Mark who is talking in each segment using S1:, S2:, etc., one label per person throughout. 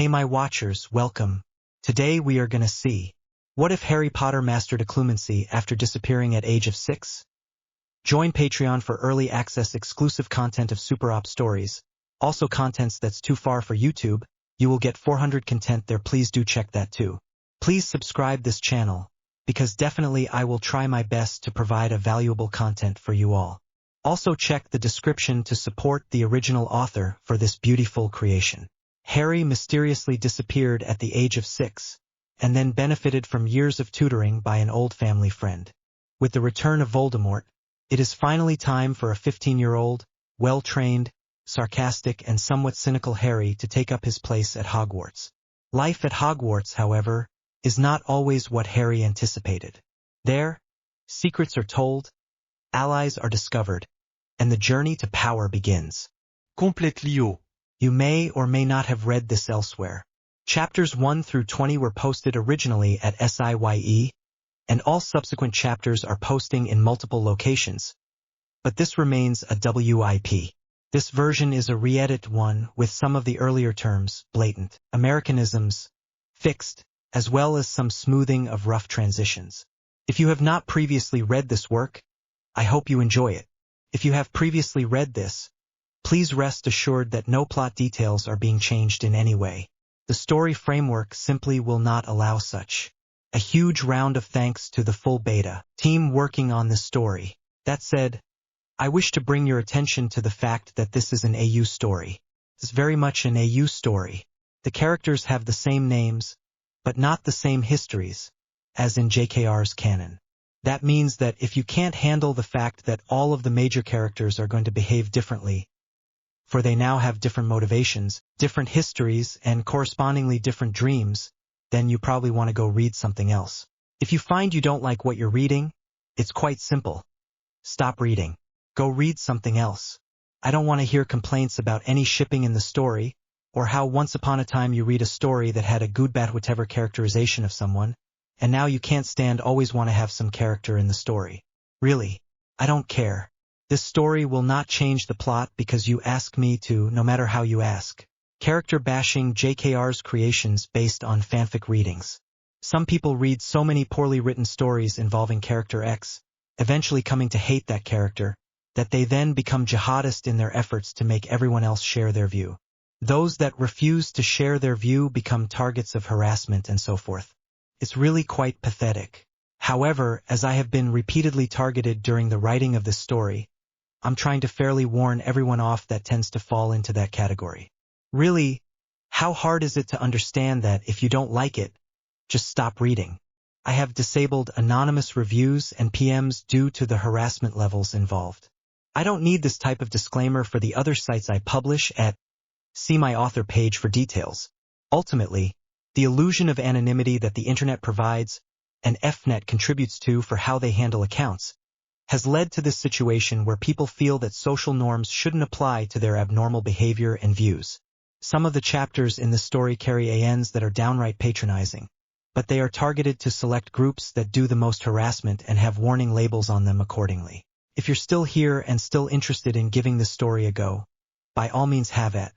S1: Hey my watchers, welcome. Today we are gonna see, what if Harry Potter mastered occlumency after disappearing at age of 6? Join Patreon for early access exclusive content of Super Op stories, also contents that's too far for YouTube. You will get 400 content there, please do check that too. Please subscribe this channel, because definitely I will try my best to provide a valuable content for you all. Also check the description to support the original author for this beautiful creation. Harry mysteriously disappeared at the age of 6, and then benefited from years of tutoring by an old family friend. With the return of Voldemort, it is finally time for a 15-year-old, well-trained, sarcastic and somewhat cynical Harry to take up his place at Hogwarts. Life at Hogwarts, however, is not always what Harry anticipated. There, secrets are told, allies are discovered, and the journey to power begins.
S2: Complètement haut.
S1: You may or may not have read this elsewhere. Chapters 1 through 20 were posted originally at SIYE, and all subsequent chapters are posting in multiple locations. But this remains a WIP. This version is a re-edit one with some of the earlier terms, blatant, Americanisms, fixed, as well as some smoothing of rough transitions. If you have not previously read this work, I hope you enjoy it. If you have previously read this, please rest assured that no plot details are being changed in any way. The story framework simply will not allow such. A huge round of thanks to the full beta team working on this story. That said, I wish to bring your attention to the fact that this is an AU story. It's very much an AU story. The characters have the same names, but not the same histories, as in JKR's canon. That means that if you can't handle the fact that all of the major characters are going to behave differently, for they now have different motivations, different histories, and correspondingly different dreams, then you probably want to go read something else. If you find you don't like what you're reading, it's quite simple. Stop reading. Go read something else. I don't want to hear complaints about any shipping in the story, or how once upon a time you read a story that had a good bad whatever characterization of someone, and now you can't stand always want to have some character in the story. Really, I don't care. This story will not change the plot because you ask me to, no matter how you ask. Character bashing JKR's creations based on fanfic readings. Some people read so many poorly written stories involving character X, eventually coming to hate that character, that they then become jihadist in their efforts to make everyone else share their view. Those that refuse to share their view become targets of harassment and so forth. It's really quite pathetic. However, as I have been repeatedly targeted during the writing of this story, I'm trying to fairly warn everyone off that tends to fall into that category. Really, how hard is it to understand that if you don't like it, just stop reading? I have disabled anonymous reviews and PMs due to the harassment levels involved. I don't need this type of disclaimer for the other sites I publish at. See my author page for details. Ultimately, the illusion of anonymity that the internet provides, and FNet contributes to for how they handle accounts, has led to this situation where people feel that social norms shouldn't apply to their abnormal behavior and views. Some of the chapters in the story carry ANs that are downright patronizing, but they are targeted to select groups that do the most harassment and have warning labels on them accordingly. If you're still here and still interested in giving this story a go, by all means have at.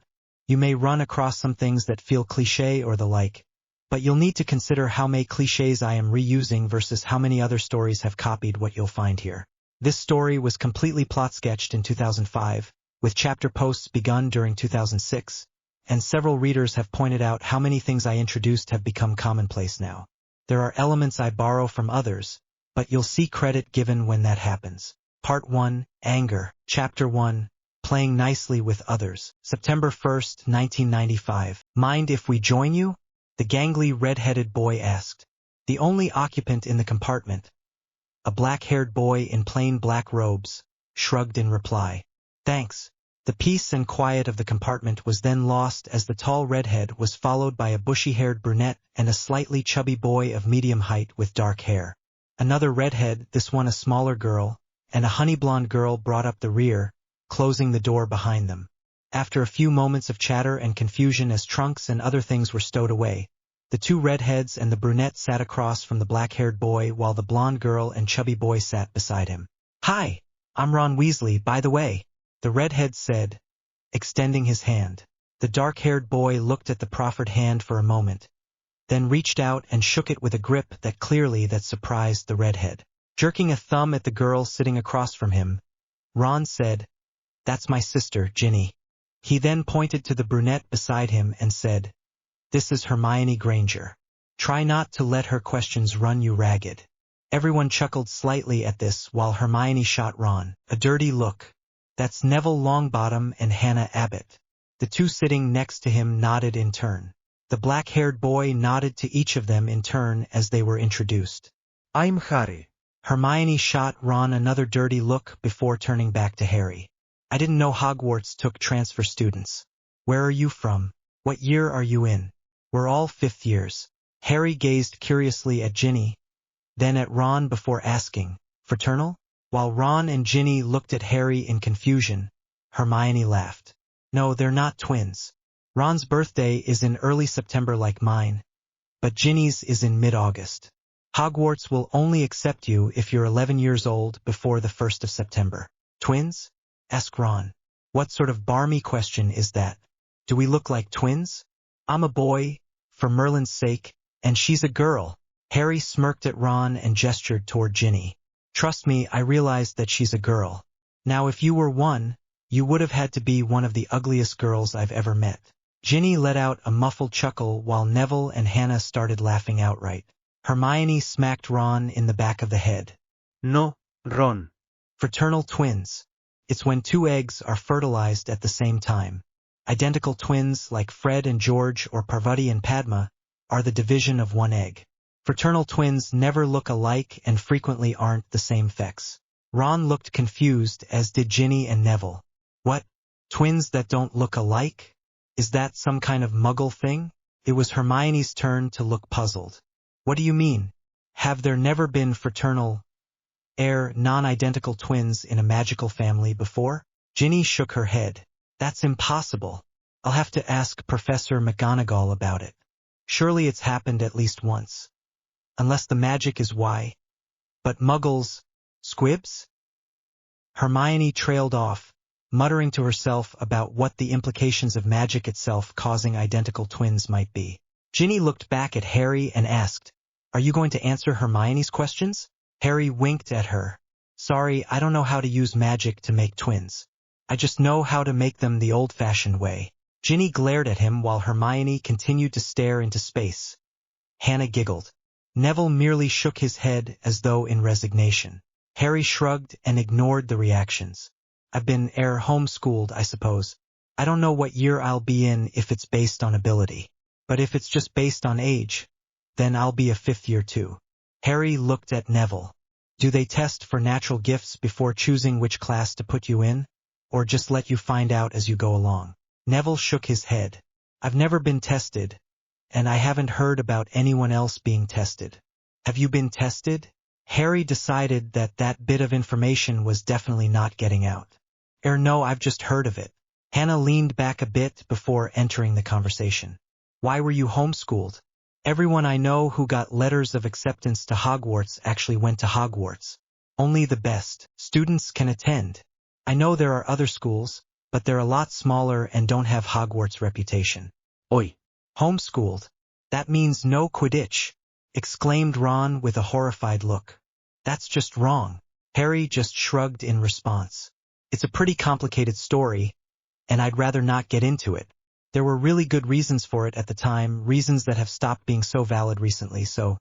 S1: You may run across some things that feel cliché or the like, but you'll need to consider how many clichés I am reusing versus how many other stories have copied what you'll find here. This story was completely plot sketched in 2005, with chapter posts begun during 2006, and several readers have pointed out how many things I introduced have become commonplace now. There are elements I borrow from others, but you'll see credit given when that happens. Part 1, Anger, Chapter 1, Playing Nicely with Others, September 1st, 1995. Mind if we join you? The gangly red-headed boy asked. The only occupant in the compartment, a black-haired boy in plain black robes, shrugged in reply. Thanks. The peace and quiet of the compartment was then lost as the tall redhead was followed by a bushy-haired brunette and a slightly chubby boy of medium height with dark hair. Another redhead, this one a smaller girl, and a honey-blonde girl brought up the rear, closing the door behind them. After a few moments of chatter and confusion as trunks and other things were stowed away, the two redheads and the brunette sat across from the black-haired boy while the blonde girl and chubby boy sat beside him. Hi, I'm Ron Weasley, by the way, the redhead said, extending his hand. The dark-haired boy looked at the proffered hand for a moment, then reached out and shook it with a grip that surprised the redhead. Jerking a thumb at the girl sitting across from him, Ron said, "That's my sister, Ginny." He then pointed to the brunette beside him and said, "This is Hermione Granger. Try not to let her questions run you ragged." Everyone chuckled slightly at this while Hermione shot Ron a dirty look. "That's Neville Longbottom and Hannah Abbott." The two sitting next to him nodded in turn. The black-haired boy nodded to each of them in turn as they were introduced.
S2: "I'm Harry."
S1: Hermione shot Ron another dirty look before turning back to Harry. "I didn't know Hogwarts took transfer students. Where are you from? What year are you in?" "We're all 5th years." Harry gazed curiously at Ginny, then at Ron before asking, "Fraternal?" While Ron and Ginny looked at Harry in confusion, Hermione laughed. "No, they're not twins. Ron's birthday is in early September like mine, but Ginny's is in mid-August. Hogwarts will only accept you if you're 11 years old before the 1st of September. Twins? Asked Ron. What sort of barmy question is that? Do we look like twins? I'm a boy, for Merlin's sake, and she's a girl. Harry smirked at Ron and gestured toward Ginny. Trust me, I realized that she's a girl. Now if you were one, you would have had to be one of the ugliest girls I've ever met. Ginny let out a muffled chuckle while Neville and Hannah started laughing outright. Hermione smacked Ron in the back of the head.
S2: No, Ron.
S1: Fraternal twins. It's when 2 eggs are fertilized at the same time. Identical twins like Fred and George or Parvati and Padma are the division of 1 egg. Fraternal twins never look alike and frequently aren't the same sex. Ron looked confused, as did Ginny and Neville. What? Twins that don't look alike? Is that some kind of muggle thing? It was Hermione's turn to look puzzled. What do you mean? Have there never been fraternal, non-identical twins in a magical family before? Ginny shook her head. That's impossible. I'll have to ask Professor McGonagall about it. Surely it's happened at least once. Unless the magic is why. But muggles, squibs? Hermione trailed off, muttering to herself about what the implications of magic itself causing identical twins might be. Ginny looked back at Harry and asked, "Are you going to answer Hermione's questions?" Harry winked at her. "Sorry, I don't know how to use magic to make twins. I just know how to make them the old-fashioned way." Ginny glared at him while Hermione continued to stare into space. Hannah giggled. Neville merely shook his head as though in resignation. Harry shrugged and ignored the reactions. "I've been homeschooled, I suppose. I don't know what year I'll be in if it's based on ability. But if it's just based on age, then I'll be a 5th year too." Harry looked at Neville. "Do they test for natural gifts before choosing which class to put you in, or just let you find out as you go along?" Neville shook his head. "I've never been tested, and I haven't heard about anyone else being tested." "Have you been tested?" Harry decided that that bit of information was definitely not getting out. No, I've just heard of it." Hannah leaned back a bit before entering the conversation. "Why were you homeschooled?" "Everyone I know who got letters of acceptance to Hogwarts actually went to Hogwarts. Only the best students can attend. I know there are other schools, but they're a lot smaller and don't have Hogwarts' reputation."
S2: Oi.
S1: "Homeschooled? That means no Quidditch," exclaimed Ron with a horrified look. "That's just wrong." Harry just shrugged in response. "It's a pretty complicated story, and I'd rather not get into it. There were really good reasons for it at the time, reasons that have stopped being so valid recently, so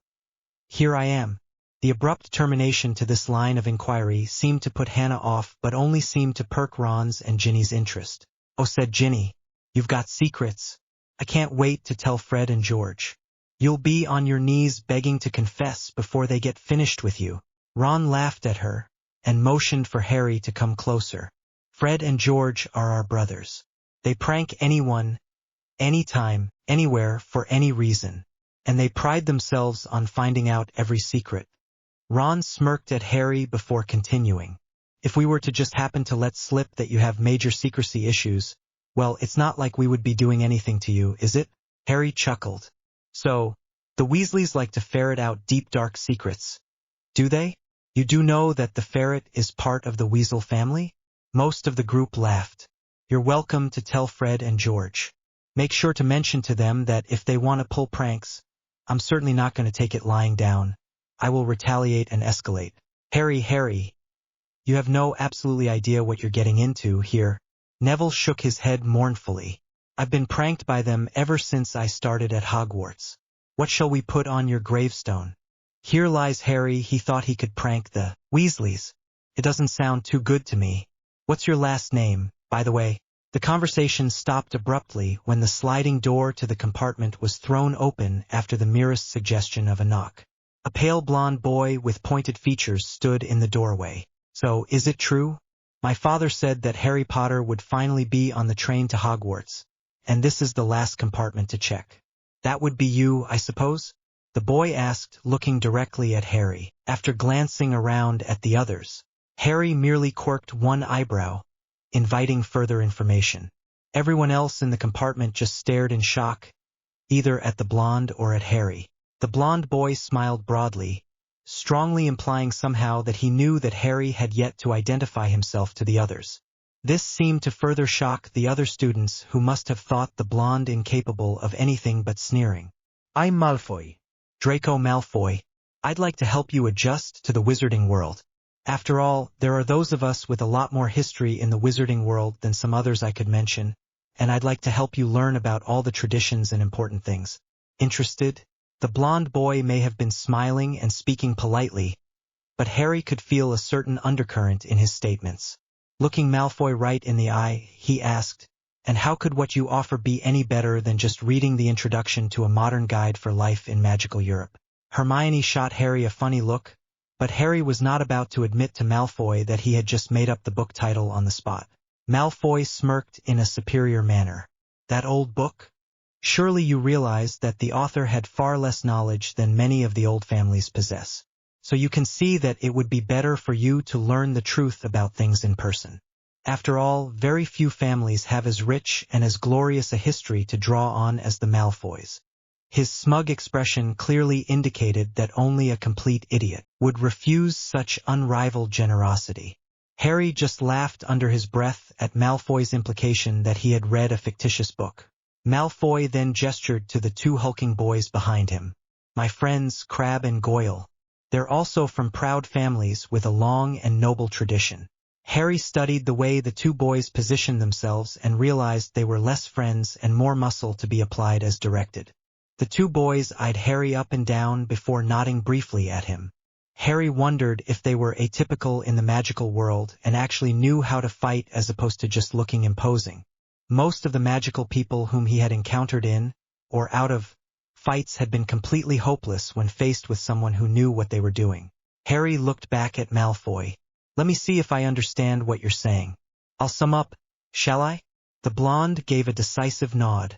S1: here I am." The abrupt termination to this line of inquiry seemed to put Hannah off, but only seemed to perk Ron's and Ginny's interest. "Oh," said Ginny, "you've got secrets. I can't wait to tell Fred and George. You'll be on your knees begging to confess before they get finished with you." Ron laughed at her and motioned for Harry to come closer. "Fred and George are our brothers. They prank anyone, anytime, anywhere, for any reason, and they pride themselves on finding out every secret." Ron smirked at Harry before continuing. "If we were to just happen to let slip that you have major secrecy issues, well, it's not like we would be doing anything to you, is it?" Harry chuckled. "So, the Weasleys like to ferret out deep dark secrets, do they? You do know that the ferret is part of the Weasel family?" Most of the group laughed. "You're welcome to tell Fred and George." Make sure to mention to them that if they want to pull pranks, I'm certainly not going to take it lying down. I will retaliate and escalate. Harry, you have no absolutely idea what you're getting into here. Neville shook his head mournfully. I've been pranked by them ever since I started at Hogwarts. What shall we put on your gravestone? Here lies Harry. He thought he could prank the Weasleys. It doesn't sound too good to me. What's your last name, by the way? The conversation stopped abruptly when the sliding door to the compartment was thrown open after the merest suggestion of a knock. A pale blonde boy with pointed features stood in the doorway. So, is it true? My father said that Harry Potter would finally be on the train to Hogwarts, and this is the last compartment to check. That would be you, I suppose? The boy asked, looking directly at Harry. After glancing around at the others, Harry merely quirked one eyebrow, inviting further information. Everyone else in the compartment just stared in shock, either at the blonde or at Harry. The blonde boy smiled broadly, strongly implying somehow that he knew that Harry had yet to identify himself to the others. This seemed to further shock the other students, who must have thought the blonde incapable of anything but sneering.
S2: I'm Malfoy.
S1: Draco Malfoy. I'd like to help you adjust to the wizarding world. After all, there are those of us with a lot more history in the wizarding world than some others I could mention, and I'd like to help you learn about all the traditions and important things. Interested? The blonde boy may have been smiling and speaking politely, but Harry could feel a certain undercurrent in his statements. Looking Malfoy right in the eye, he asked, and how could what you offer be any better than just reading the introduction to a modern guide for life in magical Europe? Hermione shot Harry a funny look, but Harry was not about to admit to Malfoy that he had just made up the book title on the spot. Malfoy smirked in a superior manner. That old book? Surely you realize that the author had far less knowledge than many of the old families possess. So you can see that it would be better for you to learn the truth about things in person. After all, very few families have as rich and as glorious a history to draw on as the Malfoys. His smug expression clearly indicated that only a complete idiot would refuse such unrivaled generosity. Harry just laughed under his breath at Malfoy's implication that he had read a fictitious book. Malfoy then gestured to the two hulking boys behind him. My friends Crabbe and Goyle. They're also from proud families with a long and noble tradition. Harry studied the way the two boys positioned themselves and realized they were less friends and more muscle to be applied as directed. The two boys eyed Harry up and down before nodding briefly at him. Harry wondered if they were atypical in the magical world and actually knew how to fight as opposed to just looking imposing. Most of the magical people whom he had encountered in, or out of, fights had been completely hopeless when faced with someone who knew what they were doing. Harry looked back at Malfoy. Let me see if I understand what you're saying. I'll sum up, shall I? The blonde gave a decisive nod,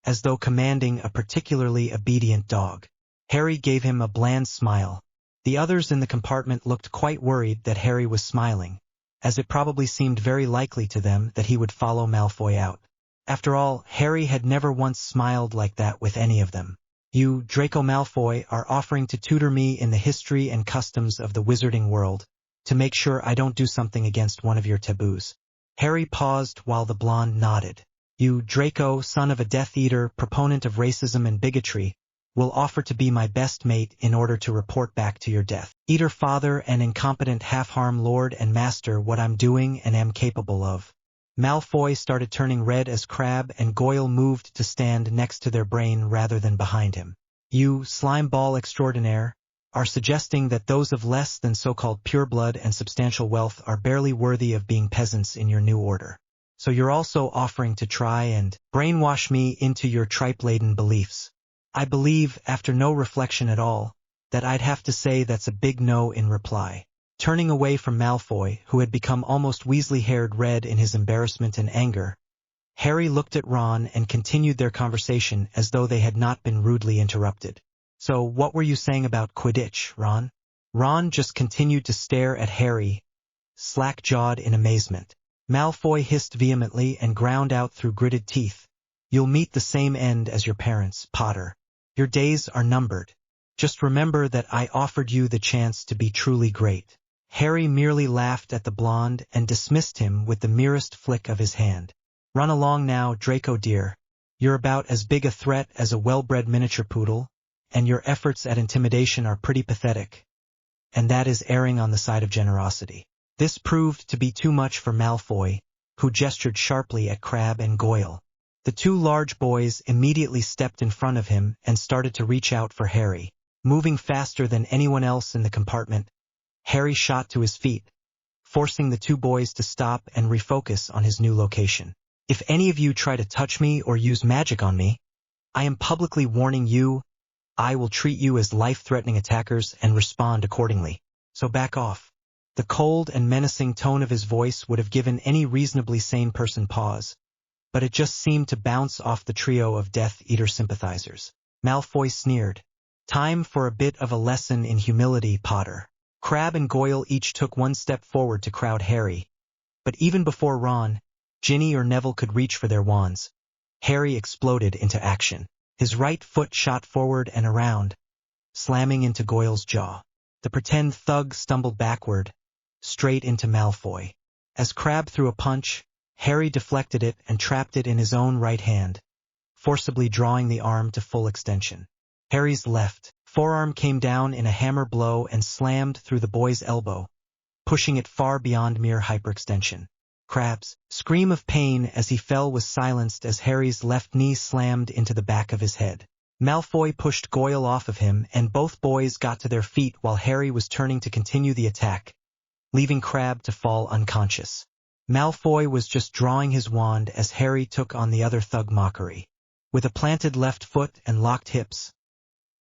S1: as though commanding a particularly obedient dog. Harry gave him a bland smile. The others in the compartment looked quite worried that Harry was smiling, as it probably seemed very likely to them that he would follow Malfoy out. After all, Harry had never once smiled like that with any of them. You, Draco Malfoy, are offering to tutor me in the history and customs of the wizarding world, to make sure I don't do something against one of your taboos. Harry paused while the blonde nodded. You, Draco, son of a Death Eater, proponent of racism and bigotry, will offer to be my best mate in order to report back to your Death Eater father and incompetent half-harm lord and master what I'm doing and am capable of. Malfoy started turning red as Crabbe and Goyle moved to stand next to their brain rather than behind him. You, slime ball extraordinaire, are suggesting that those of less than so-called pure blood and substantial wealth are barely worthy of being peasants in your new order. So you're also offering to try and brainwash me into your tripe-laden beliefs. I believe, after no reflection at all, that I'd have to say that's a big no in reply. Turning away from Malfoy, who had become almost Weasley-haired red in his embarrassment and anger, Harry looked at Ron and continued their conversation as though they had not been rudely interrupted. So what were you saying about Quidditch, Ron? Ron just continued to stare at Harry, slack-jawed in amazement. Malfoy hissed vehemently and ground out through gritted teeth. You'll meet the same end as your parents, Potter. Your days are numbered. Just remember that I offered you the chance to be truly great. Harry merely laughed at the blonde and dismissed him with the merest flick of his hand. Run along now, Draco dear. You're about as big a threat as a well-bred miniature poodle, and your efforts at intimidation are pretty pathetic. And that is erring on the side of generosity. This proved to be too much for Malfoy, who gestured sharply at Crabbe and Goyle. The two large boys immediately stepped in front of him and started to reach out for Harry. Moving faster than anyone else in the compartment, Harry shot to his feet, forcing the two boys to stop and refocus on his new location. If any of you try to touch me or use magic on me, I am publicly warning you, I will treat you as life-threatening attackers and respond accordingly. So back off. The cold and menacing tone of his voice would have given any reasonably sane person pause, but it just seemed to bounce off the trio of Death Eater sympathizers. Malfoy sneered. Time for a bit of a lesson in humility, Potter. Crabbe and Goyle each took one step forward to crowd Harry, but even before Ron, Ginny or Neville could reach for their wands, Harry exploded into action. His right foot shot forward and around, slamming into Goyle's jaw. The pretend thug stumbled backward, straight into Malfoy. As Crabbe threw a punch, Harry deflected it and trapped it in his own right hand, forcibly drawing the arm to full extension. Harry's left forearm came down in a hammer blow and slammed through the boy's elbow, pushing it far beyond mere hyperextension. Crabbe's scream of pain as he fell was silenced as Harry's left knee slammed into the back of his head. Malfoy pushed Goyle off of him and both boys got to their feet while Harry was turning to continue the attack, leaving Crabbe to fall unconscious. Malfoy was just drawing his wand as Harry took on the other thug mockery. With a planted left foot and locked hips,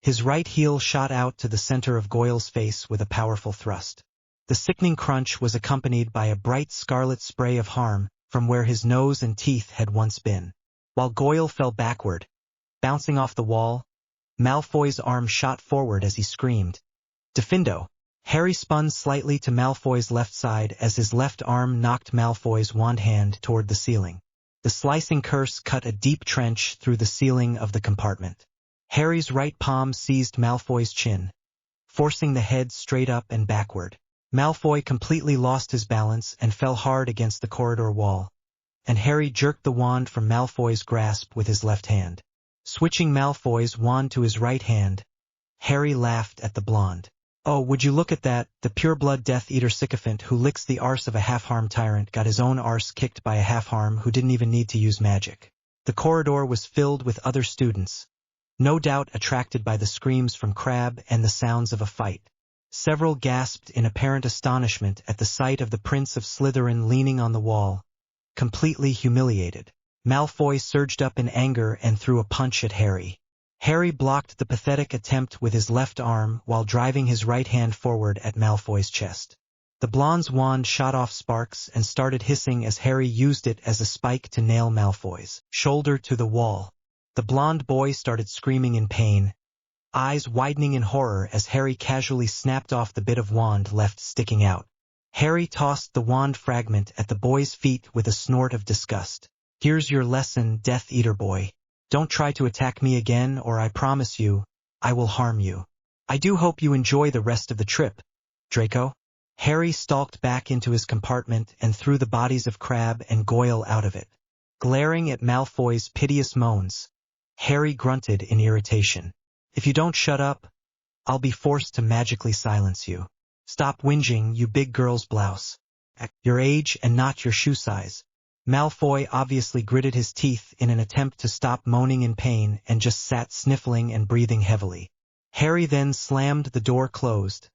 S1: his right heel shot out to the center of Goyle's face with a powerful thrust. The sickening crunch was accompanied by a bright scarlet spray of harm from where his nose and teeth had once been. While Goyle fell backward, bouncing off the wall, Malfoy's arm shot forward as he screamed, "Diffindo!" Harry spun slightly to Malfoy's left side as his left arm knocked Malfoy's wand hand toward the ceiling. The slicing curse cut a deep trench through the ceiling of the compartment. Harry's right palm seized Malfoy's chin, forcing the head straight up and backward. Malfoy completely lost his balance and fell hard against the corridor wall, and Harry jerked the wand from Malfoy's grasp with his left hand. Switching Malfoy's wand to his right hand, Harry laughed at the blonde. "Oh, would you look at that, the pure-blood Death Eater sycophant who licks the arse of a half-harm tyrant got his own arse kicked by a half-harm who didn't even need to use magic." The corridor was filled with other students, no doubt attracted by the screams from Crabbe and the sounds of a fight. Several gasped in apparent astonishment at the sight of the Prince of Slytherin leaning on the wall, completely humiliated. Malfoy surged up in anger and threw a punch at Harry. Harry blocked the pathetic attempt with his left arm while driving his right hand forward at Malfoy's chest. The blonde's wand shot off sparks and started hissing as Harry used it as a spike to nail Malfoy's shoulder to the wall. The blonde boy started screaming in pain, eyes widening in horror as Harry casually snapped off the bit of wand left sticking out. Harry tossed the wand fragment at the boy's feet with a snort of disgust. "Here's your lesson, Death Eater boy. Don't try to attack me again or I promise you, I will harm you. I do hope you enjoy the rest of the trip, Draco." Harry stalked back into his compartment and threw the bodies of Crabbe and Goyle out of it. Glaring at Malfoy's piteous moans, Harry grunted in irritation. "If you don't shut up, I'll be forced to magically silence you. Stop whinging, you big girl's blouse. At your age and not your shoe size." Malfoy obviously gritted his teeth in an attempt to stop moaning in pain and just sat sniffling and breathing heavily. Harry then slammed the door closed,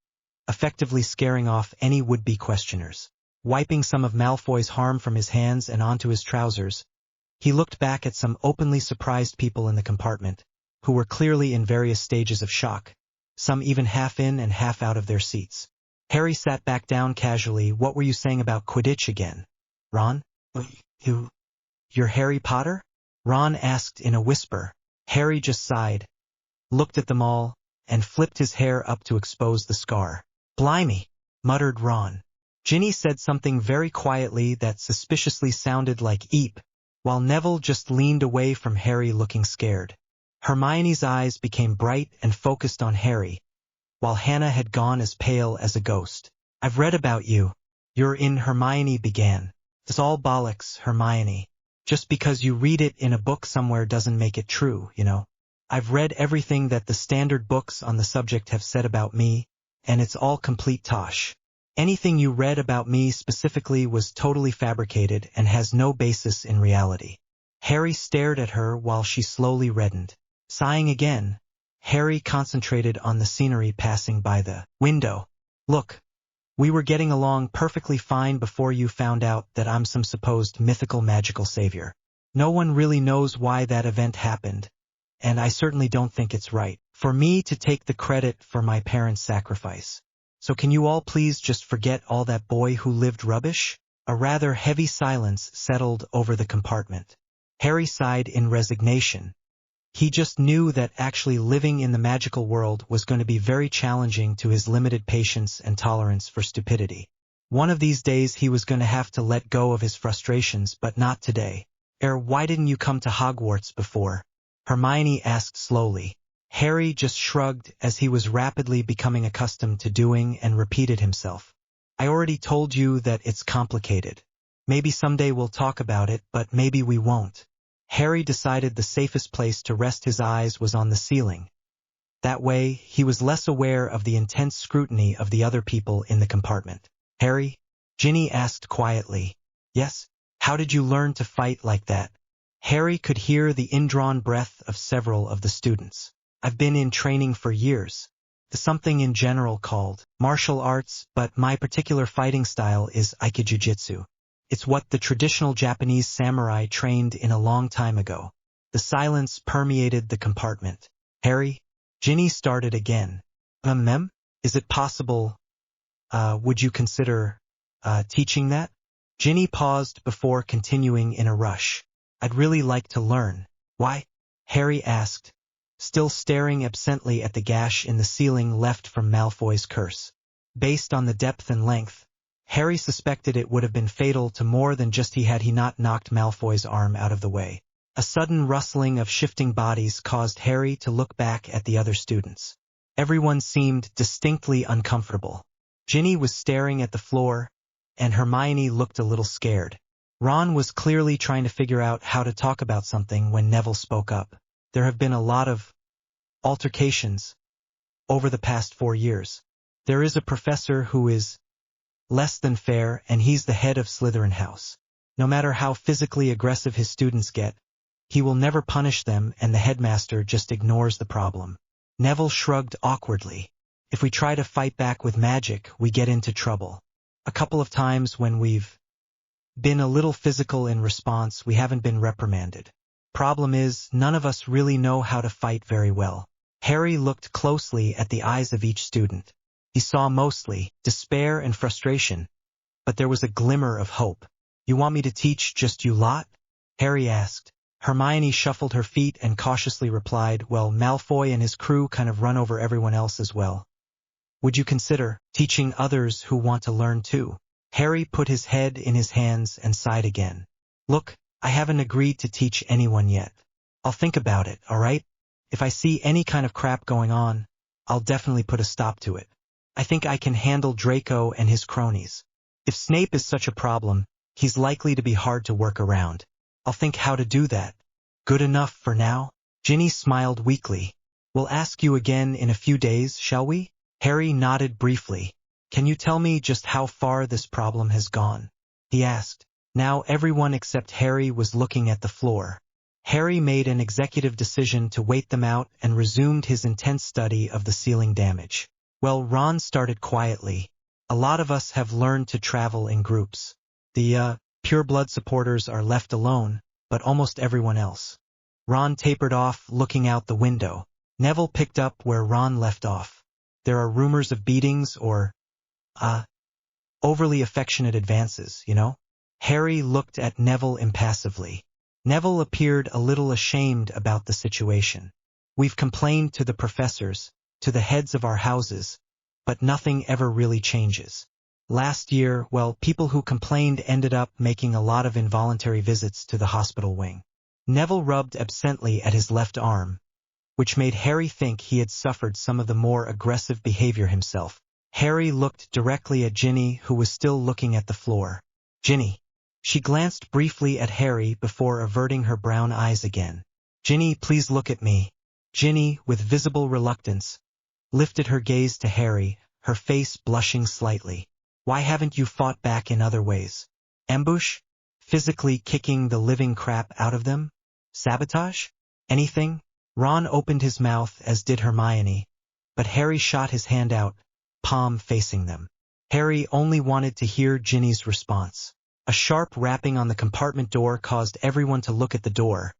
S1: effectively scaring off any would-be questioners. Wiping some of Malfoy's harm from his hands and onto his trousers, he looked back at some openly surprised people in the compartment, who were clearly in various stages of shock, some even half in and half out of their seats. Harry sat back down casually. "What were you saying about Quidditch again, Ron?" You're Harry Potter?" Ron asked in a whisper. Harry just sighed, looked at them all, and flipped his hair up to expose the scar. "Blimey," muttered Ron. Ginny said something very quietly that suspiciously sounded like "eep," while Neville just leaned away from Harry looking scared. Hermione's eyes became bright and focused on Harry, while Hannah had gone as pale as a ghost. "I've read about you. You're in," Hermione began. "It's all bollocks, Hermione. Just because you read it in a book somewhere doesn't make it true, you know. I've read everything that the standard books on the subject have said about me, and it's all complete tosh. Anything you read about me specifically was totally fabricated and has no basis in reality. Harry stared at her while she slowly reddened. Sighing again, Harry concentrated on the scenery passing by the window. Look, we were getting along perfectly fine before you found out that I'm some supposed mythical magical savior. No one really knows why that event happened, and I certainly don't think it's right for me to take the credit for my parents' sacrifice. So can you all please just forget all that boy who lived rubbish? A rather heavy silence settled over the compartment. Harry sighed in resignation. He just knew that actually living in the magical world was going to be very challenging to his limited patience and tolerance for stupidity. One of these days he was going to have to let go of his frustrations, but not today. Why didn't you come to Hogwarts before? Hermione asked slowly. Harry just shrugged as he was rapidly becoming accustomed to doing and repeated himself. I already told you that it's complicated. Maybe someday we'll talk about it, but maybe we won't. Harry decided the safest place to rest his eyes was on the ceiling. That way, he was less aware of the intense scrutiny of the other people in the compartment. Harry? Ginny asked quietly. Yes? How did you learn to fight like that? Harry could hear the indrawn breath of several of the students. I've been in training for years. Something in general called martial arts, but my particular fighting style is aikijujitsu. It's what the traditional Japanese samurai trained in a long time ago. The silence permeated the compartment. Harry? Ginny started again. Is it possible, would you consider, teaching that? Ginny paused before continuing in a rush. I'd really like to learn. Why? Harry asked, still staring absently at the gash in the ceiling left from Malfoy's curse. Based on the depth and length, Harry suspected it would have been fatal to more than just had he not knocked Malfoy's arm out of the way. A sudden rustling of shifting bodies caused Harry to look back at the other students. Everyone seemed distinctly uncomfortable. Ginny was staring at the floor, and Hermione looked a little scared. Ron was clearly trying to figure out how to talk about something when Neville spoke up. There have been a lot of altercations over the past 4 years. There is a professor who is less than fair, and he's the head of Slytherin House. No matter how physically aggressive his students get, he will never punish them, and the headmaster just ignores the problem. Neville shrugged awkwardly. If we try to fight back with magic, we get into trouble. A couple of times when we've been a little physical in response, we haven't been reprimanded. Problem is, none of us really know how to fight very well. Harry looked closely at the eyes of each student. He saw mostly despair and frustration, but there was a glimmer of hope. You want me to teach just you lot? Harry asked. Hermione shuffled her feet and cautiously replied, well, Malfoy and his crew kind of run over everyone else as well. Would you consider teaching others who want to learn too? Harry put his head in his hands and sighed again. Look, I haven't agreed to teach anyone yet. I'll think about it, all right? If I see any kind of crap going on, I'll definitely put a stop to it. I think I can handle Draco and his cronies. If Snape is such a problem, he's likely to be hard to work around. I'll think how to do that. Good enough for now? Ginny smiled weakly. We'll ask you again in a few days, shall we? Harry nodded briefly. Can you tell me just how far this problem has gone? He asked. Now everyone except Harry was looking at the floor. Harry made an executive decision to wait them out and resumed his intense study of the ceiling damage. Well, Ron started quietly. A lot of us have learned to travel in groups. The pure-blood supporters are left alone, but almost everyone else. Ron tapered off, looking out the window. Neville picked up where Ron left off. There are rumors of beatings or, overly affectionate advances, you know? Harry looked at Neville impassively. Neville appeared a little ashamed about the situation. We've complained to the professors, to the heads of our houses, but nothing ever really changes. Last year, well, people who complained ended up making a lot of involuntary visits to the hospital wing. Neville rubbed absently at his left arm, which made Harry think he had suffered some of the more aggressive behavior himself. Harry looked directly at Ginny, who was still looking at the floor. Ginny, She glanced briefly at Harry before averting her brown eyes again. Ginny, please look at me. Ginny, with visible reluctance, lifted her gaze to Harry, her face blushing slightly. Why haven't you fought back in other ways? Ambush? Physically kicking the living crap out of them? Sabotage? Anything? Ron opened his mouth, as did Hermione, but Harry shot his hand out, palm facing them. Harry only wanted to hear Ginny's response. A sharp rapping on the compartment door caused everyone to look at the door,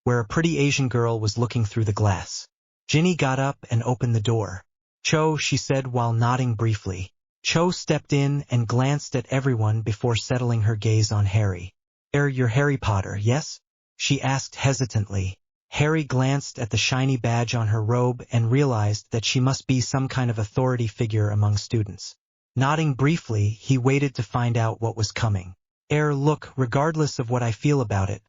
S1: where a pretty Asian girl was looking through the glass. Ginny got up and opened the door. Cho, she said while nodding briefly. Cho stepped in and glanced at everyone before settling her gaze on Harry. You're Harry Potter, yes? She asked hesitantly. Harry glanced at the shiny badge on her robe and realized that she must be some kind of authority figure among students. Nodding briefly, he waited to find out what was coming. Look, regardless of what I feel about it,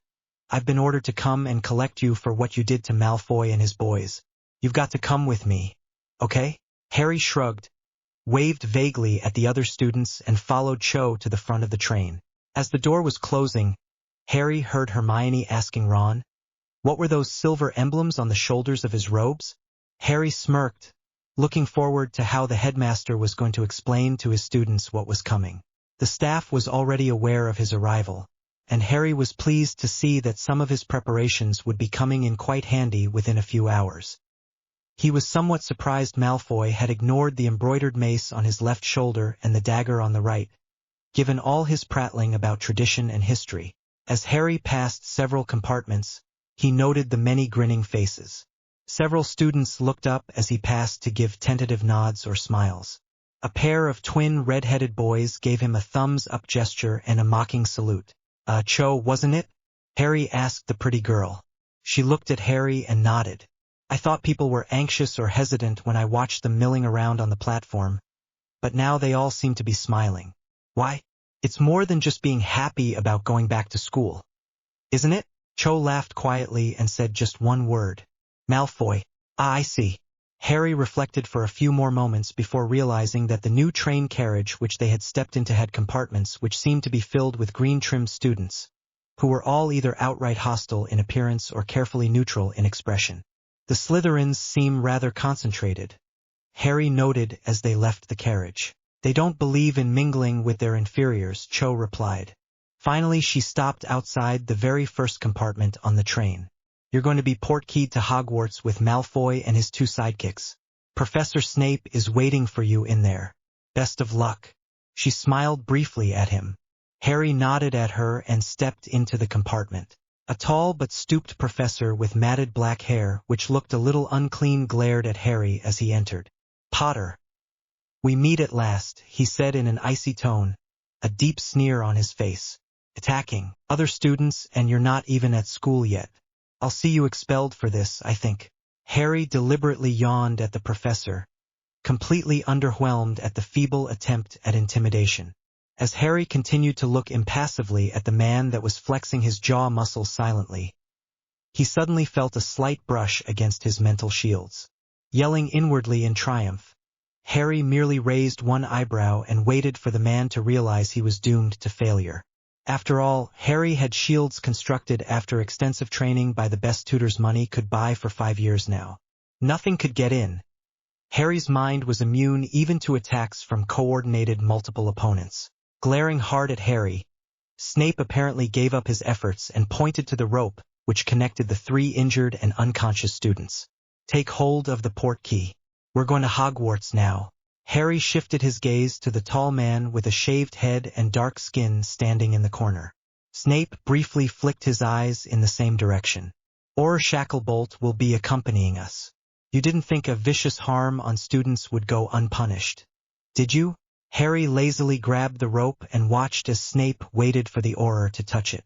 S1: I've been ordered to come and collect you for what you did to Malfoy and his boys. You've got to come with me, okay? Harry shrugged, waved vaguely at the other students and followed Cho to the front of the train. As the door was closing, Harry heard Hermione asking Ron, what were those silver emblems on the shoulders of his robes? Harry smirked, looking forward to how the headmaster was going to explain to his students what was coming. The staff was already aware of his arrival, and Harry was pleased to see that some of his preparations would be coming in quite handy within a few hours. He was somewhat surprised Malfoy had ignored the embroidered mace on his left shoulder and the dagger on the right, given all his prattling about tradition and history. As Harry passed several compartments, he noted the many grinning faces. Several students looked up as he passed to give tentative nods or smiles. A pair of twin red-headed boys gave him a thumbs-up gesture and a mocking salute. Cho, wasn't it? Harry asked the pretty girl. She looked at Harry and nodded. I thought people were anxious or hesitant when I watched them milling around on the platform, but now they all seem to be smiling. Why? It's more than just being happy about going back to school, isn't it? Cho laughed quietly and said just one word. Malfoy. I see. Harry reflected for a few more moments before realizing that the new train carriage which they had stepped into had compartments which seemed to be filled with green-trimmed students, who were all either outright hostile in appearance or carefully neutral in expression. The Slytherins seem rather concentrated, Harry noted as they left the carriage. They don't believe in mingling with their inferiors, Cho replied. Finally, she stopped outside the very first compartment on the train. You're going to be portkeyed to Hogwarts with Malfoy and his two sidekicks. Professor Snape is waiting for you in there. Best of luck. She smiled briefly at him. Harry nodded at her and stepped into the compartment. A tall but stooped professor with matted black hair, which looked a little unclean, glared at Harry as he entered. Potter. We meet at last, he said in an icy tone, a deep sneer on his face. Attacking other students, and you're not even at school yet. I'll see you expelled for this, I think. Harry deliberately yawned at the professor, completely underwhelmed at the feeble attempt at intimidation. As Harry continued to look impassively at the man that was flexing his jaw muscles silently, he suddenly felt a slight brush against his mental shields. Yelling inwardly in triumph, Harry merely raised one eyebrow and waited for the man to realize he was doomed to failure. After all, Harry had shields constructed after extensive training by the best tutors money could buy for 5 years now. Nothing could get in. Harry's mind was immune even to attacks from coordinated multiple opponents. Glaring hard at Harry, Snape apparently gave up his efforts and pointed to the rope which connected the 3 injured and unconscious students. Take hold of the portkey. We're going to Hogwarts now. Harry shifted his gaze to the tall man with a shaved head and dark skin standing in the corner. Snape briefly flicked his eyes in the same direction. Or Shacklebolt will be accompanying us. You didn't think a vicious harm on students would go unpunished, did you? Harry lazily grabbed the rope and watched as Snape waited for the Auror to touch it.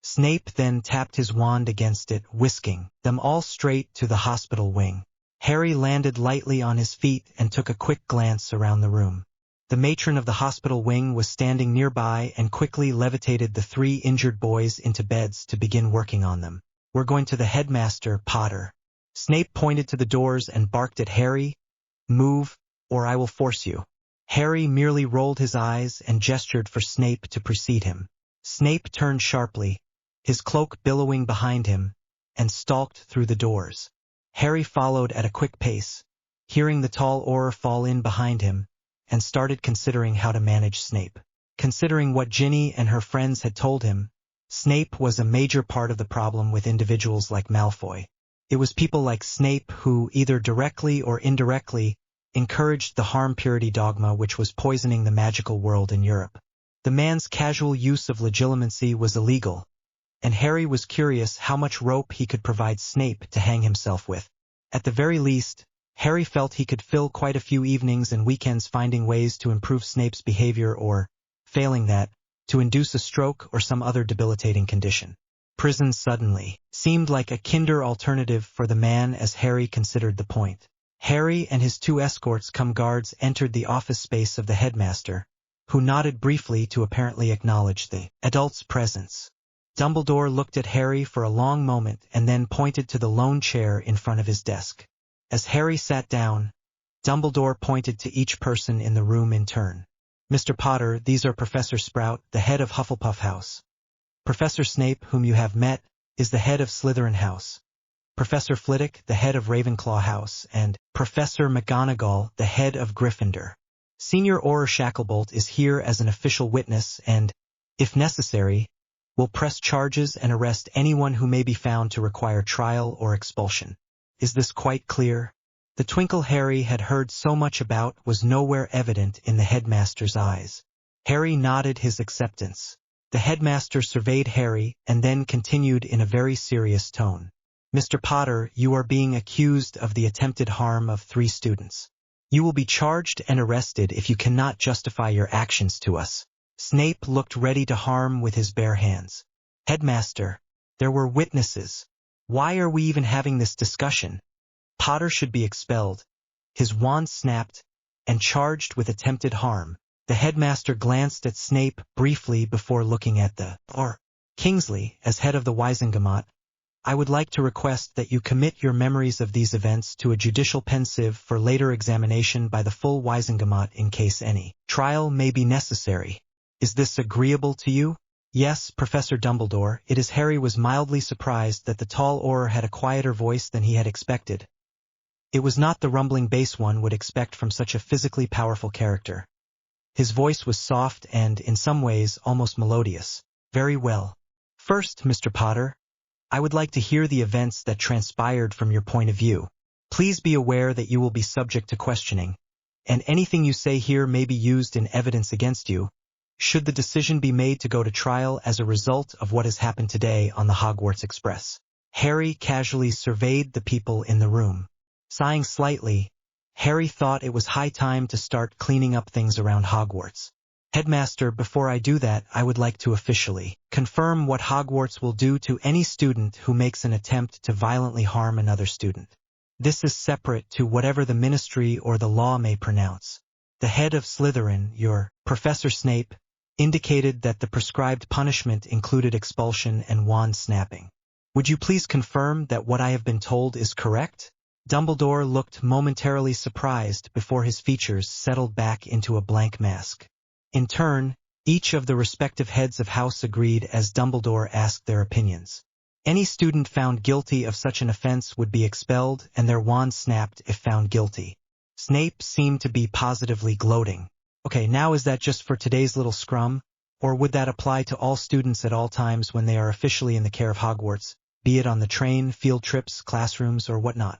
S1: Snape then tapped his wand against it, whisking them all straight to the hospital wing. Harry landed lightly on his feet and took a quick glance around the room. The matron of the hospital wing was standing nearby and quickly levitated the 3 injured boys into beds to begin working on them. We're going to the headmaster, Potter. Snape pointed to the doors and barked at Harry. Move, or I will force you. Harry merely rolled his eyes and gestured for Snape to precede him. Snape turned sharply, his cloak billowing behind him, and stalked through the doors. Harry followed at a quick pace, hearing the tall Auror fall in behind him, and started considering how to manage Snape. Considering what Ginny and her friends had told him, Snape was a major part of the problem with individuals like Malfoy. It was people like Snape who, either directly or indirectly, encouraged the harm-purity dogma which was poisoning the magical world in Europe. The man's casual use of legilimency was illegal, and Harry was curious how much rope he could provide Snape to hang himself with. At the very least, Harry felt he could fill quite a few evenings and weekends finding ways to improve Snape's behavior or, failing that, to induce a stroke or some other debilitating condition. Prison suddenly seemed like a kinder alternative for the man as Harry considered the point. Harry and his 2 escorts cum guards entered the office space of the headmaster, who nodded briefly to apparently acknowledge the adult's presence. Dumbledore looked at Harry for a long moment and then pointed to the lone chair in front of his desk. As Harry sat down, Dumbledore pointed to each person in the room in turn. Mr. Potter, these are Professor Sprout, the head of Hufflepuff House. Professor Snape, whom you have met, is the head of Slytherin House. Professor Flitwick, the head of Ravenclaw House, and Professor McGonagall, the head of Gryffindor. Senior Auror Shacklebolt is here as an official witness and, if necessary, will press charges and arrest anyone who may be found to require trial or expulsion. Is this quite clear? The twinkle Harry had heard so much about was nowhere evident in the headmaster's eyes. Harry nodded his acceptance. The headmaster surveyed Harry and then continued in a very serious tone. Mr. Potter, you are being accused of the attempted harm of 3 students. You will be charged and arrested if you cannot justify your actions to us. Snape looked ready to harm with his bare hands. Headmaster, there were witnesses. Why are we even having this discussion? Potter should be expelled. His wand snapped, and charged with attempted harm. The headmaster glanced at Snape briefly before looking at Kingsley, as head of the Wizengamot. I would like to request that you commit your memories of these events to a judicial pensive for later examination by the full Wizengamot in case any trial may be necessary. Is this agreeable to you? Yes, Professor Dumbledore. It is. Harry was mildly surprised that the tall Auror had a quieter voice than he had expected. It was not the rumbling bass one would expect from such a physically powerful character. His voice was soft and, in some ways, almost melodious. Very well. First, Mr. Potter, I would like to hear the events that transpired from your point of view. Please be aware that you will be subject to questioning, and anything you say here may be used in evidence against you, should the decision be made to go to trial as a result of what has happened today on the Hogwarts Express. Harry casually surveyed the people in the room. Sighing slightly, Harry thought it was high time to start cleaning up things around Hogwarts. Headmaster, before I do that, I would like to officially confirm what Hogwarts will do to any student who makes an attempt to violently harm another student. This is separate to whatever the Ministry or the law may pronounce. The head of Slytherin, your Professor Snape, indicated that the prescribed punishment included expulsion and wand snapping. Would you please confirm that what I have been told is correct? Dumbledore looked momentarily surprised before his features settled back into a blank mask. In turn, each of the respective heads of house agreed as Dumbledore asked their opinions. Any student found guilty of such an offense would be expelled and their wand snapped if found guilty. Snape seemed to be positively gloating. Okay, now is that just for today's little scrum, or would that apply to all students at all times when they are officially in the care of Hogwarts, be it on the train, field trips, classrooms, or whatnot?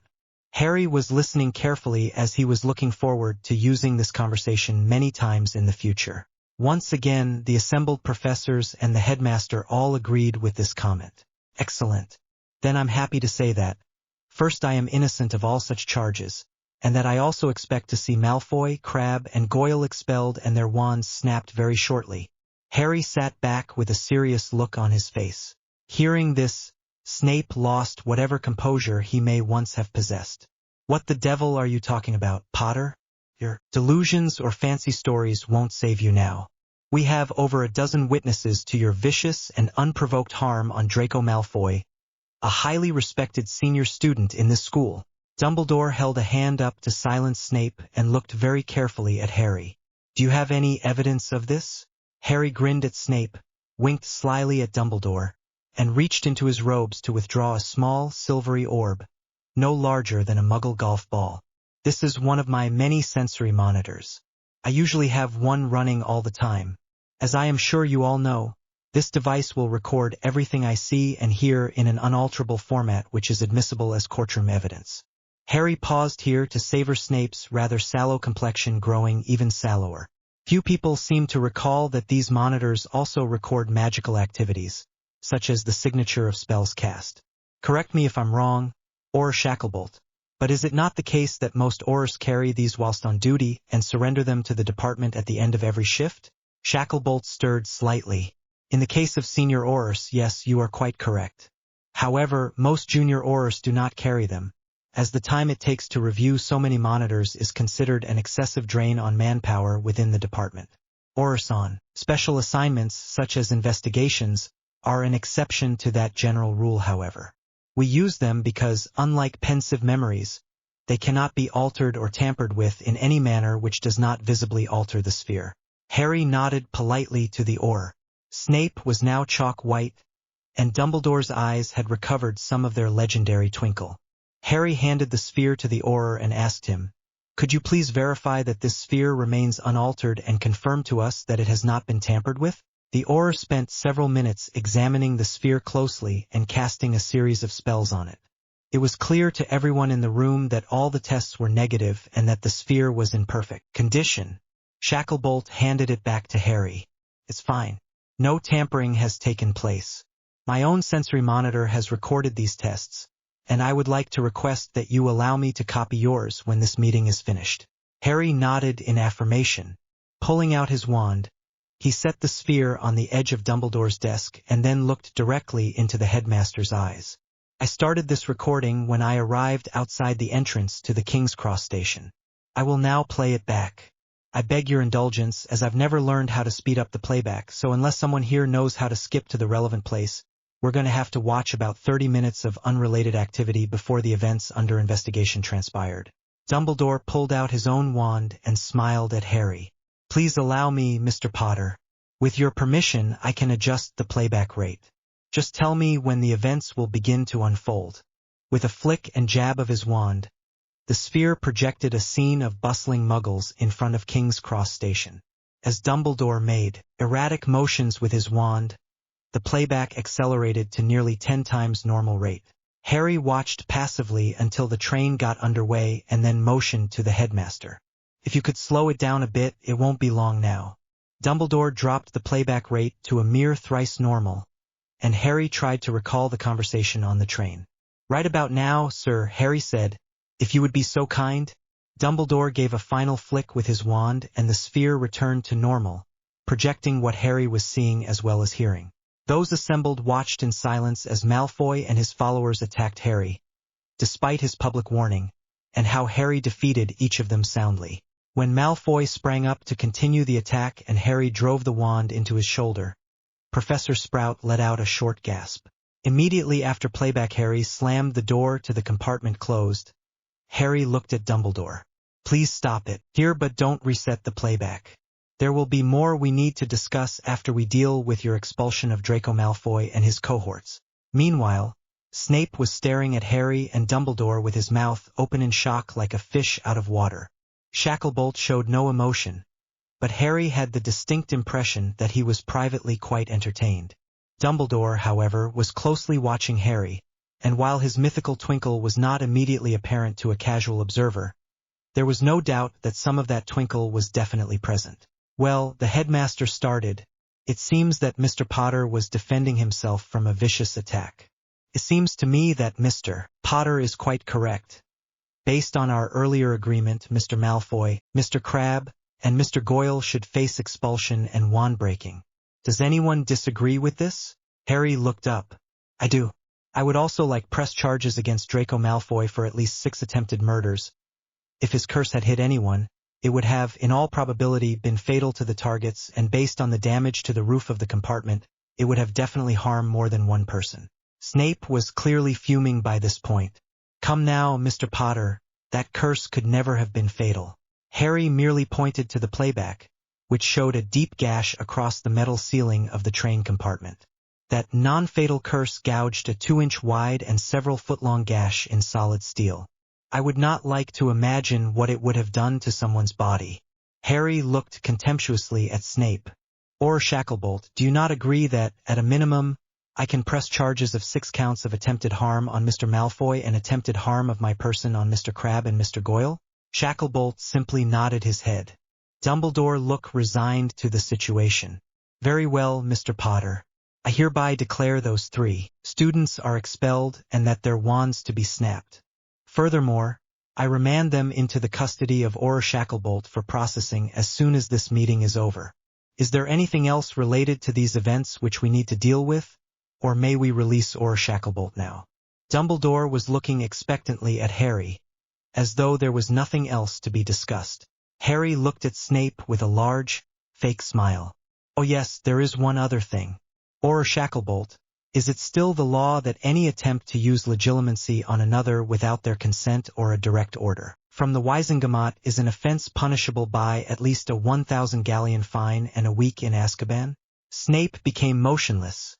S1: Harry was listening carefully as he was looking forward to using this conversation many times in the future. Once again, the assembled professors and the headmaster all agreed with this comment. Excellent. Then I'm happy to say that, first, I am innocent of all such charges, and that I also expect to see Malfoy, Crabbe, and Goyle expelled and their wands snapped very shortly. Harry sat back with a serious look on his face. Hearing this, Snape lost whatever composure he may once have possessed. What the devil are you talking about, Potter? Your delusions or fancy stories won't save you now. We have over a dozen witnesses to your vicious and unprovoked harm on Draco Malfoy, a highly respected senior student in this school. Dumbledore held a hand up to silence Snape and looked very carefully at Harry. Do you have any evidence of this? Harry grinned at Snape, winked slyly at Dumbledore, and reached into his robes to withdraw a small, silvery orb, no larger than a Muggle golf ball. This is one of my many sensory monitors. I usually have one running all the time. As I am sure you all know, this device will record everything I see and hear in an unalterable format which is admissible as courtroom evidence. Harry paused here to savor Snape's rather sallow complexion growing even sallower. Few people seem to recall that these monitors also record magical activities, such as the signature of spells cast. Correct me if I'm wrong, or Shacklebolt. But is it not the case that most Aurors carry these whilst on duty and surrender them to the department at the end of every shift? Shacklebolt stirred slightly. In the case of Senior Aurors, yes, you are quite correct. However, most Junior Aurors do not carry them, as the time it takes to review so many monitors is considered an excessive drain on manpower within the department. Aurors on special assignments, such as investigations, are an exception to that general rule, however. We use them because, unlike pensive memories, they cannot be altered or tampered with in any manner which does not visibly alter the sphere. Harry nodded politely to the Auror. Snape was now chalk white, and Dumbledore's eyes had recovered some of their legendary twinkle. Harry handed the sphere to the Auror and asked him, "Could you please verify that this sphere remains unaltered and confirm to us that it has not been tampered with?" The Auror spent several minutes examining the sphere closely and casting a series of spells on it. It was clear to everyone in the room that all the tests were negative and that the sphere was in perfect condition. Shacklebolt handed it back to Harry. "It's fine. No tampering has taken place. My own sensory monitor has recorded these tests, and I would like to request that you allow me to copy yours when this meeting is finished." Harry nodded in affirmation. Pulling out his wand, he set the sphere on the edge of Dumbledore's desk and then looked directly into the headmaster's eyes. "I started this recording when I arrived outside the entrance to the King's Cross station. I will now play it back. I beg your indulgence, as I've never learned how to speed up the playback, so unless someone here knows how to skip to the relevant place, we're going to have to watch about 30 minutes of unrelated activity before the events under investigation transpired." Dumbledore pulled out his own wand and smiled at Harry. "Please allow me, Mr. Potter. With your permission, I can adjust the playback rate. Just tell me when the events will begin to unfold." With a flick and jab of his wand, the sphere projected a scene of bustling Muggles in front of King's Cross Station. As Dumbledore made erratic motions with his wand, the playback accelerated to nearly 10 times normal rate. Harry watched passively until the train got underway and then motioned to the headmaster. "If you could slow it down a bit, it won't be long now." Dumbledore dropped the playback rate to a mere thrice normal, and Harry tried to recall the conversation on the train. "Right about now, sir," Harry said, "if you would be so kind." Dumbledore gave a final flick with his wand and the sphere returned to normal, projecting what Harry was seeing as well as hearing. Those assembled watched in silence as Malfoy and his followers attacked Harry, despite his public warning, and how Harry defeated each of them soundly. When Malfoy sprang up to continue the attack and Harry drove the wand into his shoulder, Professor Sprout let out a short gasp. Immediately after playback, Harry slammed the door to the compartment closed. Harry looked at Dumbledore. "Please stop it here, but don't reset the playback. There will be more we need to discuss after we deal with your expulsion of Draco Malfoy and his cohorts." Meanwhile, Snape was staring at Harry and Dumbledore with his mouth open in shock like a fish out of water. Shacklebolt showed no emotion, but Harry had the distinct impression that he was privately quite entertained. Dumbledore, however, was closely watching Harry, and while his mythical twinkle was not immediately apparent to a casual observer, there was no doubt that some of that twinkle was definitely present. "Well," the headmaster started, "it seems that Mr. Potter was defending himself from a vicious attack. It seems to me that Mr. Potter is quite correct. Based on our earlier agreement, Mr. Malfoy, Mr. Crabbe, and Mr. Goyle should face expulsion and wand breaking. Does anyone disagree with this?" Harry looked up. "I do. I would also like press charges against Draco Malfoy for at least 6 attempted murders. If his curse had hit anyone, it would have, in all probability, been fatal to the targets, and based on the damage to the roof of the compartment, it would have definitely harmed more than one person." Snape was clearly fuming by this point. "Come now, Mr. Potter, that curse could never have been fatal." Harry merely pointed to the playback, which showed a deep gash across the metal ceiling of the train compartment. That non-fatal curse gouged a 2-inch wide and several-foot-long gash in solid steel. I would not like to imagine what it would have done to someone's body. Harry looked contemptuously at Snape. Or Shacklebolt, do you not agree that, at a minimum, I can press charges of 6 counts of attempted harm on Mr. Malfoy and attempted harm of my person on Mr. Crabbe and Mr. Goyle? Shacklebolt simply nodded his head. Dumbledore looked resigned to the situation. Very well, Mr. Potter. I hereby declare those 3 students are expelled and that their wands to be snapped. Furthermore, I remand them into the custody of Auror Shacklebolt for processing as soon as this meeting is over. Is there anything else related to these events which we need to deal with, or may we release Auror Shacklebolt now? Dumbledore was looking expectantly at Harry, as though there was nothing else to be discussed. Harry looked at Snape with a large, fake smile. Oh yes, there is one other thing. Auror Shacklebolt, is it still the law that any attempt to use legilimency on another without their consent or a direct order from the Wizengamot is an offense punishable by at least a 1,000 galleon fine and a week in Azkaban? Snape became motionless,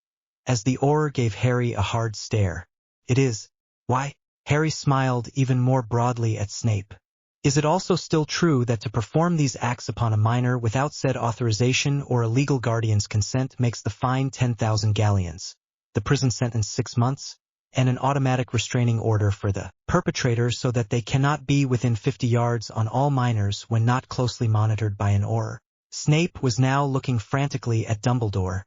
S1: as the Auror gave Harry a hard stare. It is. Why? Harry smiled even more broadly at Snape. Is it also still true that to perform these acts upon a minor without said authorization or a legal guardian's consent makes the fine 10,000 galleons, the prison sentence 6 months, and an automatic restraining order for the perpetrator so that they cannot be within 50 yards on all minors when not closely monitored by an Auror? Snape was now looking frantically at Dumbledore,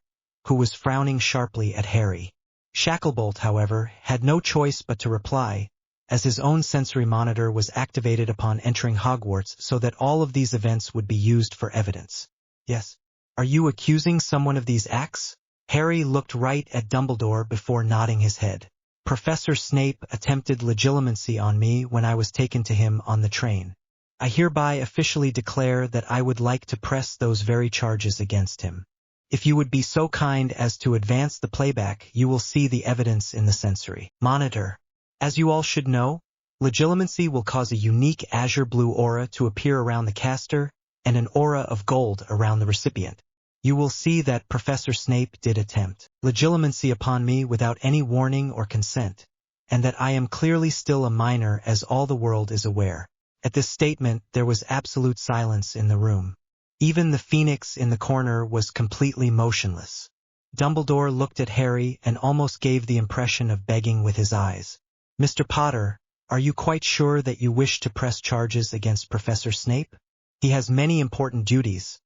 S1: who was frowning sharply at Harry. Shacklebolt, however, had no choice but to reply, as his own sensory monitor was activated upon entering Hogwarts so that all of these events would be used for evidence. Yes. Are you accusing someone of these acts? Harry looked right at Dumbledore before nodding his head. Professor Snape attempted legilimency on me when I was taken to him on the train. I hereby officially declare that I would like to press those very charges against him. If you would be so kind as to advance the playback, you will see the evidence in the sensory monitor. As you all should know, legilimency will cause a unique azure blue aura to appear around the caster and an aura of gold around the recipient. You will see that Professor Snape did attempt legilimency upon me without any warning or consent, and that I am clearly still a minor as all the world is aware. At this statement there was absolute silence in the room. Even the phoenix in the corner was completely motionless. Dumbledore looked at Harry and almost gave the impression of begging with his eyes. Mr. Potter, are you quite sure that you wish to press charges against Professor Snape? He has many important duties,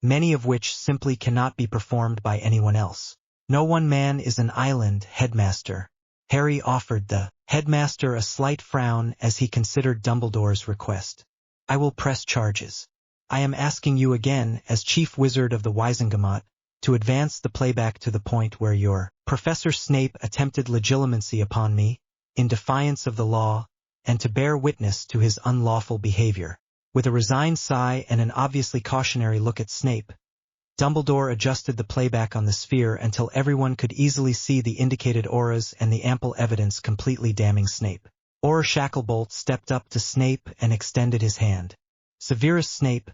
S1: many of which simply cannot be performed by anyone else. No one man is an island headmaster. Harry offered the headmaster a slight frown as he considered Dumbledore's request. I will press charges. I am asking you again, as Chief Wizard of the Wizengamot, to advance the playback to the point where your Professor Snape attempted legilimency upon me, in defiance of the law, and to bear witness to his unlawful behavior. With a resigned sigh and an obviously cautionary look at Snape, Dumbledore adjusted the playback on the sphere until everyone could easily see the indicated auras and the ample evidence completely damning Snape. Auror Shacklebolt stepped up to Snape and extended his hand. Severus Snape,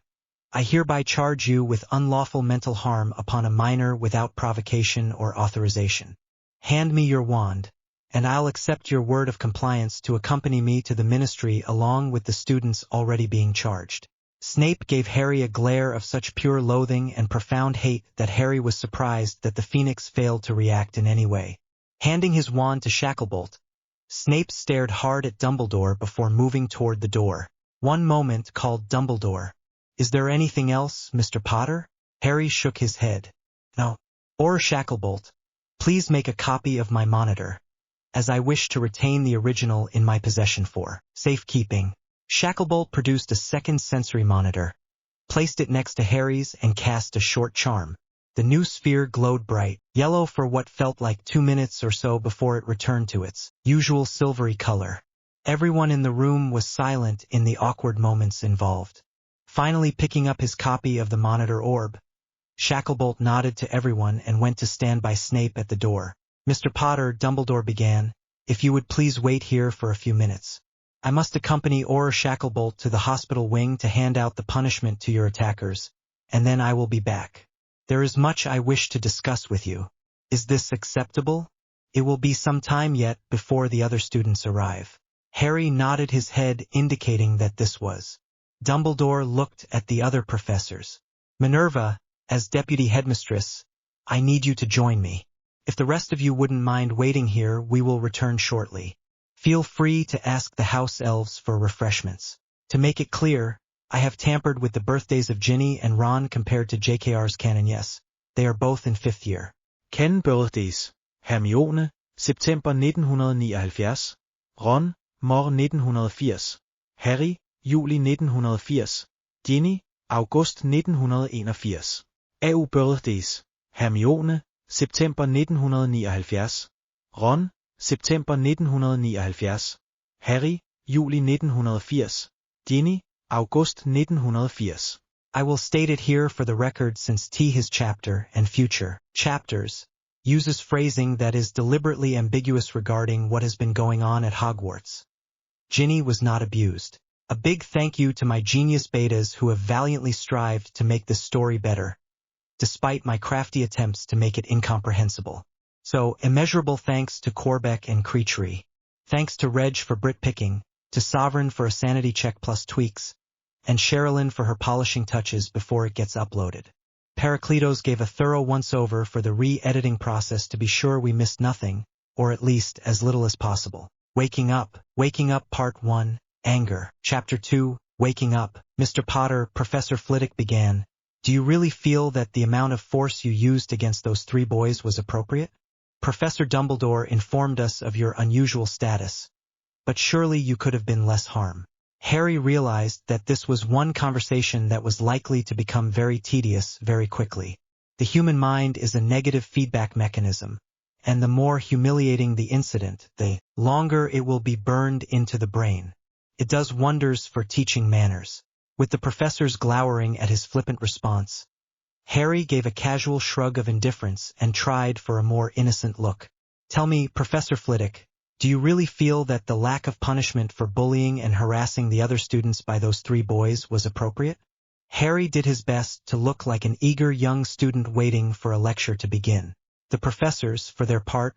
S1: I hereby charge you with unlawful mental harm upon a minor without provocation or authorization. Hand me your wand, and I'll accept your word of compliance to accompany me to the ministry along with the students already being charged. Snape gave Harry a glare of such pure loathing and profound hate that Harry was surprised that the Phoenix failed to react in any way. Handing his wand to Shacklebolt, Snape stared hard at Dumbledore before moving toward the door. One moment, called Dumbledore. Is there anything else, Mr. Potter? Harry shook his head. No. Auror Shacklebolt, please make a copy of my monitor, as I wish to retain the original in my possession for safekeeping. Shacklebolt produced a second sensory monitor, placed it next to Harry's and cast a short charm. The new sphere glowed bright yellow for what felt like 2 minutes or so before it returned to its usual silvery color. Everyone in the room was silent in the awkward moments involved. Finally picking up his copy of the monitor orb, Shacklebolt nodded to everyone and went to stand by Snape at the door. Mr. Potter, Dumbledore began, if you would please wait here for a few minutes. I must accompany Auror Shacklebolt to the hospital wing to hand out the punishment to your attackers, and then I will be back. There is much I wish to discuss with you. Is this acceptable? It will be some time yet before the other students arrive. Harry nodded his head, indicating that this was. Dumbledore looked at the other professors. Minerva, as deputy headmistress, I need you to join me. If the rest of you wouldn't mind waiting here, we will return shortly. Feel free to ask the house elves for refreshments. To make it clear, I have tampered with the birthdays of Ginny and Ron compared to JKR's canon. Yes, they are both in 5th year.
S2: Canon birthdays. Hermione, September 1979. Ron, Mor 1980. Harry, Juli 1980. Ginny, August 1981. AU birthdays. Hermione, September 1979. Ron, September 1979. Harry, Juli 1980. Ginny, August 1980.
S1: I will state it here for the record since his chapter and future chapters uses phrasing that is deliberately ambiguous regarding what has been going on at Hogwarts. Ginny was not abused. A big thank you to my genius betas who have valiantly strived to make this story better, despite my crafty attempts to make it incomprehensible. So, immeasurable thanks to Corbeck and Creachery. Thanks to Reg for Brit picking, to Sovereign for a sanity check plus tweaks, and Sherilyn for her polishing touches before it gets uploaded. Paracletos gave a thorough once-over for the re-editing process to be sure we missed nothing, or at least as little as possible. Waking Up Part 1, Anger. Chapter 2, Waking Up. Mr. Potter, Professor Flitwick began. Do you really feel that the amount of force you used against those 3 boys was appropriate? Professor Dumbledore informed us of your unusual status, but surely you could have been less harm. Harry realized that this was one conversation that was likely to become very tedious very quickly. The human mind is a negative feedback mechanism, and the more humiliating the incident, the longer it will be burned into the brain. It does wonders for teaching manners. With the professors glowering at his flippant response, Harry gave a casual shrug of indifference and tried for a more innocent look. Tell me, Professor Flitwick, do you really feel that the lack of punishment for bullying and harassing the other students by those 3 boys was appropriate? Harry did his best to look like an eager young student waiting for a lecture to begin. The professors, for their part,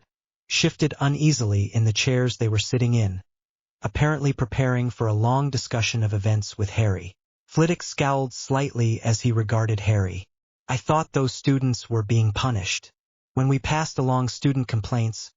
S1: shifted uneasily in the chairs they were sitting in, apparently preparing for a long discussion of events with Harry. Flitwick scowled slightly as he regarded Harry. I thought those students were being punished. When we passed along student complaints,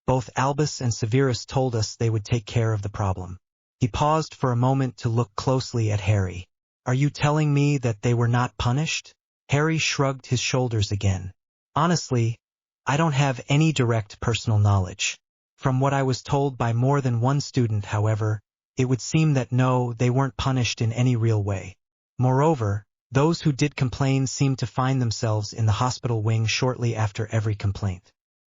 S1: both Albus and Severus told us they would take care of the problem. He paused for a moment to look closely at Harry. Are you telling me that they were not punished? Harry shrugged his shoulders again. Honestly, I don't have any direct personal knowledge. From what I was told by more than one student, however, it would seem that no, they weren't punished in any real way. Moreover, those who did complain seemed to find themselves in the hospital wing shortly after every complaint.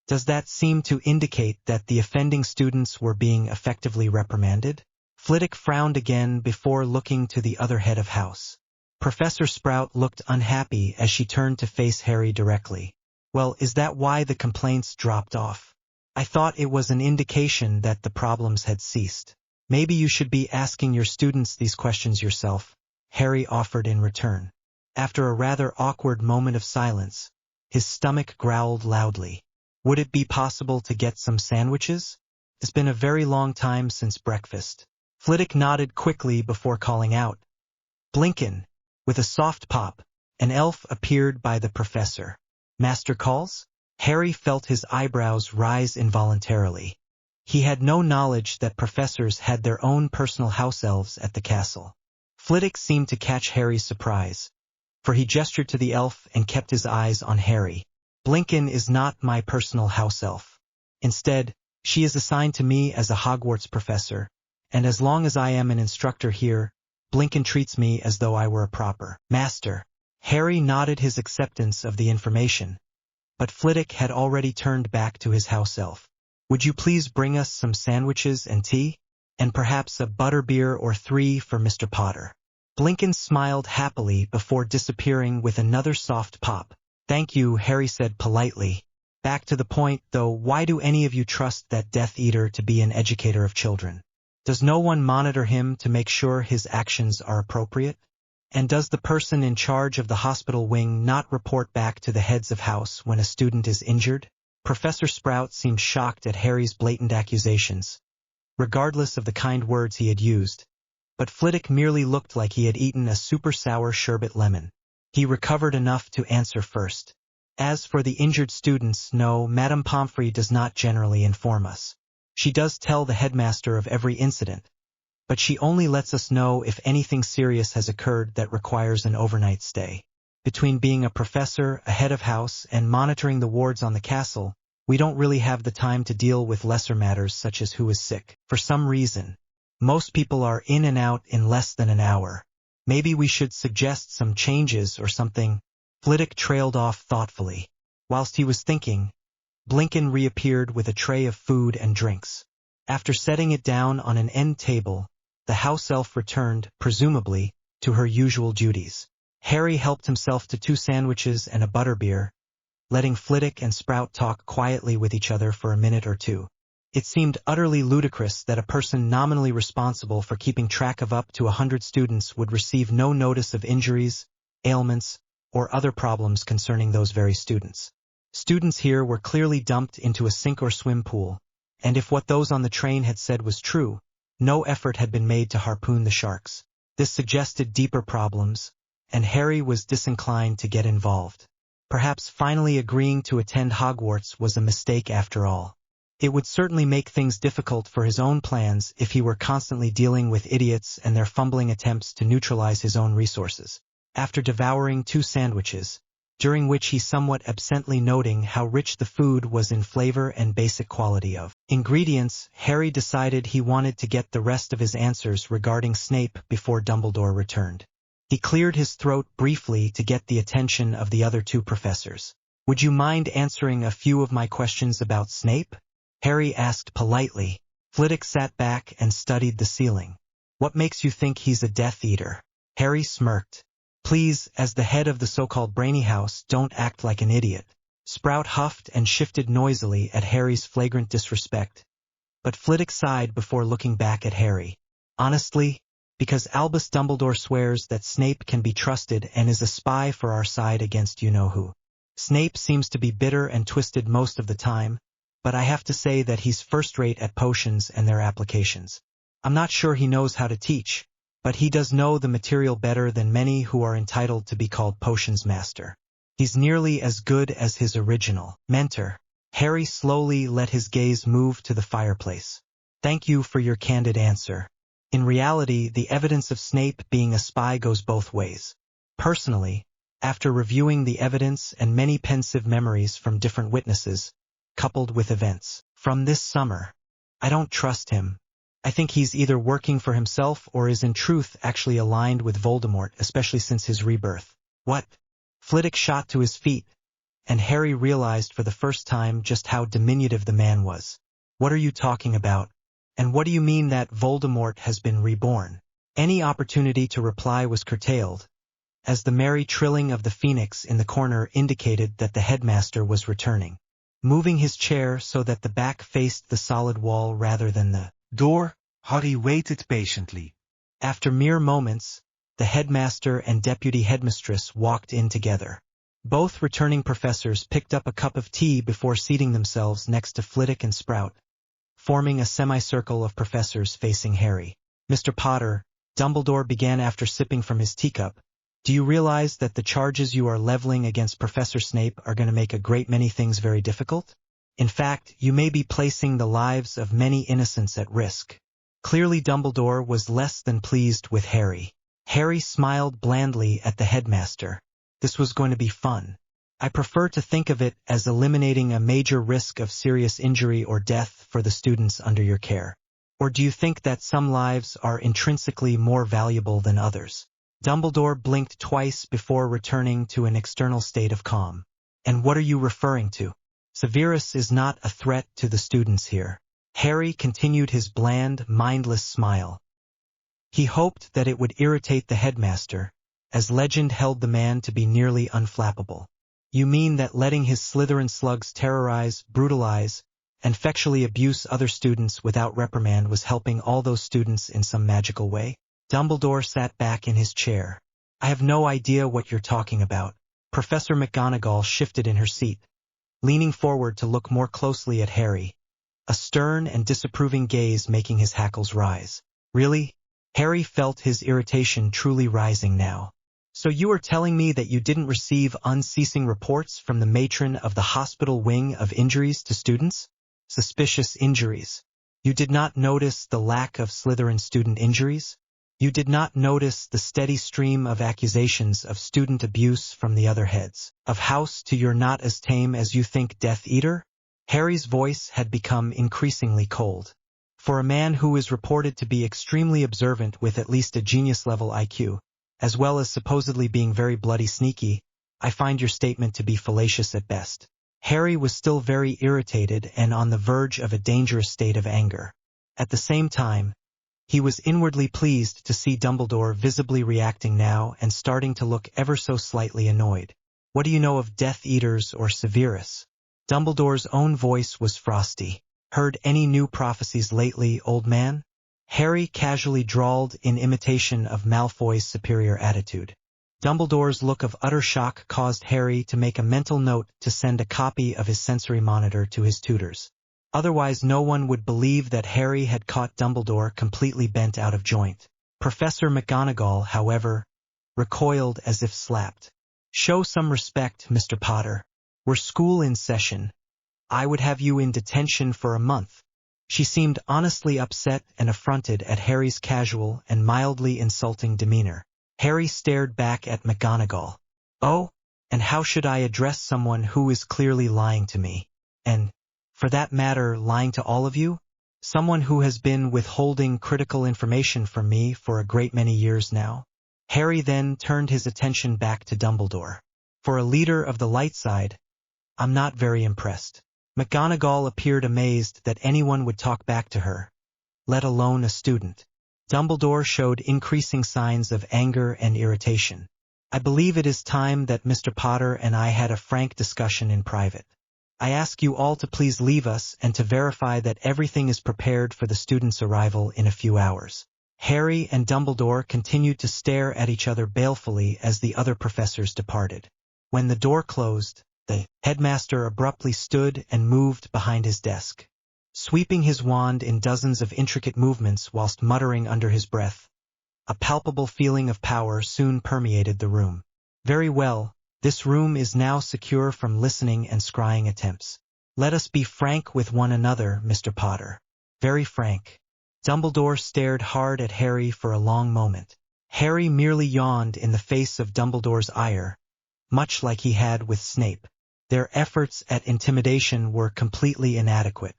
S1: Does that seem to indicate that the offending students were being effectively reprimanded? Flitwick frowned again before looking to the other head of house. Professor Sprout looked unhappy as she turned to face Harry directly. Well, is that why the complaints dropped off? I thought it was an indication that the problems had ceased. Maybe you should be asking your students these questions yourself, Harry offered in return. After a rather awkward moment of silence, his stomach growled loudly. Would it be possible to get some sandwiches? It's been a very long time since breakfast. Flitwick nodded quickly before calling out. Blinken. With a soft pop, an elf appeared by the professor. Master calls? Harry felt his eyebrows rise involuntarily. He had no knowledge that professors had their own personal house elves at the castle. Flitwick seemed to catch Harry's surprise, for he gestured to the elf and kept his eyes on Harry. Blinken is not my personal house elf. Instead, she is assigned to me as a Hogwarts professor, and as long as I am an instructor here, Blinken treats me as though I were a proper master. Harry nodded his acceptance of the information, but Flitwick had already turned back to his house elf. Would you please bring us some sandwiches and tea? And perhaps a butterbeer or 3 for Mr. Potter. Blinken smiled happily before disappearing with another soft pop. Thank you, Harry said politely. Back to the point, though, why do any of you trust that Death Eater to be an educator of children? Does no one monitor him to make sure his actions are appropriate? And does the person in charge of the hospital wing not report back to the heads of house when a student is injured? Professor Sprout seemed shocked at Harry's blatant accusations, regardless of the kind words he had used. But Flitwick merely looked like he had eaten a super sour sherbet lemon. He recovered enough to answer first. As for the injured students, no, Madame Pomfrey does not generally inform us. She does tell the headmaster of every incident, but she only lets us know if anything serious has occurred that requires an overnight stay. Between being a professor, a head of house, and monitoring the wards on the castle, we don't really have the time to deal with lesser matters such as who is sick. For some reason, most people are in and out in less than an hour. Maybe we should suggest some changes or something. Flitwick trailed off thoughtfully. Whilst he was thinking, Blinken reappeared with a tray of food and drinks. After setting it down on an end table, the house elf returned, presumably, to her usual duties. Harry helped himself to 2 sandwiches and a butterbeer, letting Flitwick and Sprout talk quietly with each other for a minute or two. It seemed utterly ludicrous that a person nominally responsible for keeping track of up to 100 students would receive no notice of injuries, ailments, or other problems concerning those very students. Students here were clearly dumped into a sink or swim pool, and if what those on the train had said was true, no effort had been made to harpoon the sharks. This suggested deeper problems, and Harry was disinclined to get involved. Perhaps finally agreeing to attend Hogwarts was a mistake after all. It would certainly make things difficult for his own plans if he were constantly dealing with idiots and their fumbling attempts to neutralize his own resources. After devouring 2 sandwiches, during which he somewhat absently noting how rich the food was in flavor and basic quality of ingredients, Harry decided he wanted to get the rest of his answers regarding Snape before Dumbledore returned. He cleared his throat briefly to get the attention of the other 2 professors. "Would you mind answering a few of my questions about Snape?" Harry asked politely. Flitwick sat back and studied the ceiling. "What makes you think he's a Death Eater?" Harry smirked. "Please, as the head of the so-called brainy house, don't act like an idiot." Sprout huffed and shifted noisily at Harry's flagrant disrespect, but Flitwick sighed before looking back at Harry. "Honestly, because Albus Dumbledore swears that Snape can be trusted and is a spy for our side against you-know-who. Snape seems to be bitter and twisted most of the time, but I have to say that he's first-rate at potions and their applications. I'm not sure he knows how to teach, but he does know the material better than many who are entitled to be called potions master. He's nearly as good as his original mentor." Harry slowly let his gaze move to the fireplace. "Thank you for your candid answer. In reality, the evidence of Snape being a spy goes both ways. Personally, after reviewing the evidence and many pensive memories from different witnesses, coupled with events from this summer, I don't trust him. I think he's either working for himself or is in truth actually aligned with Voldemort, especially since his rebirth." "What?" Flitwick shot to his feet, and Harry realized for the first time just how diminutive the man was. "What are you talking about? And what do you mean that Voldemort has been reborn?" Any opportunity to reply was curtailed, as the merry trilling of the phoenix in the corner indicated that the headmaster was returning. Moving his chair so that the back faced the solid wall rather than the door,
S3: Harry waited patiently.
S1: After mere moments, the headmaster and deputy headmistress walked in together. Both returning professors picked up a cup of tea before seating themselves next to Flitwick and Sprout, forming a semicircle of professors facing Harry. "Mr. Potter," Dumbledore began after sipping from his teacup, "do you realize that the charges you are leveling against Professor Snape are going to make a great many things very difficult? In fact, you may be placing the lives of many innocents at risk." Clearly Dumbledore was less than pleased with Harry. Harry smiled blandly at the headmaster. "This was going to be fun. I prefer to think of it as eliminating a major risk of serious injury or death for the students under your care. Or do you think that some lives are intrinsically more valuable than others?" Dumbledore blinked twice before returning to an external state of calm. "And what are you referring to?" "Severus is not a threat to the students here." Harry continued his bland, mindless smile. He hoped that it would irritate the headmaster, as legend held the man to be nearly unflappable. "You mean that letting his Slytherin slugs terrorize, brutalize, and effectually abuse other students without reprimand was helping all those students in some magical way?" Dumbledore sat back in his chair. I have no idea what you're talking about. Professor McGonagall shifted in her seat, leaning forward to look more closely at Harry, a stern and disapproving gaze making his hackles rise. Really? Harry felt his irritation truly rising now. So you are telling me that you didn't receive unceasing reports from the matron of the hospital wing of injuries to students? Suspicious injuries. You did not notice the lack of Slytherin student injuries? You did not notice the steady stream of accusations of student abuse from the other heads of house to your not as tame as you think Death Eater? Harry's voice had become increasingly cold. For a man who is reported to be extremely observant with at least a genius-level IQ, as well as supposedly being very bloody sneaky, I find your statement to be fallacious at best. Harry was still very irritated and on the verge of a dangerous state of anger. At the same time, he was inwardly pleased to see Dumbledore visibly reacting now and starting to look ever so slightly annoyed. What do you know of Death Eaters or Severus? Dumbledore's own voice was frosty. Heard any new prophecies lately, old man? Harry casually drawled in imitation of Malfoy's superior attitude. Dumbledore's look of utter shock caused Harry to make a mental note to send a copy of his sensory monitor to his tutors. Otherwise no one would believe that Harry had caught Dumbledore completely bent out of joint. Professor McGonagall, however, recoiled as if slapped. Show some respect, Mr. Potter. Were school in session, I would have you in detention for a month. She seemed honestly upset and affronted at Harry's casual and mildly insulting demeanor. Harry stared back at McGonagall. Oh, and how should I address someone who is clearly lying to me? And, for that matter, lying to all of you? Someone who has been withholding critical information from me for a great many years now? Harry then turned his attention back to Dumbledore. For a leader of the light side, I'm not very impressed. McGonagall appeared amazed that anyone would talk back to her, let alone a student. Dumbledore showed increasing signs of anger and irritation. I believe it is time that Mr. Potter and I had a frank discussion in private. I ask you all to please leave us and to verify that everything is prepared for the students' arrival in a few hours. Harry and Dumbledore continued to stare at each other balefully as the other professors departed. When the door closed, the headmaster abruptly stood and moved behind his desk, sweeping his wand in dozens of intricate movements whilst muttering under his breath. A palpable feeling of power soon permeated the room. Very well, this room is now secure from listening and scrying attempts. Let us be frank with one another, Mr. Potter. Very frank. Dumbledore stared hard at Harry for a long moment. Harry merely yawned in the face of Dumbledore's ire, much like he had with Snape. Their efforts at intimidation were completely inadequate.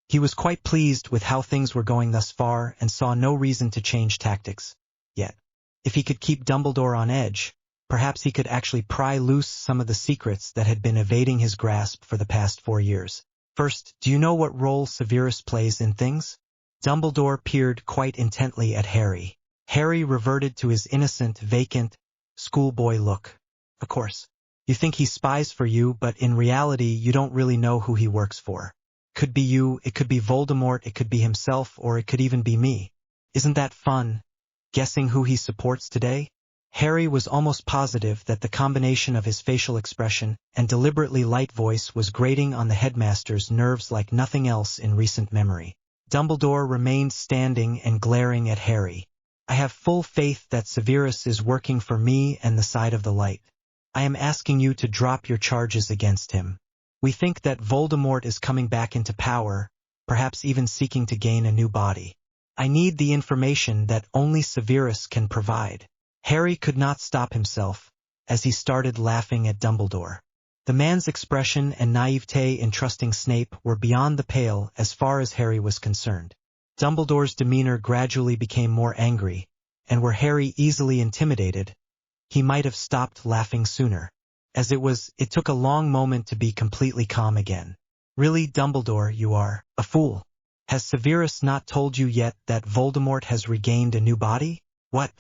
S1: He was quite pleased with how things were going thus far and saw no reason to change tactics. Yet, if he could keep Dumbledore on edge, perhaps he could actually pry loose some of the secrets that had been evading his grasp for the past 4 years. First, do you know what role Severus plays in things? Dumbledore peered quite intently at Harry. Harry reverted to his innocent, vacant, schoolboy look. Of course. You think he spies for you, but in reality you don't really know who he works for. Could be you, it could be Voldemort, it could be himself, or it could even be me. Isn't that fun, guessing who he supports today? Harry was almost positive that the combination of his facial expression and deliberately light voice was grating on the headmaster's nerves like nothing else in recent memory. Dumbledore remained standing and glaring at Harry. I have full faith that Severus is working for me and the side of the light. I am asking you to drop your charges against him. We think that Voldemort is coming back into power, perhaps even seeking to gain a new body. I need the information that only Severus can provide. Harry could not stop himself, as he started laughing at Dumbledore. The man's expression and naivete in trusting Snape were beyond the pale as far as Harry was concerned. Dumbledore's demeanor gradually became more angry, and were Harry easily intimidated, he might have stopped laughing sooner. As it took a long moment to be completely calm again. Really, Dumbledore, you are a fool. Has Severus not told you yet that Voldemort has regained a new body? What?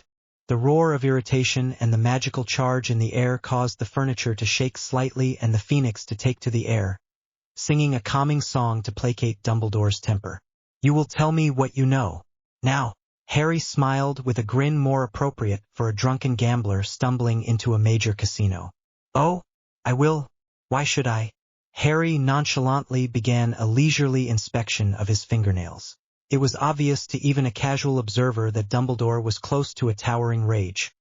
S1: The roar of irritation and the magical charge in the air caused the furniture to shake slightly and the phoenix to take to the air, singing a calming song to placate Dumbledore's temper. You will tell me what you know. Now. Harry smiled with a grin more appropriate for a drunken gambler stumbling into a major casino. Oh, I will. Why should I? Harry nonchalantly began a leisurely inspection of his fingernails. It was obvious to even a casual observer that Dumbledore was close to a towering rage,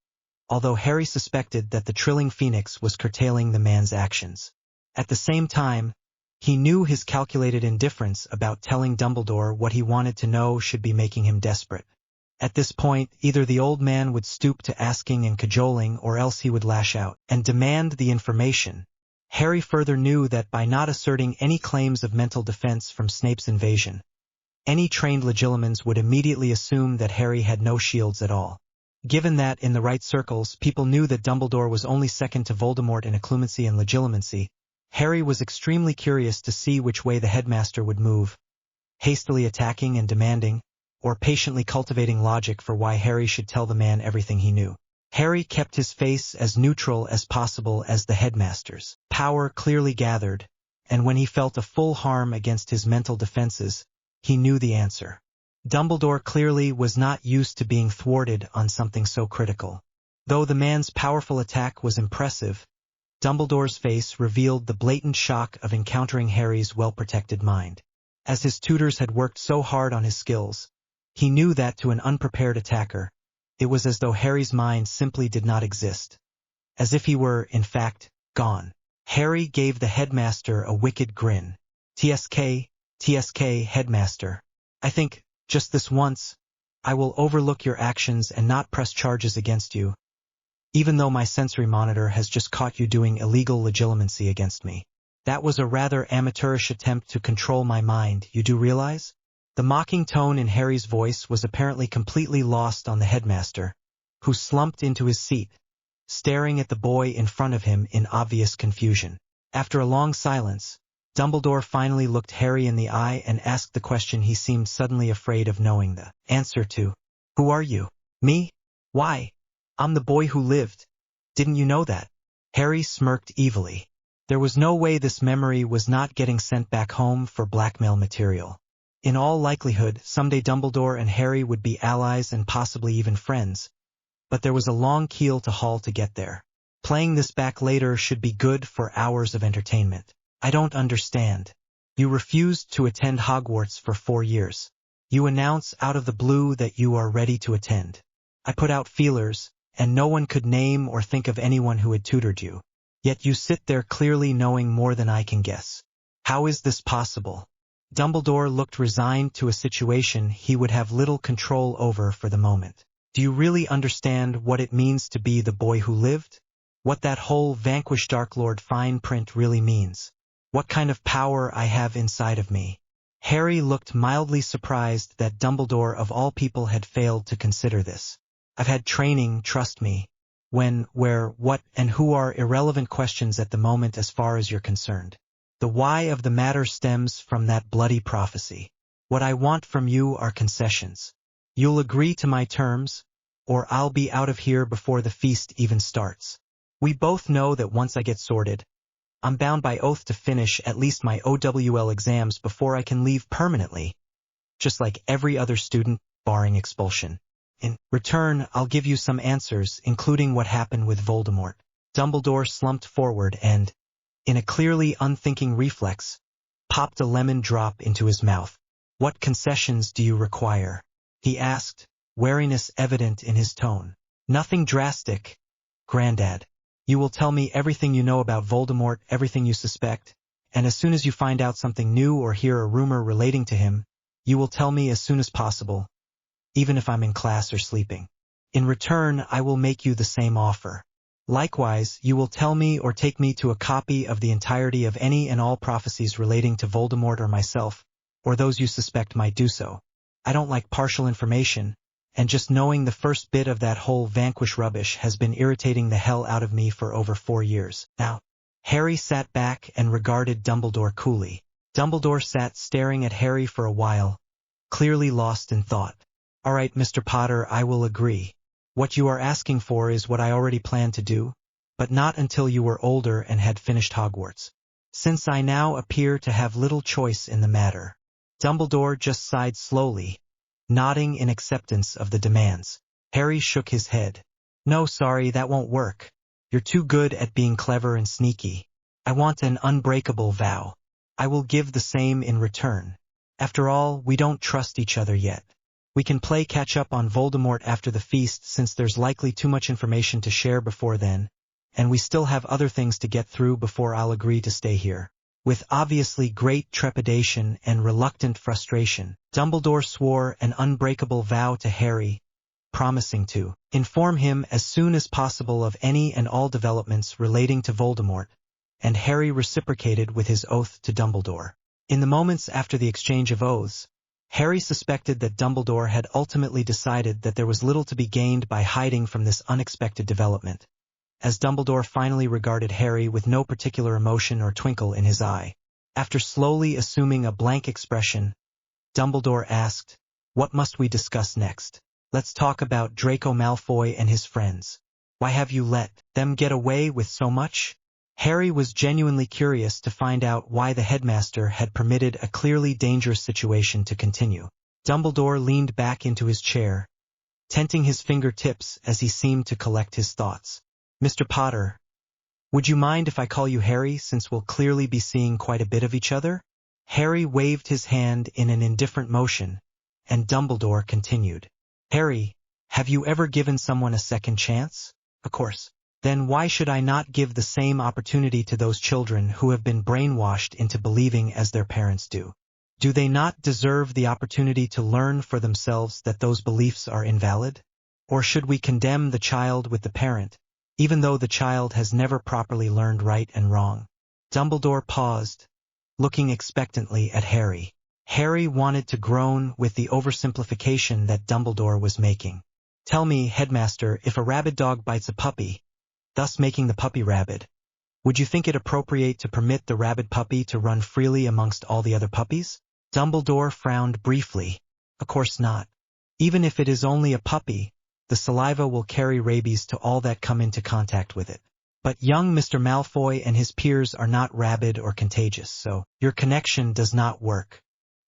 S1: although Harry suspected that the trilling phoenix was curtailing the man's actions. At the same time, he knew his calculated indifference about telling Dumbledore what he wanted to know should be making him desperate. At this point, either the old man would stoop to asking and cajoling, or else he would lash out and demand the information. Harry further knew that by not asserting any claims of mental defense from Snape's invasion, any trained legilimens would immediately assume that Harry had no shields at all. Given that, in the right circles, people knew that Dumbledore was only second to Voldemort in occlumency and legilimency, Harry was extremely curious to see which way the headmaster would move, hastily attacking and demanding, or patiently cultivating logic for why Harry should tell the man everything he knew. Harry kept his face as neutral as possible as the headmaster's power clearly gathered, and when he felt a full harm against his mental defenses, he knew the answer. Dumbledore clearly was not used to being thwarted on something so critical. Though the man's powerful attack was impressive, Dumbledore's face revealed the blatant shock of encountering Harry's well-protected mind. As his tutors had worked so hard on his skills, he knew that to an unprepared attacker, it was as though Harry's mind simply did not exist. As if he were, in fact, gone. Harry gave the headmaster a wicked grin. TSK, headmaster. I think, just this once, I will overlook your actions and not press charges against you, even though my sensory monitor has just caught you doing illegal legilimency against me. That was a rather amateurish attempt to control my mind, you do realize? The mocking tone in Harry's voice was apparently completely lost on the headmaster, who slumped into his seat, staring at the boy in front of him in obvious confusion. After a long silence, Dumbledore finally looked Harry in the eye and asked the question he seemed suddenly afraid of knowing the answer to. Who are you? Me? Why? I'm the boy who lived. Didn't you know that? Harry smirked evilly. There was no way this memory was not getting sent back home for blackmail material. In all likelihood, someday Dumbledore and Harry would be allies and possibly even friends, but there was a long keel to haul to get there. Playing this back later should be good for hours of entertainment. I don't understand. You refused to attend Hogwarts for 4 years. You announce out of the blue that you are ready to attend. I put out feelers, and no one could name or think of anyone who had tutored you. Yet you sit there clearly knowing more than I can guess. How is this possible? Dumbledore looked resigned to a situation he would have little control over for the moment. Do you really understand what it means to be the boy who lived? What that whole vanquish Dark Lord fine print really means? What kind of power I have inside of me? Harry looked mildly surprised that Dumbledore of all people had failed to consider this. I've had training, trust me. When, where, what, and who are irrelevant questions at the moment as far as you're concerned. The why of the matter stems from that bloody prophecy. What I want from you are concessions. You'll agree to my terms, or I'll be out of here before the feast even starts. We both know that once I get sorted, I'm bound by oath to finish at least my OWL exams before I can leave permanently, just like every other student, barring expulsion. In return, I'll give you some answers, including what happened with Voldemort. Dumbledore slumped forward and, in a clearly unthinking reflex, popped a lemon drop into his mouth. What concessions do you require? He asked, wariness evident in his tone. Nothing drastic, Grandad. You will tell me everything you know about Voldemort, everything you suspect, and as soon as you find out something new or hear a rumor relating to him, you will tell me as soon as possible, even if I'm in class or sleeping. In return, I will make you the same offer. Likewise, you will tell me or take me to a copy of the entirety of any and all prophecies relating to Voldemort or myself, or those you suspect might do so. I don't like partial information, and just knowing the first bit of that whole vanquish rubbish has been irritating the hell out of me for over 4 years now. Harry sat back and regarded Dumbledore coolly. Dumbledore sat staring at Harry for a while, clearly lost in thought. All right, Mr. Potter, I will agree. What you are asking for is what I already planned to do, but not until you were older and had finished Hogwarts. Since I now appear to have little choice in the matter. Dumbledore just sighed slowly, nodding in acceptance of the demands. Harry shook his head. No, sorry, that won't work. You're too good at being clever and sneaky. I want an unbreakable vow. I will give the same in return. After all, we don't trust each other yet. We can play catch-up on Voldemort after the feast since there's likely too much information to share before then, and we still have other things to get through before I'll agree to stay here. With obviously great trepidation and reluctant frustration, Dumbledore swore an unbreakable vow to Harry, promising to inform him as soon as possible of any and all developments relating to Voldemort, and Harry reciprocated with his oath to Dumbledore. In the moments after the exchange of oaths, Harry suspected that Dumbledore had ultimately decided that there was little to be gained by hiding from this unexpected development, as Dumbledore finally regarded Harry with no particular emotion or twinkle in his eye. After slowly assuming a blank expression, Dumbledore asked, "What must we discuss next?" "Let's talk about Draco Malfoy and his friends. Why have you let them get away with so much?" Harry was genuinely curious to find out why the headmaster had permitted a clearly dangerous situation to continue. Dumbledore leaned back into his chair, tenting his fingertips as he seemed to collect his thoughts. "Mr. Potter, would you mind if I call you Harry since we'll clearly be seeing quite a bit of each other?" Harry waved his hand in an indifferent motion, and Dumbledore continued. "Harry, have you ever given someone a second chance?" "Of course." "Then why should I not give the same opportunity to those children who have been brainwashed into believing as their parents do? Do they not deserve the opportunity to learn for themselves that those beliefs are invalid? Or should we condemn the child with the parent, even though the child has never properly learned right and wrong?" Dumbledore paused, looking expectantly at Harry. Harry wanted to groan with the oversimplification that Dumbledore was making. "Tell me, headmaster, if a rabid dog bites a puppy, thus making the puppy rabid, would you think it appropriate to permit the rabid puppy to run freely amongst all the other puppies?" Dumbledore frowned briefly. "Of course not. Even if it is only a puppy, the saliva will carry rabies to all that come into contact with it. But young Mr. Malfoy and his peers are not rabid or contagious, so your connection does not work.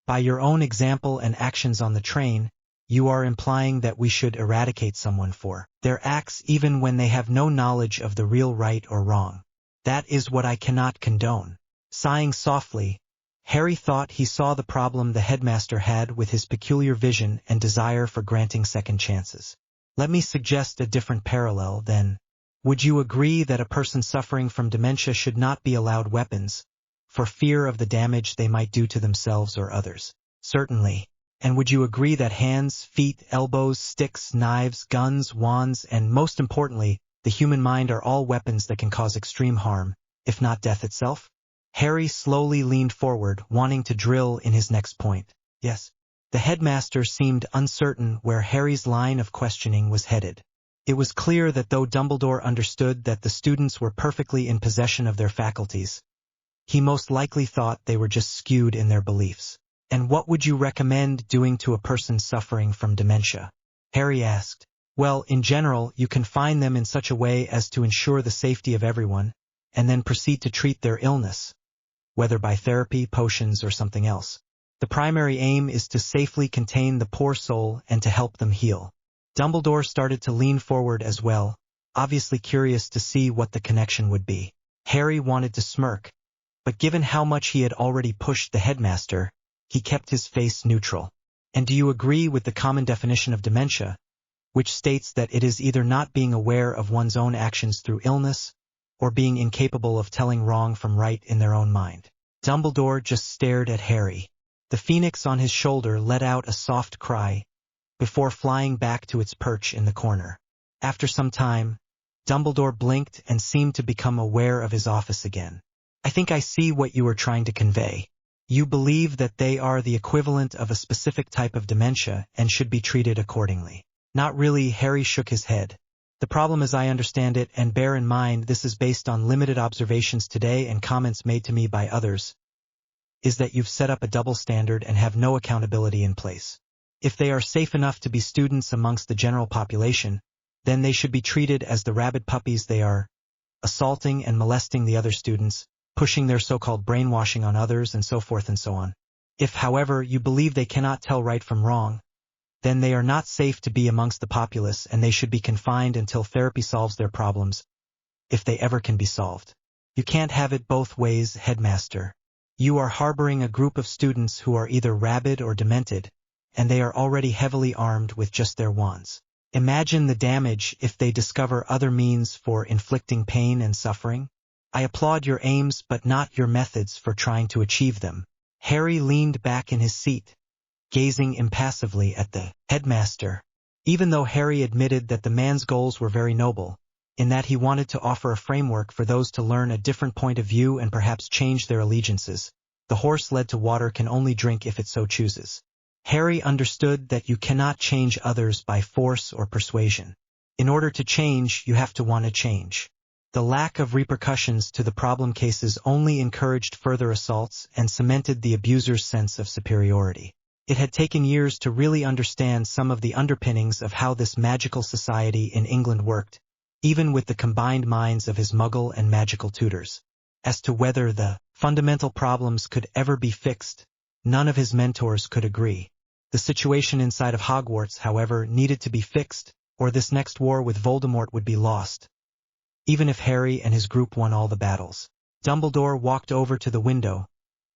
S1: By your own example and actions on the train, you are implying that we should eradicate someone for their acts even when they have no knowledge of the real right or wrong. That is what I cannot condone." Sighing softly, Harry thought he saw the problem the headmaster had with his peculiar vision and desire for granting second chances. "Let me suggest a different parallel, then. Would you agree that a person suffering from dementia should not be allowed weapons, for fear of the damage they might do to themselves or others?" "Certainly. And would you agree that hands, feet, elbows, sticks, knives, guns, wands, and most importantly, the human mind are all weapons that can cause extreme harm, if not death itself?" Harry slowly leaned forward, wanting to drill in his next point. "Yes." The headmaster seemed uncertain where Harry's line of questioning was headed. It was clear that though Dumbledore understood that the students were perfectly in possession of their faculties, he most likely thought they were just skewed in their beliefs. "And what would you recommend doing to a person suffering from dementia?" Harry asked. "Well, in general, you confine them in such a way as to ensure the safety of everyone, and then proceed to treat their illness, whether by therapy, potions, or something else. The primary aim is to safely contain the poor soul and to help them heal." Dumbledore started to lean forward as well, obviously curious to see what the connection would be. Harry wanted to smirk, but given how much he had already pushed the headmaster, he kept his face neutral. "And do you agree with the common definition of dementia, which states that it is either not being aware of one's own actions through illness, or being incapable of telling wrong from right in their own mind?" Dumbledore just stared at Harry. The phoenix on his shoulder let out a soft cry, before flying back to its perch in the corner. After some time, Dumbledore blinked and seemed to become aware of his office again. "I think I see what you are trying to convey. You believe that they are the equivalent of a specific type of dementia and should be treated accordingly." "Not really," Harry shook his head. "The problem as I understand it, and bear in mind this is based on limited observations today and comments made to me by others, is that you've set up a double standard and have no accountability in place. If they are safe enough to be students amongst the general population, then they should be treated as the rabid puppies they are, assaulting and molesting the other students, pushing their so-called brainwashing on others, and so forth and so on. If, however, you believe they cannot tell right from wrong, then they are not safe to be amongst the populace and they should be confined until therapy solves their problems, if they ever can be solved. You can't have it both ways, headmaster. You are harboring a group of students who are either rabid or demented, and they are already heavily armed with just their wands. Imagine the damage if they discover other means for inflicting pain and suffering. I applaud your aims but not your methods for trying to achieve them. Harry leaned back in his seat, gazing impassively at the headmaster. Even though Harry admitted that the man's goals were very noble, in that he wanted to offer a framework for those to learn a different point of view and perhaps change their allegiances, the horse led to water can only drink if it so chooses. Harry understood that you cannot change others by force or persuasion. In order to change, you have to want to change. The lack of repercussions to the problem cases only encouraged further assaults and cemented the abuser's sense of superiority. It had taken years to really understand some of the underpinnings of how this magical society in England worked, even with the combined minds of his muggle and magical tutors. As to whether the fundamental problems could ever be fixed, none of his mentors could agree. The situation inside of Hogwarts, however, needed to be fixed, or this next war with Voldemort would be lost, even if Harry and his group won all the battles. Dumbledore walked over to the window,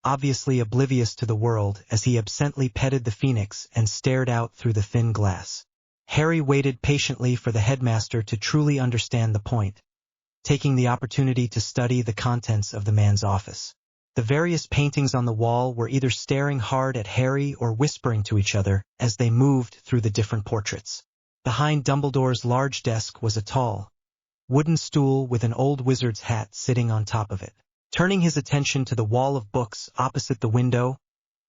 S1: obviously oblivious to the world, as he absently petted the phoenix and stared out through the thin glass. Harry waited patiently for the headmaster to truly understand the point, taking the opportunity to study the contents of the man's office. The various paintings on the wall were either staring hard at Harry or whispering to each other as they moved through the different portraits. Behind Dumbledore's large desk was a tall, wooden stool with an old wizard's hat sitting on top of it. Turning his attention to the wall of books opposite the window,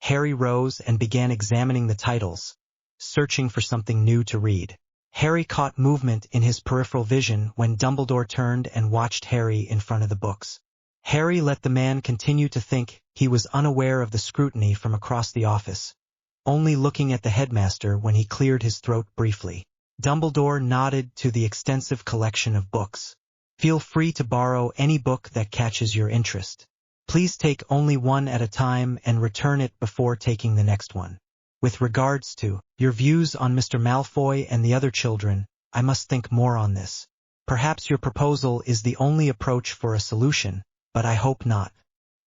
S1: Harry rose and began examining the titles, searching for something new to read. Harry caught movement in his peripheral vision when Dumbledore turned and watched Harry in front of the books. Harry let the man continue to think he was unaware of the scrutiny from across the office, only looking at the headmaster when he cleared his throat briefly. Dumbledore nodded to the extensive collection of books. Feel free to borrow any book that catches your interest. Please take only one at a time and return it before taking the next one. With regards to your views on Mr. Malfoy and the other children, I must think more on this. Perhaps your proposal is the only approach for a solution, but I hope not.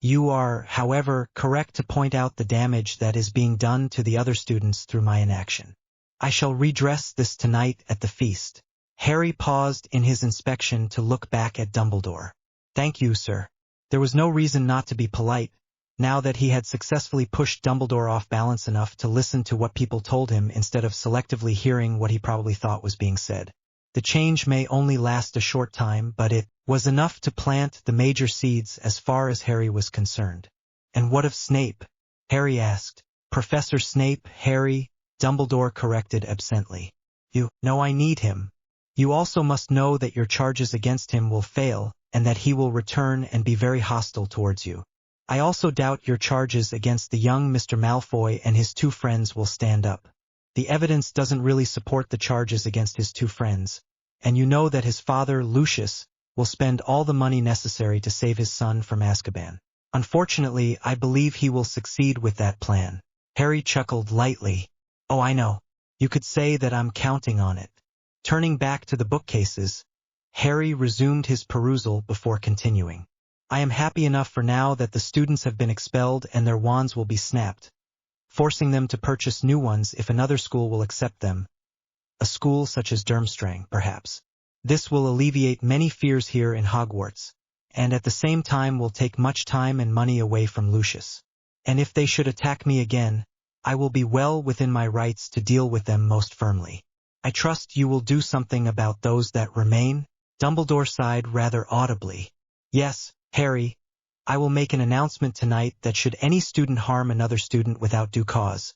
S1: You are, however, correct to point out the damage that is being done to the other students through my inaction. I shall redress this tonight at the feast. Harry paused in his inspection to look back at Dumbledore. Thank you, sir. There was no reason not to be polite, now that he had successfully pushed Dumbledore off balance enough to listen to what people told him instead of selectively hearing what he probably thought was being said. The change may only last a short time, but it was enough to plant the major seeds as far as Harry was concerned. And what of Snape? Harry asked. Professor Snape, Harry, Dumbledore corrected absently. You know I need him. You also must know that your charges against him will fail, and that he will return and be very hostile towards you. I also doubt your charges against the young Mr. Malfoy and his two friends will stand up. The evidence doesn't really support the charges against his two friends, and you know that his father, Lucius, will spend all the money necessary to save his son from Azkaban. Unfortunately, I believe he will succeed with that plan. Harry chuckled lightly. Oh, I know. You could say that I'm counting on it. Turning back to the bookcases, Harry resumed his perusal before continuing. I am happy enough for now that the students have been expelled and their wands will be snapped, forcing them to purchase new ones if another school will accept them. A school such as Durmstrang, perhaps. This will alleviate many fears here in Hogwarts, and at the same time will take much time and money away from Lucius. And if they should attack me again, I will be well within my rights to deal with them most firmly. I trust you will do something about those that remain? Dumbledore sighed rather audibly. Yes, Harry, I will make an announcement tonight that should any student harm another student without due cause,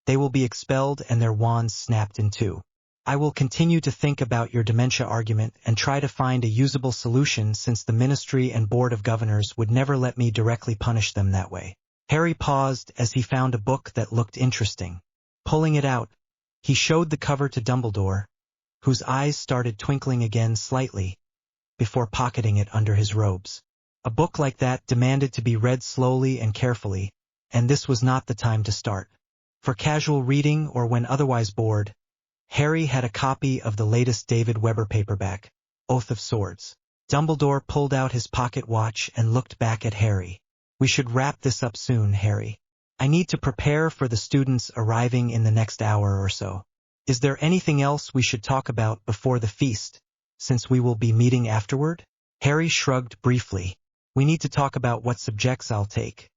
S1: they will be expelled and their wands snapped in two. I will continue to think about your dementia argument and try to find a usable solution since the Ministry and Board of Governors would never let me directly punish them that way. Harry paused as he found a book that looked interesting. Pulling it out, he showed the cover to Dumbledore, whose eyes started twinkling again slightly, before pocketing it under his robes. A book like that demanded to be read slowly and carefully, and this was not the time to start. For casual reading or when otherwise bored, Harry had a copy of the latest David Weber paperback, Oath of Swords. Dumbledore pulled out his pocket watch and looked back at Harry. We should wrap this up soon, Harry. I need to prepare for the students arriving in the next hour or so. Is there anything else we should talk about before the feast, since we will be meeting afterward? Harry shrugged briefly. We need to talk about what subjects I'll take.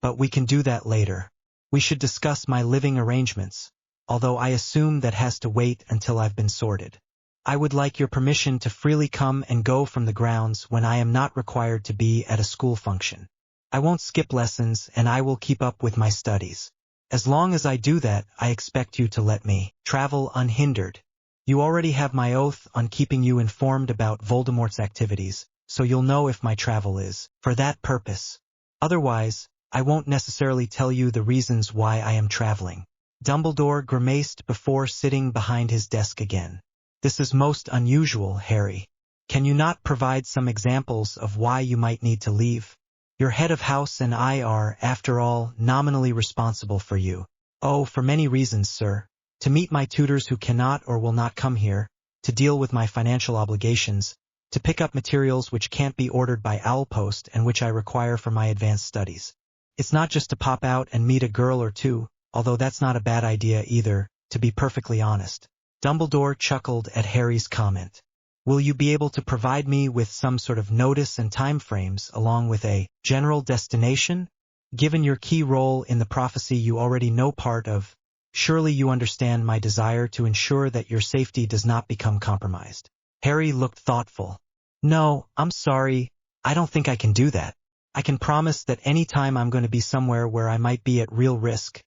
S1: But we can do that later. We should discuss my living arrangements, although I assume that has to wait until I've been sorted. I would like your permission to freely come and go from the grounds when I am not required to be at a school function. I won't skip lessons and I will keep up with my studies. As long as I do that, I expect you to let me travel unhindered. You already have my oath on keeping you informed about Voldemort's activities, so you'll know if my travel is for that purpose. Otherwise, I won't necessarily tell you the reasons why I am traveling. Dumbledore grimaced before sitting behind his desk again. This is most unusual, Harry. Can you not provide some examples of why you might need to leave? Your head of house and I are, after all, nominally responsible for you. Oh, for many reasons, sir. To meet my tutors who cannot or will not come here, to deal with my financial obligations, to pick up materials which can't be ordered by owl post and which I require for my advanced studies. It's not just to pop out and meet a girl or two, although that's not a bad idea either, to be perfectly honest. Dumbledore chuckled at Harry's comment. Will you be able to provide me with some sort of notice and time frames along with a general destination? Given your key role in the prophecy you already know part of, surely you understand my desire to ensure that your safety does not become compromised. Harry looked thoughtful. No, I'm sorry, I don't think I can do that. I can promise that any time I'm going to be somewhere where I might be at real risk,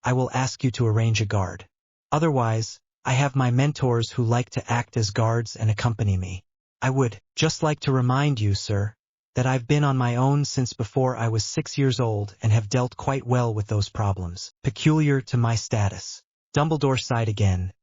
S1: I will ask you to arrange a guard. Otherwise, I have my mentors who like to act as guards and accompany me. I would just like to remind you, sir, that I've been on my own since before I was 6 years old and have dealt quite well with those problems, peculiar to my status. Dumbledore sighed again,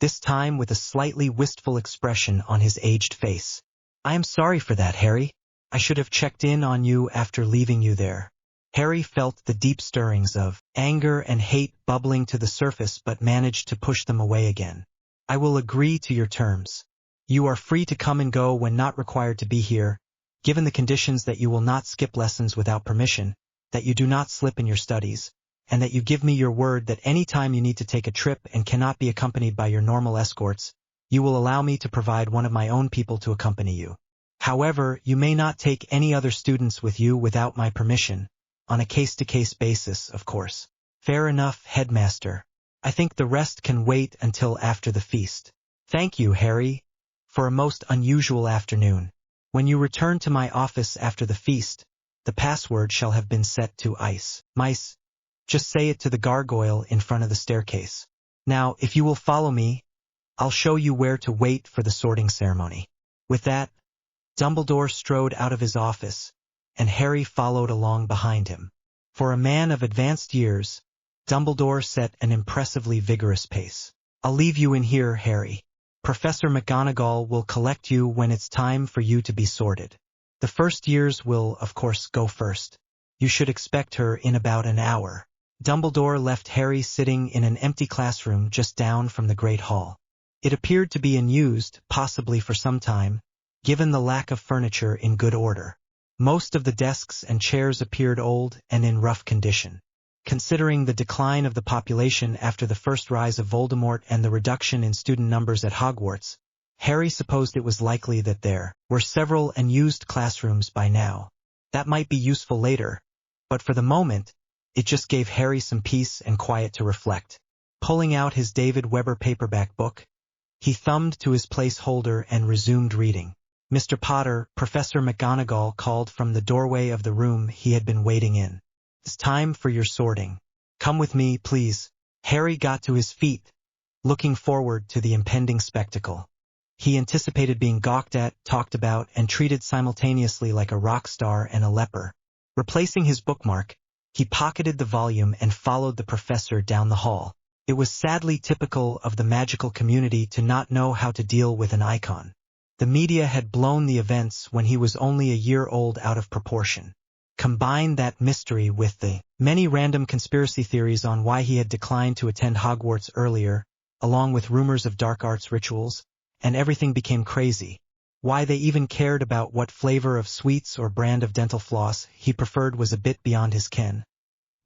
S1: this time with a slightly wistful expression on his aged face. I am sorry for that, Harry. I should have checked in on you after leaving you there. Harry felt the deep stirrings of anger and hate bubbling to the surface but managed to push them away again. I will agree to your terms. You are free to come and go when not required to be here, given the conditions that you will not skip lessons without permission, that you do not slip in your studies, and that you give me your word that any time you need to take a trip and cannot be accompanied by your normal escorts, you will allow me to provide one of my own people to accompany you. However, you may not take any other students with you without my permission, on a case-to-case basis, of course. Fair enough, Headmaster. I think the rest can wait until after the feast. Thank you, Harry, for a most unusual afternoon. When you return to my office after the feast, the password shall have been set to mice. Just say it to the gargoyle in front of the staircase. Now, if you will follow me, I'll show you where to wait for the sorting ceremony. With that, Dumbledore strode out of his office, and Harry followed along behind him. For a man of advanced years, Dumbledore set an impressively vigorous pace. I'll leave you in here, Harry. Professor McGonagall will collect you when it's time for you to be sorted. The first years will, of course, go first. You should expect her in about an hour. Dumbledore left Harry sitting in an empty classroom just down from the Great Hall. It appeared to be unused, possibly for some time, given the lack of furniture in good order. Most of the desks and chairs appeared old and in rough condition. Considering the decline of the population after the first rise of Voldemort and the reduction in student numbers at Hogwarts, Harry supposed it was likely that there were several unused classrooms by now. That might be useful later, but for the moment, it just gave Harry some peace and quiet to reflect. Pulling out his David Weber paperback book, he thumbed to his placeholder and resumed reading. Mr. Potter, Professor McGonagall called from the doorway of the room he had been waiting in. It's time for your sorting. Come with me, please. Harry got to his feet, looking forward to the impending spectacle. He anticipated being gawked at, talked about, and treated simultaneously like a rock star and a leper. Replacing his bookmark, he pocketed the volume and followed the professor down the hall. It was sadly typical of the magical community to not know how to deal with an icon. The media had blown the events when he was only a year old out of proportion. Combine that mystery with the many random conspiracy theories on why he had declined to attend Hogwarts earlier, along with rumors of dark arts rituals, and everything became crazy. Why they even cared about what flavor of sweets or brand of dental floss he preferred was a bit beyond his ken.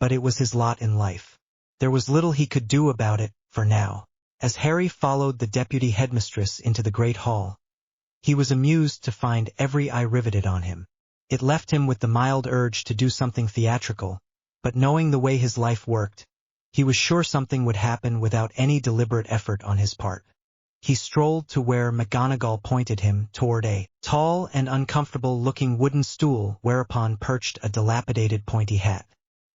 S1: But it was his lot in life. There was little he could do about it, for now. As Harry followed the deputy headmistress into the Great Hall, he was amused to find every eye riveted on him. It left him with the mild urge to do something theatrical, but knowing the way his life worked, he was sure something would happen without any deliberate effort on his part. He strolled to where McGonagall pointed him toward a tall and uncomfortable-looking wooden stool whereupon perched a dilapidated pointy hat.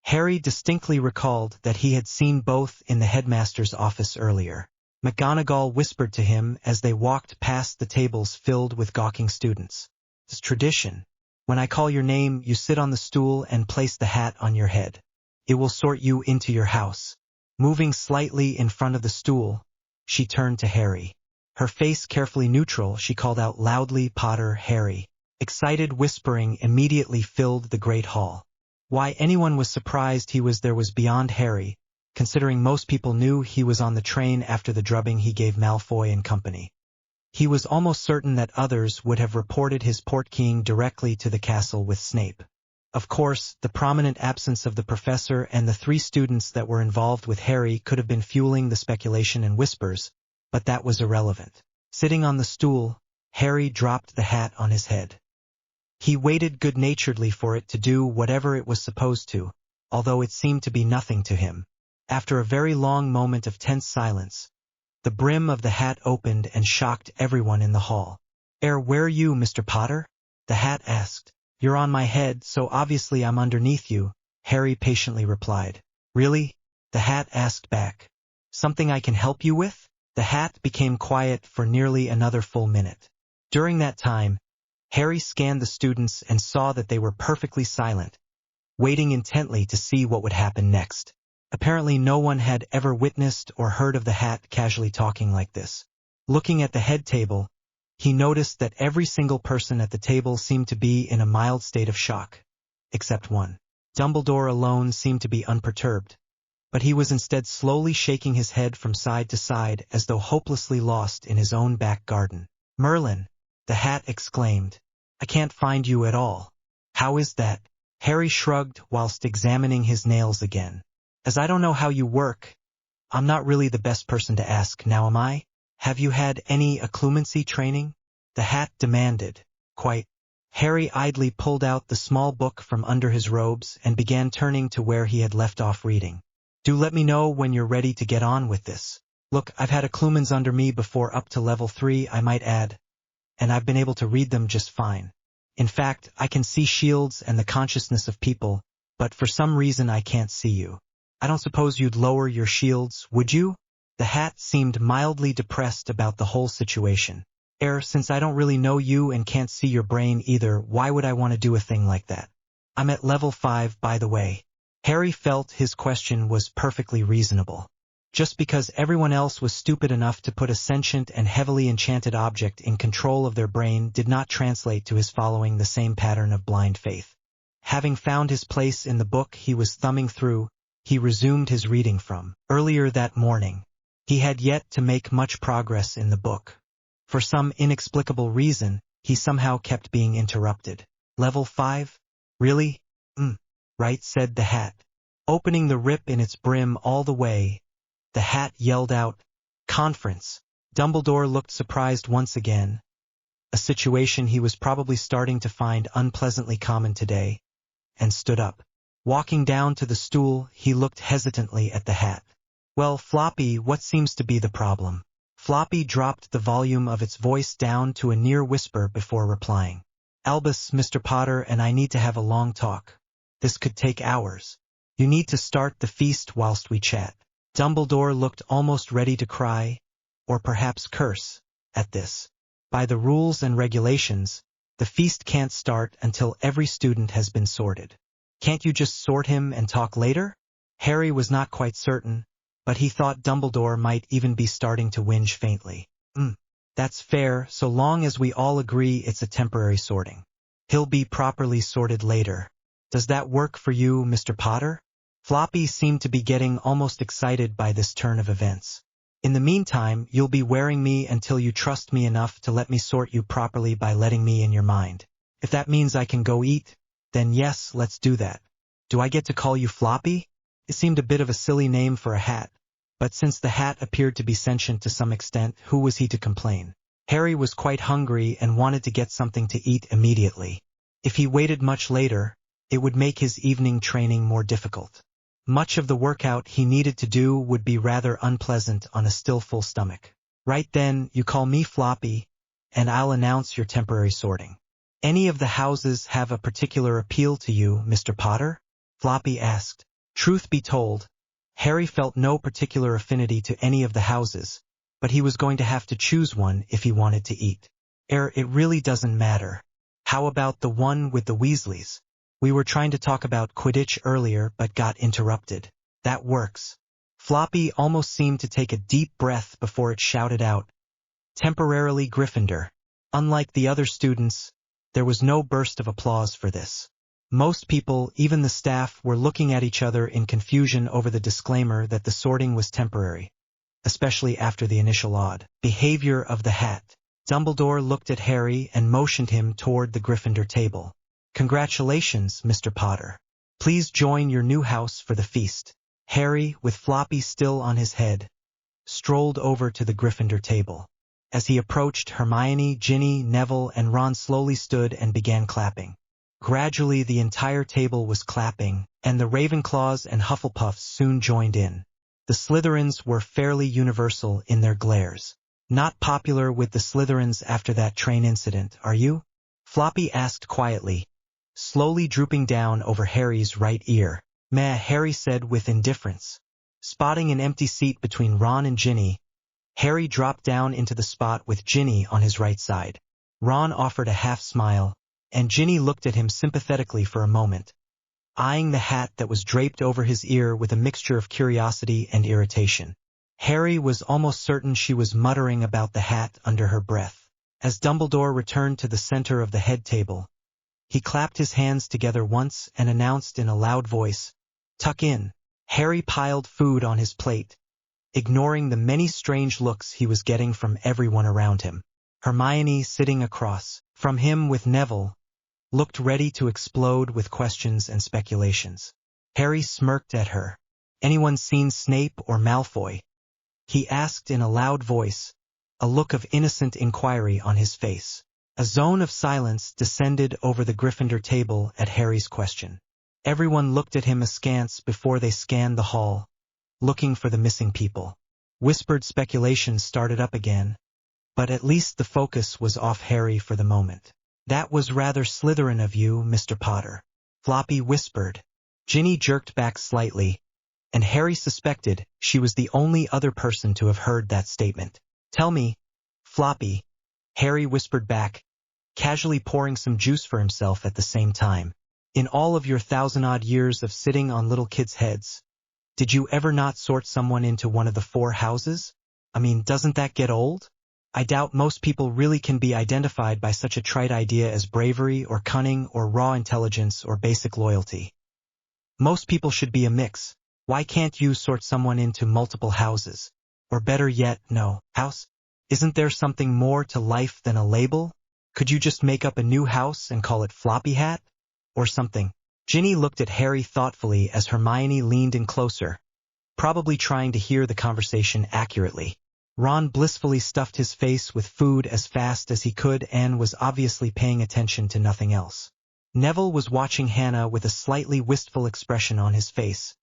S1: Harry distinctly recalled that he had seen both in the headmaster's office earlier. McGonagall whispered to him as they walked past the tables filled with gawking students. "It's tradition. When I call your name, you sit on the stool and place the hat on your head. It will sort you into your house." Moving slightly in front of the stool, she turned to Harry. Her face carefully neutral, she called out loudly, "Potter, Harry." Excited whispering immediately filled the great hall. Why anyone was surprised he was there was beyond Harry, considering most people knew he was on the train after the drubbing he gave Malfoy and company. He was almost certain that others would have reported his portkeying directly to the castle with Snape. Of course, the prominent absence of the professor and the 3 students that were involved with Harry could have been fueling the speculation and whispers, but that was irrelevant. Sitting on the stool, Harry dropped the hat on his head. He waited good-naturedly for it to do whatever it was supposed to, although it seemed to be nothing to him. After a very long moment of tense silence, the brim of the hat opened and shocked everyone in the hall. Where you, Mr. Potter?" the hat asked. "You're on my head, so obviously I'm underneath you," Harry patiently replied. "Really?" the hat asked back. "Something I can help you with?" The hat became quiet for nearly another full minute. During that time, Harry scanned the students and saw that they were perfectly silent, waiting intently to see what would happen next. Apparently no one had ever witnessed or heard of the hat casually talking like this. Looking at the head table, he noticed that every single person at the table seemed to be in a mild state of shock. Except one. Dumbledore alone seemed to be unperturbed, but he was instead slowly shaking his head from side to side as though hopelessly lost in his own back garden. "Merlin!" the hat exclaimed. "I can't find you at all." "How is that?" Harry shrugged whilst examining his nails again. "As I don't know how you work, I'm not really the best person to ask, now am I? Have you had any occlumency training?" the hat demanded. "Quite." Harry idly pulled out the small book from under his robes and began turning to where he had left off reading. "Do let me know when you're ready to get on with this. Look, I've had occlumens under me before up to level 3, I might add, and I've been able to read them just fine. In fact, I can see shields and the consciousness of people, but for some reason I can't see you. I don't suppose you'd lower your shields, would you?" The hat seemed mildly depressed about the whole situation. Since I don't really know you and can't see your brain either, why would I want to do a thing like that? I'm at level 5, by the way." Harry felt his question was perfectly reasonable. Just because everyone else was stupid enough to put a sentient and heavily enchanted object in control of their brain did not translate to his following the same pattern of blind faith. Having found his place in the book he was thumbing through, he resumed his reading from earlier that morning. He had yet to make much progress in the book. For some inexplicable reason, he somehow kept being interrupted. "Level 5? Really? Right," said the hat. Opening the rip in its brim all the way, the hat yelled out, "Conference." Dumbledore looked surprised once again, a situation he was probably starting to find unpleasantly common today, and stood up. Walking down to the stool, he looked hesitantly at the hat. "Well, Floppy, what seems to be the problem?" Floppy dropped the volume of its voice down to a near whisper before replying. "Albus, Mr. Potter and I need to have a long talk. This could take hours. You need to start the feast whilst we chat." Dumbledore looked almost ready to cry, or perhaps curse, at this. By the rules and regulations, the feast can't start until every student has been sorted. "Can't you just sort him and talk later?" Harry was not quite certain, but he thought Dumbledore might even be starting to whinge faintly. That's fair, so long as we all agree it's a temporary sorting. He'll be properly sorted later." Does that work for you, Mr. Potter? Floppy seemed to be getting almost excited by this turn of events. In the meantime, you'll be wearing me until you trust me enough to let me sort you properly by letting me in your mind. If that means I can go eat, then yes, let's do that. Do I get to call you Floppy? It seemed a bit of a silly name for a hat, but since the hat appeared to be sentient to some extent, who was he to complain? Harry was quite hungry and wanted to get something to eat immediately. If he waited much later, it would make his evening training more difficult. Much of the workout he needed to do would be rather unpleasant on a still full stomach. Right then, you call me Floppy, and I'll announce your temporary sorting. Any of the houses have a particular appeal to you, Mr. Potter? Floppy asked. Truth be told, Harry felt no particular affinity to any of the houses, but he was going to have to choose one if he wanted to eat. It really doesn't matter. How about the one with the Weasleys? We were trying to talk about Quidditch earlier but got interrupted. That works. Floppy almost seemed to take a deep breath before it shouted out, temporarily Gryffindor. Unlike the other students, there was no burst of applause for this. Most people, even the staff, were looking at each other in confusion over the disclaimer that the sorting was temporary, especially after the initial odd behavior of the hat. Dumbledore looked at Harry and motioned him toward the Gryffindor table. Congratulations, Mr. Potter. Please join your new house for the feast. Harry, with Floppy still on his head, strolled over to the Gryffindor table. As he approached, Hermione, Ginny, Neville, and Ron slowly stood and began clapping. Gradually the entire table was clapping, and the Ravenclaws and Hufflepuffs soon joined in. The Slytherins were fairly universal in their glares. Not popular with the Slytherins after that train incident, are you? Floppy asked quietly, slowly drooping down over Harry's right ear. Meh, Harry said with indifference. Spotting an empty seat between Ron and Ginny, Harry dropped down into the spot with Ginny on his right side. Ron offered a half smile, and Ginny looked at him sympathetically for a moment, eyeing the hat that was draped over his ear with a mixture of curiosity and irritation. Harry was almost certain she was muttering about the hat under her breath. As Dumbledore returned to the center of the head table, he clapped his hands together once and announced in a loud voice, "Tuck in." Harry piled food on his plate, ignoring the many strange looks he was getting from everyone around him. Hermione, sitting across from him with Neville, looked ready to explode with questions and speculations. Harry smirked at her. "Anyone seen Snape or Malfoy?" he asked in a loud voice, a look of innocent inquiry on his face. A zone of silence descended over the Gryffindor table at Harry's question. Everyone looked at him askance before they scanned the hall, looking for the missing people. Whispered speculations started up again, but at least the focus was off Harry for the moment. "That was rather Slytherin of you, Mr. Potter," Floppy whispered. Ginny jerked back slightly, and Harry suspected she was the only other person to have heard that statement. "Tell me, Floppy," Harry whispered back, casually pouring some juice for himself at the same time. "In all of your 1,000-odd years of sitting on little kids' heads, did you ever not sort someone into one of the 4 houses? I mean, doesn't that get old? I doubt most people really can be identified by such a trite idea as bravery or cunning or raw intelligence or basic loyalty. Most people should be a mix. Why can't you sort someone into multiple houses? Or better yet, no house? Isn't there something more to life than a label? Could you just make up a new house and call it Floppy Hat? Or something?" Ginny looked at Harry thoughtfully as Hermione leaned in closer, probably trying to hear the conversation accurately. Ron blissfully stuffed his face with food as fast as he could and was obviously paying attention to nothing else. Neville was watching Hannah with a slightly wistful expression on his face,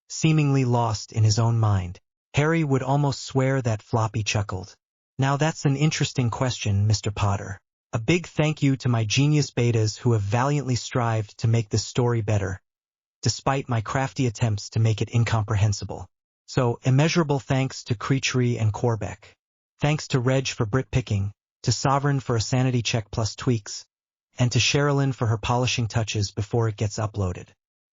S1: seemingly lost in his own mind. Harry would almost swear that Floppy chuckled. "Now that's an interesting question, Mr. Potter. A big thank you to my genius betas who have valiantly strived to make this story better, despite my crafty attempts to make it incomprehensible. So, immeasurable thanks to Creachery and Corbeck. Thanks to Reg for Brit picking, to Sovereign for a sanity check plus tweaks, and to Sherilyn for her polishing touches before it gets uploaded.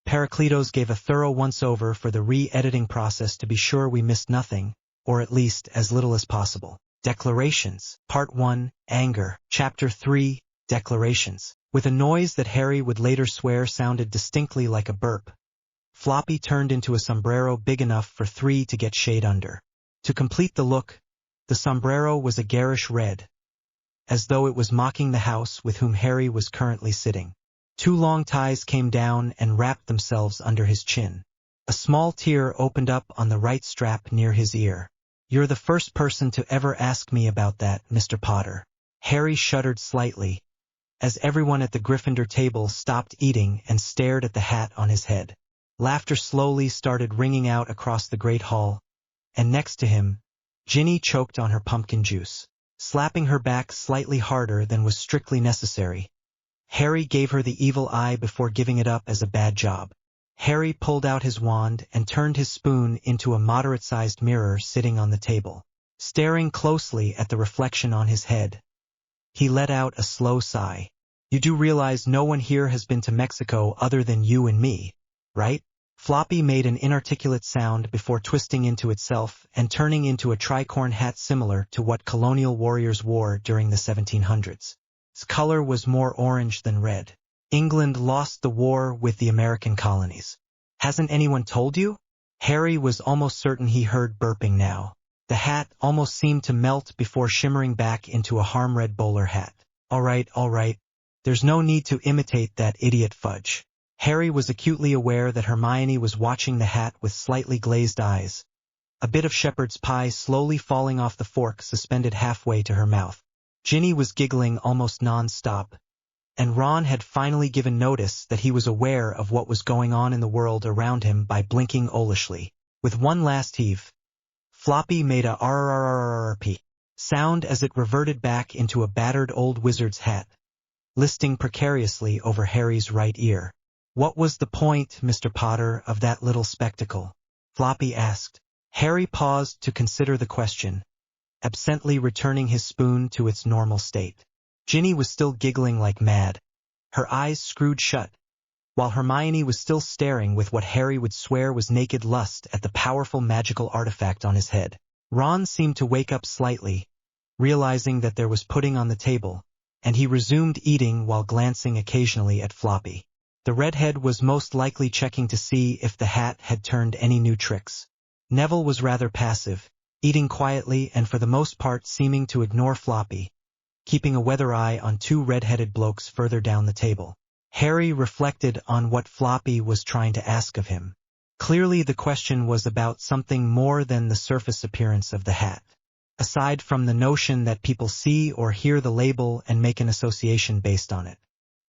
S1: Paracletos gave a thorough once-over for the re-editing process to be sure we missed nothing, or at least as little as possible. Declarations. Part 1, Anger. Chapter 3, Declarations. With a noise that Harry would later swear sounded distinctly like a burp, Floppy turned into a sombrero big enough for 3 to get shade under. To complete the look, the sombrero was a garish red, as though it was mocking the house with whom Harry was currently sitting. 2 long ties came down and wrapped themselves under his chin. A small tear opened up on the right strap near his ear. "You're the first person to ever ask me about that, Mr. Potter." Harry shuddered slightly, as everyone at the Gryffindor table stopped eating and stared at the hat on his head. Laughter slowly started ringing out across the great hall, and next to him, Ginny choked on her pumpkin juice, slapping her back slightly harder than was strictly necessary. Harry gave her the evil eye before giving it up as a bad job. Harry pulled out his wand and turned his spoon into a moderate-sized mirror sitting on the table. Staring closely at the reflection on his head, he let out a slow sigh. "You do realize no one here has been to Mexico other than you and me, right?" Floppy made an inarticulate sound before twisting into itself and turning into a tricorn hat similar to what colonial warriors wore during the 1700s. Its color was more orange than red. "England lost the war with the American colonies. Hasn't anyone told you?" Harry was almost certain he heard burping now. The hat almost seemed to melt before shimmering back into a harm-red bowler hat. All right. There's no need to imitate that idiot Fudge." Harry was acutely aware that Hermione was watching the hat with slightly glazed eyes, a bit of shepherd's pie slowly falling off the fork suspended halfway to her mouth. Ginny was giggling almost non-stop, and Ron had finally given notice that he was aware of what was going on in the world around him by blinking owlishly. With one last heave, Floppy made a rrrrrrrp sound as it reverted back into a battered old wizard's hat, listing precariously over Harry's right ear. "What was the point, Mr. Potter, of that little spectacle?" Floppy asked. Harry paused to consider the question, absently returning his spoon to its normal state. Ginny was still giggling like mad, her eyes screwed shut, while Hermione was still staring with what Harry would swear was naked lust at the powerful magical artifact on his head. Ron seemed to wake up slightly, realizing that there was pudding on the table, and he resumed eating while glancing occasionally at Floppy. The redhead was most likely checking to see if the hat had turned any new tricks. Neville was rather passive, eating quietly and for the most part seeming to ignore Floppy, keeping a weather eye on 2 red-headed blokes further down the table. Harry reflected on what Floppy was trying to ask of him. Clearly the question was about something more than the surface appearance of the hat. Aside from the notion that people see or hear the label and make an association based on it.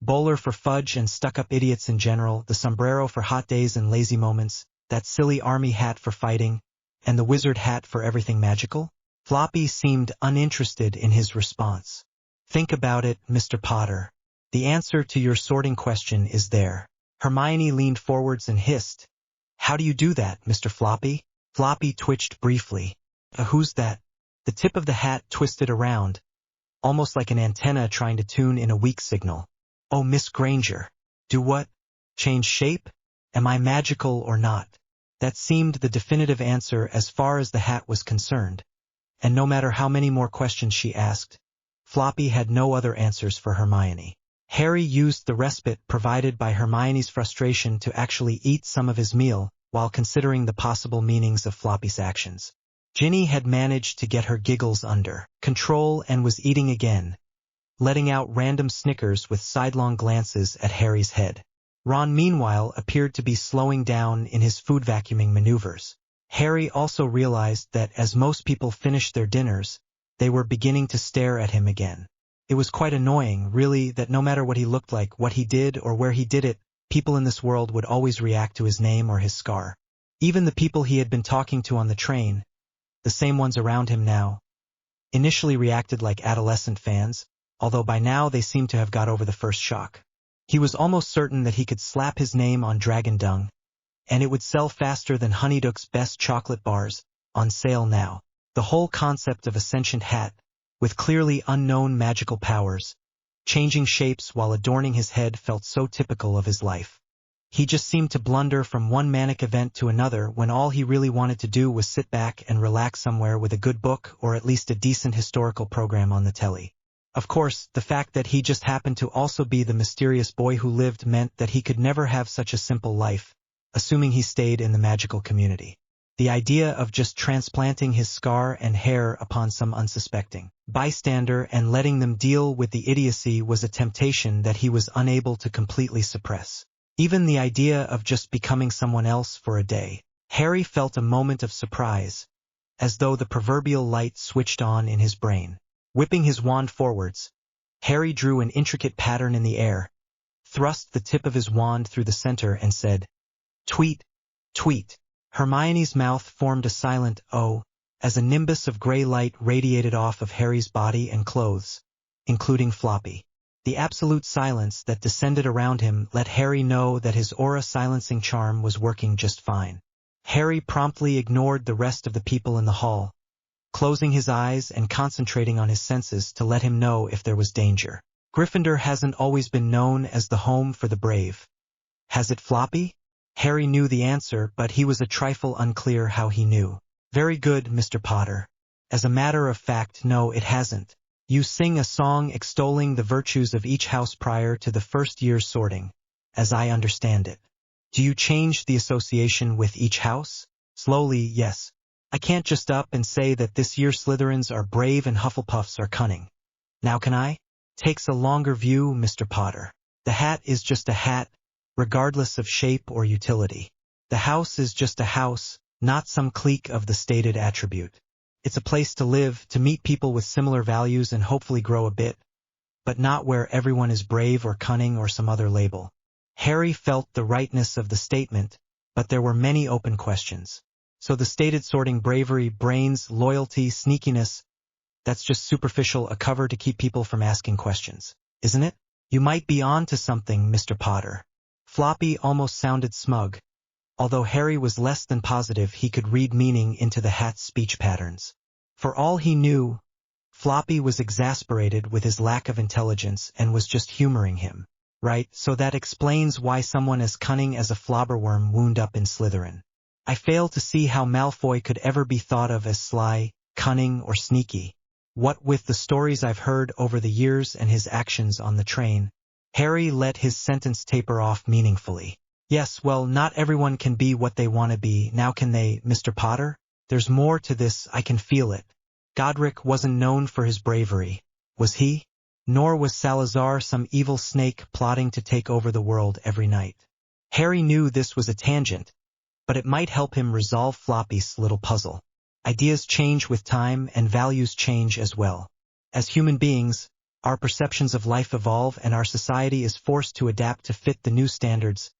S1: Bowler for fudge and stuck-up idiots in general, the sombrero for hot days and lazy moments, that silly army hat for fighting, and the wizard hat for everything magical? Floppy seemed uninterested in his response. "Think about it, Mr. Potter. The answer to your sorting question is there." Hermione leaned forwards and hissed, "How do you do that, Mr. Floppy?" Floppy twitched briefly. Who's that?" The tip of the hat twisted around, almost like an antenna trying to tune in a weak signal. "Oh, Miss Granger. Do what? Change shape? Am I magical or not?" That seemed the definitive answer as far as the hat was concerned, and no matter how many more questions she asked, Floppy had no other answers for Hermione. Harry used the respite provided by Hermione's frustration to actually eat some of his meal while considering the possible meanings of Floppy's actions. Ginny had managed to get her giggles under control and was eating again, letting out random snickers with sidelong glances at Harry's head. Ron, meanwhile, appeared to be slowing down in his food vacuuming maneuvers. Harry also realized that as most people finished their dinners, they were beginning to stare at him again. It was quite annoying, really, that no matter what he looked like, what he did, or where he did it, people in this world would always react to his name or his scar. Even the people he had been talking to on the train, the same ones around him now, initially reacted like adolescent fans, although by now they seemed to have got over the first shock. He was almost certain that he could slap his name on dragon dung, and it would sell faster than Honeyduck's best chocolate bars, on sale now. The whole concept of a sentient hat, with clearly unknown magical powers, changing shapes while adorning his head felt so typical of his life. He just seemed to blunder from one manic event to another when all he really wanted to do was sit back and relax somewhere with a good book or at least a decent historical program on the telly. Of course, the fact that he just happened to also be the mysterious boy who lived meant that he could never have such a simple life, assuming he stayed in the magical community. The idea of just transplanting his scar and hair upon some unsuspecting bystander and letting them deal with the idiocy was a temptation that he was unable to completely suppress. Even the idea of just becoming someone else for a day. Harry felt a moment of surprise, as though the proverbial light switched on in his brain. Whipping his wand forwards, Harry drew an intricate pattern in the air, thrust the tip of his wand through the center and said, "Tweet, tweet." Hermione's mouth formed a silent O, as a nimbus of gray light radiated off of Harry's body and clothes, including Floppy. The absolute silence that descended around him let Harry know that his aura-silencing charm was working just fine. Harry promptly ignored the rest of the people in the hall, closing his eyes and concentrating on his senses to let him know if there was danger. Gryffindor hasn't always been known as the home for the brave. Has it, Floppy? Harry knew the answer, but he was a trifle unclear how he knew. Very good, Mr. Potter. As a matter of fact, no, it hasn't. You sing a song extolling the virtues of each house prior to the first year's sorting, as I understand it. Do you change the association with each house? Slowly, yes. I can't just up and say that this year Slytherins are brave and Hufflepuffs are cunning. Now can I? Takes a longer view, Mr. Potter. The hat is just a hat, regardless of shape or utility. The house is just a house, not some clique of the stated attribute. It's a place to live, to meet people with similar values and hopefully grow a bit, but not where everyone is brave or cunning or some other label. Harry felt the rightness of the statement, but there were many open questions. So the stated sorting bravery, brains, loyalty, sneakiness, that's just superficial, a cover to keep people from asking questions, isn't it? You might be on to something, Mr. Potter. Floppy almost sounded smug, although Harry was less than positive he could read meaning into the hat's speech patterns. For all he knew, Floppy was exasperated with his lack of intelligence and was just humoring him. Right, so that explains why someone as cunning as a flobberworm wound up in Slytherin. I fail to see how Malfoy could ever be thought of as sly, cunning, or sneaky. What with the stories I've heard over the years and his actions on the train. Harry let his sentence taper off meaningfully. Yes, well, not everyone can be what they want to be, now can they, Mr. Potter? There's more to this, I can feel it. Godric wasn't known for his bravery, was he? Nor was Salazar some evil snake plotting to take over the world every night. Harry knew this was a tangent, but it might help him resolve Floppy's little puzzle. Ideas change with time and values change as well. As human beings, our perceptions of life evolve and our society is forced to adapt to fit the new standards.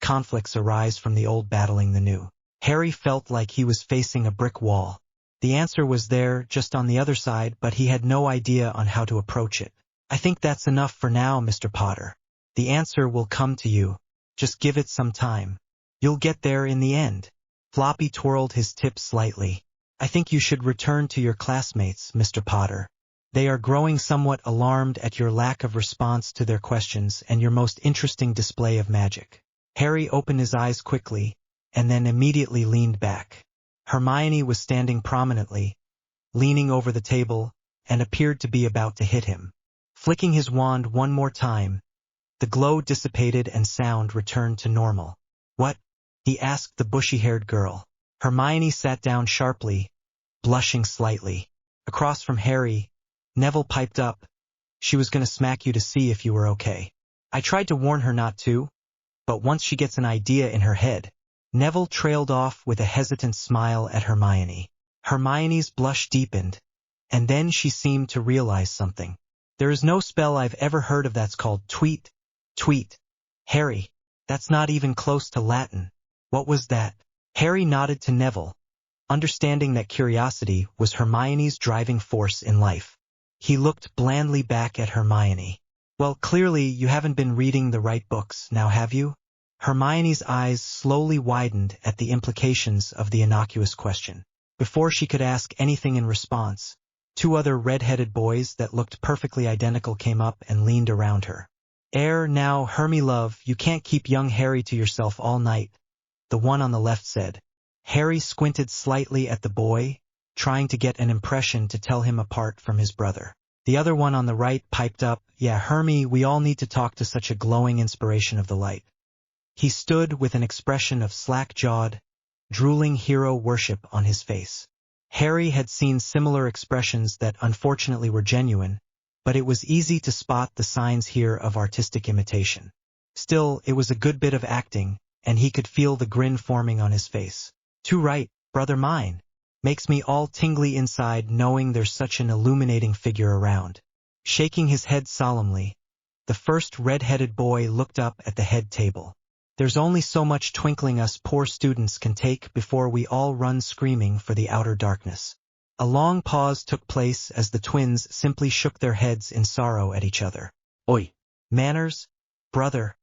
S1: Conflicts arise from the old battling the new. Harry felt like he was facing a brick wall. The answer was there, just on the other side, but he had no idea on how to approach it. I think that's enough for now, Mr. Potter. The answer will come to you. Just give it some time. You'll get there in the end. Floppy twirled his tip slightly. I think you should return to your classmates, Mr. Potter. They are growing somewhat alarmed at your lack of response to their questions and your most interesting display of magic. Harry opened his eyes quickly, and then immediately leaned back. Hermione was standing prominently, leaning over the table, and appeared to be about to hit him. Flicking his wand one more time, the glow dissipated and sound returned to normal. What? He asked the bushy-haired girl. Hermione sat down sharply, blushing slightly. Across from Harry, Neville piped up, "She was going to smack you to see if you were okay. I tried to warn her not to, but once she gets an idea in her head." Neville trailed off with a hesitant smile at Hermione. Hermione's blush deepened, and then she seemed to realize something. There is no spell I've ever heard of that's called tweet, tweet. Harry, that's not even close to Latin. What was that? Harry nodded to Neville, understanding that curiosity was Hermione's driving force in life. He looked blandly back at Hermione. Well, clearly you haven't been reading the right books, now have you? Hermione's eyes slowly widened at the implications of the innocuous question. Before she could ask anything in response, two other red-headed boys that looked perfectly identical came up and leaned around her. Now, Hermy love, you can't keep young Harry to yourself all night," the one on the left said. Harry squinted slightly at the boy, trying to get an impression to tell him apart from his brother. The other one on the right piped up, "Yeah, Hermie, we all need to talk to such a glowing inspiration of the light." He stood with an expression of slack-jawed, drooling hero worship on his face. Harry had seen similar expressions that unfortunately were genuine, but it was easy to spot the signs here of artistic imitation. Still, it was a good bit of acting, and he could feel the grin forming on his face. "Too right, brother mine. Makes me all tingly inside knowing there's such an illuminating figure around." Shaking his head solemnly, the first red-headed boy looked up at the head table. "There's only so much twinkling us poor students can take before we all run screaming for the outer darkness." A long pause took place as the twins simply shook their heads in sorrow at each other.
S2: Oi.
S1: "Manners, brother,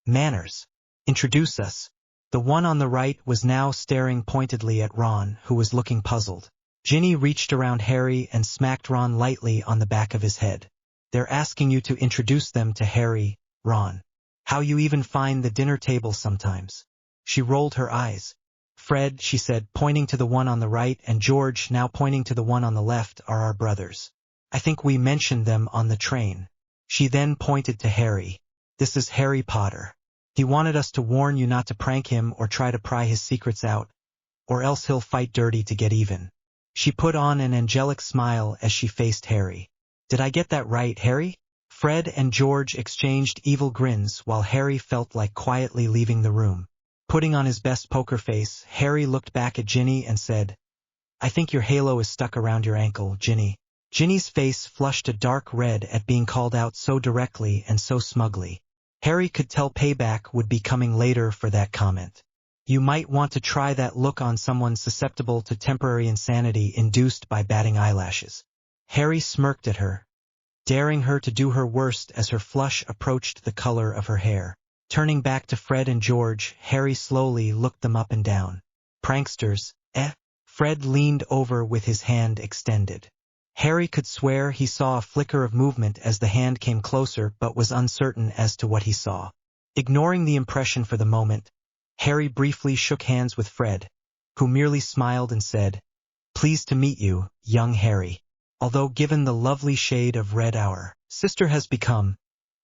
S1: manners. Introduce us." The one on the right was now staring pointedly at Ron, who was looking puzzled. Ginny reached around Harry and smacked Ron lightly on the back of his head. "They're asking you to introduce them to Harry, Ron. How you even find the dinner table sometimes." She rolled her eyes. "Fred," she said, pointing to the one on the right, "and George, now pointing to the one on the left, are our brothers. I think we mentioned them on the train." She then pointed to Harry. "This is Harry Potter. He wanted us to warn you not to prank him or try to pry his secrets out, or else he'll fight dirty to get even." She put on an angelic smile as she faced Harry. "Did I get that right, Harry?" Fred and George exchanged evil grins while Harry felt like quietly leaving the room. Putting on his best poker face, Harry looked back at Ginny and said, "I think your halo is stuck around your ankle, Ginny." Ginny's face flushed a dark red at being called out so directly and so smugly. Harry could tell payback would be coming later for that comment. You might want to try that look on someone susceptible to temporary insanity induced by batting eyelashes. Harry smirked at her, daring her to do her worst as her flush approached the color of her hair. Turning back to Fred and George, Harry slowly looked them up and down. "Pranksters, eh?" Fred leaned over with his hand extended. Harry could swear he saw a flicker of movement as the hand came closer but was uncertain as to what he saw. Ignoring the impression for the moment, Harry briefly shook hands with Fred, who merely smiled and said, "Pleased to meet you, young Harry. Although given the lovely shade of red our sister has become,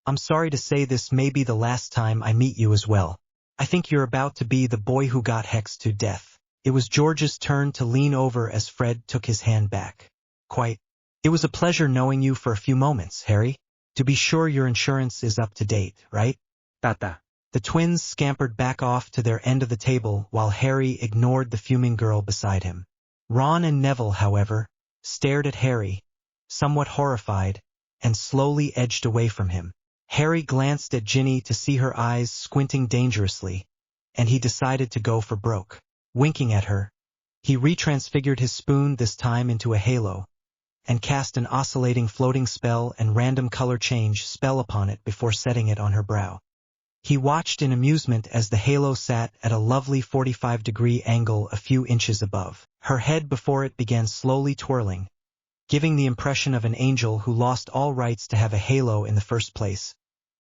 S1: I'm sorry to say this may be the last time I meet you as well. I think you're about to be the boy who got hexed to death." It was George's turn to lean over as Fred took his hand back. "Quite. It was a pleasure knowing you for a few moments, Harry. To be sure your insurance is up to date, right?"
S2: Tata.
S1: The twins scampered back off to their end of the table while Harry ignored the fuming girl beside him. Ron and Neville, however, stared at Harry, somewhat horrified, and slowly edged away from him. Harry glanced at Ginny to see her eyes squinting dangerously, and he decided to go for broke. Winking at her, he retransfigured his spoon this time into a halo, and cast an oscillating floating spell and random color change spell upon it before setting it on her brow. He watched in amusement as the halo sat at a lovely 45-degree angle a few inches above. Her head before it began slowly twirling, giving the impression of an angel who lost all rights to have a halo in the first place,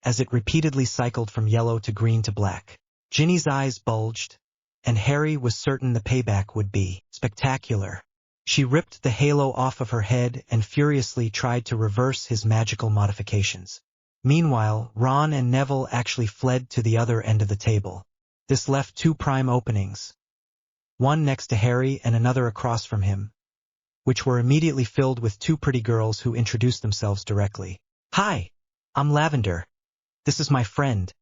S1: as it repeatedly cycled from yellow to green to black. Ginny's eyes bulged, and Harry was certain the payback would be spectacular. She ripped the halo off of her head and furiously tried to reverse his magical modifications. Meanwhile, Ron and Neville actually fled to the other end of the table. This left two prime openings, one next to Harry and another across from him, which were immediately filled with two pretty girls who introduced themselves directly. "Hi, I'm Lavender. This is my friend,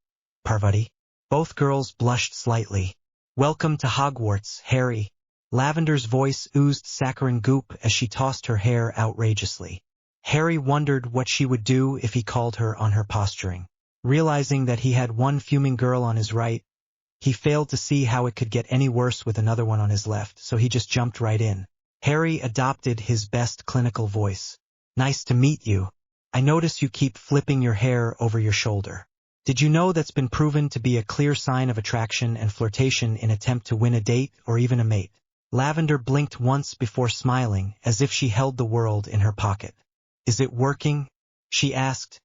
S1: Parvati." Both girls blushed slightly. "Welcome to Hogwarts, Harry." Lavender's voice oozed saccharine goop as she tossed her hair outrageously. Harry wondered what she would do if he called her on her posturing. Realizing that he had one fuming girl on his right, he failed to see how it could get any worse with another one on his left, so he just jumped right in. Harry adopted his best clinical voice. "Nice to meet you. I notice you keep flipping your hair over your shoulder. Did you know that's been proven to be a clear sign of attraction and flirtation in attempt to win a date or even a mate?" Lavender blinked once before smiling as if she held the world in her pocket. "Is it working?" she asked,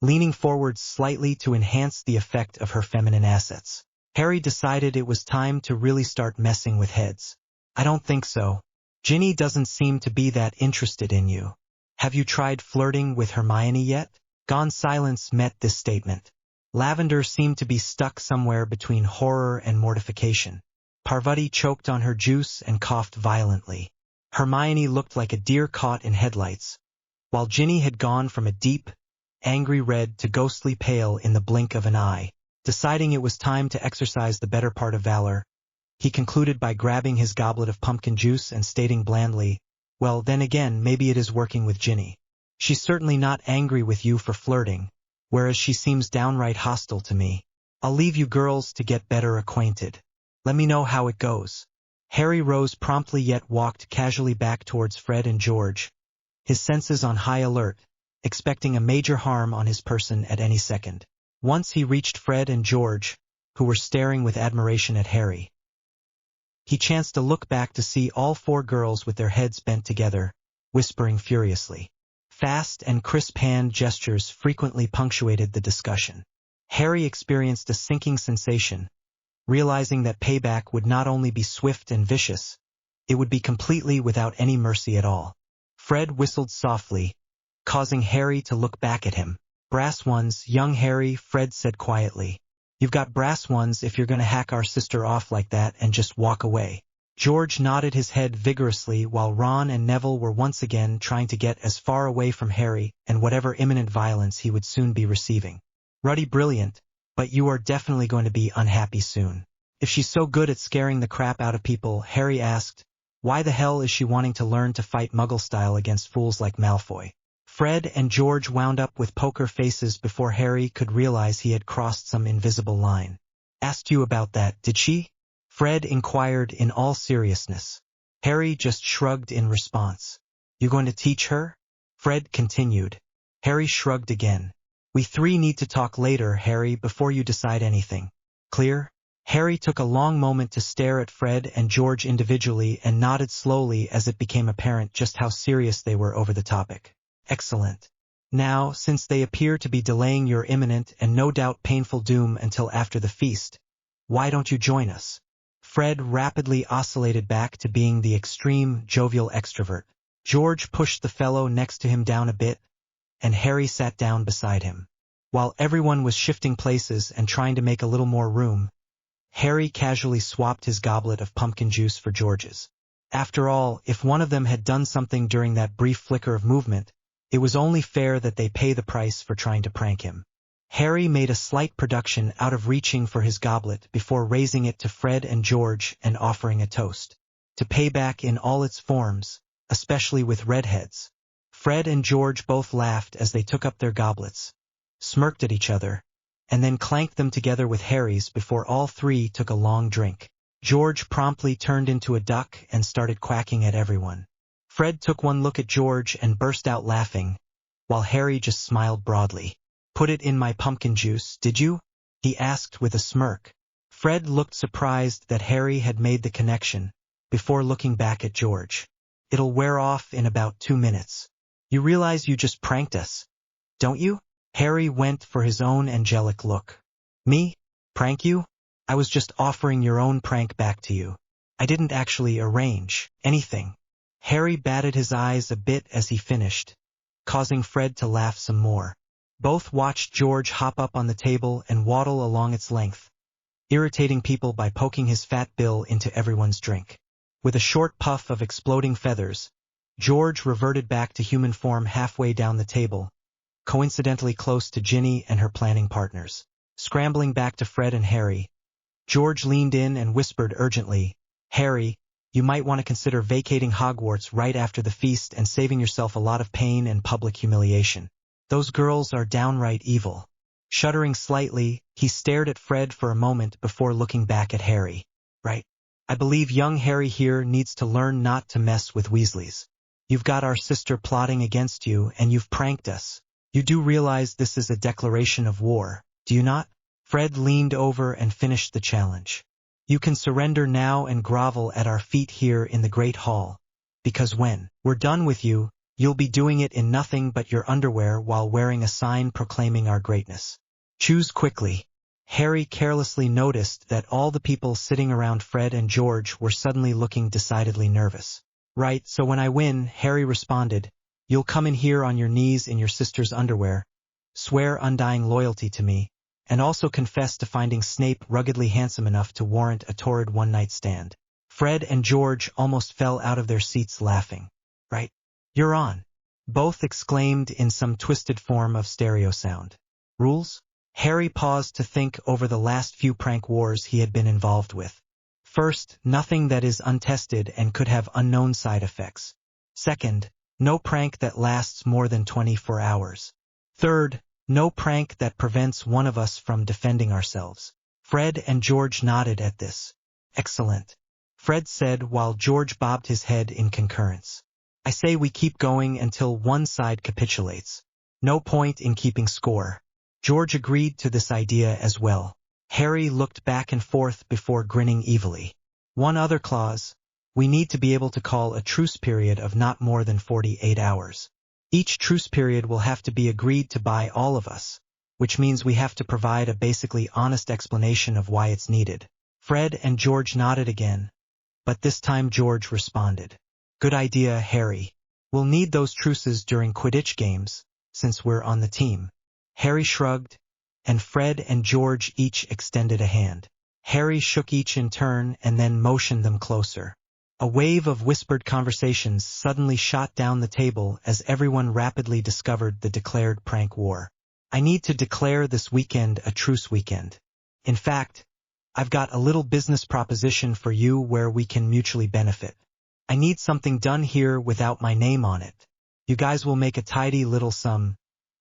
S1: leaning forward slightly to enhance the effect of her feminine assets. Harry decided it was time to really start messing with heads. "I don't think so. Ginny doesn't seem to be that interested in you." Have you tried flirting with Hermione yet? Gon's silence met this statement. Lavender seemed to be stuck somewhere between horror and mortification. Parvati choked on her juice and coughed violently. Hermione looked like a deer caught in headlights, while Ginny had gone from a deep, angry red to ghostly pale in the blink of an eye. Deciding it was time to exercise the better part of valor, he concluded by grabbing his goblet of pumpkin juice and stating blandly, "Well, then again, maybe it is working with Ginny. She's certainly not angry with you for flirting, whereas she seems downright hostile to me. I'll leave you girls to get better acquainted. Let me know how it goes." Harry rose promptly yet walked casually back towards Fred and George, his senses on high alert, expecting a major harm on his person at any second. Once he reached Fred and George, who were staring with admiration at Harry, he chanced to look back to see all four girls with their heads bent together, whispering furiously. Fast and crisp hand gestures frequently punctuated the discussion. Harry experienced a sinking sensation, realizing that payback would not only be swift and vicious, it would be completely without any mercy at all. Fred whistled softly, causing Harry to look back at him. "Brass ones, young Harry," Fred said quietly. "You've got brass ones if you're going to hack our sister off like that and just walk away." George nodded his head vigorously while Ron and Neville were once again trying to get as far away from Harry and whatever imminent violence he would soon be receiving. "Ruddy, brilliant, but you are definitely going to be unhappy soon." "If she's so good at scaring the crap out of people," Harry asked, "why the hell is she wanting to learn to fight Muggle style against fools like Malfoy?" Fred and George wound up with poker faces before Harry could realize he had crossed some invisible line. "Asked you about that, did she?" Fred inquired in all seriousness. Harry just shrugged in response. "You going to teach her?" Fred continued. Harry shrugged again. "We three need to talk later, Harry, before you decide anything. Clear?" Harry took a long moment to stare at Fred and George individually and nodded slowly as it became apparent just how serious they were over the topic. "Excellent. Now, since they appear to be delaying your imminent and no doubt painful doom until after the feast, why don't you join us?" Fred rapidly oscillated back to being the extreme, jovial extrovert. George pushed the fellow next to him down a bit, and Harry sat down beside him. While everyone was shifting places and trying to make a little more room, Harry casually swapped his goblet of pumpkin juice for George's. After all, if one of them had done something during that brief flicker of movement, it was only fair that they pay the price for trying to prank him. Harry made a slight production out of reaching for his goblet before raising it to Fred and George and offering a toast. To payback in all its forms, especially with redheads. Fred and George both laughed as they took up their goblets, smirked at each other, and then clanked them together with Harry's before all three took a long drink. George promptly turned into a duck and started quacking at everyone. Fred took one look at George and burst out laughing, while Harry just smiled broadly. "Put it in my pumpkin juice, did you?" he asked with a smirk. Fred looked surprised that Harry had made the connection, before looking back at George. "It'll wear off in about 2 minutes. You realize you just pranked us, don't you?" Harry went for his own angelic look. "Me? Prank you? I was just offering your own prank back to you. I didn't actually arrange anything." Harry batted his eyes a bit as he finished, causing Fred to laugh some more. Both watched George hop up on the table and waddle along its length, irritating people by poking his fat bill into everyone's drink. With a short puff of exploding feathers, George reverted back to human form halfway down the table, coincidentally close to Ginny and her planning partners. Scrambling back to Fred and Harry, George leaned in and whispered urgently, "Harry, you might want to consider vacating Hogwarts right after the feast and saving yourself a lot of pain and public humiliation. Those girls are downright evil." Shuddering slightly, he stared at Fred for a moment before looking back at Harry. "Right. I believe young Harry here needs to learn not to mess with Weasleys. You've got our sister plotting against you and you've pranked us. You do realize this is a declaration of war, do you not?" Fred leaned over and finished the challenge. "You can surrender now and grovel at our feet here in the Great Hall, because when we're done with you, you'll be doing it in nothing but your underwear while wearing a sign proclaiming our greatness. Choose quickly." Harry carelessly noticed that all the people sitting around Fred and George were suddenly looking decidedly nervous. "Right, so when I win," Harry responded, You'll come in here on your knees in your sister's underwear, swear undying loyalty to me, and also confess to finding Snape ruggedly handsome enough to warrant a torrid one-night stand. Fred and George almost fell out of their seats laughing. Right? You're on. Both exclaimed in some twisted form of stereo sound. Rules? Harry paused to think over the last few prank wars he had been involved with. First, nothing that is untested and could have unknown side effects. Second, no prank that lasts more than 24 hours. Third, no prank that prevents one of us from defending ourselves. Fred and George nodded at this. Excellent. Fred said while George bobbed his head in concurrence. I say we keep going until one side capitulates. No point in keeping score. George agreed to this idea as well. Harry looked back and forth before grinning evilly. One other clause. We need to be able to call a truce period of not more than 48 hours. Each truce period will have to be agreed to by all of us, which means we have to provide a basically honest explanation of why it's needed. Fred and George nodded again, but this time George responded. Good idea, Harry. We'll need those truces during Quidditch games, since we're on the team. Harry shrugged, and Fred and George each extended a hand. Harry shook each in turn and then motioned them closer. A wave of whispered conversations suddenly shot down the table as everyone rapidly discovered the declared prank war. I need to declare this weekend a truce weekend. In fact, I've got a little business proposition for you where we can mutually benefit. I need something done here without my name on it. You guys will make a tidy little sum,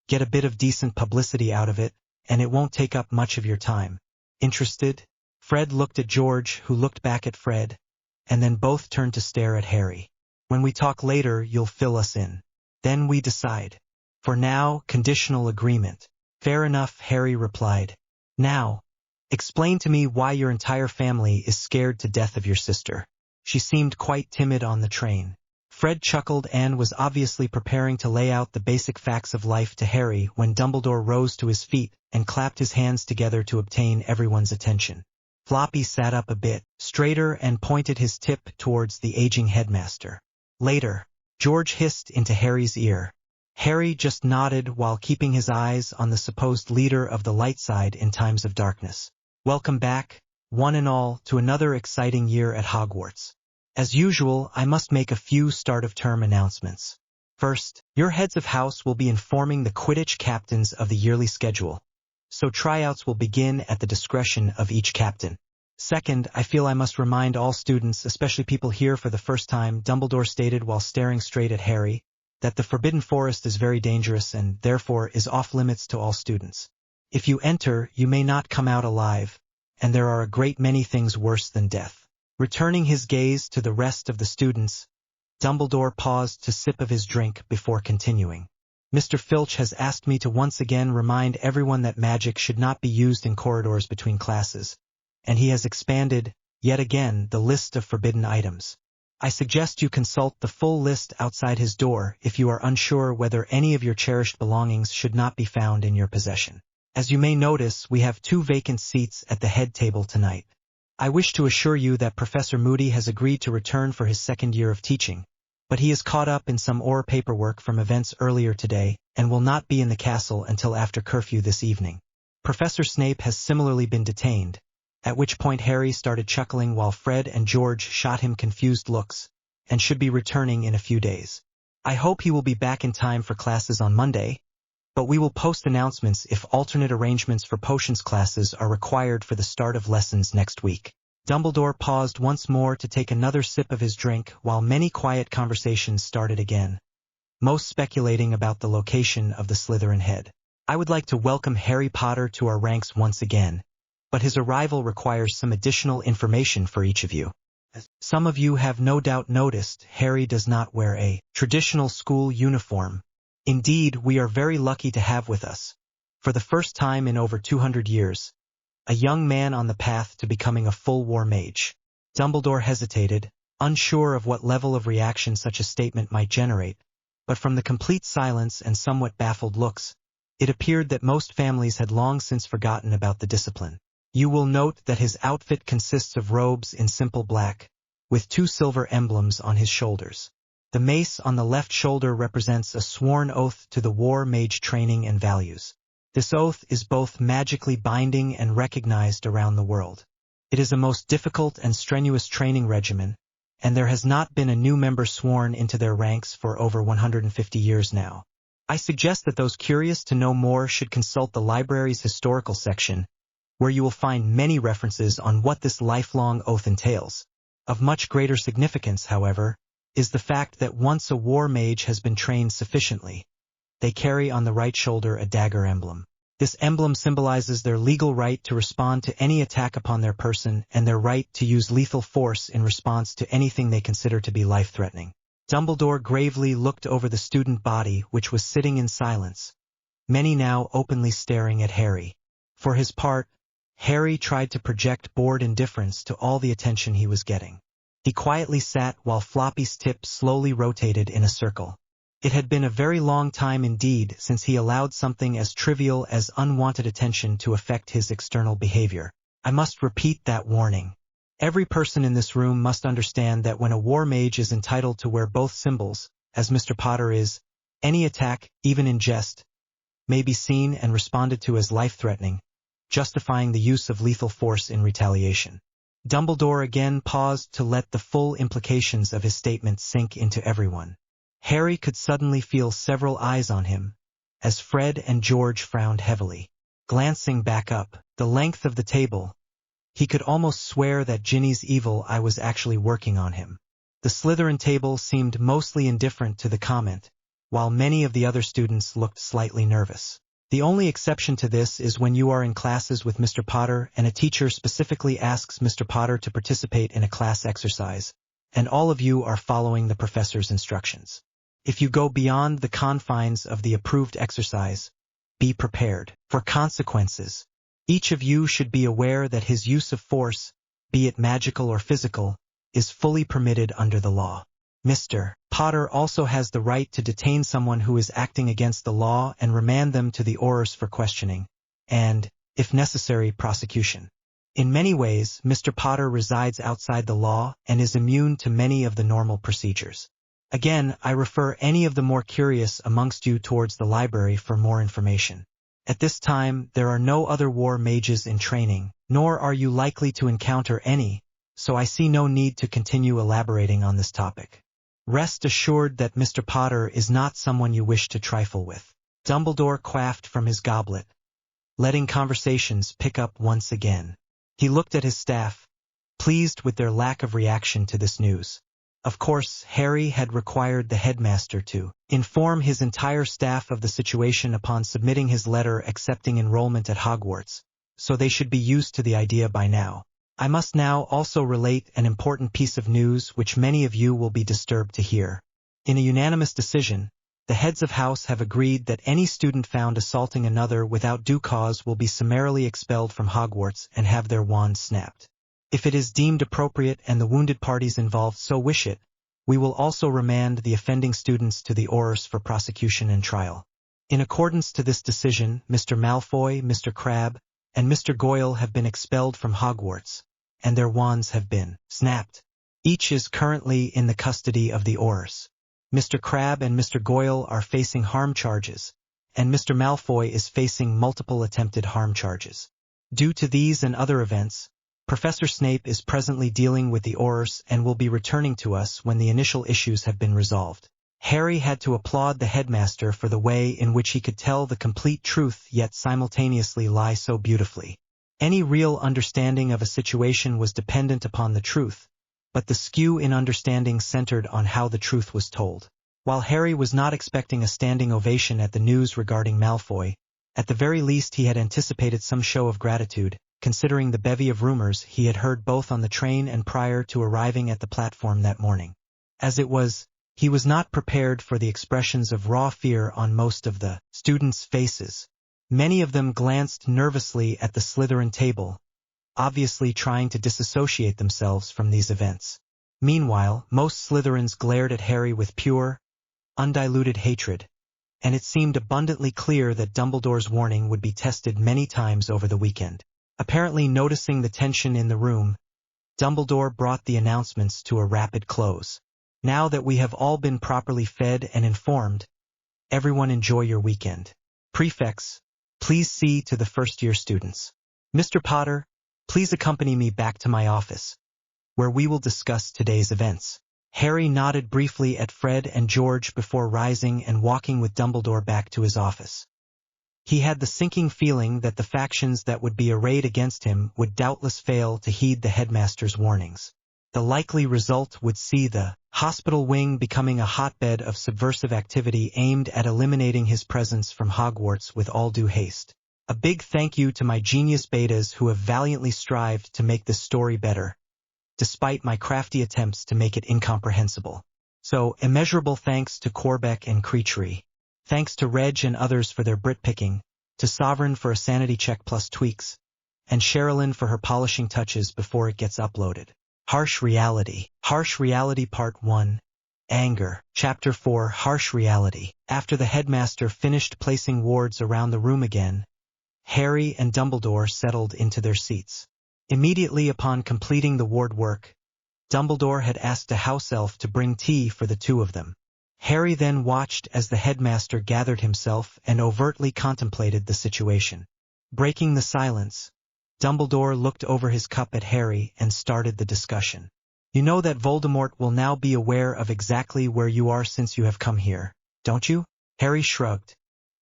S1: get a bit of decent publicity out of it, and it won't take up much of your time. Interested? Fred looked at George, who looked back at Fred, and then both turned to stare at Harry. When we talk later, you'll fill us in. Then we decide. For now, conditional agreement. Fair enough, Harry replied. Now, explain to me why your entire family is scared to death of your sister. She seemed quite timid on the train. Fred chuckled and was obviously preparing to lay out the basic facts of life to Harry when Dumbledore rose to his feet and clapped his hands together to obtain everyone's attention. Floppy sat up a bit straighter and pointed his tip towards the aging headmaster. Later, George hissed into Harry's ear. Harry just nodded while keeping his eyes on the supposed leader of the light side in times of darkness. Welcome back, one and all, to another exciting year at Hogwarts. As usual, I must make a few start-of-term announcements. First, your heads of house will be informing the Quidditch captains of the yearly schedule, so tryouts will begin at the discretion of each captain. Second, I feel I must remind all students, especially people here for the first time, Dumbledore stated while staring straight at Harry, that the Forbidden Forest is very dangerous and, therefore, is off-limits to all students. If you enter, you may not come out alive, and there are a great many things worse than death. Returning his gaze to the rest of the students, Dumbledore paused to sip of his drink before continuing. Mr. Filch has asked me to once again remind everyone that magic should not be used in corridors between classes, and he has expanded, yet again, the list of forbidden items. I suggest you consult the full list outside his door if you are unsure whether any of your cherished belongings should not be found in your possession. As you may notice, we have 2 vacant seats at the head table tonight. I wish to assure you that Professor Moody has agreed to return for his 2nd year of teaching, but he is caught up in some OR paperwork from events earlier today and will not be in the castle until after curfew this evening. Professor Snape has similarly been detained, at which point Harry started chuckling while Fred and George shot him confused looks, and should be returning in a few days. I hope he will be back in time for classes on Monday, but we will post announcements if alternate arrangements for potions classes are required for the start of lessons next week. Dumbledore paused once more to take another sip of his drink while many quiet conversations started again, most speculating about the location of the Slytherin head. I would like to welcome Harry Potter to our ranks once again, but his arrival requires some additional information for each of you. As some of you have no doubt noticed, Harry does not wear a traditional school uniform. Indeed, we are very lucky to have with us, for the first time in over 200 years, a young man on the path to becoming a full war mage. Dumbledore hesitated, unsure of what level of reaction such a statement might generate, but from the complete silence and somewhat baffled looks, it appeared that most families had long since forgotten about the discipline. You will note that his outfit consists of robes in simple black, with 2 silver emblems on his shoulders. The mace on the left shoulder represents a sworn oath to the war mage training and values. This oath is both magically binding and recognized around the world. It is a most difficult and strenuous training regimen, and there has not been a new member sworn into their ranks for over 150 years now. I suggest that those curious to know more should consult the library's historical section, where you will find many references on what this lifelong oath entails. Of much greater significance, however, is the fact that once a war mage has been trained sufficiently, they carry on the right shoulder a dagger emblem. This emblem symbolizes their legal right to respond to any attack upon their person and their right to use lethal force in response to anything they consider to be life-threatening. Dumbledore gravely looked over the student body, which was sitting in silence, many now openly staring at Harry. For his part, Harry tried to project bored indifference to all the attention he was getting. He quietly sat while Floppy's tip slowly rotated in a circle. It had been a very long time indeed since he allowed something as trivial as unwanted attention to affect his external behavior. I must repeat that warning. Every person in this room must understand that when a war mage is entitled to wear both symbols, as Mr. Potter is, any attack, even in jest, may be seen and responded to as life-threatening, justifying the use of lethal force in retaliation. Dumbledore again paused to let the full implications of his statement sink into everyone. Harry could suddenly feel several eyes on him, as Fred and George frowned heavily. Glancing back up the length of the table, he could almost swear that Ginny's evil eye was actually working on him. The Slytherin table seemed mostly indifferent to the comment, while many of the other students looked slightly nervous. The only exception to this is when you are in classes with Mr. Potter and a teacher specifically asks Mr. Potter to participate in a class exercise, and all of you are following the professor's instructions. If you go beyond the confines of the approved exercise, be prepared for consequences. Each of you should be aware that his use of force, be it magical or physical, is fully permitted under the law. Mr. Potter also has the right to detain someone who is acting against the law and remand them to the Aurors for questioning, and, if necessary, prosecution. In many ways, Mr. Potter resides outside the law and is immune to many of the normal procedures. Again, I refer any of the more curious amongst you towards the library for more information. At this time, there are no other war mages in training, nor are you likely to encounter any, so I see no need to continue elaborating on this topic. Rest assured that Mr. Potter is not someone you wish to trifle with. Dumbledore quaffed from his goblet, letting conversations pick up once again. He looked at his staff, pleased with their lack of reaction to this news. Of course, Harry had required the headmaster to inform his entire staff of the situation upon submitting his letter accepting enrollment at Hogwarts, so they should be used to the idea by now. I must now also relate an important piece of news which many of you will be disturbed to hear. In a unanimous decision, the heads of house have agreed that any student found assaulting another without due cause will be summarily expelled from Hogwarts and have their wands snapped. If it is deemed appropriate and the wounded parties involved so wish it, we will also remand the offending students to the Aurors for prosecution and trial. In accordance to this decision, Mr. Malfoy, Mr. Crabbe, and Mr. Goyle have been expelled from Hogwarts, and their wands have been snapped. Each is currently in the custody of the Aurors. Mr. Crabbe and Mr. Goyle are facing harm charges, and Mr. Malfoy is facing multiple attempted harm charges. Due to these and other events, Professor Snape is presently dealing with the Aurors and will be returning to us when the initial issues have been resolved. Harry had to applaud the headmaster for the way in which he could tell the complete truth yet simultaneously lie so beautifully. Any real understanding of a situation was dependent upon the truth, but the skew in understanding centered on how the truth was told. While Harry was not expecting a standing ovation at the news regarding Malfoy, at the very least he had anticipated some show of gratitude, considering the bevy of rumors he had heard both on the train and prior to arriving at the platform that morning. As it was, he was not prepared for the expressions of raw fear on most of the students' faces. Many of them glanced nervously at the Slytherin table, obviously trying to disassociate themselves from these events. Meanwhile, most Slytherins glared at Harry with pure, undiluted hatred, and it seemed abundantly clear that Dumbledore's warning would be tested many times over the weekend. Apparently noticing the tension in the room, Dumbledore brought the announcements to a rapid close. Now that we have all been properly fed and informed, everyone enjoy your weekend. Prefects, please see to the first-year students. Mr. Potter, please accompany me back to my office, where we will discuss today's events. Harry nodded briefly at Fred and George before rising and walking with Dumbledore back to his office. He had the sinking feeling that the factions that would be arrayed against him would doubtless fail to heed the headmaster's warnings. The likely result would see the hospital wing becoming a hotbed of subversive activity aimed at eliminating his presence from Hogwarts with all due haste. A big thank you to my genius betas who have valiantly strived to make this story better, despite my crafty attempts to make it incomprehensible. So, immeasurable thanks to Corbeck and Creachery. Thanks to Reg and others for their Brit-picking, to Sovereign for a sanity check plus tweaks, and Sherilyn for her polishing touches before it gets uploaded. Harsh Reality. Harsh Reality Part 1. Anger. Chapter 4. Harsh Reality. After the headmaster finished placing wards around the room again, Harry and Dumbledore settled into their seats. Immediately upon completing the ward work, Dumbledore had asked a house elf to bring tea for the two of them. Harry then watched as the headmaster gathered himself and overtly contemplated the situation. Breaking the silence, Dumbledore looked over his cup at Harry and started the discussion. You know that Voldemort will now be aware of exactly where you are since you have come here, don't you? Harry shrugged.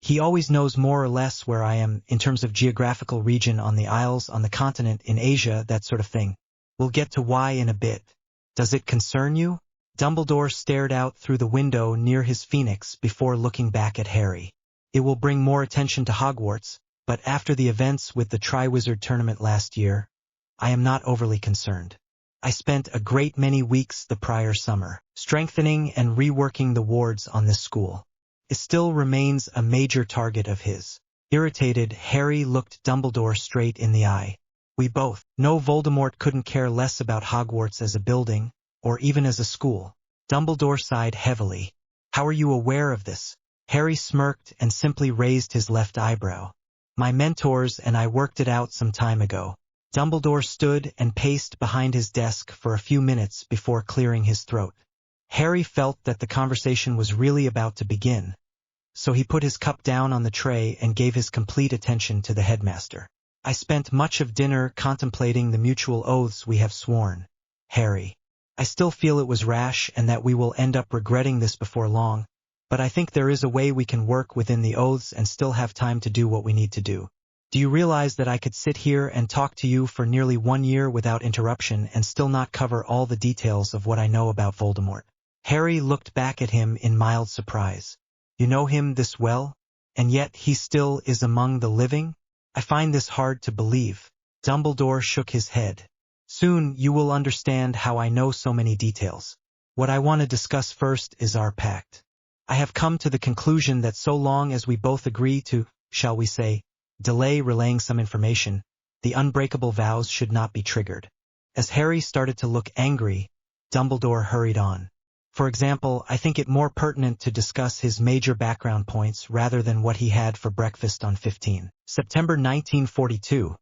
S1: He always knows more or less where I am in terms of geographical region on the Isles, on the continent, in Asia, that sort of thing. We'll get to why in a bit. Does it concern you? Dumbledore stared out through the window near his phoenix before looking back at Harry. It will bring more attention to Hogwarts, but after the events with the Triwizard Tournament last year, I am not overly concerned. I spent a great many weeks the prior summer, strengthening and reworking the wards on this school. It still remains a major target of his. Irritated, Harry looked Dumbledore straight in the eye. We both know Voldemort couldn't care less about Hogwarts as a building, or even as a school. Dumbledore sighed heavily. How are you aware of this? Harry smirked and simply raised his left eyebrow. My mentors and I worked it out some time ago. Dumbledore stood and paced behind his desk for a few minutes before clearing his throat. Harry felt that the conversation was really about to begin, so he put his cup down on the tray and gave his complete attention to the headmaster. I spent much of dinner contemplating the mutual oaths we have sworn, Harry. I still feel it was rash and that we will end up regretting this before long, but I think there is a way we can work within the oaths and still have time to do what we need to do. Do you realize that I could sit here and talk to you for nearly 1 year without interruption and still not cover all the details of what I know about Voldemort? Harry looked back at him in mild surprise. You know him this well? And yet he still is among the living? I find this hard to believe. Dumbledore shook his head. Soon you will understand how I know so many details. What I want to discuss first is our pact. I have come to the conclusion that so long as we both agree to, shall we say, delay relaying some information, the unbreakable vows should not be triggered. As Harry started to look angry, Dumbledore hurried on. For example, I think it more pertinent to discuss his major background points rather than what he had for breakfast on 15 September 1942.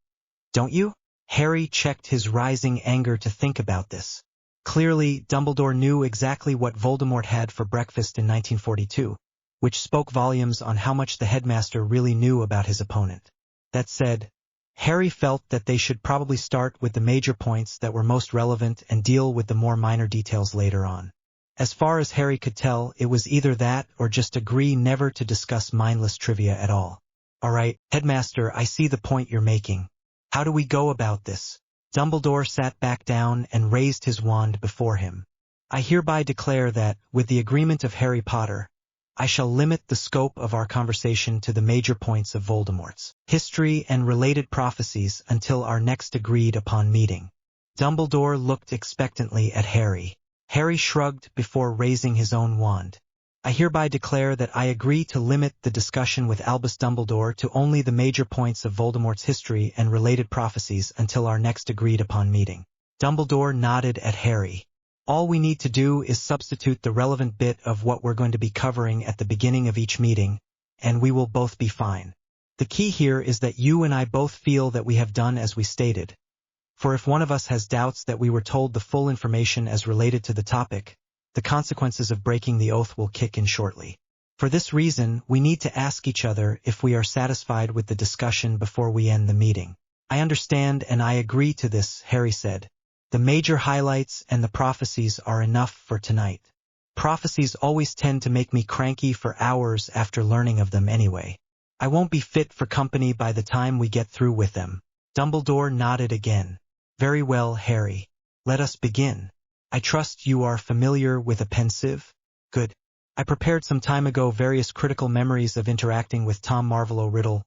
S1: Don't you? Harry checked his rising anger to think about this. Clearly, Dumbledore knew exactly what Voldemort had for breakfast in 1942, which spoke volumes on how much the headmaster really knew about his opponent. That said, Harry felt that they should probably start with the major points that were most relevant and deal with the more minor details later on. As far as Harry could tell, it was either that or just agree never to discuss mindless trivia at all. All right, Headmaster, I see the point you're making. How do we go about this? Dumbledore sat back down and raised his wand before him. I hereby declare that, with the agreement of Harry Potter, I shall limit the scope of our conversation to the major points of Voldemort's history and related prophecies until our next agreed-upon meeting. Dumbledore looked expectantly at Harry. Harry shrugged before raising his own wand. I hereby declare that I agree to limit the discussion with Albus Dumbledore to only the major points of Voldemort's history and related prophecies until our next agreed-upon meeting. Dumbledore nodded at Harry. All we need to do is substitute the relevant bit of what we're going to be covering at the beginning of each meeting, and we will both be fine. The key here is that you and I both feel that we have done as we stated. For if one of us has doubts that we were told the full information as related to the topic, The consequences of breaking the oath will kick in shortly. For this reason, we need to ask each other if we are satisfied with the discussion before we end the meeting. I understand and I agree to this, Harry said. The major highlights and the prophecies are enough for tonight. Prophecies always tend to make me cranky for hours after learning of them anyway. I won't be fit for company by the time we get through with them. Dumbledore nodded again. Very well, Harry. Let us begin. I trust you are familiar with a pensieve? Good. I prepared some time ago various critical memories of interacting with Tom Marvolo Riddle.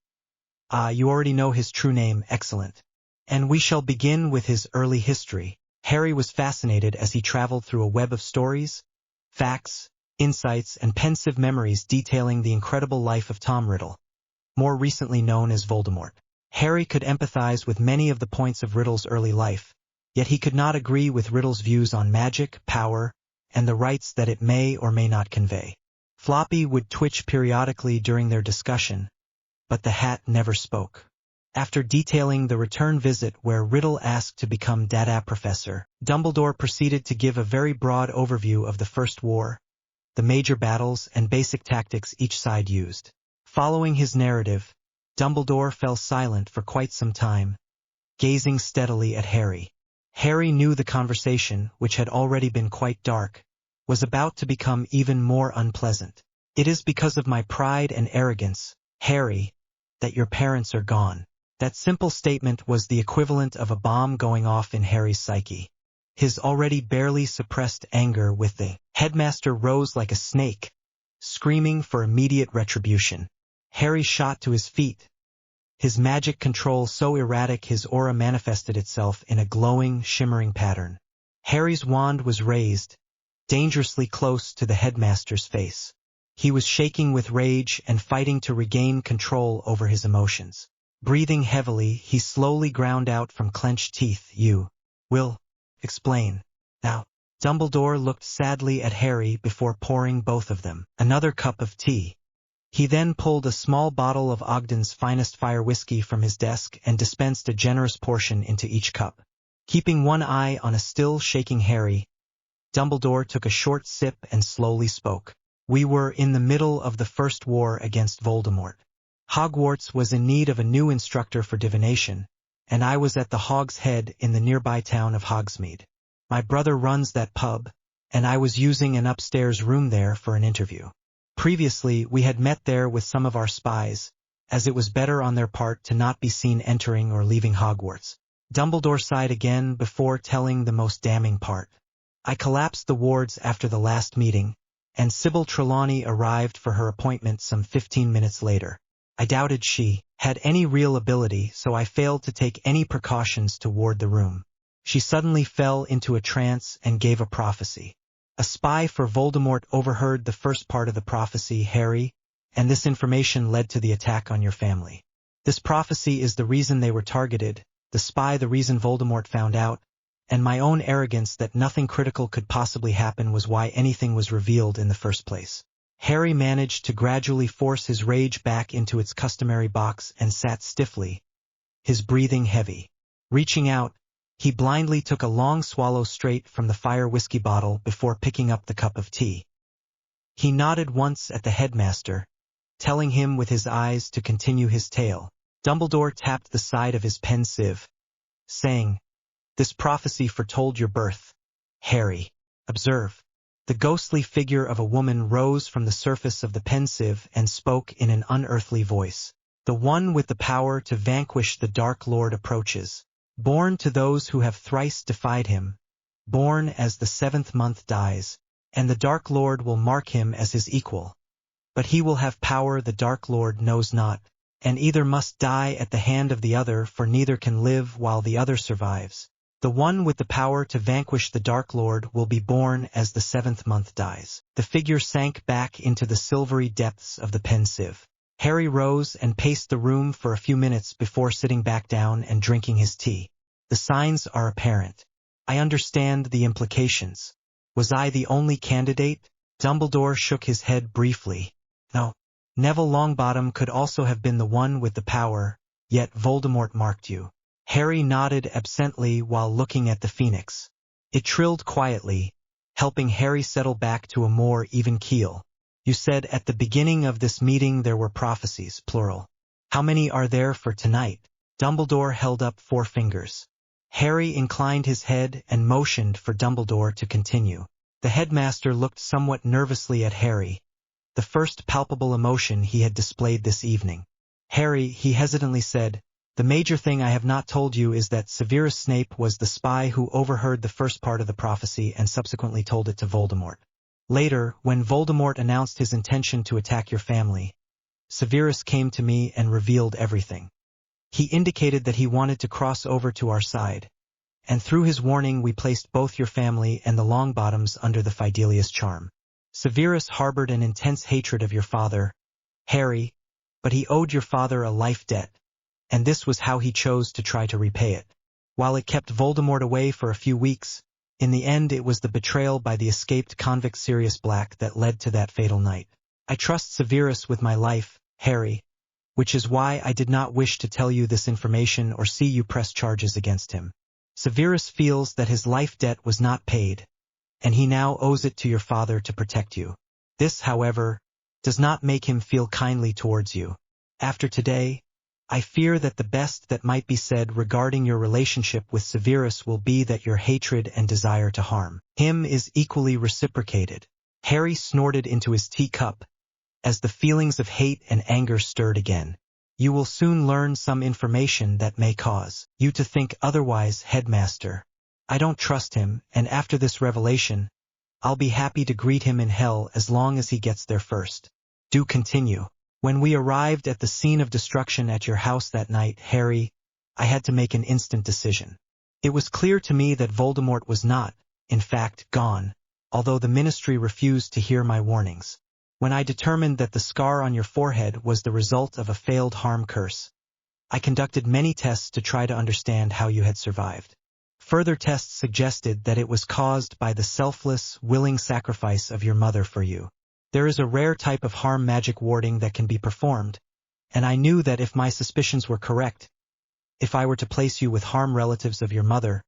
S1: You already know his true name, excellent. And we shall begin with his early history. Harry was fascinated as he traveled through a web of stories, facts, insights, and pensive memories detailing the incredible life of Tom Riddle, more recently known as Voldemort. Harry could empathize with many of the points of Riddle's early life, yet he could not agree with Riddle's views on magic, power, and the rights that it may or may not convey. Floppy would twitch periodically during their discussion, but the hat never spoke. After detailing the return visit where Riddle asked to become Dada Professor, Dumbledore proceeded to give a very broad overview of the First War, the major battles and basic tactics each side used. Following his narrative, Dumbledore fell silent for quite some time, gazing steadily at Harry. Harry knew the conversation, which had already been quite dark, was about to become even more unpleasant. It is because of my pride and arrogance, Harry, that your parents are gone. That simple statement was the equivalent of a bomb going off in Harry's psyche. His already barely suppressed anger with the headmaster rose like a snake, screaming for immediate retribution. Harry shot to his feet, his magic control so erratic his aura manifested itself in a glowing, shimmering pattern. Harry's wand was raised, dangerously close to the headmaster's face. He was shaking with rage and fighting to regain control over his emotions. Breathing heavily, he slowly ground out from clenched teeth, "You will explain now." Dumbledore looked sadly at Harry before pouring both of them another cup of tea. He then pulled a small bottle of Ogden's finest fire whiskey from his desk and dispensed a generous portion into each cup. Keeping one eye on a still shaking Harry, Dumbledore took a short sip and slowly spoke. "We were in the middle of the First War against Voldemort. Hogwarts was in need of a new instructor for divination, and I was at the Hog's Head in the nearby town of Hogsmeade. My brother runs that pub, and I was using an upstairs room there for an interview. Previously, we had met there with some of our spies, as it was better on their part to not be seen entering or leaving Hogwarts." Dumbledore sighed again before telling the most damning part. "I collapsed the wards after the last meeting, and Sybil Trelawney arrived for her appointment some 15 minutes later. I doubted she had any real ability, so I failed to take any precautions to ward the room. She suddenly fell into a trance and gave a prophecy. A spy for Voldemort overheard the first part of the prophecy, Harry, and this information led to the attack on your family. This prophecy is the reason they were targeted, the spy the reason Voldemort found out, and my own arrogance that nothing critical could possibly happen was why anything was revealed in the first place." Harry managed to gradually force his rage back into its customary box and sat stiffly, his breathing heavy. Reaching out, he blindly took a long swallow straight from the fire whiskey bottle before picking up the cup of tea. He nodded once at the headmaster, telling him with his eyes to continue his tale. Dumbledore tapped the side of his pensieve, saying, "This prophecy foretold your birth, Harry. Observe." The ghostly figure of a woman rose from the surface of the pensieve and spoke in an unearthly voice. "The one with the power to vanquish the Dark Lord approaches. Born to those who have thrice defied him, born as the 7th month dies, and the Dark Lord will mark him as his equal. But he will have power the Dark Lord knows not, and either must die at the hand of the other, for neither can live while the other survives. The one with the power to vanquish the Dark Lord will be born as the 7th month dies." The figure sank back into the silvery depths of the pensieve. Harry rose and paced the room for a few minutes before sitting back down and drinking his tea. "The signs are apparent. I understand the implications. Was I the only candidate?" Dumbledore shook his head briefly. "No. Neville Longbottom could also have been the one with the power, yet Voldemort marked you." Harry nodded absently while looking at the phoenix. It trilled quietly, helping Harry settle back to a more even keel. You said at the beginning of this meeting there were prophecies, plural. How many are there for tonight? Dumbledore held up 4 fingers. Harry inclined his head and motioned for Dumbledore to continue. The headmaster looked somewhat nervously at Harry, the first palpable emotion he had displayed this evening. Harry, he hesitantly said, the major thing I have not told you is that Severus Snape was the spy who overheard the first part of the prophecy and subsequently told it to Voldemort. Later, when Voldemort announced his intention to attack your family, Severus came to me and revealed everything. He indicated that he wanted to cross over to our side, and through his warning we placed both your family and the Longbottoms under the Fidelius charm. Severus harbored an intense hatred of your father, Harry, but he owed your father a life debt, and this was how he chose to try to repay it. While it kept Voldemort away for a few weeks, in the end it was the betrayal by the escaped convict Sirius Black that led to that fatal night. I trust Severus with my life, Harry, which is why I did not wish to tell you this information or see you press charges against him. Severus feels that his life debt was not paid, and he now owes it to your father to protect you. This, however, does not make him feel kindly towards you. After today, I fear that the best that might be said regarding your relationship with Severus will be that your hatred and desire to harm him is equally reciprocated. Harry snorted into his teacup, as the feelings of hate and anger stirred again. You will soon learn some information that may cause you to think otherwise, Headmaster. I don't trust him, and after this revelation, I'll be happy to greet him in hell as long as he gets there first. Do continue. When we arrived at the scene of destruction at your house that night, Harry, I had to make an instant decision. It was clear to me that Voldemort was not, in fact, gone, although the Ministry refused to hear my warnings. When I determined that the scar on your forehead was the result of a failed harm curse, I conducted many tests to try to understand how you had survived. Further tests suggested that it was caused by the selfless, willing sacrifice of your mother for you. There is a rare type of harm magic warding that can be performed, and I knew that if my suspicions were correct, if I were to place you with harm relatives of your mother,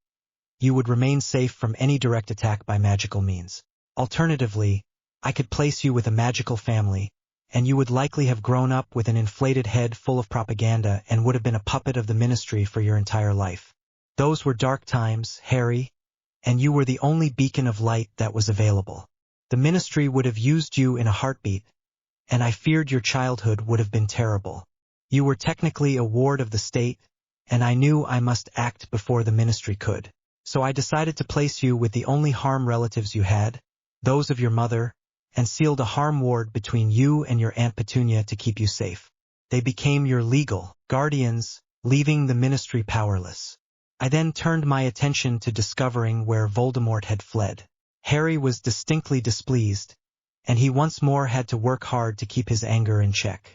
S1: you would remain safe from any direct attack by magical means. Alternatively, I could place you with a magical family, and you would likely have grown up with an inflated head full of propaganda and would have been a puppet of the Ministry for your entire life. Those were dark times, Harry, and you were the only beacon of light that was available. The Ministry would have used you in a heartbeat, and I feared your childhood would have been terrible. You were technically a ward of the state, and I knew I must act before the Ministry could. So I decided to place you with the only harm relatives you had, those of your mother, and sealed a harm ward between you and your Aunt Petunia to keep you safe. They became your legal guardians, leaving the Ministry powerless. I then turned my attention to discovering where Voldemort had fled. Harry was distinctly displeased, and he once more had to work hard to keep his anger in check.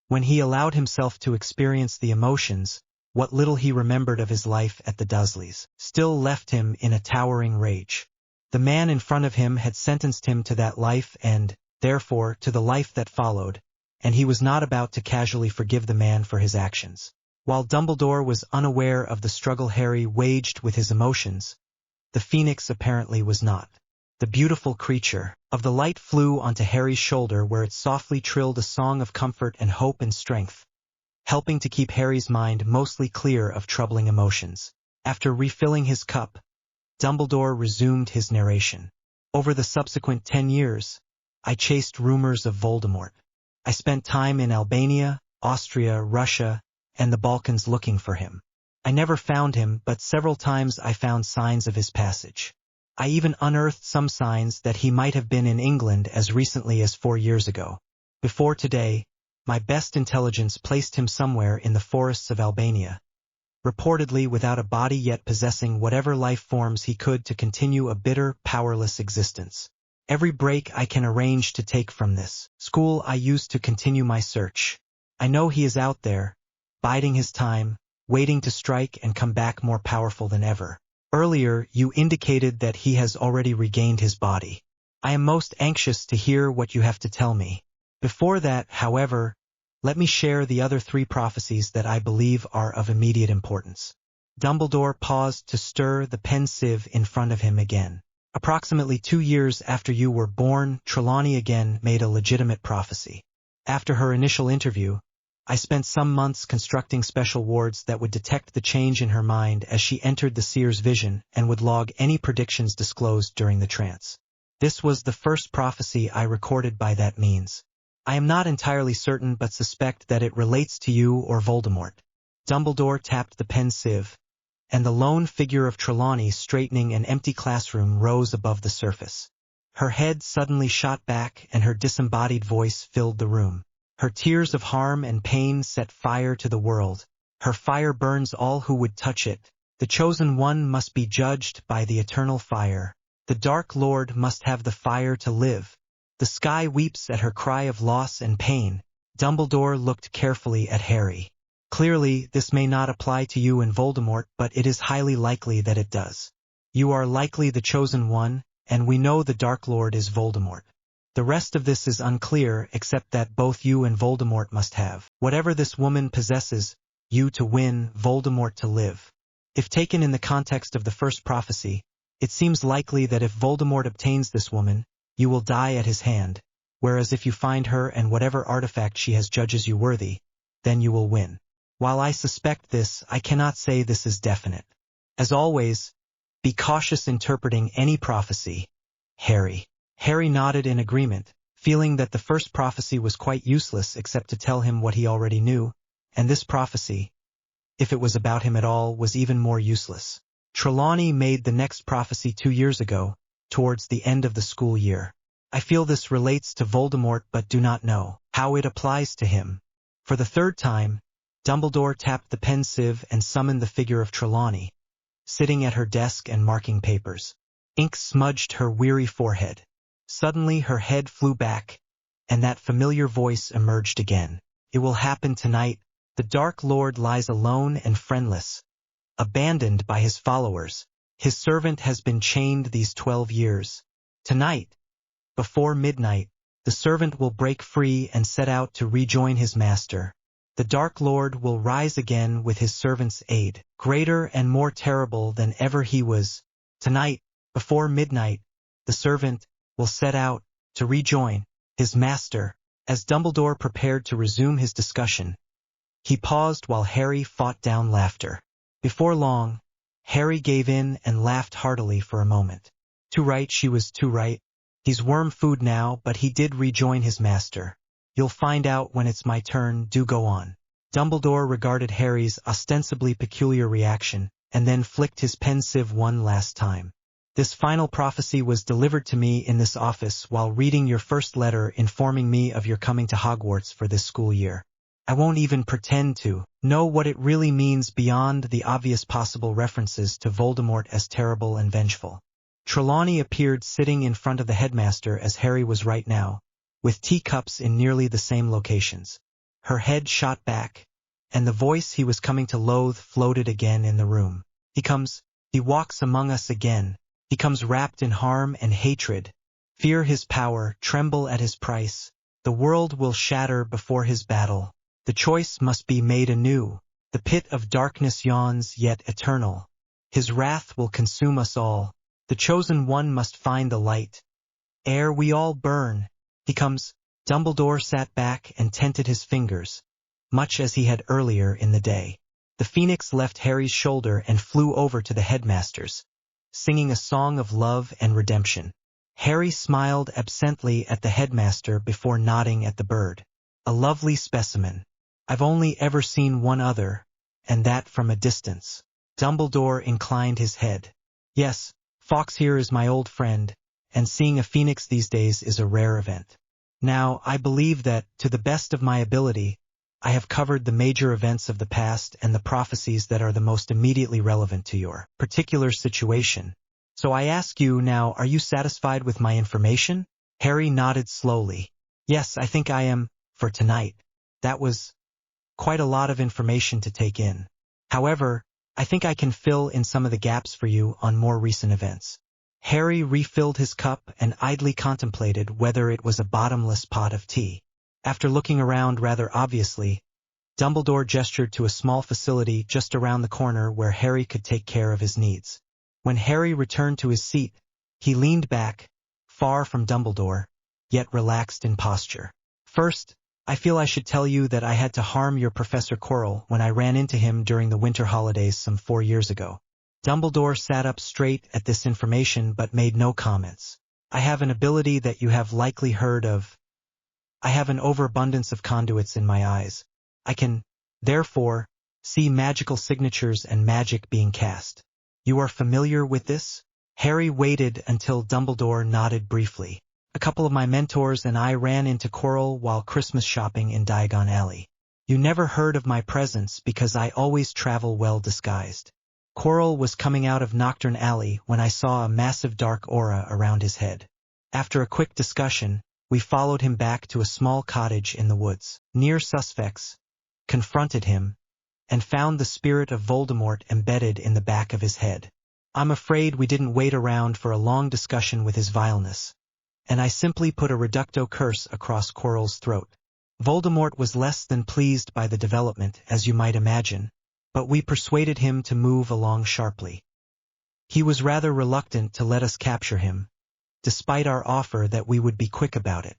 S1: When he allowed himself to experience the emotions, what little he remembered of his life at the Dursleys still left him in a towering rage. The man in front of him had sentenced him to that life and, therefore, to the life that followed, and he was not about to casually forgive the man for his actions. While Dumbledore was unaware of the struggle Harry waged with his emotions, the Phoenix apparently was not. The beautiful creature of the light flew onto Harry's shoulder where it softly trilled a song of comfort and hope and strength, helping to keep Harry's mind mostly clear of troubling emotions. After refilling his cup, Dumbledore resumed his narration. Over the subsequent 10 years, I chased rumors of Voldemort. I spent time in Albania, Austria, Russia, and the Balkans looking for him. I never found him, but several times I found signs of his passage. I even unearthed some signs that he might have been in England as recently as 4 years ago. Before today, my best intelligence placed him somewhere in the forests of Albania, reportedly without a body yet possessing whatever life forms he could to continue a bitter, powerless existence. Every break I can arrange to take from this school I use to continue my search. I know he is out there, biding his time, waiting to strike and come back more powerful than ever. Earlier, you indicated that he has already regained his body. I am most anxious to hear what you have to tell me. Before that, however, let me share the other 3 prophecies that I believe are of immediate importance. Dumbledore paused to stir the pen sieve in front of him again. Approximately 2 years after you were born, Trelawney again made a legitimate prophecy. After her initial interview, I spent some months constructing special wards that would detect the change in her mind as she entered the seer's vision and would log any predictions disclosed during the trance. This was the first prophecy I recorded by that means. I am not entirely certain but suspect that it relates to you or Voldemort. Dumbledore tapped the pen sieve, and the lone figure of Trelawney straightening an empty classroom rose above the surface. Her head suddenly shot back and her disembodied voice filled the room. Her tears of harm and pain set fire to the world. Her fire burns all who would touch it. The chosen one must be judged by the eternal fire. The Dark Lord must have the fire to live. The sky weeps at her cry of loss and pain. Dumbledore looked carefully at Harry. Clearly, this may not apply to you and Voldemort, but it is highly likely that it does. You are likely the chosen one, and we know the Dark Lord is Voldemort. The rest of this is unclear, except that both you and Voldemort must have whatever this woman possesses, you to win, Voldemort to live. If taken in the context of the first prophecy, it seems likely that if Voldemort obtains this woman, you will die at his hand, whereas if you find her and whatever artifact she has judges you worthy, then you will win. While I suspect this, I cannot say this is definite. As always, be cautious interpreting any prophecy. Harry. Harry nodded in agreement, feeling that the first prophecy was quite useless except to tell him what he already knew, and this prophecy, if it was about him at all, was even more useless. Trelawney made the next prophecy 2 years ago, towards the end of the school year. I feel this relates to Voldemort but do not know how it applies to him. For the third time, Dumbledore tapped the pen sieve and summoned the figure of Trelawney, sitting at her desk and marking papers. Ink smudged her weary forehead. Suddenly her head flew back, and that familiar voice emerged again. It will happen tonight. The Dark Lord lies alone and friendless, abandoned by his followers. His servant has been chained these 12 years. Tonight, before midnight, the servant will break free and set out to rejoin his master. The Dark Lord will rise again with his servant's aid, greater and more terrible than ever he was. Tonight, before midnight, the servant will set out to rejoin his master. As Dumbledore prepared to resume his discussion, he paused while Harry fought down laughter. Before long, Harry gave in and laughed heartily for a moment. Too right, she was too right. He's worm food now, but he did rejoin his master. You'll find out when it's my turn, do go on. Dumbledore regarded Harry's ostensibly peculiar reaction, and then flicked his pen sieve one last time. This final prophecy was delivered to me in this office while reading your first letter informing me of your coming to Hogwarts for this school year. I won't even pretend to know what it really means beyond the obvious possible references to Voldemort as terrible and vengeful. Trelawney appeared sitting in front of the headmaster as Harry was right now, with teacups in nearly the same locations. Her head shot back, and the voice he was coming to loathe floated again in the room. He walks among us again. He comes wrapped in harm and hatred. Fear his power, tremble at his price. The world will shatter before his battle. The choice must be made anew. The pit of darkness yawns, yet eternal. His wrath will consume us all. The chosen one must find the light. Ere we all burn. He comes. Dumbledore sat back and tented his fingers, much as he had earlier in the day. The phoenix left Harry's shoulder and flew over to the headmaster's, singing a song of love and redemption. Harry smiled absently at the headmaster before nodding at the bird. A lovely specimen. I've only ever seen one other, and that from a distance. Dumbledore inclined his head. Yes, Fawkes here is my old friend, and seeing a phoenix these days is a rare event. Now, I believe that, to the best of my ability, I have covered the major events of the past and the prophecies that are the most immediately relevant to your particular situation. So I ask you now, are you satisfied with my information? Harry nodded slowly. Yes, I think I am, for tonight. That was quite a lot of information to take in. However, I think I can fill in some of the gaps for you on more recent events. Harry refilled his cup and idly contemplated whether it was a bottomless pot of tea. After looking around rather obviously, Dumbledore gestured to a small facility just around the corner where Harry could take care of his needs. When Harry returned to his seat, He leaned back, far from Dumbledore, yet relaxed in posture. First, I feel I should tell you that I had to harm your Professor Quirrell when I ran into him during the winter holidays some 4 years ago. Dumbledore sat up straight at this information but made no comments. I have an ability that you have likely heard of. I have an overabundance of conduits in my eyes. I can, therefore, see magical signatures and magic being cast. You are familiar with this? Harry waited until Dumbledore nodded briefly. A couple of my mentors and I ran into Quirrell while Christmas shopping in Diagon Alley. You never heard of my presence because I always travel well disguised. Quirrell was coming out of Nocturne Alley when I saw a massive dark aura around his head. After a quick discussion, we followed him back to a small cottage in the woods, near Sussex, confronted him, and found the spirit of Voldemort embedded in the back of his head. I'm afraid we didn't wait around for a long discussion with his vileness, and I simply put a reducto curse across Quirrell's throat. Voldemort was less than pleased by the development, as you might imagine, but we persuaded him to move along sharply. He was rather reluctant to let us capture him, despite our offer that we would be quick about it.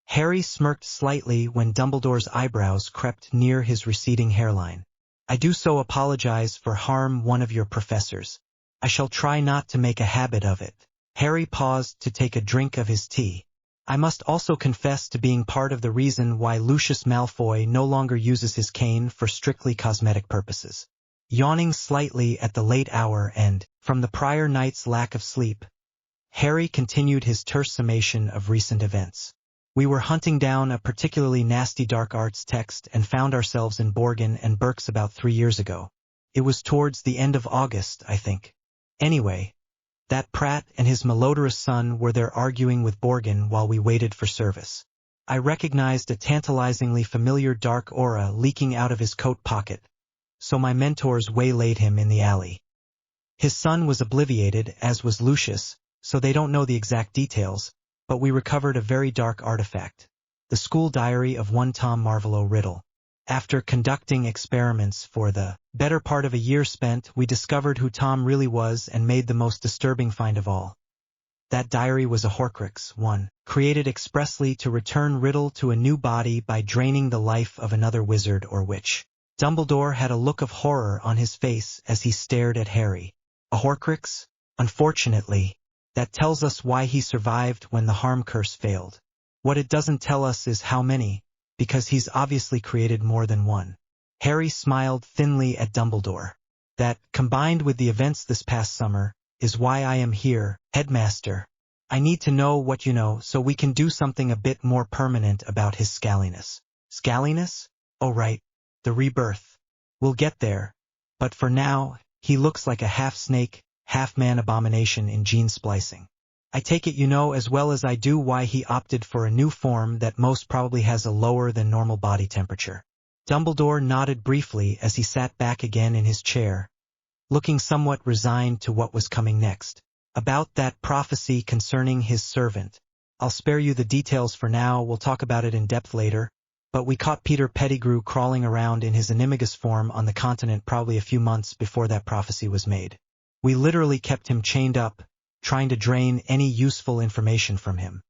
S1: Harry smirked slightly when Dumbledore's eyebrows crept near his receding hairline. I do so apologize for harm one of your professors. I shall try not to make a habit of it. Harry paused to take a drink of his tea. I must also confess to being part of the reason why Lucius Malfoy no longer uses his cane for strictly cosmetic purposes. Yawning slightly at the late hour and, from the prior night's lack of sleep, Harry continued his terse summation of recent events. We were hunting down a particularly nasty dark arts text and found ourselves in Borgin and Berks about 3 years ago. It was towards the end of August, I think. Anyway, that Pratt and his malodorous son were there arguing with Borgin while we waited for service. I recognized a tantalizingly familiar dark aura leaking out of his coat pocket, so my mentors waylaid him in the alley. His son was obliviated, as was Lucius, so they don't know the exact details, but we recovered a very dark artifact, the school diary of one Tom Marvolo Riddle. After conducting experiments for the better part of a year spent, we discovered who Tom really was and made the most disturbing find of all. That diary was a Horcrux, one, created expressly to return Riddle to a new body by draining the life of another wizard or witch. Dumbledore had a look of horror on his face as he stared at Harry. A Horcrux? Unfortunately, that tells us why he survived when the harm curse failed. What it doesn't tell us is how many, because he's obviously created more than one. Harry smiled thinly at Dumbledore. That, combined with the events this past summer, is why I am here, Headmaster. I need to know what you know so we can do something a bit more permanent about his scaliness. Scaliness? Oh right, the rebirth. We'll get there. But for now, he looks like a half-snake, half-man abomination in gene splicing. I take it you know as well as I do why he opted for a new form that most probably has a lower than normal body temperature. Dumbledore nodded briefly as he sat back again in his chair, looking somewhat resigned to what was coming next. About that prophecy concerning his servant. I'll spare you the details for now, we'll talk about it in depth later, but we caught Peter Pettigrew crawling around in his animagus form on the continent probably a few months before that prophecy was made. We literally kept him chained up, trying to drain any useful information from him.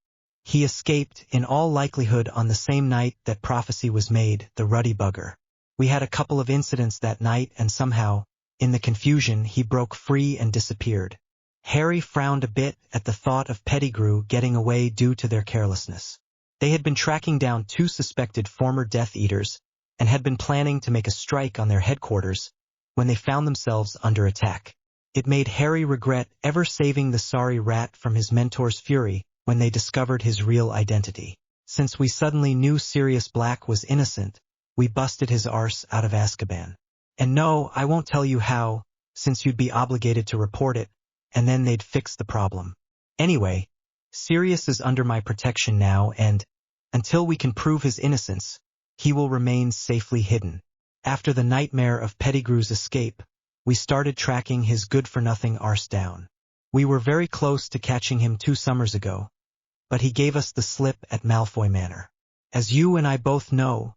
S1: He escaped, in all likelihood on the same night that prophecy was made, the ruddy bugger. We had a couple of incidents that night and somehow, in the confusion, he broke free and disappeared. Harry frowned a bit at the thought of Pettigrew getting away due to their carelessness. They had been tracking down 2 suspected former Death Eaters and had been planning to make a strike on their headquarters when they found themselves under attack. It made Harry regret ever saving the sorry rat from his mentor's fury when they discovered his real identity. Since we suddenly knew Sirius Black was innocent, we busted his arse out of Azkaban. And no, I won't tell you how, since you'd be obligated to report it, and then they'd fix the problem. Anyway, Sirius is under my protection now and, until we can prove his innocence, he will remain safely hidden. After the nightmare of Pettigrew's escape, we started tracking his good-for-nothing arse down. We were very close to catching him 2 summers ago, but he gave us the slip at Malfoy Manor. As you and I both know,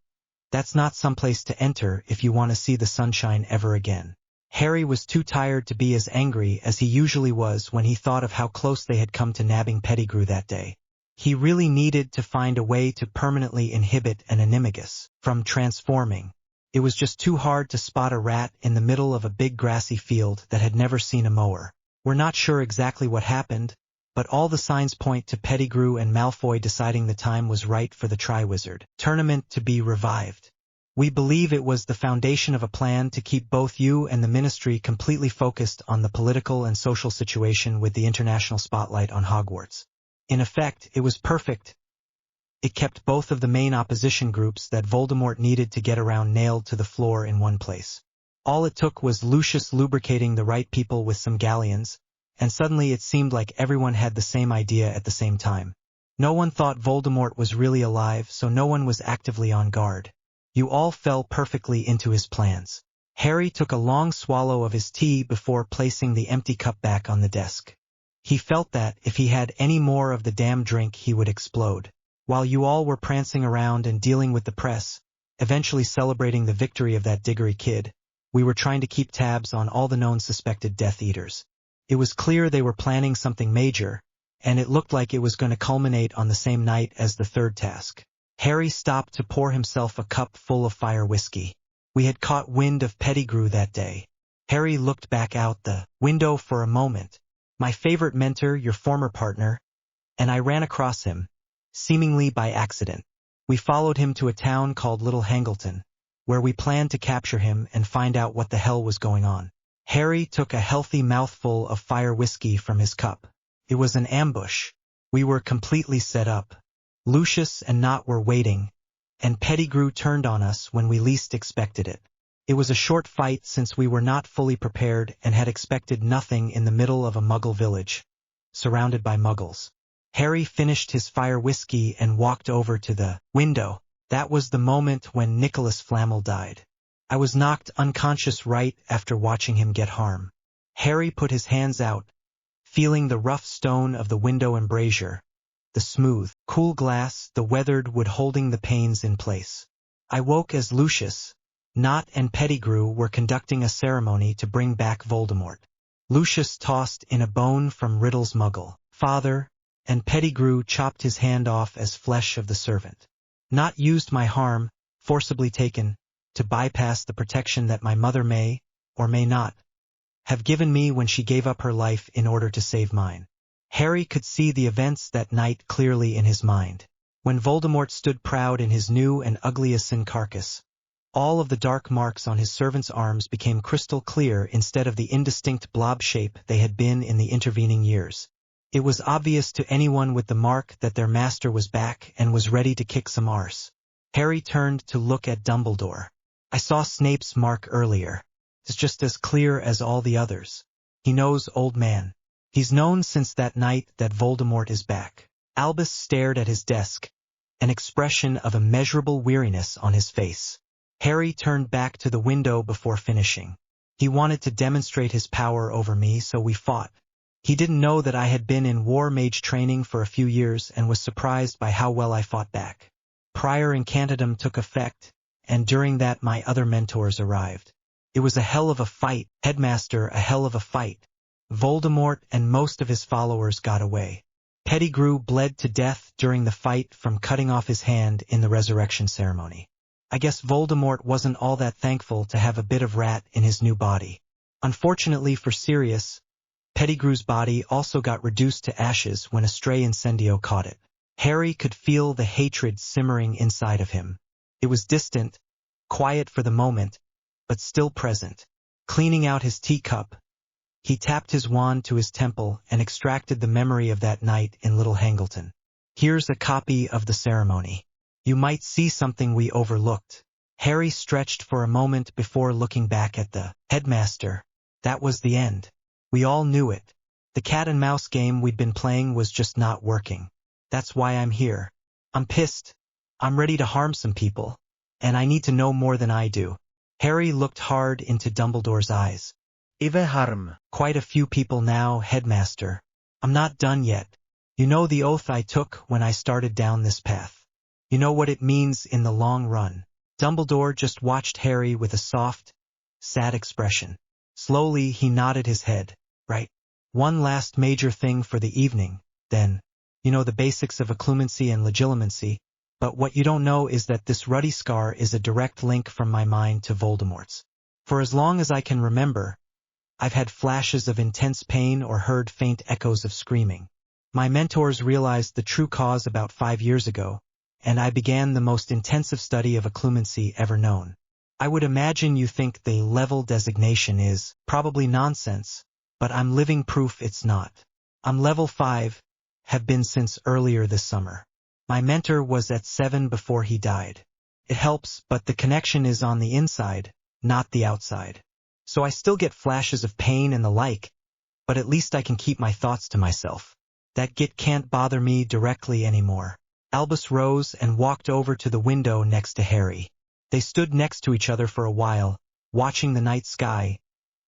S1: that's not someplace to enter if you want to see the sunshine ever again. Harry was too tired to be as angry as he usually was when he thought of how close they had come to nabbing Pettigrew that day. He really needed to find a way to permanently inhibit an animagus from transforming. It was just too hard to spot a rat in the middle of a big grassy field that had never seen a mower. We're not sure exactly what happened, but all the signs point to Pettigrew and Malfoy deciding the time was right for the Triwizard Tournament to be revived. We believe it was the foundation of a plan to keep both you and the Ministry completely focused on the political and social situation with the international spotlight on Hogwarts. In effect, it was perfect. It kept both of the main opposition groups that Voldemort needed to get around nailed to the floor in one place. All it took was Lucius lubricating the right people with some galleons, and suddenly it seemed like everyone had the same idea at the same time. No one thought Voldemort was really alive, so no one was actively on guard. You all fell perfectly into his plans. Harry took a long swallow of his tea before placing the empty cup back on the desk. He felt that, if he had any more of the damn drink, he would explode. While you all were prancing around and dealing with the press, eventually celebrating the victory of that Diggory kid, we were trying to keep tabs on all the known suspected Death Eaters. It was clear they were planning something major, and it looked like it was going to culminate on the same night as the third task. Harry stopped to pour himself a cup full of fire whiskey. We had caught wind of Pettigrew that day. Harry looked back out the window for a moment. My favorite mentor, your former partner, and I ran across him, seemingly by accident. We followed him to a town called Little Hangleton, where we planned to capture him and find out what the hell was going on. Harry took a healthy mouthful of fire whiskey from his cup. It was an ambush. We were completely set up. Lucius and Nott were waiting, and Pettigrew turned on us when we least expected it. It was a short fight since we were not fully prepared and had expected nothing in the middle of a Muggle village, surrounded by Muggles. Harry finished his fire whiskey and walked over to the window. That was the moment when Nicholas Flamel died. I was knocked unconscious right after watching him get harm. Harry put his hands out, feeling the rough stone of the window embrasure, the smooth, cool glass, the weathered wood holding the panes in place. I woke as Lucius, Nott and Pettigrew were conducting a ceremony to bring back Voldemort. Lucius tossed in a bone from Riddle's Muggle father, and Pettigrew chopped his hand off as flesh of the servant. Nott used my harm, forcibly taken, to bypass the protection that my mother may, or may not, have given me when she gave up her life in order to save mine. Harry could see the events that night clearly in his mind. When Voldemort stood proud in his new and ugly Asin carcass, all of the dark marks on his servant's arms became crystal clear instead of the indistinct blob shape they had been in the intervening years. It was obvious to anyone with the mark that their master was back and was ready to kick some arse. Harry turned to look at Dumbledore. I saw Snape's mark earlier. It's just as clear as all the others. He knows, old man. He's known since that night that Voldemort is back. Albus stared at his desk, an expression of immeasurable weariness on his face. Harry turned back to the window before finishing. He wanted to demonstrate his power over me, so we fought. He didn't know that I had been in war mage training for a few years and was surprised by how well I fought back. Prior incantatum took effect, and during that my other mentors arrived. It was a hell of a fight, Headmaster, a hell of a fight. Voldemort and most of his followers got away. Pettigrew bled to death during the fight from cutting off his hand in the resurrection ceremony. I guess Voldemort wasn't all that thankful to have a bit of rat in his new body. Unfortunately for Sirius, Pettigrew's body also got reduced to ashes when a stray incendio caught it. Harry could feel the hatred simmering inside of him. It was distant, quiet for the moment, but still present. Cleaning out his teacup, he tapped his wand to his temple and extracted the memory of that night in Little Hangleton. Here's a copy of the ceremony. You might see something we overlooked. Harry stretched for a moment before looking back at the headmaster. That was the end. We all knew it. The cat and mouse game we'd been playing was just not working. That's why I'm here. I'm pissed. I'm ready to harm some people. And I need to know more than I do. Harry looked hard into Dumbledore's eyes.
S2: Eva harm.
S1: Quite a few people now, Headmaster. I'm not done yet. You know the oath I took when I started down this path. You know what it means in the long run. Dumbledore just watched Harry with a soft, sad expression. Slowly, he nodded his head. Right. One last major thing for the evening, then. You know the basics of occlumency and legilimency, but what you don't know is that this ruddy scar is a direct link from my mind to Voldemort's. For as long as I can remember, I've had flashes of intense pain or heard faint echoes of screaming. My mentors realized the true cause about 5 years ago, and I began the most intensive study of occlumency ever known. I would imagine you think the level designation is probably nonsense, but I'm living proof it's not. I'm level 5, have been since earlier this summer. My mentor was at 7 before he died. It helps, but the connection is on the inside, not the outside. So I still get flashes of pain and the like, but at least I can keep my thoughts to myself. That git can't bother me directly anymore. Albus rose and walked over to the window next to Harry. They stood next to each other for a while, watching the night sky,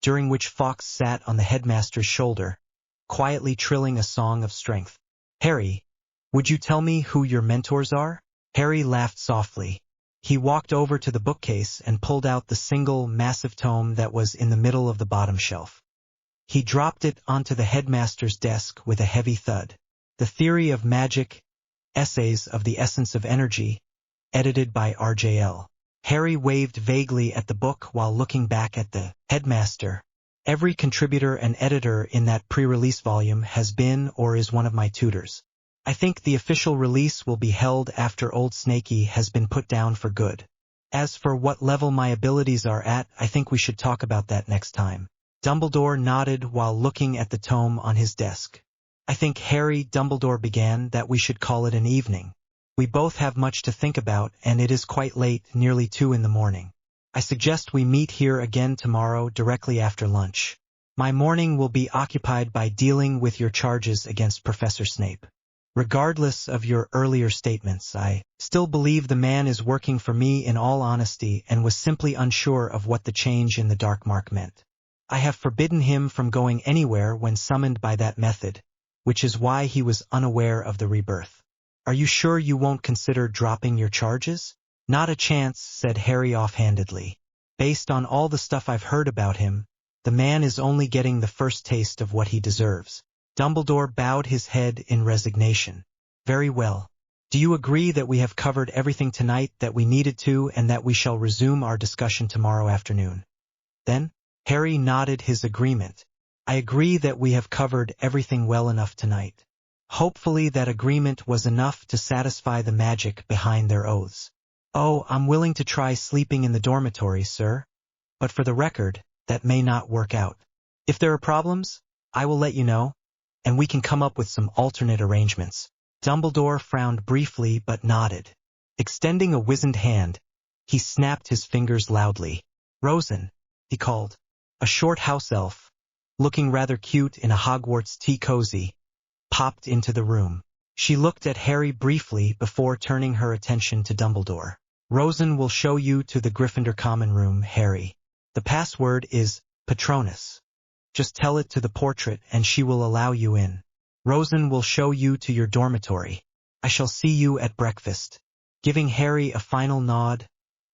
S1: during which Fawkes sat on the headmaster's shoulder, quietly trilling a song of strength. Harry, would you tell me who your mentors are? Harry laughed softly. He walked over to the bookcase and pulled out the single, massive tome that was in the middle of the bottom shelf. He dropped it onto the headmaster's desk with a heavy thud. The Theory of Magic, Essays of the Essence of Energy, edited by R.J.L. Harry waved vaguely at the book while looking back at the headmaster. Every contributor and editor in that pre-release volume has been or is one of my tutors. I think the official release will be held after Old Snakey has been put down for good. As for what level my abilities are at, I think we should talk about that next time. Dumbledore nodded while looking at the tome on his desk. I think Harry, Dumbledore began, that we should call it an evening. We both have much to think about, and it is quite late, nearly 2 in the morning. I suggest we meet here again tomorrow directly after lunch. My morning will be occupied by dealing with your charges against Professor Snape. Regardless of your earlier statements, I still believe the man is working for me in all honesty and was simply unsure of what the change in the dark mark meant. I have forbidden him from going anywhere when summoned by that method, which is why he was unaware of the rebirth. Are you sure you won't consider dropping your charges? Not a chance, said Harry offhandedly. Based on all the stuff I've heard about him, the man is only getting the first taste of what he deserves. Dumbledore bowed his head in resignation. Very well. Do you agree that we have covered everything tonight that we needed to and that we shall resume our discussion tomorrow afternoon? Then, Harry nodded his agreement. I agree that we have covered everything well enough tonight. Hopefully that agreement was enough to satisfy the magic behind their oaths. Oh, I'm willing to try sleeping in the dormitory, sir. But for the record, that may not work out. If there are problems, I will let you know, and we can come up with some alternate arrangements. Dumbledore frowned briefly but nodded. Extending a wizened hand, he snapped his fingers loudly. Rosen, he called. A short house elf, looking rather cute in a Hogwarts tea cozy, popped into the room. She looked at Harry briefly before turning her attention to Dumbledore. Rosen will show you to the Gryffindor common room, Harry. The password is Patronus. Just tell it to the portrait and she will allow you in. Rosen will show you to your dormitory. I shall see you at breakfast. Giving Harry a final nod,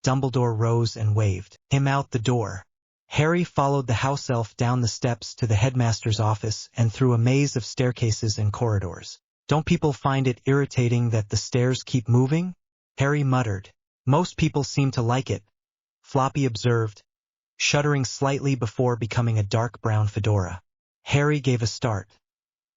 S1: Dumbledore rose and waved him out the door. Harry followed the house elf down the steps to the headmaster's office and through a maze of staircases and corridors. Don't people find it irritating that the stairs keep moving? Harry muttered. Most people seem to like it, Floppy observed, shuddering slightly before becoming a dark brown fedora. Harry gave a start.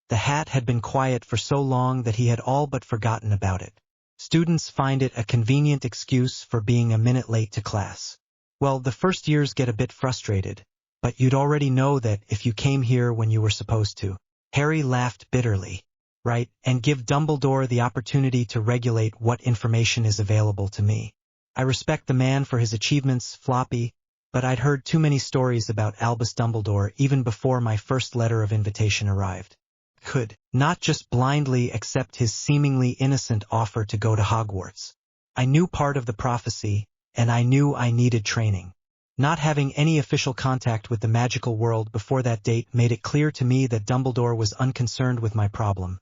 S1: The hat had been quiet for so long that he had all but forgotten about it. Students find it a convenient excuse for being a minute late to class. Well, the first years get a bit frustrated, but you'd already know that if you came here when you were supposed to. Harry laughed bitterly. Right, and give Dumbledore the opportunity to regulate what information is available to me. I respect the man for his achievements, Floppy, but I'd heard too many stories about Albus Dumbledore even before my first letter of invitation arrived. Could not just blindly accept his seemingly innocent offer to go to Hogwarts. I knew part of the prophecy, and I knew I needed training. Not having any official contact with the magical world before that date made it clear to me that Dumbledore was unconcerned with my problem,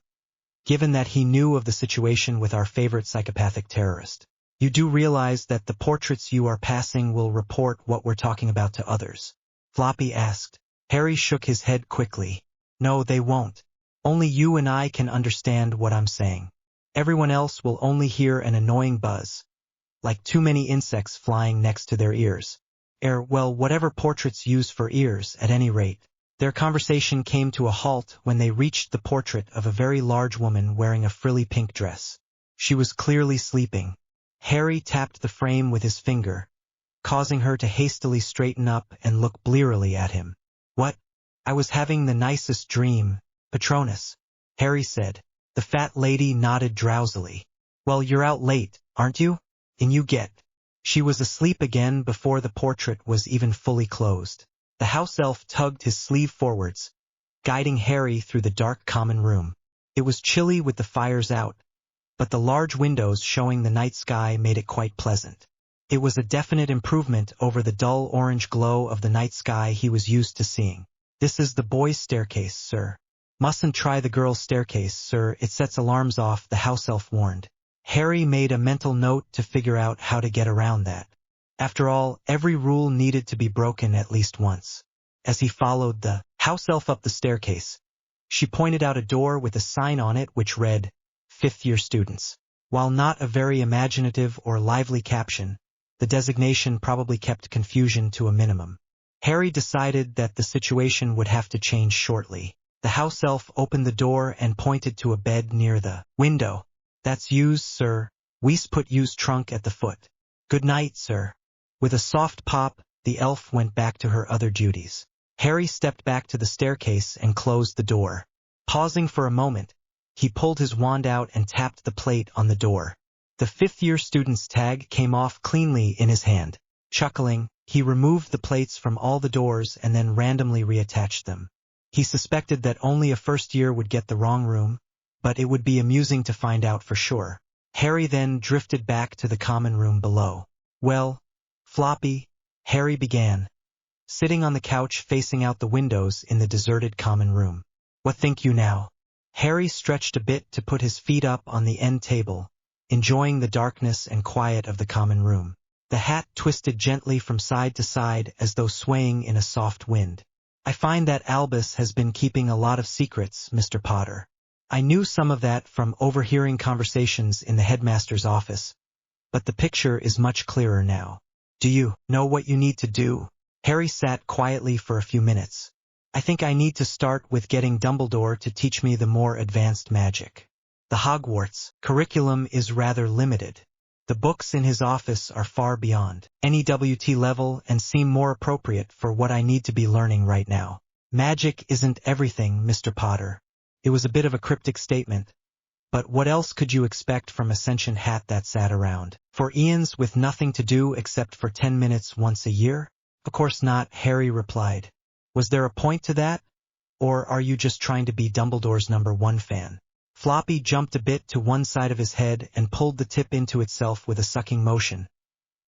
S1: given that he knew of the situation with our favorite psychopathic terrorist. You do realize that the portraits you are passing will report what we're talking about to others. Floppy asked. Harry shook his head quickly. No, they won't. Only you and I can understand what I'm saying. Everyone else will only hear an annoying buzz, like too many insects flying next to their ears. Well, whatever portraits use for ears, at any rate. Their conversation came to a halt when they reached the portrait of a very large woman wearing a frilly pink dress. She was clearly sleeping. Harry tapped the frame with his finger, causing her to hastily straighten up and look blearily at him. What? I was having the nicest dream, Patronus, Harry said. The fat lady nodded drowsily. Well, you're out late, aren't you? In you get. She was asleep again before the portrait was even fully closed. The house elf tugged his sleeve forwards, guiding Harry through the dark common room. It was chilly with the fires out, but the large windows showing the night sky made it quite pleasant. It was a definite improvement over the dull orange glow of the night sky he was used to seeing. This is the boys' staircase, sir. Mustn't try the girls' staircase, sir, it sets alarms off, the house elf warned. Harry made a mental note to figure out how to get around that. After all, every rule needed to be broken at least once. As he followed the house elf up the staircase, she pointed out a door with a sign on it which read, 5th-year students. While not a very imaginative or lively caption, the designation probably kept confusion to a minimum. Harry decided that the situation would have to change shortly. The house elf opened the door and pointed to a bed near the window. That's youse, sir. We's put youse trunk at the foot. Good night, sir. With a soft pop, the elf went back to her other duties. Harry stepped back to the staircase and closed the door. Pausing for a moment, he pulled his wand out and tapped the plate on the door. The 5th-year student's tag came off cleanly in his hand. Chuckling, he removed the plates from all the doors and then randomly reattached them. He suspected that only a first year would get the wrong room, but it would be amusing to find out for sure. Harry then drifted back to the common room below. Well, Floppy, Harry began, sitting on the couch facing out the windows in the deserted common room. What think you now? Harry stretched a bit to put his feet up on the end table, enjoying the darkness and quiet of the common room. The hat twisted gently from side to side as though swaying in a soft wind. I find that Albus has been keeping a lot of secrets, Mr. Potter. I knew some of that from overhearing conversations in the headmaster's office, but the picture is much clearer now. Do you know what you need to do? Harry sat quietly for a few minutes. I think I need to start with getting Dumbledore to teach me the more advanced magic. The Hogwarts curriculum is rather limited. The books in his office are far beyond any WT level and seem more appropriate for what I need to be learning right now. Magic isn't everything, Mr. Potter. It was a bit of a cryptic statement, but what else could you expect from a sentient hat that sat around for eons with nothing to do except for 10 minutes once a year? Of course not, Harry replied. Was there a point to that? Or are you just trying to be Dumbledore's #1 fan? Floppy jumped a bit to one side of his head and pulled the tip into itself with a sucking motion,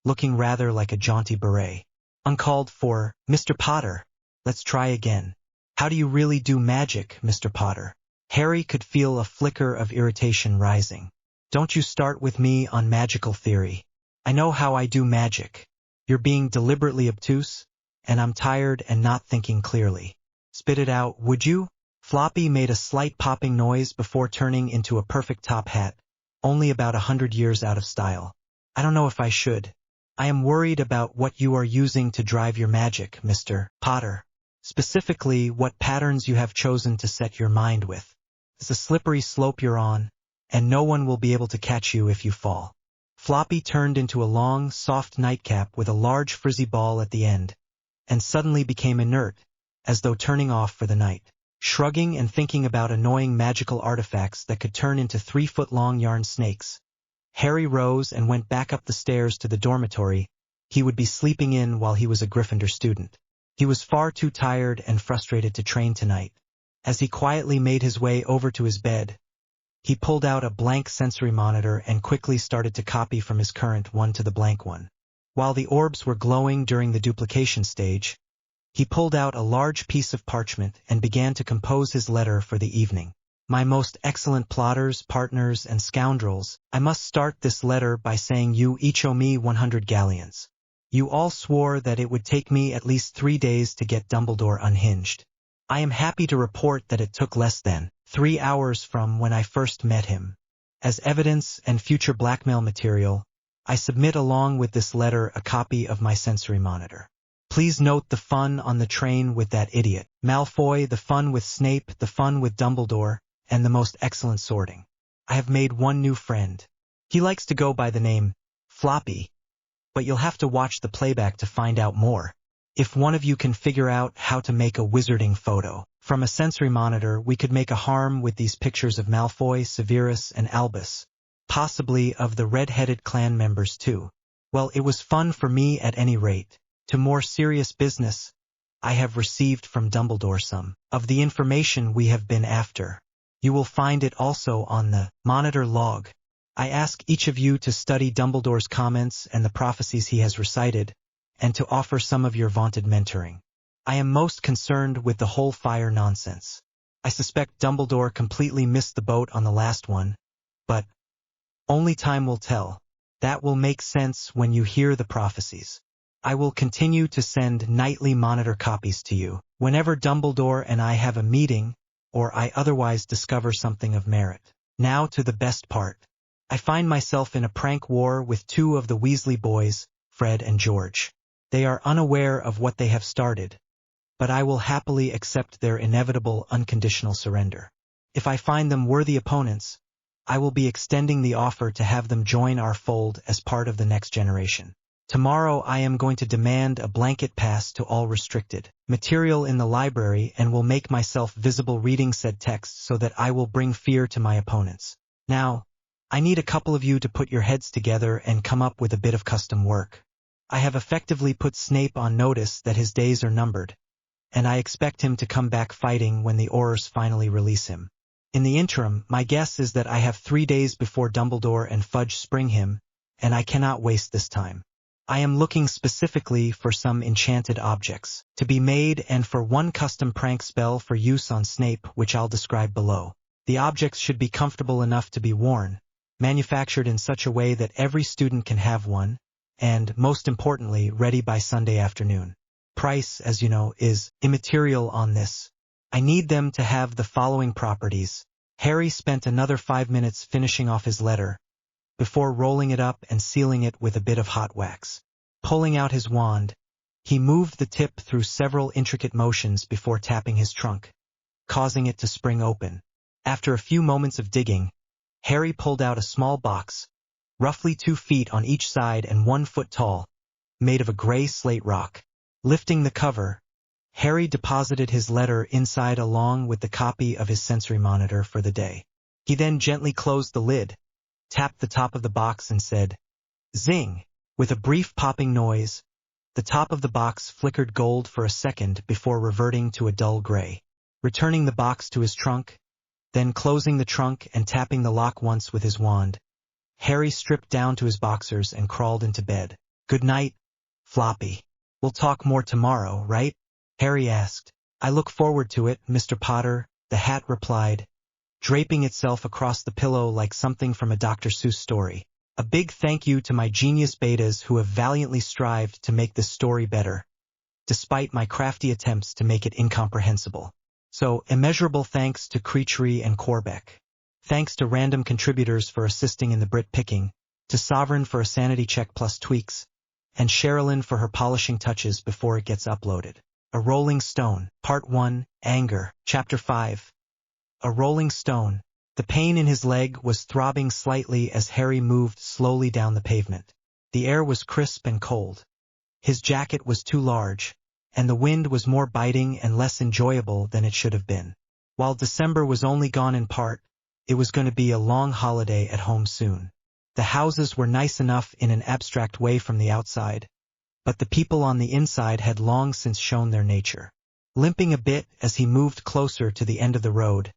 S1: looking rather like a jaunty beret. Uncalled for, Mr. Potter. Let's try again. How do you really do magic, Mr. Potter? Harry could feel a flicker of irritation rising. Don't you start with me on magical theory. I know how I do magic. You're being deliberately obtuse, and I'm tired and not thinking clearly. Spit it out, would you? Floppy made a slight popping noise before turning into a perfect top hat, only about 100 years out of style. I don't know if I should. I am worried about what you are using to drive your magic, Mr. Potter. Specifically, what patterns you have chosen to set your mind with. It's a slippery slope you're on, and no one will be able to catch you if you fall. Floppy turned into a long, soft nightcap with a large frizzy ball at the end, and suddenly became inert, as though turning off for the night. Shrugging and thinking about annoying magical artifacts that could turn into 3-foot-long yarn snakes, Harry rose and went back up the stairs to the dormitory he would be sleeping in while he was a Gryffindor student. He was far too tired and frustrated to train tonight. As he quietly made his way over to his bed, he pulled out a blank sensory monitor and quickly started to copy from his current one to the blank one. While the orbs were glowing during the duplication stage, he pulled out a large piece of parchment and began to compose his letter for the evening. My most excellent plotters, partners, and scoundrels, I must start this letter by saying you each owe me 100 galleons. You all swore that it would take me at least 3 days to get Dumbledore unhinged. I am happy to report that it took less than 3 hours from when I first met him. As evidence and future blackmail material, I submit along with this letter a copy of my sensory monitor. Please note the fun on the train with that idiot, Malfoy, the fun with Snape, the fun with Dumbledore, and the most excellent sorting. I have made one new friend. He likes to go by the name Floppy, but you'll have to watch the playback to find out more. If one of you can figure out how to make a wizarding photo from a sensory monitor, we could make a harm with these pictures of Malfoy, Severus, and Albus, possibly of the red-headed clan members too. Well, it was fun for me at any rate. To more serious business, I have received from Dumbledore some of the information we have been after. You will find it also on the monitor log. I ask each of you to study Dumbledore's comments and the prophecies he has recited, and to offer some of your vaunted mentoring. I am most concerned with the whole fire nonsense. I suspect Dumbledore completely missed the boat on the last one, but only time will tell. That will make sense when you hear the prophecies. I will continue to send nightly monitor copies to you whenever Dumbledore and I have a meeting or I otherwise discover something of merit. Now to the best part. I find myself in a prank war with 2 of the Weasley boys, Fred and George. They are unaware of what they have started, but I will happily accept their inevitable unconditional surrender. If I find them worthy opponents, I will be extending the offer to have them join our fold as part of the next generation. Tomorrow I am going to demand a blanket pass to all restricted material in the library and will make myself visible reading said text so that I will bring fear to my opponents. Now, I need a couple of you to put your heads together and come up with a bit of custom work. I have effectively put Snape on notice that his days are numbered, and I expect him to come back fighting when the Aurors finally release him. In the interim, my guess is that I have 3 days before Dumbledore and Fudge spring him, and I cannot waste this time. I am looking specifically for some enchanted objects to be made and for one custom prank spell for use on Snape, which I'll describe below. The objects should be comfortable enough to be worn, manufactured in such a way that every student can have one, and, most importantly, ready by Sunday afternoon. Price, as you know, is immaterial on this. I need them to have the following properties. Harry spent another 5 minutes finishing off his letter, before rolling it up and sealing it with a bit of hot wax. Pulling out his wand, he moved the tip through several intricate motions before tapping his trunk, causing it to spring open. After a few moments of digging, Harry pulled out a small box, roughly 2 feet on each side and 1 foot tall, made of a gray slate rock. Lifting the cover, Harry deposited his letter inside along with the copy of his sensory monitor for the day. He then gently closed the lid, tapped the top of the box and said, "Zing!" With a brief popping noise, the top of the box flickered gold for a second before reverting to a dull gray. Returning the box to his trunk, then closing the trunk and tapping the lock once with his wand, Harry stripped down to his boxers and crawled into bed. "Good night, Floppy. We'll talk more tomorrow, right?" Harry asked. "I look forward to it, Mr. Potter," the hat replied, draping itself across the pillow like something from a Dr. Seuss story. "A big thank you to my genius betas who have valiantly strived to make this story better, despite my crafty attempts to make it incomprehensible. So, immeasurable thanks to Creachery and Corbeck. Thanks to random contributors for assisting in the Brit picking, to Sovereign for a sanity check plus tweaks, and Sherilyn for her polishing touches before it gets uploaded. A Rolling Stone, Part 1, Anger, Chapter 5. A rolling stone. The pain in his leg was throbbing slightly as Harry moved slowly down the pavement. The air was crisp and cold. His jacket was too large, and the wind was more biting and less enjoyable than it should have been. While December was only gone in part, it was going to be a long holiday at home soon. The houses were nice enough in an abstract way from the outside, but the people on the inside had long since shown their nature. Limping a bit as he moved closer to the end of the road,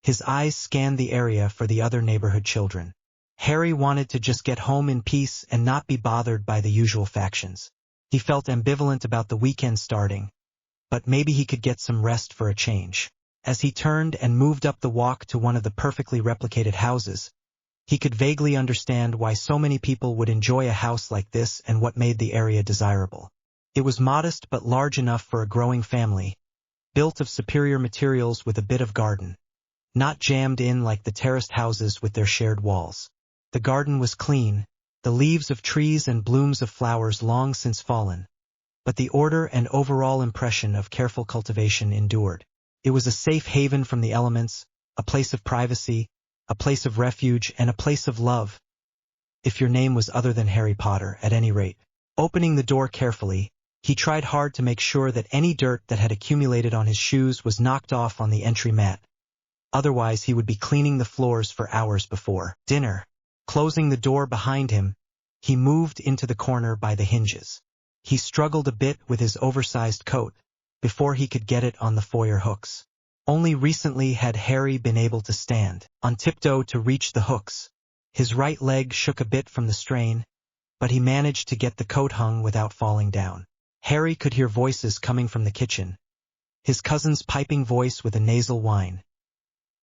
S1: his eyes scanned the area for the other neighborhood children. Harry wanted to just get home in peace and not be bothered by the usual factions. He felt ambivalent about the weekend starting, but maybe he could get some rest for a change. As he turned and moved up the walk to one of the perfectly replicated houses, He could vaguely understand why so many people would enjoy a house like this and what made the area desirable. It was modest but large enough for a growing family, built of superior materials with a bit of garden, not jammed in like the terraced houses with their shared walls. The garden was clean, the leaves of trees and blooms of flowers long since fallen, but the order and overall impression of careful cultivation endured. It was a safe haven from the elements, a place of privacy, a place of refuge, and a place of love, if your name was other than Harry Potter, at any rate. Opening the door carefully, he tried hard to make sure that any dirt that had accumulated on his shoes was knocked off on the entry mat. Otherwise he would be cleaning the floors for hours before dinner. Closing the door behind him, he moved into the corner by the hinges. He struggled a bit with his oversized coat before he could get it on the foyer hooks. Only recently had Harry been able to stand on tiptoe to reach the hooks. His right leg shook a bit from the strain, but he managed to get the coat hung without falling down. Harry could hear voices coming from the kitchen, his cousin's piping voice with a nasal whine,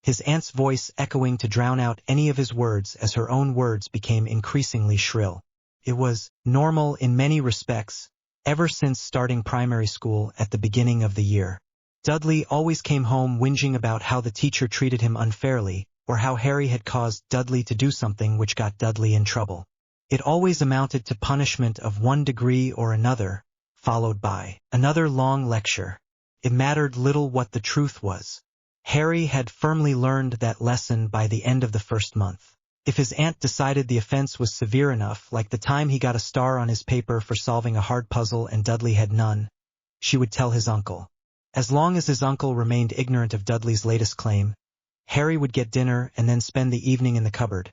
S1: his aunt's voice echoing to drown out any of his words as her own words became increasingly shrill. It was normal in many respects, ever since starting primary school at the beginning of the year. Dudley always came home whinging about how the teacher treated him unfairly, or how Harry had caused Dudley to do something which got Dudley in trouble. It always amounted to punishment of one degree or another, followed by another long lecture. It mattered little what the truth was. Harry had firmly learned that lesson by the end of the first month. If his aunt decided the offense was severe enough, like the time he got a star on his paper for solving a hard puzzle and Dudley had none, she would tell his uncle. As long as his uncle remained ignorant of Dudley's latest claim, Harry would get dinner and then spend the evening in the cupboard.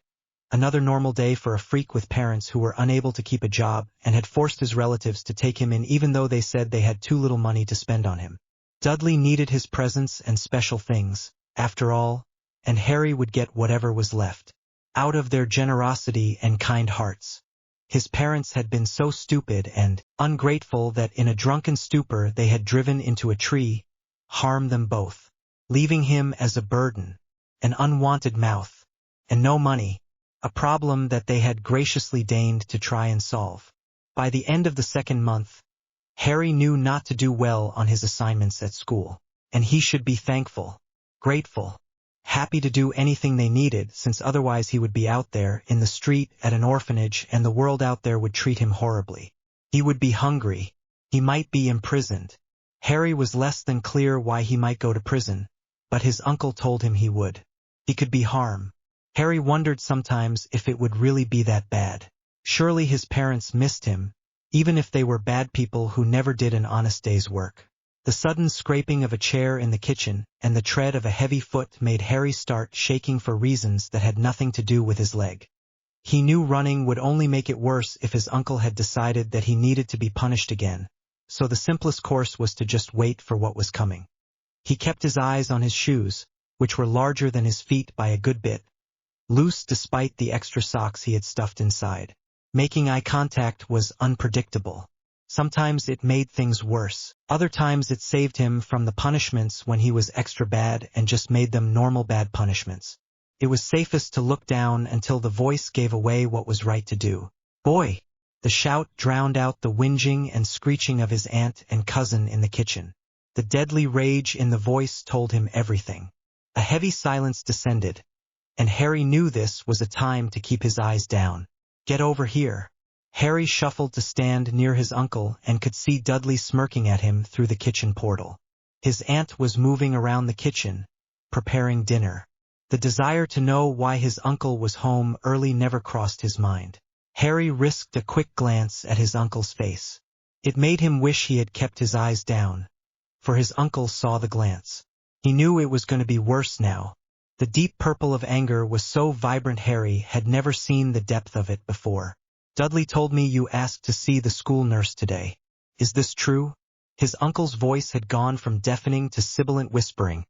S1: Another normal day for a freak with parents who were unable to keep a job and had forced his relatives to take him in even though they said they had too little money to spend on him. Dudley needed his presents and special things, after all, and Harry would get whatever was left, out of their generosity and kind hearts. His parents had been so stupid and ungrateful that in a drunken stupor they had driven into a tree, harmed them both, leaving him as a burden, an unwanted mouth, and no money, a problem that they had graciously deigned to try and solve. By the end of the second month, Harry knew not to do well on his assignments at school, and he should be thankful, grateful, happy to do anything they needed, since otherwise he would be out there in the street at an orphanage and the world out there would treat him horribly. He would be hungry. He might be imprisoned. Harry was less than clear why he might go to prison, but his uncle told him he would. He could be harmed. Harry wondered sometimes if it would really be that bad. Surely his parents missed him, even if they were bad people who never did an honest day's work. The sudden scraping of a chair in the kitchen and the tread of a heavy foot made Harry start shaking for reasons that had nothing to do with his leg. He knew running would only make it worse if his uncle had decided that he needed to be punished again, so the simplest course was to just wait for what was coming. He kept his eyes on his shoes, which were larger than his feet by a good bit, loose despite the extra socks he had stuffed inside. Making eye contact was unpredictable. Sometimes it made things worse. Other times it saved him from the punishments when he was extra bad and just made them normal bad punishments. It was safest to look down until the voice gave away what was right to do. "Boy!" The shout drowned out the whinging and screeching of his aunt and cousin in the kitchen. The deadly rage in the voice told him everything. A heavy silence descended, and Harry knew this was a time to keep his eyes down. "Get over here." Harry shuffled to stand near his uncle and could see Dudley smirking at him through the kitchen portal. His aunt was moving around the kitchen, preparing dinner. The desire to know why his uncle was home early never crossed his mind. Harry risked a quick glance at his uncle's face. It made him wish he had kept his eyes down, for his uncle saw the glance. He knew it was going to be worse now. The deep purple of anger was so vibrant Harry had never seen the depth of it before. "Dudley told me you asked to see the school nurse today. Is this true?" His uncle's voice had gone from deafening to sibilant whispering,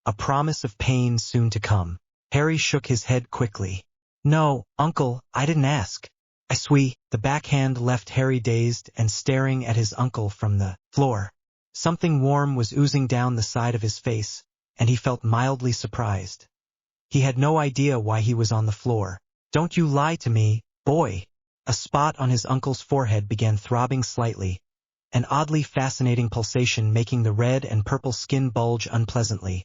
S1: a promise of pain soon to come. Harry shook his head quickly. "No, Uncle, I didn't ask. I swear." The backhand left Harry dazed and staring at his uncle from the floor. Something warm was oozing down the side of his face, and he felt mildly surprised. He had no idea why he was on the floor. Don't you lie to me, boy. A spot on his uncle's forehead began throbbing slightly, an oddly fascinating pulsation making the red and purple skin bulge unpleasantly,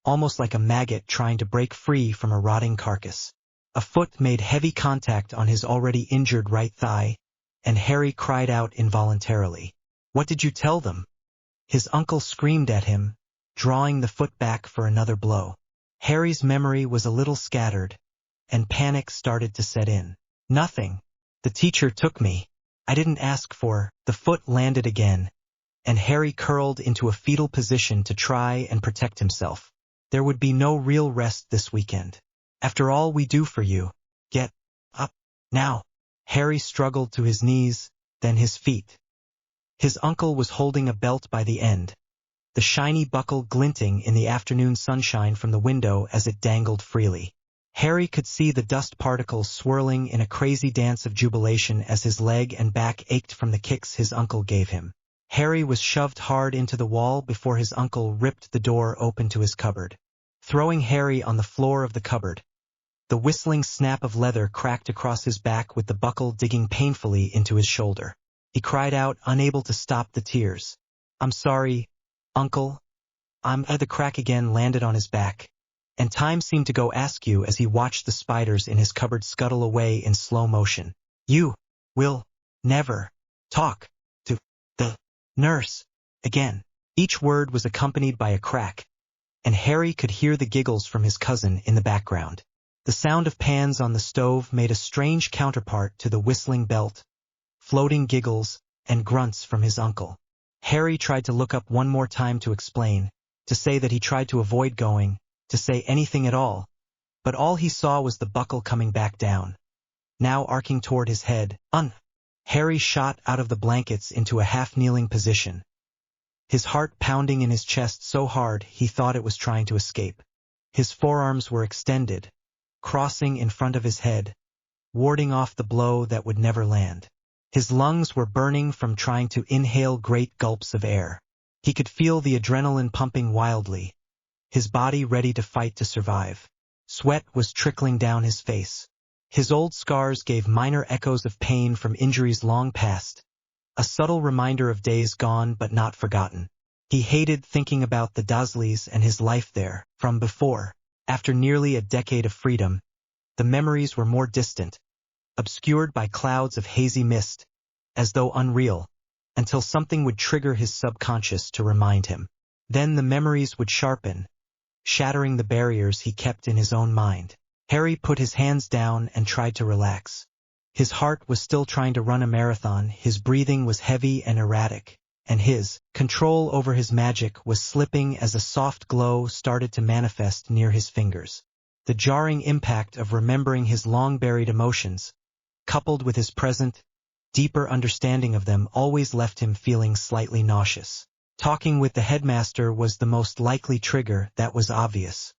S1: almost like a maggot trying to break free from a rotting carcass. A foot made heavy contact on his already injured right thigh, and Harry cried out involuntarily. What did you tell them? His uncle screamed at him, drawing the foot back for another blow. Harry's memory was a little scattered, and panic started to set in. Nothing. The teacher took me. I didn't ask for. The foot landed again, and Harry curled into a fetal position to try and protect himself. There would be no real rest this weekend. After all we do for you. Get up now. Harry struggled to his knees, then his feet. His uncle was holding a belt by the end, the shiny buckle glinting in the afternoon sunshine from the window as it dangled freely. Harry could see the dust particles swirling in a crazy dance of jubilation as his leg and back ached from the kicks his uncle gave him. Harry was shoved hard into the wall before his uncle ripped the door open to his cupboard, throwing Harry on the floor of the cupboard. The whistling snap of leather cracked across his back with the buckle digging painfully into his shoulder. He cried out, unable to stop the tears. I'm sorry, Uncle. The crack again landed on his back, and time seemed to go askew as he watched the spiders in his cupboard scuttle away in slow motion. You will never talk to the nurse again. Each word was accompanied by a crack, and Harry could hear the giggles from his cousin in the background. The sound of pans on the stove made a strange counterpart to the whistling belt, floating giggles, and grunts from his uncle. Harry tried to look up one more time to explain, to say that he tried to avoid going, to say anything at all, but all he saw was the buckle coming back down, now arcing toward his head. Harry shot out of the blankets into a half-kneeling position, his heart pounding in his chest so hard he thought it was trying to escape. His forearms were extended, crossing in front of his head, warding off the blow that would never land. His lungs were burning from trying to inhale great gulps of air. He could feel the adrenaline pumping wildly, his body ready to fight to survive. Sweat was trickling down his face. His old scars gave minor echoes of pain from injuries long past, a subtle reminder of days gone but not forgotten. He hated thinking about the Dursleys and his life there, from before. After nearly a decade of freedom, the memories were more distant, obscured by clouds of hazy mist, as though unreal, until something would trigger his subconscious to remind him. Then the memories would sharpen, shattering the barriers he kept in his own mind. Harry put his hands down and tried to relax. His heart was still trying to run a marathon, his breathing was heavy and erratic, and his control over his magic was slipping as a soft glow started to manifest near his fingers. The jarring impact of remembering his long-buried emotions, coupled with his present, deeper understanding of them, always left him feeling slightly nauseous. Talking with the headmaster was the most likely trigger, that was obvious.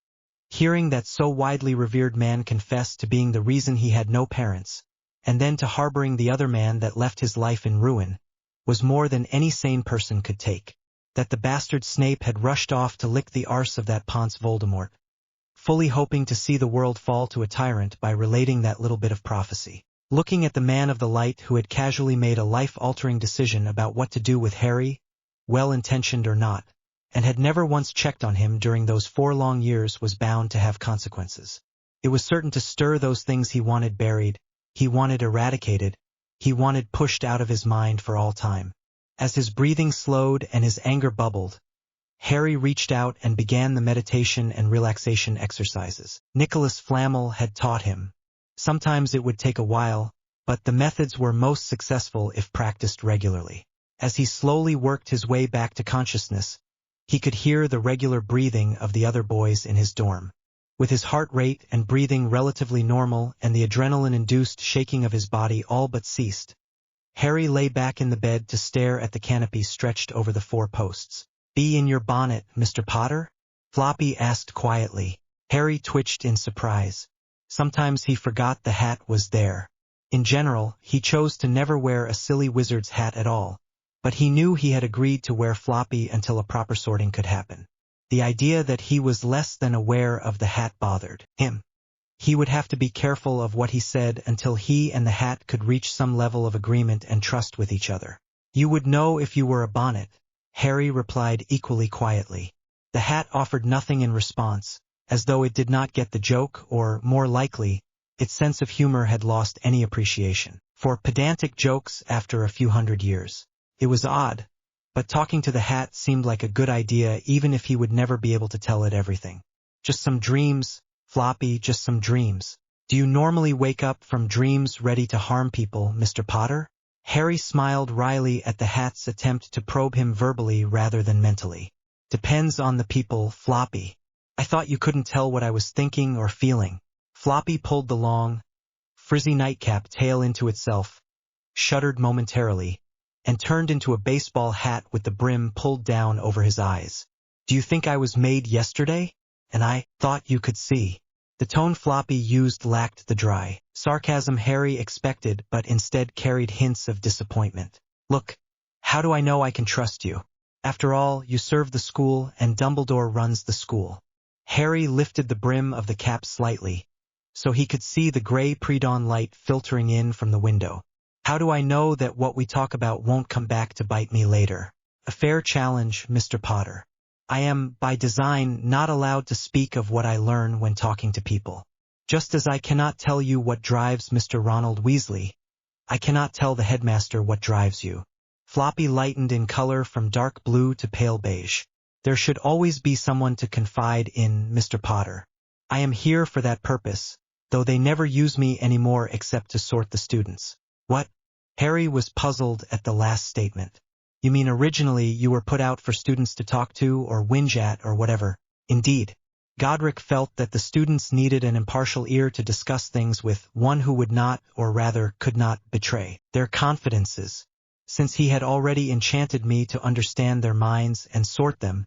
S1: Hearing that so widely revered man confess to being the reason he had no parents, and then to harboring the other man that left his life in ruin, was more than any sane person could take. That the bastard Snape had rushed off to lick the arse of that Ponce Voldemort, fully hoping to see the world fall to a tyrant by relating that little bit of prophecy. Looking at the man of the light who had casually made a life-altering decision about what to do with Harry, well-intentioned or not, and had never once checked on him during those 4 long years, was bound to have consequences. It was certain to stir those things he wanted buried, he wanted eradicated, he wanted pushed out of his mind for all time. As his breathing slowed and his anger bubbled, Harry reached out and began the meditation and relaxation exercises Nicholas Flamel had taught him. Sometimes it would take a while, but the methods were most successful if practiced regularly. As he slowly worked his way back to consciousness, he could hear the regular breathing of the other boys in his dorm. With his heart rate and breathing relatively normal and the adrenaline-induced shaking of his body all but ceased, Harry lay back in the bed to stare at the canopy stretched over the 4 posts. "Be in your bonnet, Mr. Potter?" Floppy asked quietly. Harry twitched in surprise. Sometimes he forgot the hat was there. In general, he chose to never wear a silly wizard's hat at all, but he knew he had agreed to wear Floppy until a proper sorting could happen. The idea that he was less than aware of the hat bothered him. He would have to be careful of what he said until he and the hat could reach some level of agreement and trust with each other. You would know if you were a bonnet, Harry replied equally quietly. The hat offered nothing in response, as though it did not get the joke or, more likely, its sense of humor had lost any appreciation for pedantic jokes after a few hundred years. It was odd, but talking to the hat seemed like a good idea even if he would never be able to tell it everything. Just some dreams, Floppy, just some dreams. Do you normally wake up from dreams ready to harm people, Mr. Potter? Harry smiled wryly at the hat's attempt to probe him verbally rather than mentally. Depends on the people, Floppy. I thought you couldn't tell what I was thinking or feeling. Floppy pulled the long, frizzy nightcap tail into itself, shuddered momentarily, and turned into a baseball hat with the brim pulled down over his eyes. Do you think I was made yesterday? And I thought you could see. The tone Floppy used lacked the dry sarcasm Harry expected, but instead carried hints of disappointment. Look, how do I know I can trust you? After all, you serve the school and Dumbledore runs the school. Harry lifted the brim of the cap slightly, so he could see the gray pre-dawn light filtering in from the window. How do I know that what we talk about won't come back to bite me later? A fair challenge, Mr. Potter. I am, by design, not allowed to speak of what I learn when talking to people. Just as I cannot tell you what drives Mr. Ronald Weasley, I cannot tell the headmaster what drives you. Floppy lightened in color from dark blue to pale beige. There should always be someone to confide in, Mr. Potter. I am here for that purpose, though they never use me anymore except to sort the students. What? Harry was puzzled at the last statement. You mean originally you were put out for students to talk to or whinge at or whatever? Indeed. Godric felt that the students needed an impartial ear to discuss things with, one who would not, or rather could not, betray their confidences. Since he had already enchanted me to understand their minds and sort them,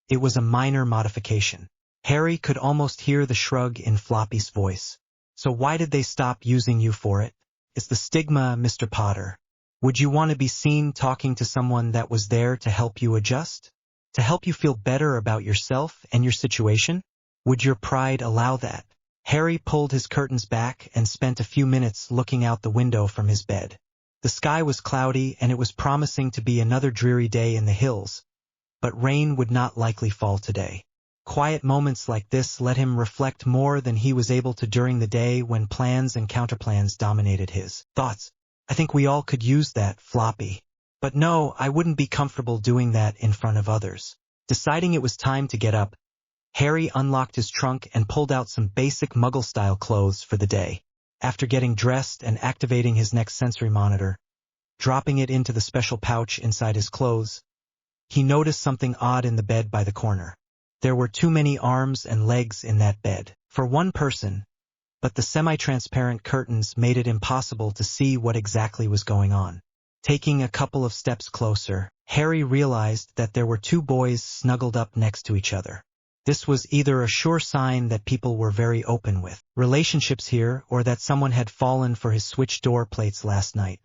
S1: it was a minor modification. Harry could almost hear the shrug in Floppy's voice. So why did they stop using you for it? It's the stigma, Mr. Potter. Would you want to be seen talking to someone that was there to help you adjust? To help you feel better about yourself and your situation? Would your pride allow that? Harry pulled his curtains back and spent a few minutes looking out the window from his bed. The sky was cloudy and it was promising to be another dreary day in the hills, but rain would not likely fall today. Quiet moments like this let him reflect more than he was able to during the day when plans and counterplans dominated his thoughts. I think we all could use that, Floppy. But no, I wouldn't be comfortable doing that in front of others. Deciding it was time to get up, Harry unlocked his trunk and pulled out some basic Muggle-style clothes for the day. After getting dressed and activating his next sensory monitor, dropping it into the special pouch inside his clothes, he noticed something odd in the bed by the corner. There were too many arms and legs in that bed for one person, but the semi-transparent curtains made it impossible to see what exactly was going on. Taking a couple of steps closer, Harry realized that there were two boys snuggled up next to each other. This was either a sure sign that people were very open with relationships here or that someone had fallen for his switch door plates last night.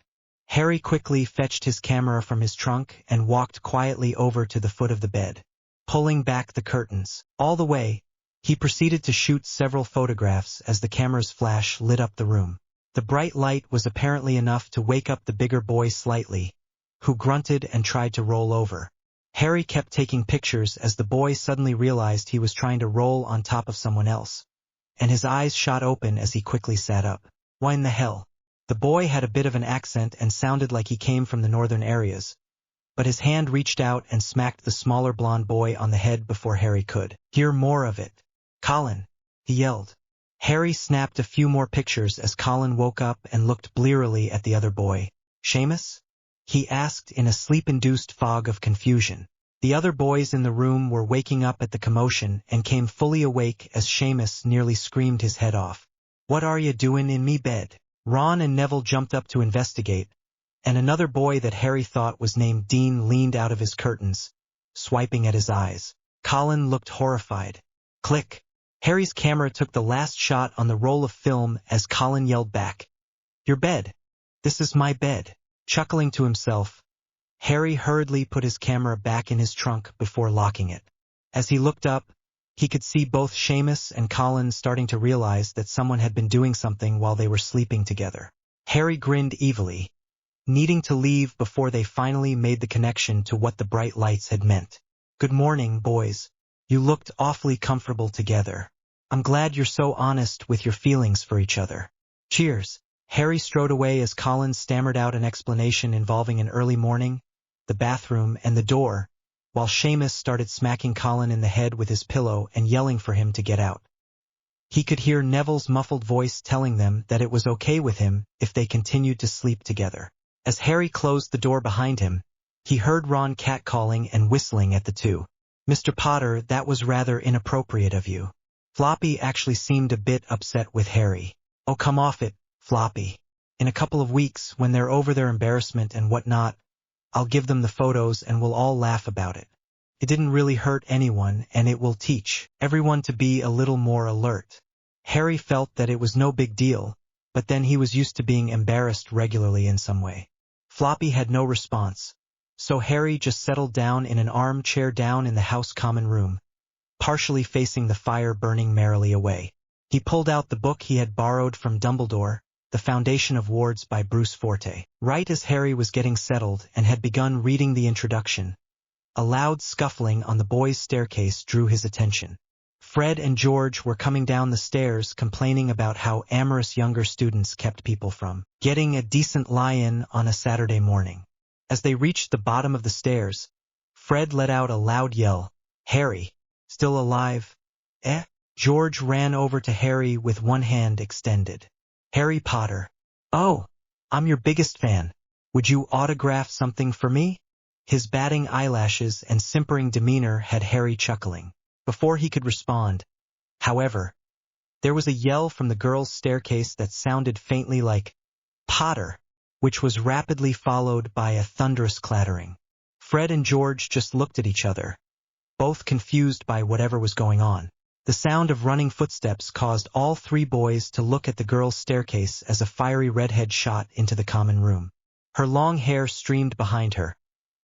S1: Harry quickly fetched his camera from his trunk and walked quietly over to the foot of the bed. Pulling back the curtains all the way, he proceeded to shoot several photographs as the camera's flash lit up the room. The bright light was apparently enough to wake up the bigger boy slightly, who grunted and tried to roll over. Harry kept taking pictures as the boy suddenly realized he was trying to roll on top of someone else, and his eyes shot open as he quickly sat up. Why in the hell? The boy had a bit of an accent and sounded like he came from the northern areas, but his hand reached out and smacked the smaller blonde boy on the head before Harry could hear more of it. Colin, he yelled. Harry snapped a few more pictures as Colin woke up and looked blearily at the other boy. Seamus? He asked in a sleep-induced fog of confusion. The other boys in the room were waking up at the commotion and came fully awake as Seamus nearly screamed his head off. What are you doing in me bed? Ron and Neville jumped up to investigate, and another boy that Harry thought was named Dean leaned out of his curtains, swiping at his eyes. Colin looked horrified. Click. Harry's camera took the last shot on the roll of film as Colin yelled back. Your bed. This is my bed. Chuckling to himself, Harry hurriedly put his camera back in his trunk before locking it. As he looked up, He could see both Seamus and Colin starting to realize that someone had been doing something while they were sleeping together. Harry grinned evilly, needing to leave before they finally made the connection to what the bright lights had meant. "Good morning, boys. You looked awfully comfortable together. I'm glad you're so honest with your feelings for each other. Cheers." Harry strode away as Colin stammered out an explanation involving an early morning, the bathroom, and the door, while Seamus started smacking Colin in the head with his pillow and yelling for him to get out. He could hear Neville's muffled voice telling them that it was okay with him if they continued to sleep together. As Harry closed the door behind him, he heard Ron catcalling and whistling at the two. "Mr. Potter, that was rather inappropriate of you." Floppy actually seemed a bit upset with Harry. "Oh, come off it, Floppy. In a couple of weeks, when they're over their embarrassment and whatnot, I'll give them the photos and we'll all laugh about it. It didn't really hurt anyone, and it will teach everyone to be a little more alert." Harry felt that it was no big deal, but then he was used to being embarrassed regularly in some way. Floppy had no response, so Harry just settled down in an armchair down in the house common room, partially facing the fire burning merrily away. He pulled out the book he had borrowed from Dumbledore, The Foundation of Wards by Bruce Forte. Right as Harry was getting settled and had begun reading the introduction, a loud scuffling on the boys' staircase drew his attention. Fred and George were coming down the stairs complaining about how amorous younger students kept people from getting a decent lie-in on a Saturday morning. As they reached the bottom of the stairs, Fred let out a loud yell. "Harry, still alive?" "Eh?" George ran over to Harry with one hand extended. "Harry Potter." "Oh, I'm your biggest fan. Would you autograph something for me?" His batting eyelashes and simpering demeanor had Harry chuckling. Before he could respond, however, there was a yell from the girls' staircase that sounded faintly like, "Potter," which was rapidly followed by a thunderous clattering. Fred and George just looked at each other, both confused by whatever was going on. The sound of running footsteps caused all three boys to look at the girls' staircase as a fiery redhead shot into the common room. Her long hair streamed behind her.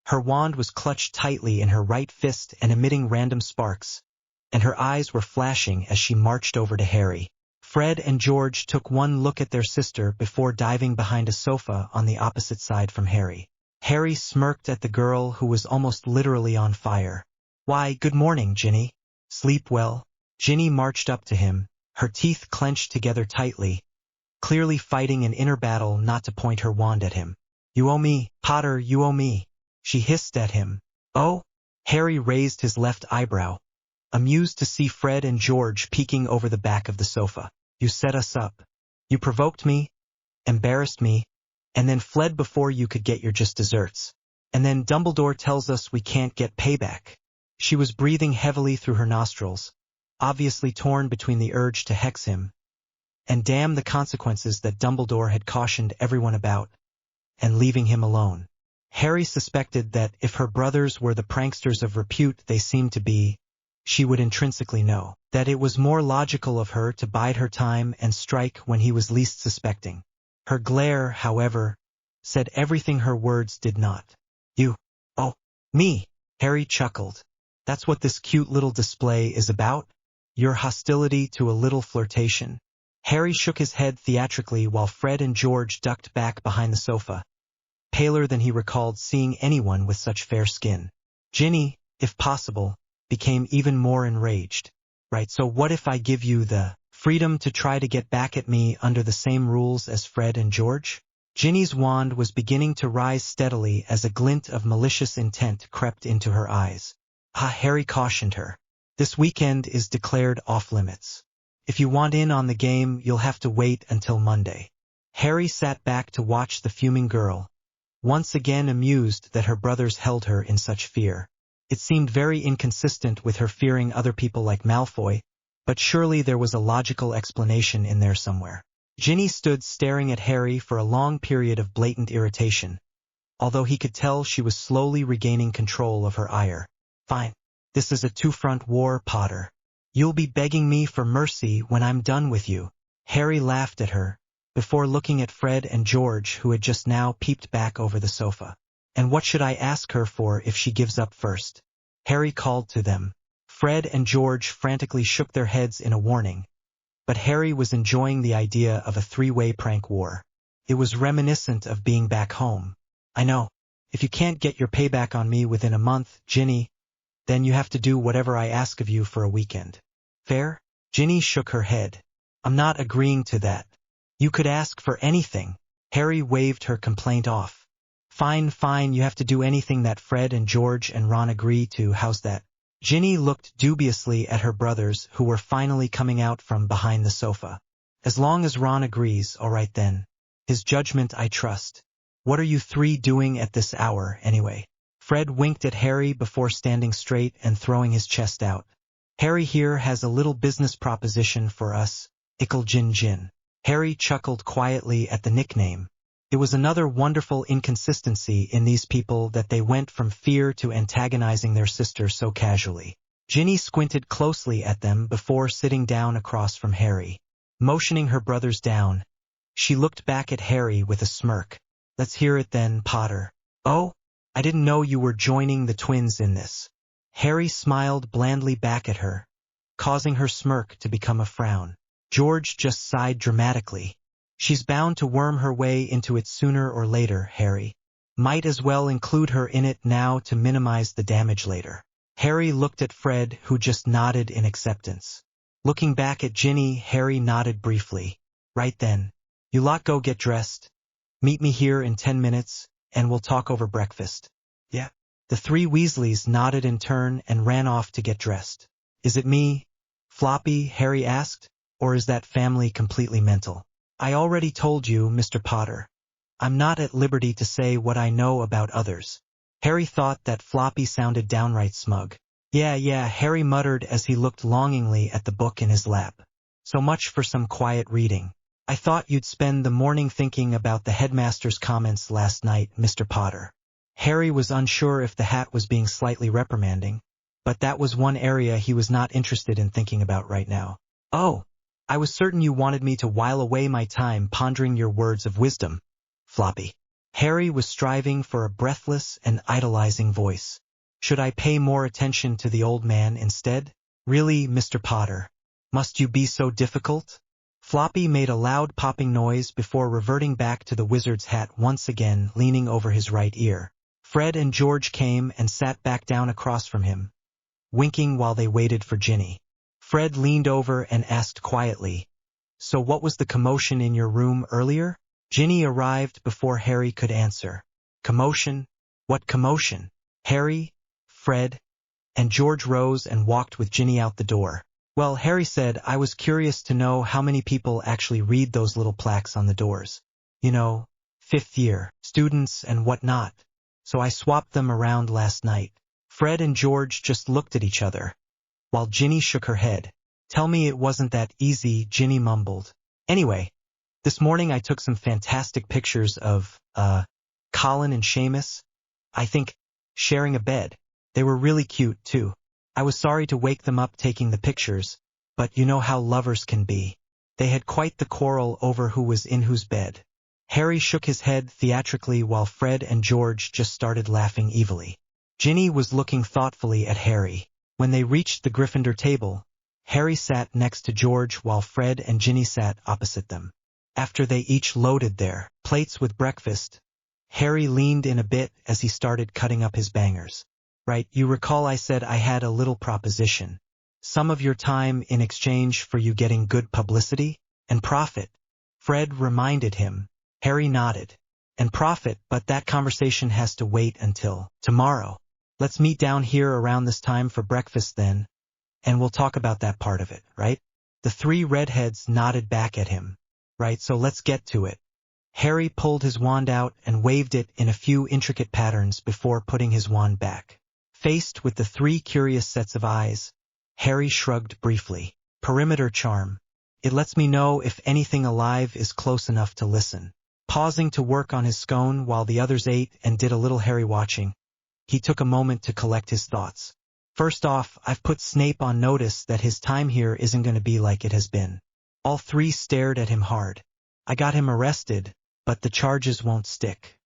S1: Her wand was clutched tightly in her right fist and emitting random sparks, and her eyes were flashing as she marched over to Harry. Fred and George took one look at their sister before diving behind a sofa on the opposite side from Harry. Harry smirked at the girl who was almost literally on fire. "Why, good morning, Ginny. Sleep well?" Ginny marched up to him, her teeth clenched together tightly, clearly fighting an inner battle not to point her wand at him. "You owe me, Potter, you owe me," she hissed at him. "Oh?" Harry raised his left eyebrow, amused to see Fred and George peeking over the back of the sofa. "You set us up. You provoked me, embarrassed me, and then fled before you could get your just desserts. And then Dumbledore tells us we can't get payback." She was breathing heavily through her nostrils, obviously torn between the urge to hex him, and damn the consequences that Dumbledore had cautioned everyone about, and leaving him alone. Harry suspected that if her brothers were the pranksters of repute they seemed to be, she would intrinsically know that it was more logical of her to bide her time and strike when he was least suspecting. Her glare, however, said everything her words did not. "You? Oh, me?" Harry chuckled. "That's what this cute little display is about? Your hostility to a little flirtation?" Harry shook his head theatrically while Fred and George ducked back behind the sofa, paler than he recalled seeing anyone with such fair skin. Ginny, if possible, became even more enraged. "Right, so what if I give you the freedom to try to get back at me under the same rules as Fred and George?" Ginny's wand was beginning to rise steadily as a glint of malicious intent crept into her eyes. Harry cautioned her. "This weekend is declared off-limits. If you want in on the game, you'll have to wait until Monday." Harry sat back to watch the fuming girl, once again amused that her brothers held her in such fear. It seemed very inconsistent with her fearing other people like Malfoy, but surely there was a logical explanation in there somewhere. Ginny stood staring at Harry for a long period of blatant irritation, although he could tell she was slowly regaining control of her ire. "Fine. This is a two-front war, Potter. You'll be begging me for mercy when I'm done with you." Harry laughed at her, before looking at Fred and George who had just now peeped back over the sofa. "And what should I ask her for if she gives up first?" Harry called to them. Fred and George frantically shook their heads in a warning, but Harry was enjoying the idea of a three-way prank war. It was reminiscent of being back home. I know. If you can't get your payback on me within a month, Ginny, then you have to do whatever I ask of you for a weekend. Fair? Ginny shook her head. I'm not agreeing to that. You could ask for anything. Harry waved her complaint off. Fine, fine, you have to do anything that Fred and George and Ron agree to, how's that? Ginny looked dubiously at her brothers who were finally coming out from behind the sofa. As long as Ron agrees, all right then. His judgment I trust. What are you three doing at this hour, anyway? Fred winked at Harry before standing straight and throwing his chest out. Harry here has a little business proposition for us, Ickle Gin Gin. Harry chuckled quietly at the nickname. It was another wonderful inconsistency in these people that they went from fear to antagonizing their sister so casually. Ginny squinted closely at them before sitting down across from Harry. Motioning her brothers down, she looked back at Harry with a smirk. Let's hear it then, Potter. Oh, I didn't know you were joining the twins in this. Harry smiled blandly back at her, causing her smirk to become a frown. George just sighed dramatically. She's bound to worm her way into it sooner or later, Harry. Might as well include her in it now to minimize the damage later. Harry looked at Fred, who just nodded in acceptance. Looking back at Ginny, Harry nodded briefly. Right then. You lot go get dressed. Meet me here in 10 minutes, and we'll talk over breakfast. Yeah. The three Weasleys nodded in turn and ran off to get dressed. Is it me, Floppy, Harry asked, or is that family completely mental? I already told you, Mr. Potter. I'm not at liberty to say what I know about others. Harry thought that Floppy sounded downright smug. Yeah, Harry muttered as he looked longingly at the book in his lap. So much for some quiet reading. I thought you'd spend the morning thinking about the headmaster's comments last night, Mr. Potter. Harry was unsure if the hat was being slightly reprimanding, but that was one area he was not interested in thinking about right now. Oh, I was certain you wanted me to while away my time pondering your words of wisdom, Floppy. Harry was striving for a breathless and idolizing voice. Should I pay more attention to the old man instead? Really, Mr. Potter? Must you be so difficult? Floppy made a loud popping noise before reverting back to the wizard's hat once again, leaning over his right ear. Fred and George came and sat back down across from him, winking while they waited for Ginny. Fred leaned over and asked quietly, So what was the commotion in your room earlier? Ginny arrived before Harry could answer. Commotion? What commotion? Harry, Fred, and George rose and walked with Ginny out the door. Well, Harry said, I was curious to know how many people actually read those little plaques on the doors. You know, 5th year, students and whatnot. So I swapped them around last night. Fred and George just looked at each other, while Ginny shook her head. Tell me it wasn't that easy, Ginny mumbled. Anyway, this morning I took some fantastic pictures of, Colin and Seamus. I think, sharing a bed. They were really cute, too. I was sorry to wake them up taking the pictures, but you know how lovers can be. They had quite the quarrel over who was in whose bed. Harry shook his head theatrically while Fred and George just started laughing evilly. Ginny was looking thoughtfully at Harry. When they reached the Gryffindor table, Harry sat next to George while Fred and Ginny sat opposite them. After they each loaded their plates with breakfast, Harry leaned in a bit as he started cutting up his bangers. Right, you recall I said I had a little proposition. Some of your time in exchange for you getting good publicity and profit. Fred reminded him. Harry nodded. And profit, but that conversation has to wait until tomorrow. Let's meet down here around this time for breakfast then, and we'll talk about that part of it, right? The three redheads nodded back at him. Right, so let's get to it. Harry pulled his wand out and waved it in a few intricate patterns before putting his wand back. Faced with the three curious sets of eyes, Harry shrugged briefly. Perimeter charm. It lets me know if anything alive is close enough to listen. Pausing to work on his scone while the others ate and did a little Harry watching, he took a moment to collect his thoughts. First off, I've put Snape on notice that his time here isn't going to be like it has been. All three stared at him hard. I got him arrested, but the charges won't stick.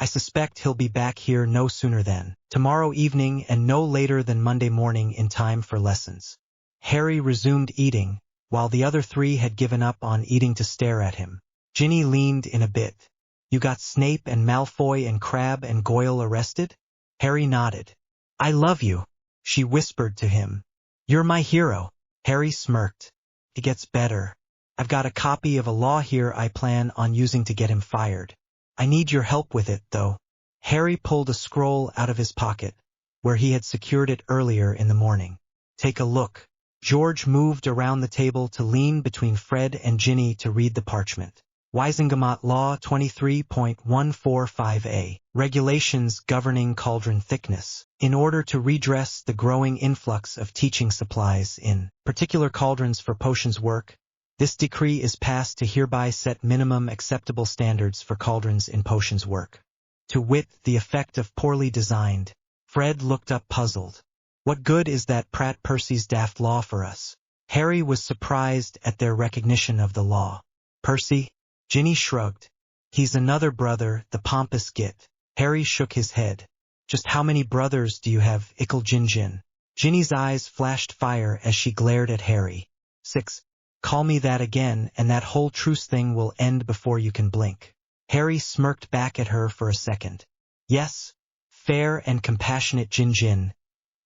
S1: I suspect he'll be back here no sooner than tomorrow evening and no later than Monday morning in time for lessons. Harry resumed eating, while the other three had given up on eating to stare at him. Ginny leaned in a bit. You got Snape and Malfoy and Crabbe and Goyle arrested? Harry nodded. I love you, she whispered to him. You're my hero. Harry smirked. It gets better. I've got a copy of a law here I plan on using to get him fired. I need your help with it, though. Harry pulled a scroll out of his pocket, where he had secured it earlier in the morning. Take a look. George moved around the table to lean between Fred and Ginny to read the parchment. Wisengamot Law 23.145a. Regulations governing cauldron thickness. In order to redress the growing influx of teaching supplies in particular cauldrons for potions work, this decree is passed to hereby set minimum acceptable standards for cauldrons in potions work. To wit, the effect of poorly designed. Fred looked up puzzled. What good is that Pratt Percy's daft law for us? Harry was surprised at their recognition of the law. Percy? Ginny shrugged. He's another brother, the pompous git. Harry shook his head. Just how many brothers do you have, Ickle Jin Jin? Ginny's eyes flashed fire as she glared at Harry. 6. Call me that again, and that whole truce thing will end before you can blink. Harry smirked back at her for a second. Yes, fair and compassionate Jin Jin,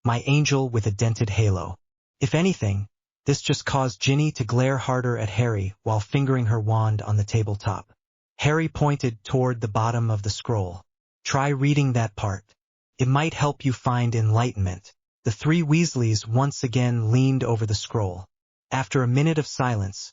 S1: my angel with a dented halo. If anything, this just caused Ginny to glare harder at Harry while fingering her wand on the tabletop. Harry pointed toward the bottom of the scroll. Try reading that part. It might help you find enlightenment. The three Weasleys once again leaned over the scroll. After a minute of silence,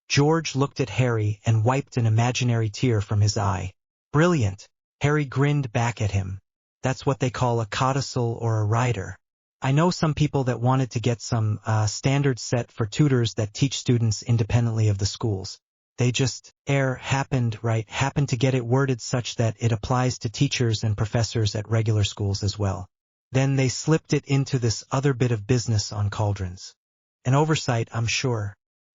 S1: George looked at Harry and wiped an imaginary tear from his eye. Brilliant. Harry grinned back at him. That's what they call a codicil or a rider. I know some people that wanted to get some standard set for tutors that teach students independently of the schools. They just happened to get it worded such that it applies to teachers and professors at regular schools as well. Then they slipped it into this other bit of business on cauldrons. An oversight, I'm sure.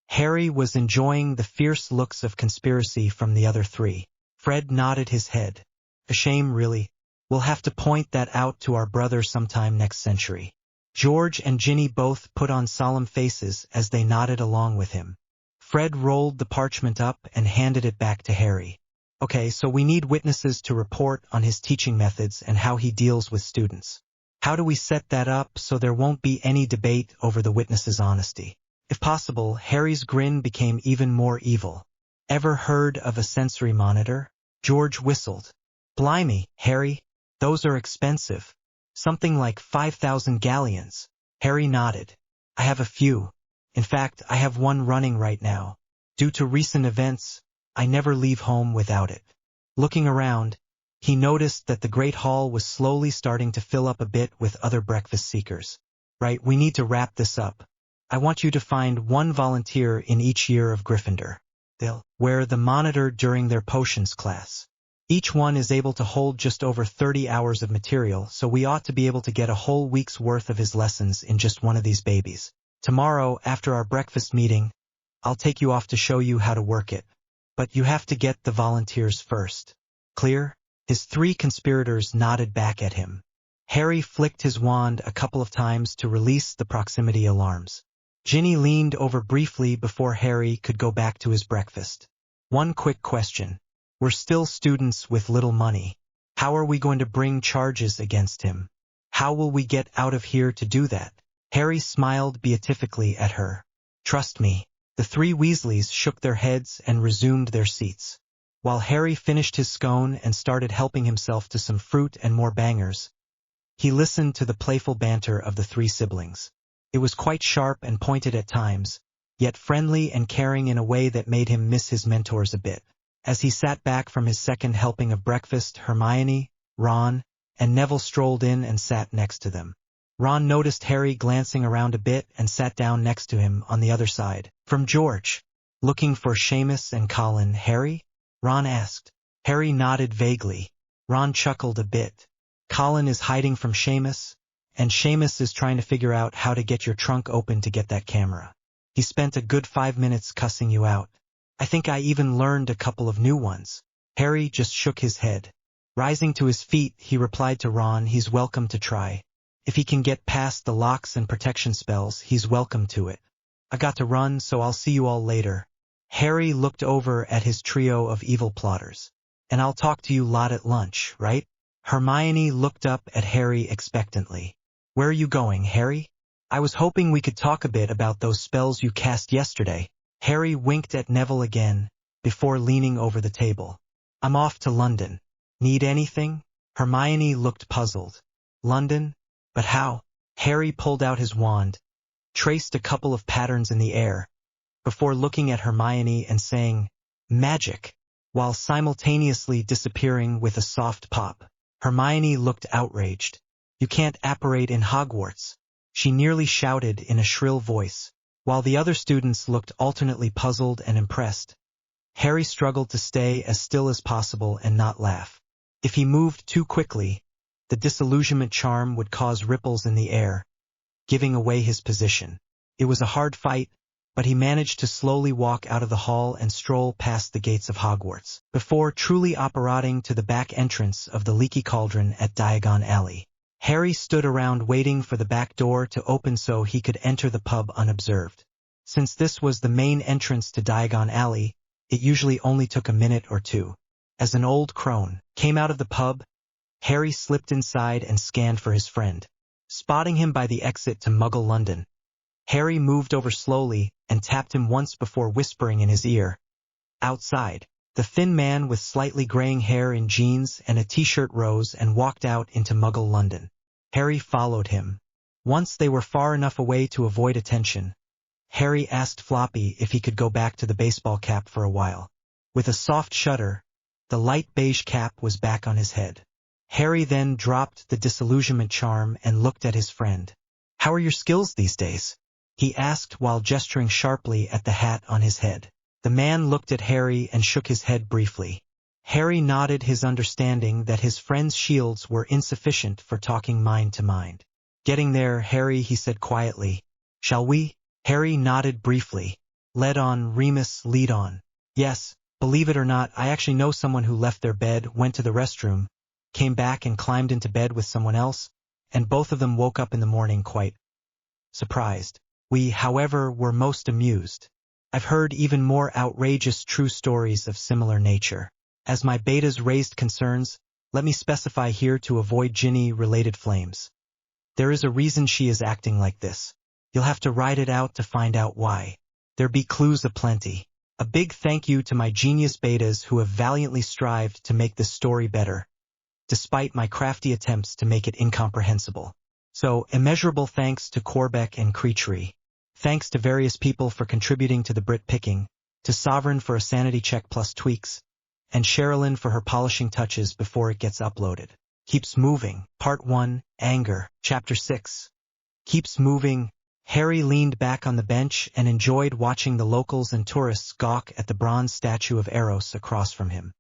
S1: Harry was enjoying the fierce looks of conspiracy from the other three. Fred nodded his head. A shame, really. We'll have to point that out to our brother sometime next century. George and Ginny both put on solemn faces as they nodded along with him. Fred rolled the parchment up and handed it back to Harry. Okay, so we need witnesses to report on his teaching methods and how he deals with students. How do we set that up so there won't be any debate over the witnesses' honesty? If possible, Harry's grin became even more evil. Ever heard of a sensory monitor? George whistled. Blimey, Harry, those are expensive. Something like 5,000 galleons. Harry nodded. I have a few. In fact, I have one running right now. Due to recent events, I never leave home without it. Looking around, he noticed that the Great Hall was slowly starting to fill up a bit with other breakfast seekers. Right, we need to wrap this up. I want you to find one volunteer in each year of Gryffindor. They'll wear the monitor during their potions class. Each one is able to hold just over 30 hours of material, so we ought to be able to get a whole week's worth of his lessons in just one of these babies. Tomorrow, after our breakfast meeting, I'll take you off to show you how to work it. But you have to get the volunteers first. Clear? His three conspirators nodded back at him. Harry flicked his wand a couple of times to release the proximity alarms. Ginny leaned over briefly before Harry could go back to his breakfast. One quick question. We're still students with little money. How are we going to bring charges against him? How will we get out of here to do that? Harry smiled beatifically at her. Trust me. The three Weasleys shook their heads and resumed their seats. While Harry finished his scone and started helping himself to some fruit and more bangers, he listened to the playful banter of the three siblings. It was quite sharp and pointed at times, yet friendly and caring in a way that made him miss his mentors a bit. As he sat back from his second helping of breakfast, Hermione, Ron, and Neville strolled in and sat next to them. Ron noticed Harry glancing around a bit and sat down next to him on the other side. From George. Looking for Seamus and Colin, Harry? Ron asked. Harry nodded vaguely. Ron chuckled a bit. Colin is hiding from Seamus, and Seamus is trying to figure out how to get your trunk open to get that camera. He spent a good 5 minutes cussing you out. I think I even learned a couple of new ones. Harry just shook his head. Rising to his feet, he replied to Ron, he's welcome to try. If he can get past the locks and protection spells, he's welcome to it. I got to run, so I'll see you all later. Harry looked over at his trio of evil plotters. And I'll talk to you lot at lunch, right? Hermione looked up at Harry expectantly. Where are you going, Harry? I was hoping we could talk a bit about those spells you cast yesterday. Harry winked at Neville again, before leaning over the table. I'm off to London. Need anything? Hermione looked puzzled. London? But how? Harry pulled out his wand, traced a couple of patterns in the air, before looking at Hermione and saying, magic, while simultaneously disappearing with a soft pop. Hermione looked outraged. You can't apparate in Hogwarts, she nearly shouted in a shrill voice, while the other students looked alternately puzzled and impressed. Harry struggled to stay as still as possible and not laugh. If he moved too quickly, the disillusionment charm would cause ripples in the air, giving away his position. It was a hard fight, but he managed to slowly walk out of the hall and stroll past the gates of Hogwarts, before truly apparating to the back entrance of the Leaky Cauldron at Diagon Alley. Harry stood around waiting for the back door to open so he could enter the pub unobserved. Since this was the main entrance to Diagon Alley, it usually only took a minute or two. As an old crone came out of the pub, Harry slipped inside and scanned for his friend. Spotting him by the exit to Muggle London, Harry moved over slowly and tapped him once before whispering in his ear. Outside, the thin man with slightly graying hair in jeans and a t-shirt rose and walked out into Muggle London. Harry followed him. Once they were far enough away to avoid attention, Harry asked Floppy if he could go back to the baseball cap for a while. With a soft shudder, the light beige cap was back on his head. Harry then dropped the disillusionment charm and looked at his friend. How are your skills these days? He asked while gesturing sharply at the hat on his head. The man looked at Harry and shook his head briefly. Harry nodded his understanding that his friend's shields were insufficient for talking mind to mind. Getting there, Harry, he said quietly. Shall we? Harry nodded briefly. Lead on, Remis, lead on. Yes, believe it or not, I actually know someone who left their bed, went to the restroom, came back and climbed into bed with someone else, and both of them woke up in the morning quite surprised. We, however, were most amused. I've heard even more outrageous true stories of similar nature. As my betas raised concerns, let me specify here to avoid Ginny-related flames. There is a reason she is acting like this. You'll have to ride it out to find out why. There be clues aplenty. A big thank you to my genius betas who have valiantly strived to make this story better, despite my crafty attempts to make it incomprehensible. So, immeasurable thanks to Corbeck and Creachery. Thanks to various people for contributing to the Brit picking, to Sovereign for a sanity check plus tweaks, and Sherilyn for her polishing touches before it gets uploaded. Keeps Moving, Part 1, Anger, Chapter 6. Keeps Moving. Harry leaned back on the bench and enjoyed watching the locals and tourists gawk at the bronze statue of Eros across from him.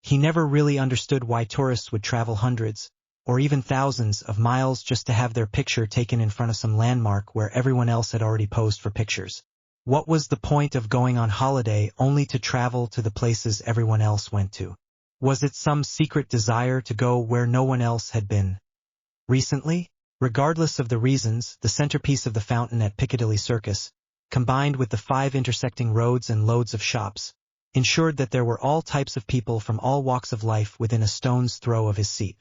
S1: He never really understood why tourists would travel hundreds, or even thousands of miles just to have their picture taken in front of some landmark where everyone else had already posed for pictures. What was the point of going on holiday only to travel to the places everyone else went to? Was it some secret desire to go where no one else had been? Recently? Regardless of the reasons, the centerpiece of the fountain at Piccadilly Circus, combined with the 5 intersecting roads and loads of shops, ensured that there were all types of people from all walks of life within a stone's throw of his seat.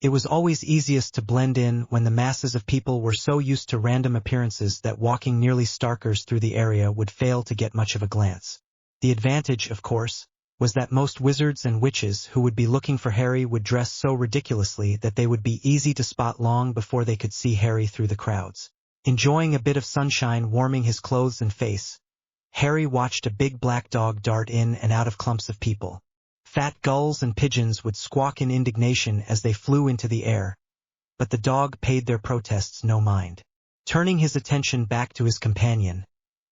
S1: It was always easiest to blend in when the masses of people were so used to random appearances that walking nearly starkers through the area would fail to get much of a glance. The advantage, of course, was that most wizards and witches who would be looking for Harry would dress so ridiculously that they would be easy to spot long before they could see Harry through the crowds. Enjoying a bit of sunshine warming his clothes and face, Harry watched a big black dog dart in and out of clumps of people. Fat gulls and pigeons would squawk in indignation as they flew into the air, but the dog paid their protests no mind. Turning his attention back to his companion,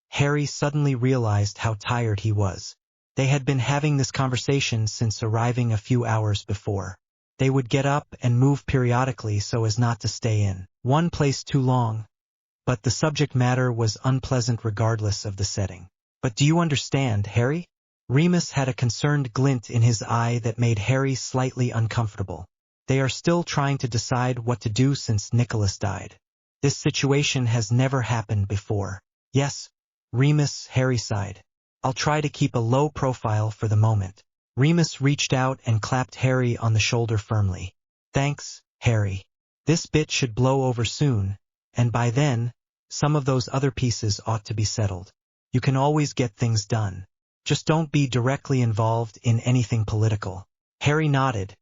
S1: Harry suddenly realized how tired he was. They had been having this conversation since arriving a few hours before. They would get up and move periodically so as not to stay in one place too long, but the subject matter was unpleasant regardless of the setting. But do you understand, Harry? Remis had a concerned glint in his eye that made Harry slightly uncomfortable. They are still trying to decide what to do since Nicholas died. This situation has never happened before. Yes, Remis, Harry sighed. I'll try to keep a low profile for the moment. Remis reached out and clapped Harry on the shoulder firmly. Thanks, Harry. This bit should blow over soon, and by then, some of those other pieces ought to be settled. You can always get things done. Just don't be directly involved in anything political. Harry nodded,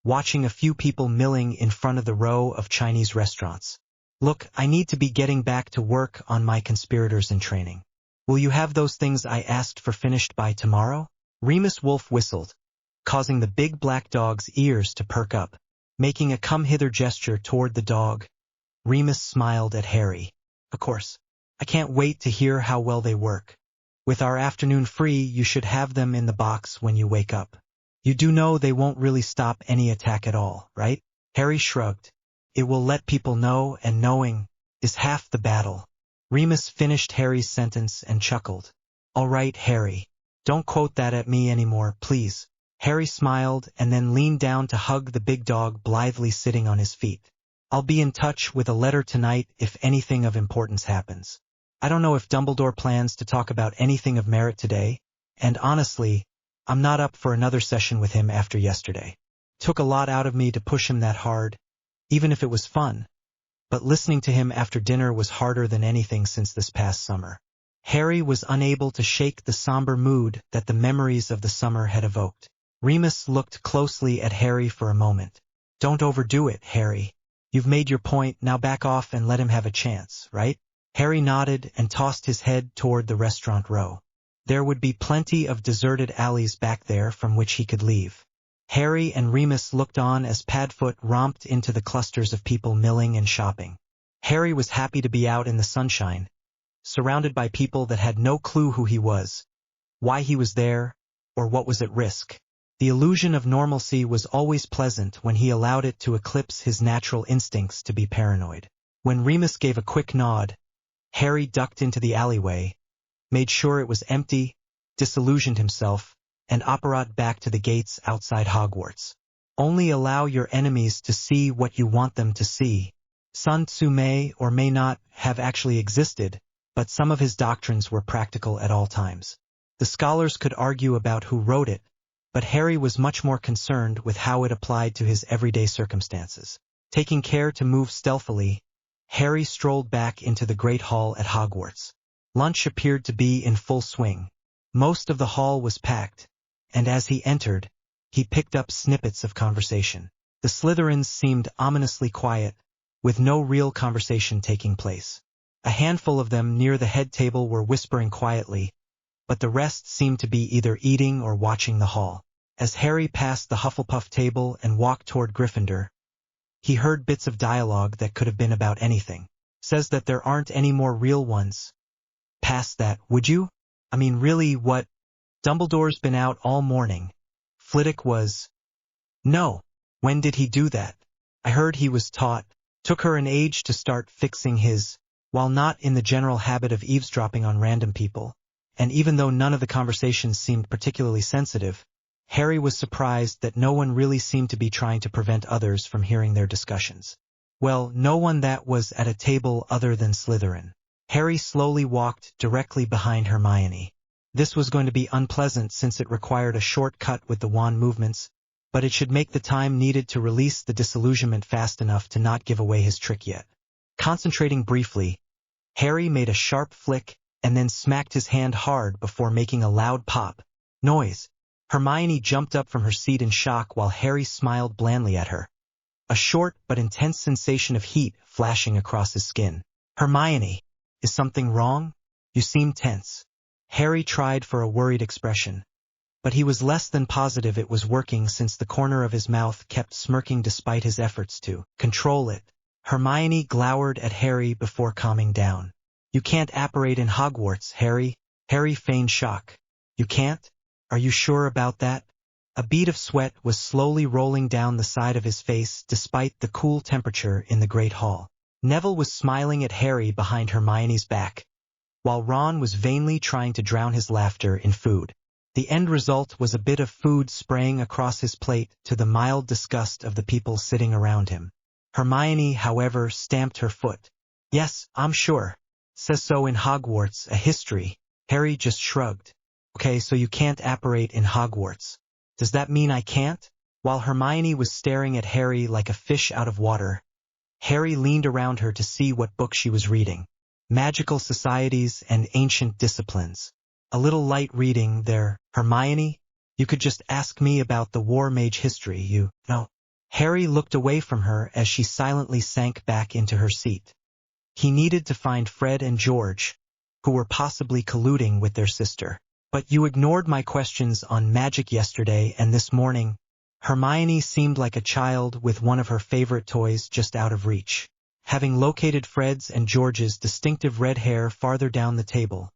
S1: watching a few people milling in front of the row of Chinese restaurants. Look, I need to be getting back to work on my conspirators in training. Will you have those things I asked for finished by tomorrow? Remus Wolf whistled, causing the big black dog's ears to perk up. Making a come-hither gesture toward the dog, Remus smiled at Harry. Of course, I can't wait to hear how well they work. With our afternoon free, you should have them in the box when you wake up. You do know they won't really stop any attack at all, right? Harry shrugged. It will let people know, and knowing is half the battle. Remus finished Harry's sentence and chuckled. All right, Harry. Don't quote that at me anymore, please. Harry smiled and then leaned down to hug the big dog blithely sitting on his feet. I'll be in touch with a letter tonight if anything of importance happens. I don't know if Dumbledore plans to talk about anything of merit today, and honestly, I'm not up for another session with him after yesterday. Took a lot out of me to push him that hard, even if it was fun. But listening to him after dinner was harder than anything since this past summer. Harry was unable to shake the somber mood that the memories of the summer had evoked. Remus looked closely at Harry for a moment. Don't overdo it, Harry. You've made your point, now back off and let him have a chance, right? Harry nodded and tossed his head toward the restaurant row. There would be plenty of deserted alleys back there from which he could leave. Harry and Remus looked on as Padfoot romped into the clusters of people milling and shopping. Harry was happy to be out in the sunshine, surrounded by people that had no clue who he was, why he was there, or what was at risk. The illusion of normalcy was always pleasant when he allowed it to eclipse his natural instincts to be paranoid. When Remus gave a quick nod, Harry ducked into the alleyway, made sure it was empty, disillusioned himself, and operated back to the gates outside Hogwarts. Only allow your enemies to see what you want them to see. Sun Tzu may or may not have actually existed, but some of his doctrines were practical at all times. The scholars could argue about who wrote it, but Harry was much more concerned with how it applied to his everyday circumstances. Taking care to move stealthily, Harry strolled back into the Great Hall at Hogwarts. Lunch appeared to be in full swing. Most of the hall was packed, and as he entered, he picked up snippets of conversation. The Slytherins seemed ominously quiet, with no real conversation taking place. A handful of them near the head table were whispering quietly, but the rest seemed to be either eating or watching the hall. As Harry passed the Hufflepuff table and walked toward Gryffindor, he heard bits of dialogue that could have been about anything. Says that there aren't any more real ones. Past that, would you? I mean, really, what? Dumbledore's been out all morning. Flitwick was... No. When did he do that? I heard he was taught. Took her an age to start fixing his, while not in the general habit of eavesdropping on random people. And even though none of the conversations seemed particularly sensitive, Harry was surprised that no one really seemed to be trying to prevent others from hearing their discussions. Well, no one that was at a table other than Slytherin. Harry slowly walked directly behind Hermione. This was going to be unpleasant since it required a shortcut with the wand movements, but it should make the time needed to release the disillusionment fast enough to not give away his trick yet. Concentrating briefly, Harry made a sharp flick and then smacked his hand hard before making a loud pop. Noise. Hermione jumped up from her seat in shock while Harry smiled blandly at her. A short but intense sensation of heat flashing across his skin. Hermione, is something wrong? You seem tense. Harry tried for a worried expression, but he was less than positive it was working since the corner of his mouth kept smirking despite his efforts to control it. Hermione glowered at Harry before calming down. You can't apparate in Hogwarts, Harry. Harry feigned shock. You can't? Are you sure about that? A bead of sweat was slowly rolling down the side of his face despite the cool temperature in the Great Hall. Neville was smiling at Harry behind Hermione's back, while Ron was vainly trying to drown his laughter in food. The end result was a bit of food spraying across his plate to the mild disgust of the people sitting around him. Hermione, however, stamped her foot. Yes, I'm sure. Says so in Hogwarts, a history. Harry just shrugged. Okay, so you can't apparate in Hogwarts. Does that mean I can't? While Hermione was staring at Harry like a fish out of water, Harry leaned around her to see what book she was reading. Magical Societies and Ancient Disciplines. A little light reading there, Hermione. You could just ask me about the War Mage history, you know. Harry looked away from her as she silently sank back into her seat. He needed to find Fred and George, who were possibly colluding with their sister. But you ignored my questions on magic yesterday and this morning. Hermione seemed like a child with one of her favorite toys just out of reach. Having located Fred's and George's distinctive red hair farther down the table,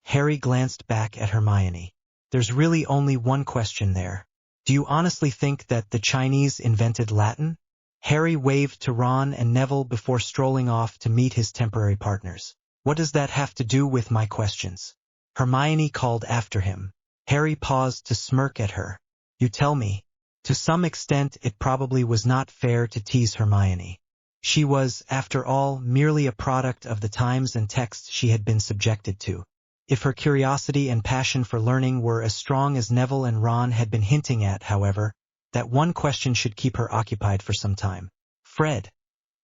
S1: Harry glanced back at Hermione. There's really only one question there. Do you honestly think that the Chinese invented Latin? Harry waved to Ron and Neville before strolling off to meet his temporary partners. What does that have to do with my questions? Hermione called after him. Harry paused to smirk at her. You tell me. To some extent it probably was not fair to tease Hermione. She was, after all, merely a product of the times and texts she had been subjected to. If her curiosity and passion for learning were as strong as Neville and Ron had been hinting at, however, that one question should keep her occupied for some time. Fred,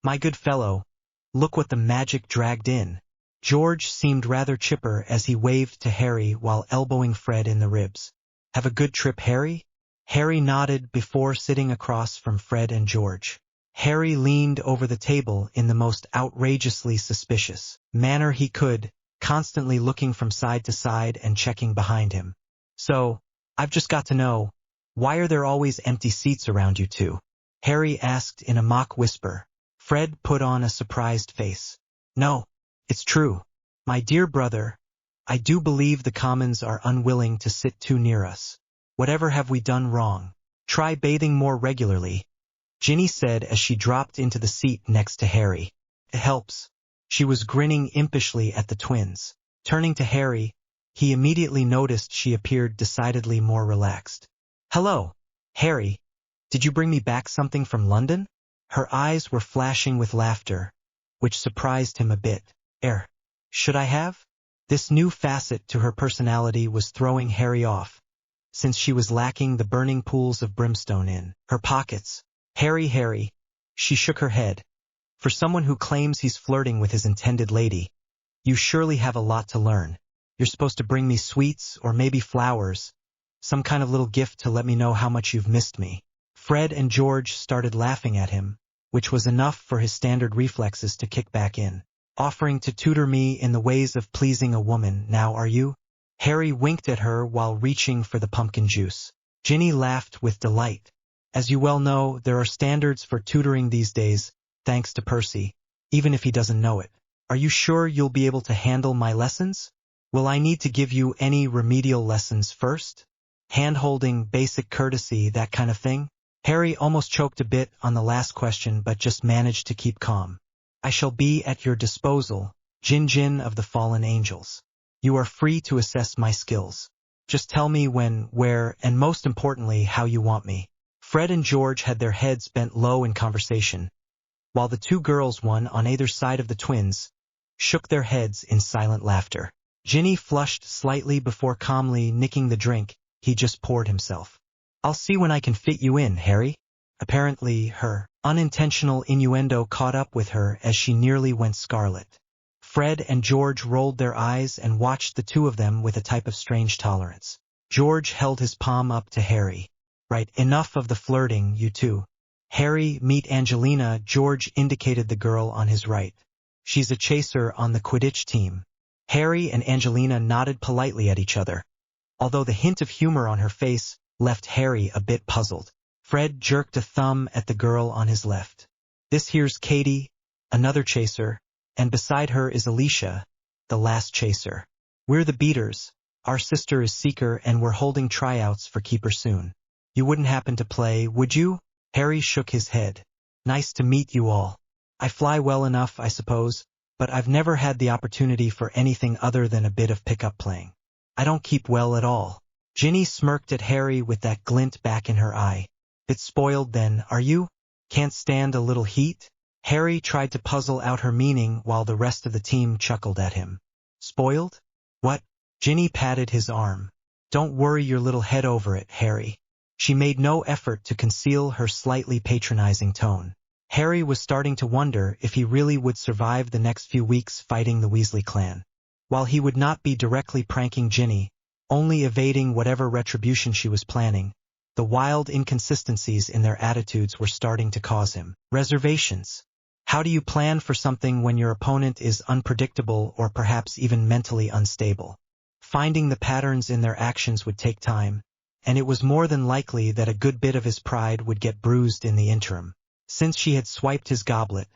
S1: my good fellow, look what the magic dragged in. George seemed rather chipper as he waved to Harry while elbowing Fred in the ribs. Have a good trip, Harry? Harry nodded before sitting across from Fred and George. Harry leaned over the table in the most outrageously suspicious manner he could, constantly looking from side to side and checking behind him. So, I've just got to know, why are there always empty seats around you two? Harry asked in a mock whisper. Fred put on a surprised face. No, it's true. My dear brother, I do believe the commons are unwilling to sit too near us. Whatever have we done wrong? Try bathing more regularly, Ginny said as she dropped into the seat next to Harry. It helps. She was grinning impishly at the twins. Turning to Harry, he immediately noticed she appeared decidedly more relaxed. Hello, Harry. Did you bring me back something from London? Her eyes were flashing with laughter, which surprised him a bit. Should I have? This new facet to her personality was throwing Harry off, since she was lacking the burning pools of brimstone in her pockets. Harry, she shook her head. For someone who claims he's flirting with his intended lady, you surely have a lot to learn. You're supposed to bring me sweets or maybe flowers, some kind of little gift to let me know how much you've missed me. Fred and George started laughing at him, which was enough for his standard reflexes to kick back in. Offering to tutor me in the ways of pleasing a woman, now are you? Harry winked at her while reaching for the pumpkin juice. Ginny laughed with delight. As you well know, there are standards for tutoring these days, thanks to Percy, even if he doesn't know it. Are you sure you'll be able to handle my lessons? Will I need to give you any remedial lessons first? Hand-holding, basic courtesy, that kind of thing? Harry almost choked a bit on the last question but just managed to keep calm. I shall be at your disposal, Jin of the Fallen Angels. You are free to assess my skills. Just tell me when, where, and most importantly, how you want me. Fred and George had their heads bent low in conversation, while the two girls, one on either side of the twins, shook their heads in silent laughter. Ginny flushed slightly before calmly nicking the drink he just poured himself. I'll see when I can fit you in, Harry. Apparently, her unintentional innuendo caught up with her as she nearly went scarlet. Fred and George rolled their eyes and watched the two of them with a type of strange tolerance. George held his palm up to Harry. Right, enough of the flirting, you two. Harry, meet Angelina. George indicated the girl on his right. She's a chaser on the Quidditch team. Harry and Angelina nodded politely at each other, although the hint of humor on her face left Harry a bit puzzled. Fred jerked a thumb at the girl on his left. This here's Katie, another chaser, and beside her is Alicia, the last chaser. We're the beaters. Our sister is Seeker and we're holding tryouts for Keeper soon. You wouldn't happen to play, would you? Harry shook his head. Nice to meet you all. I fly well enough, I suppose, but I've never had the opportunity for anything other than a bit of pickup playing. I don't keep well at all. Ginny smirked at Harry with that glint back in her eye. Bit spoiled then, are you? Can't stand a little heat? Harry tried to puzzle out her meaning while the rest of the team chuckled at him. Spoiled? What? Ginny patted his arm. Don't worry your little head over it, Harry. She made no effort to conceal her slightly patronizing tone. Harry was starting to wonder if he really would survive the next few weeks fighting the Weasley clan. While he would not be directly pranking Ginny, only evading whatever retribution she was planning, the wild inconsistencies in their attitudes were starting to cause him reservations. How do you plan for something when your opponent is unpredictable or perhaps even mentally unstable? Finding the patterns in their actions would take time, and it was more than likely that a good bit of his pride would get bruised in the interim. Since she had swiped his goblet,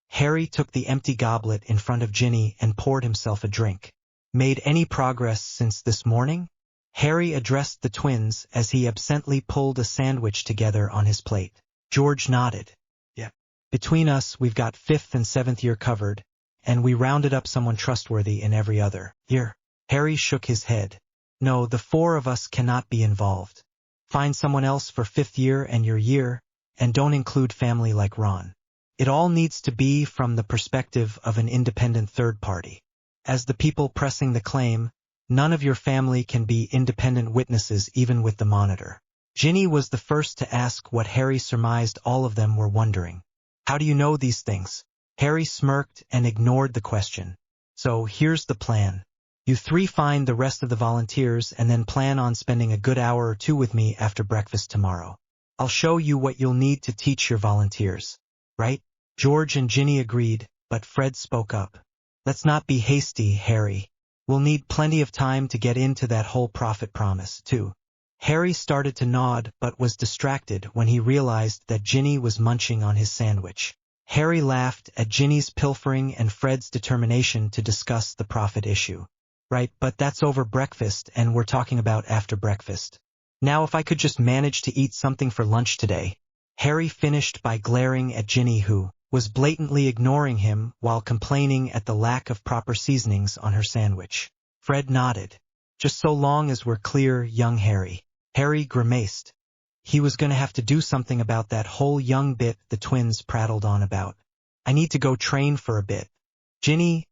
S1: Harry took the empty goblet in front of Ginny and poured himself a drink. Made any progress since this morning? Harry addressed the twins as he absently pulled a sandwich together on his plate. George nodded. Yeah. Between us, we've got 5th and 7th year covered, and we rounded up someone trustworthy in every other year. Harry shook his head. No, the 4 of us cannot be involved. Find someone else for 5th year and your year, and don't include family like Ron. It all needs to be from the perspective of an independent third party. As the people pressing the claim, none of your family can be independent witnesses even with the monitor. Ginny was the first to ask what Harry surmised all of them were wondering. How do you know these things? Harry smirked and ignored the question. So here's the plan. You 3 find the rest of the volunteers and then plan on spending a good hour or 2 with me after breakfast tomorrow. I'll show you what you'll need to teach your volunteers. Right? George and Ginny agreed, but Fred spoke up. Let's not be hasty, Harry. We'll need plenty of time to get into that whole prophet promise, too. Harry started to nod but was distracted when he realized that Ginny was munching on his sandwich. Harry laughed at Ginny's pilfering and Fred's determination to discuss the prophet issue. Right, but that's over breakfast and we're talking about after breakfast. Now if I could just manage to eat something for lunch today. Harry finished by glaring at Ginny who was blatantly ignoring him while complaining at the lack of proper seasonings on her sandwich. Fred nodded. Just so long as we're clear, young Harry. Harry grimaced. He was going to have to do something about that whole young bit the twins prattled on about. I need to go train for a bit. Ginny,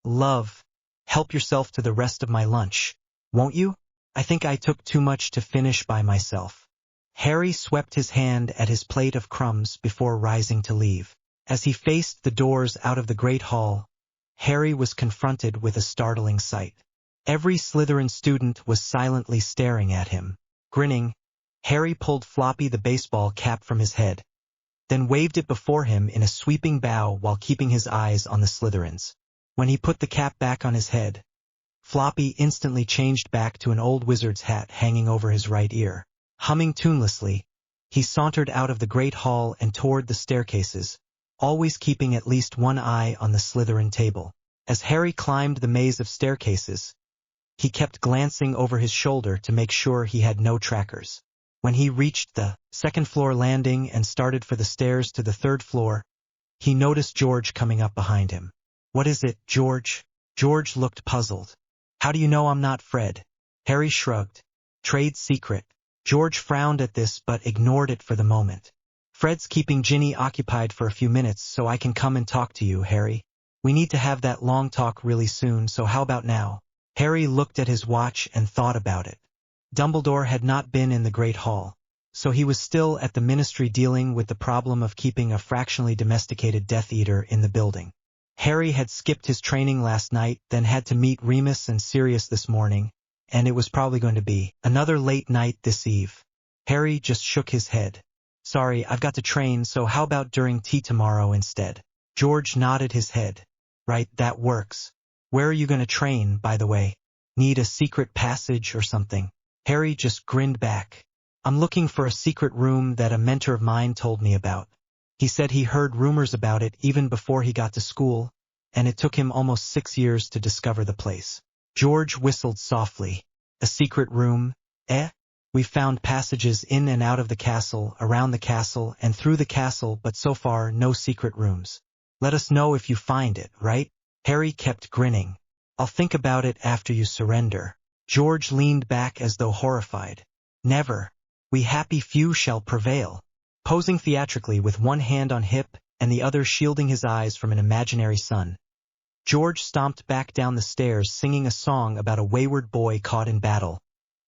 S1: love, help yourself to the rest of my lunch, won't you? I think I took too much to finish by myself. Harry swept his hand at his plate of crumbs before rising to leave. As he faced the doors out of the Great Hall, Harry was confronted with a startling sight. Every Slytherin student was silently staring at him. Grinning, Harry pulled Floppy the baseball cap from his head, then waved it before him in a sweeping bow while keeping his eyes on the Slytherins. When he put the cap back on his head, Floppy instantly changed back to an old wizard's hat hanging over his right ear. Humming tunelessly, he sauntered out of the Great Hall and toward the staircases, always keeping at least one eye on the Slytherin table. As Harry climbed the maze of staircases, he kept glancing over his shoulder to make sure he had no trackers. When he reached the second-floor landing and started for the stairs to the 3rd floor, he noticed George coming up behind him. What is it, George? George looked puzzled. How do you know I'm not Fred? Harry shrugged. Trade secret. George frowned at this but ignored it for the moment. Fred's keeping Ginny occupied for a few minutes so I can come and talk to you, Harry. We need to have that long talk really soon, so how about now? Harry looked at his watch and thought about it. Dumbledore had not been in the Great Hall, so he was still at the Ministry dealing with the problem of keeping a fractionally domesticated Death Eater in the building. Harry had skipped his training last night, then had to meet Remis and Sirius this morning, and it was probably going to be another late night this eve. Harry just shook his head. Sorry, I've got to train, so how about during tea tomorrow instead? George nodded his head. Right, that works. Where are you going to train, by the way? Need a secret passage or something? Harry just grinned back. I'm looking for a secret room that a mentor of mine told me about. He said he heard rumors about it even before he got to school, and it took him almost 6 years to discover the place. George whistled softly. A secret room, eh? We found passages in and out of the castle, around the castle, and through the castle, but so far no secret rooms. Let us know if you find it, right? Harry kept grinning. I'll think about it after you surrender. George leaned back as though horrified. Never. We happy few shall prevail. Posing theatrically with one hand on hip and the other shielding his eyes from an imaginary sun, George stomped back down the stairs singing a song about a wayward boy caught in battle,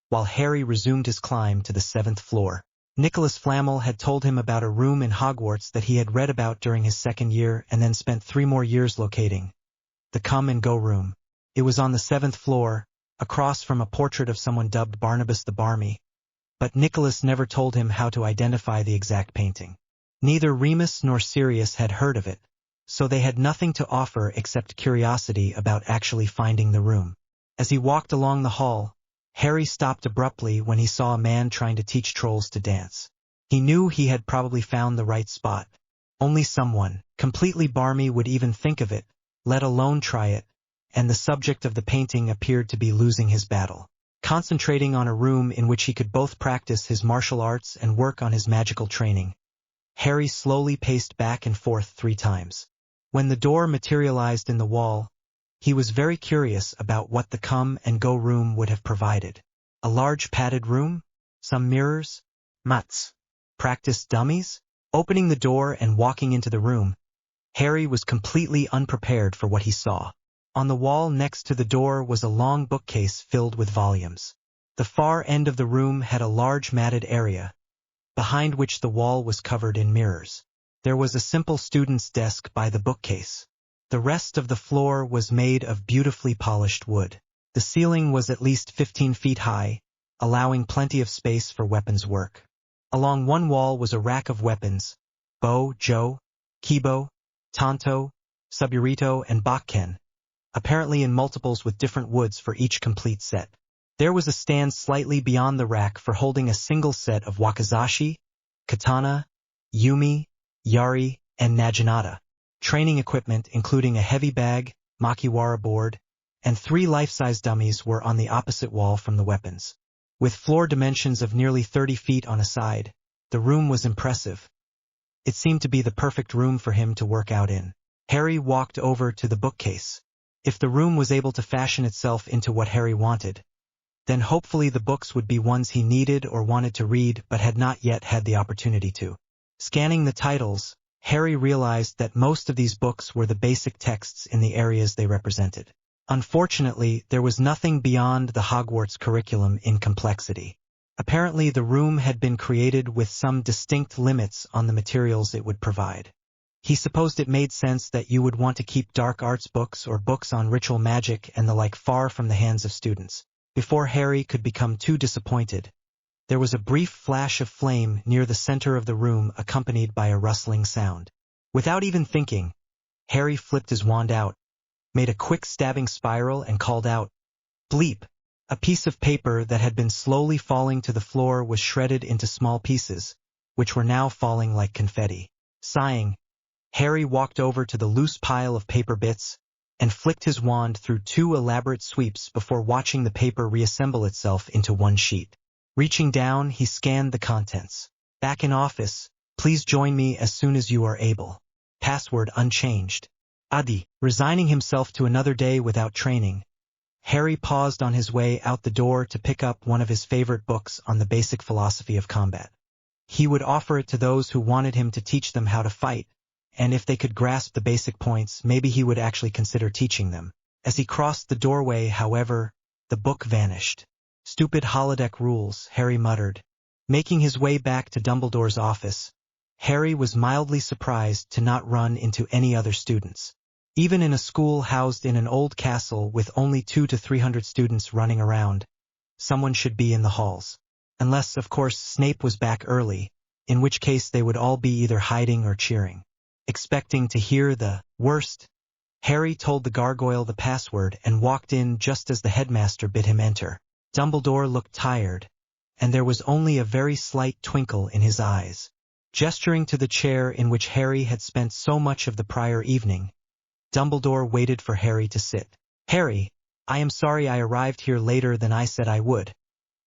S1: while Harry resumed his climb to the 7th floor. Nicholas Flamel had told him about a room in Hogwarts that he had read about during his 2nd year and then spent 3 more years locating. The Come and Go room. It was on the 7th floor, across from a portrait of someone dubbed Barnabas the Barmy. But Nicholas never told him how to identify the exact painting. Neither Remis nor Sirius had heard of it, so they had nothing to offer except curiosity about actually finding the room. As he walked along the hall, Harry stopped abruptly when he saw a man trying to teach trolls to dance. He knew he had probably found the right spot. Only someone completely barmy would even think of it, let alone try it, and the subject of the painting appeared to be losing his battle. Concentrating on a room in which he could both practice his martial arts and work on his magical training, Harry slowly paced back and forth 3 times. When the door materialized in the wall, he was very curious about what the Come and Go room would have provided. A large padded room? Some mirrors? Mats? Practice dummies? Opening the door and walking into the room, Harry was completely unprepared for what he saw. On the wall next to the door was a long bookcase filled with volumes. The far end of the room had a large matted area, behind which the wall was covered in mirrors. There was a simple student's desk by the bookcase. The rest of the floor was made of beautifully polished wood. The ceiling was at least 15 feet high, allowing plenty of space for weapons work. Along one wall was a rack of weapons: bow, jo, kibo, tanto, suburito, and bakken, apparently in multiples with different woods for each complete set. There was a stand slightly beyond the rack for holding a single set of wakizashi, katana, yumi, yari, and naginata. Training equipment including a heavy bag, makiwara board, and 3 life-size dummies were on the opposite wall from the weapons. With floor dimensions of nearly 30 feet on a side, the room was impressive. It seemed to be the perfect room for him to work out in. Harry walked over to the bookcase. If the room was able to fashion itself into what Harry wanted, then hopefully the books would be ones he needed or wanted to read but had not yet had the opportunity to. Scanning the titles, Harry realized that most of these books were the basic texts in the areas they represented. Unfortunately, there was nothing beyond the Hogwarts curriculum in complexity. Apparently, the room had been created with some distinct limits on the materials it would provide. He supposed it made sense that you would want to keep dark arts books or books on ritual magic and the like far from the hands of students. Before Harry could become too disappointed, there was a brief flash of flame near the center of the room accompanied by a rustling sound. Without even thinking, Harry flipped his wand out, made a quick stabbing spiral and called out, "Bleep!" A piece of paper that had been slowly falling to the floor was shredded into small pieces, which were now falling like confetti. Sighing, Harry walked over to the loose pile of paper bits and flicked his wand through 2 elaborate sweeps before watching the paper reassemble itself into one sheet. Reaching down, he scanned the contents. "Back in office. Please join me as soon as you are able. Password unchanged. Adi." Resigning himself to another day without training, Harry paused on his way out the door to pick up one of his favorite books on the basic philosophy of combat. He would offer it to those who wanted him to teach them how to fight, and if they could grasp the basic points, maybe he would actually consider teaching them. As he crossed the doorway, however, the book vanished. "Stupid holodeck rules," Harry muttered. Making his way back to Dumbledore's office, Harry was mildly surprised to not run into any other students. Even in a school housed in an old castle with only 200 to 300 students running around, someone should be in the halls. Unless, of course, Snape was back early, in which case they would all be either hiding or cheering. Expecting to hear the worst, Harry told the gargoyle the password and walked in just as the headmaster bid him enter. Dumbledore looked tired, and there was only a very slight twinkle in his eyes. Gesturing to the chair in which Harry had spent so much of the prior evening, Dumbledore waited for Harry to sit. "Harry, I am sorry I arrived here later than I said I would,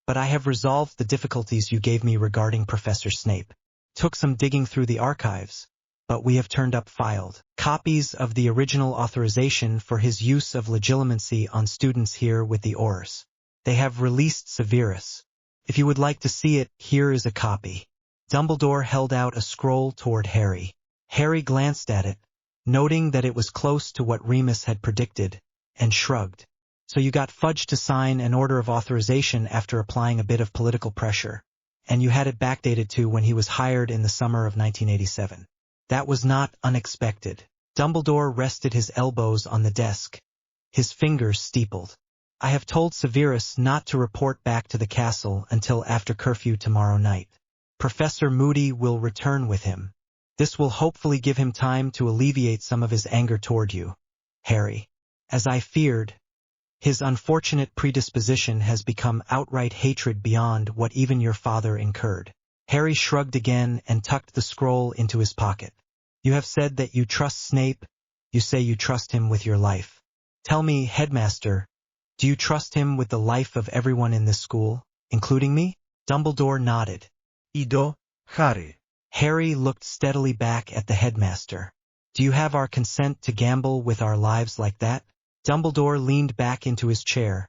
S1: but I have resolved the difficulties you gave me regarding Professor Snape. Took some digging through the archives, but we have turned up filed copies of the original authorization for his use of legilimency on students here with the Aurors. They have released Severus. If you would like to see it, here is a copy. Dumbledore held out a scroll toward Harry. Harry glanced at it, noting that it was close to what Remis had predicted, and shrugged. So you got Fudge to sign an order of authorization after applying a bit of political pressure, and you had it backdated to when he was hired in the summer of 1987. That was not unexpected. Dumbledore rested his elbows on the desk, his fingers steepled. I have told Severus not to report back to the castle until after curfew tomorrow night. Professor Moody will return with him. This will hopefully give him time to alleviate some of his anger toward you, Harry. As I feared, his unfortunate predisposition has become outright hatred beyond what even your father incurred. Harry shrugged again and tucked the scroll into his pocket. You have said that you trust Snape. You say you trust him with your life. Tell me, Headmaster, do you trust him with the life of everyone in this school, including me? Dumbledore nodded.
S3: Ido, Harry.
S1: Harry looked steadily back at the headmaster. Do you have our consent to gamble with our lives like that? Dumbledore leaned back into his chair,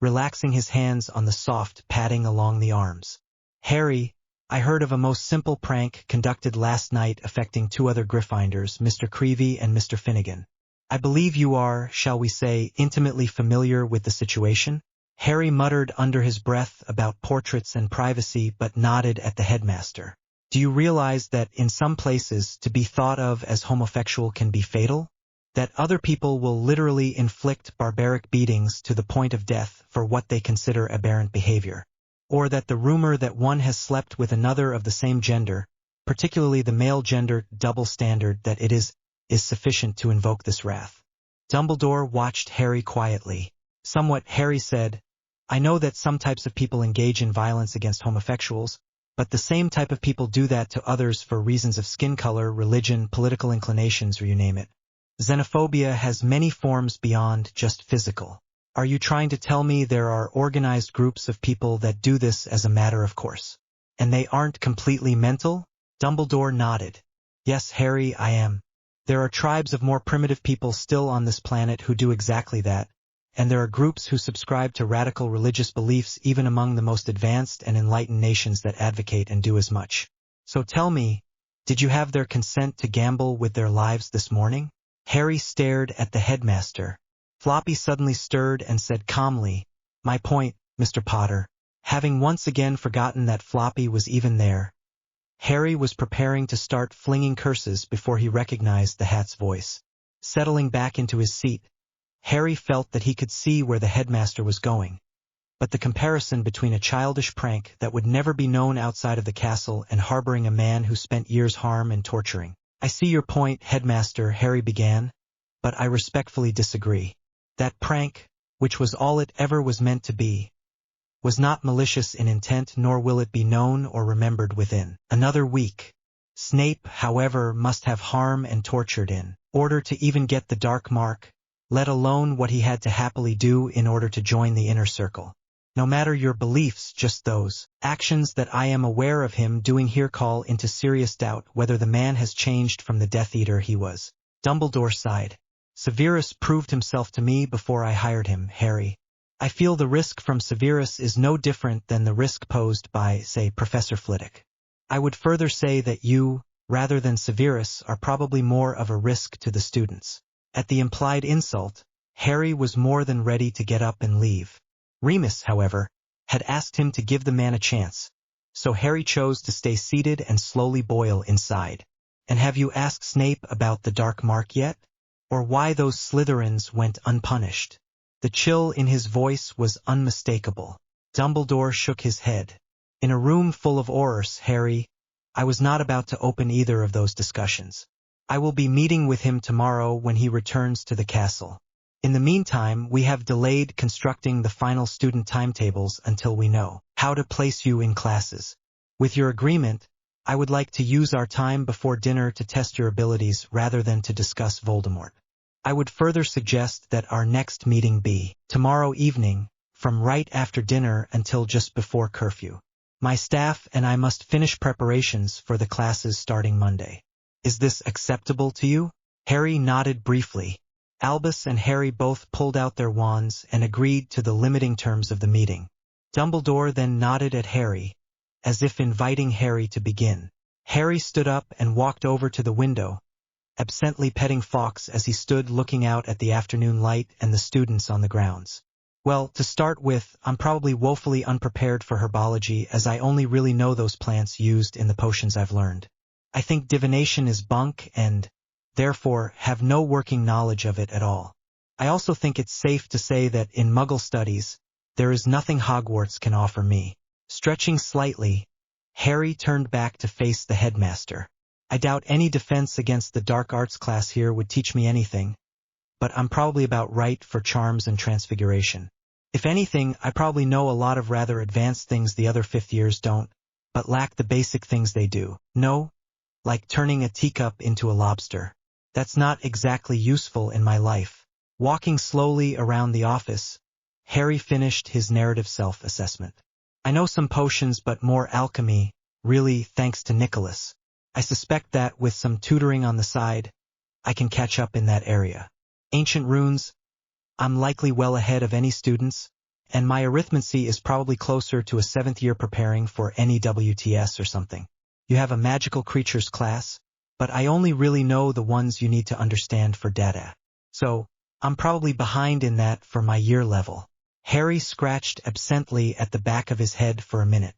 S1: relaxing his hands on the soft padding along the arms. Harry, I heard of a most simple prank conducted last night affecting two other Gryffindors, Mr. Creevey and Mr. Finnegan. I believe you are, shall we say, intimately familiar with the situation? Harry muttered under his breath about portraits and privacy but nodded at the headmaster. Do you realize that in some places to be thought of as homosexual can be fatal? That other people will literally inflict barbaric beatings to the point of death for what they consider aberrant behavior? Or that the rumor that one has slept with another of the same gender, particularly the male gender double standard that it is sufficient to invoke this wrath? Dumbledore watched Harry quietly. Somewhat, Harry said, I know that some types of people engage in violence against homosexuals, but the same type of people do that to others for reasons of skin color, religion, political inclinations, or you name it. Xenophobia has many forms beyond just physical. Are you trying to tell me there are organized groups of people that do this as a matter of course? And they aren't completely mental? Dumbledore nodded. Yes, Harry, I am. There are tribes of more primitive people still on this planet who do exactly that, and there are groups who subscribe to radical religious beliefs even among the most advanced and enlightened nations that advocate and do as much. So tell me, did you have their consent to gamble with their lives this morning? Harry stared at the headmaster. Floppy suddenly stirred and said calmly, My point, Mr. Potter. Having once again forgotten that Floppy was even there, Harry was preparing to start flinging curses before he recognized the hat's voice. Settling back into his seat, Harry felt that he could see where the headmaster was going. But the comparison between a childish prank that would never be known outside of the castle and harboring a man who spent years harm and torturing. I see your point, Headmaster, Harry began, but I respectfully disagree. That prank, which was all it ever was meant to be, was not malicious in intent, nor will it be known or remembered within another week. Snape, however, must have harmed and tortured in order to even get the dark mark, let alone what he had to happily do in order to join the inner circle. No matter your beliefs, just those actions that I am aware of him doing here call into serious doubt whether the man has changed from the Death Eater he was. Dumbledore sighed. Severus proved himself to me before I hired him, Harry. I feel the risk from Severus is no different than the risk posed by, say, Professor Flitwick. I would further say that you, rather than Severus, are probably more of a risk to the students. At the implied insult, Harry was more than ready to get up and leave. Remis, however, had asked him to give the man a chance, so Harry chose to stay seated and slowly boil inside. And have you asked Snape about the dark mark yet? Or why those Slytherins went unpunished? The chill in his voice was unmistakable. Dumbledore shook his head. In a room full of Aurors, Harry, I was not about to open either of those discussions. I will be meeting with him tomorrow when he returns to the castle. In the meantime, we have delayed constructing the final student timetables until we know how to place you in classes. With your agreement, I would like to use our time before dinner to test your abilities rather than to discuss Voldemort. I would further suggest that our next meeting be tomorrow evening, from right after dinner until just before curfew. My staff and I must finish preparations for the classes starting Monday. Is this acceptable to you? Harry nodded briefly. Albus and Harry both pulled out their wands and agreed to the limiting terms of the meeting. Dumbledore then nodded at Harry, as if inviting Harry to begin. Harry stood up and walked over to the window, absently petting Fawkes as he stood looking out at the afternoon light and the students on the grounds. Well, to start with, I'm probably woefully unprepared for herbology as I only really know those plants used in the potions I've learned. I think divination is bunk and, therefore, have no working knowledge of it at all. I also think it's safe to say that in Muggle studies, there is nothing Hogwarts can offer me. Stretching slightly, Harry turned back to face the headmaster. I doubt any defense against the dark arts class here would teach me anything, but I'm probably about right for charms and transfiguration. If anything, I probably know a lot of rather advanced things the other fifth years don't, but lack the basic things they do. No, like turning a teacup into a lobster. That's not exactly useful in my life. Walking slowly around the office, Harry finished his narrative self-assessment. I know some potions but more alchemy, really thanks to Nicholas. I suspect that with some tutoring on the side, I can catch up in that area. Ancient runes, I'm likely well ahead of any students, and my arithmancy is probably closer to a 7th year preparing for any WTS or something. You have a magical creatures class, but I only really know the ones you need to understand for data. So, I'm probably behind in that for my year level. Harry scratched absently at the back of his head for a minute.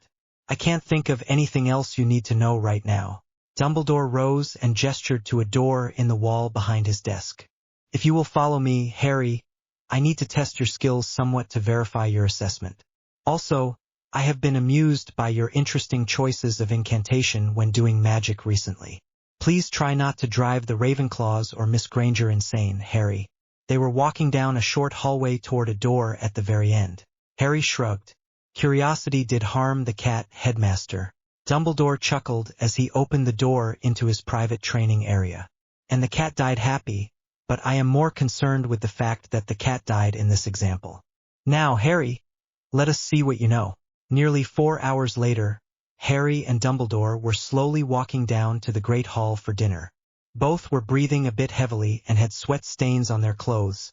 S1: I can't think of anything else you need to know right now. Dumbledore rose and gestured to a door in the wall behind his desk. If you will follow me, Harry, I need to test your skills somewhat to verify your assessment. Also, I have been amused by your interesting choices of incantation when doing magic recently. Please try not to drive the Ravenclaws or Miss Granger insane, Harry. They were walking down a short hallway toward a door at the very end. Harry shrugged. Curiosity did harm the cat, headmaster. Dumbledore chuckled as he opened the door into his private training area. And the cat died happy, but I am more concerned with the fact that the cat died in this example. Now, Harry, let us see what you know. Nearly 4 hours later, Harry and Dumbledore were slowly walking down to the Great Hall for dinner. Both were breathing a bit heavily and had sweat stains on their clothes,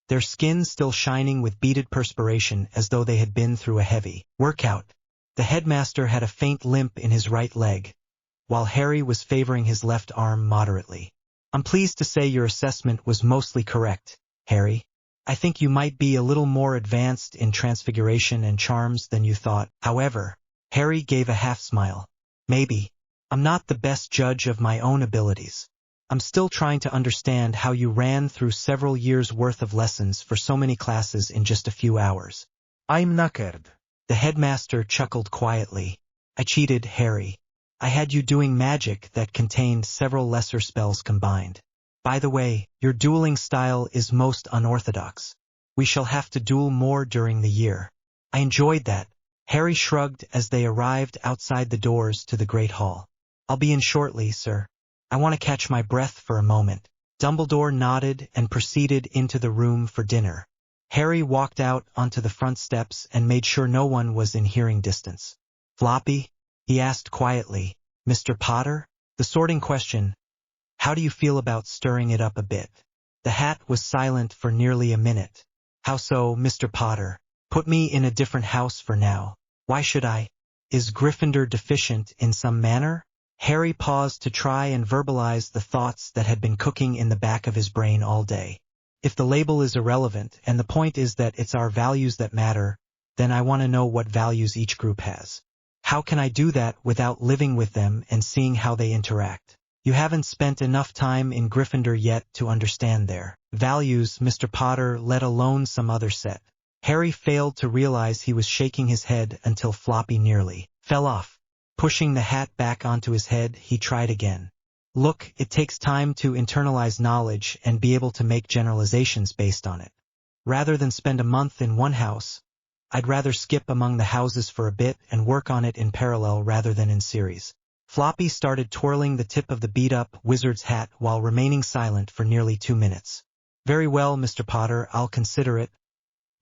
S1: their skin still shining with beaded perspiration as though they had been through a heavy workout. The headmaster had a faint limp in his right leg, while Harry was favoring his left arm moderately. I'm pleased to say your assessment was mostly correct, Harry. I think you might be a little more advanced in transfiguration and charms than you thought. However, Harry gave a half-smile. Maybe. I'm not the best judge of my own abilities. I'm still trying to understand how you ran through several years' worth of lessons for so many classes in just a few hours.
S3: I'm knackered.
S1: The headmaster chuckled quietly. I cheated, Harry. I had you doing magic that contained several lesser spells combined. By the way, your dueling style is most unorthodox. We shall have to duel more during the year. I enjoyed that. Harry shrugged as they arrived outside the doors to the Great Hall. I'll be in shortly, sir. I want to catch my breath for a moment. Dumbledore nodded and proceeded into the room for dinner. Harry walked out onto the front steps and made sure no one was in hearing distance. Floppy? He asked quietly. Mr. Potter? The sorting question. How do you feel about stirring it up a bit? The hat was silent for nearly a minute. How so, Mr. Potter? Put me in a different house for now. Why should I? Is Gryffindor deficient in some manner? Harry paused to try and verbalize the thoughts that had been cooking in the back of his brain all day. If the label is irrelevant and the point is that it's our values that matter, then I want to know what values each group has. How can I do that without living with them and seeing how they interact? You haven't spent enough time in Gryffindor yet to understand their values, Mr. Potter, let alone some other set. Harry failed to realize he was shaking his head until Floppy nearly fell off. Pushing the hat back onto his head, he tried again. Look, it takes time to internalize knowledge and be able to make generalizations based on it. Rather than spend a month in one house, I'd rather skip among the houses for a bit and work on it in parallel rather than in series. Floppy started twirling the tip of the beat-up wizard's hat while remaining silent for nearly 2 minutes. Very well, Mr. Potter, I'll consider it.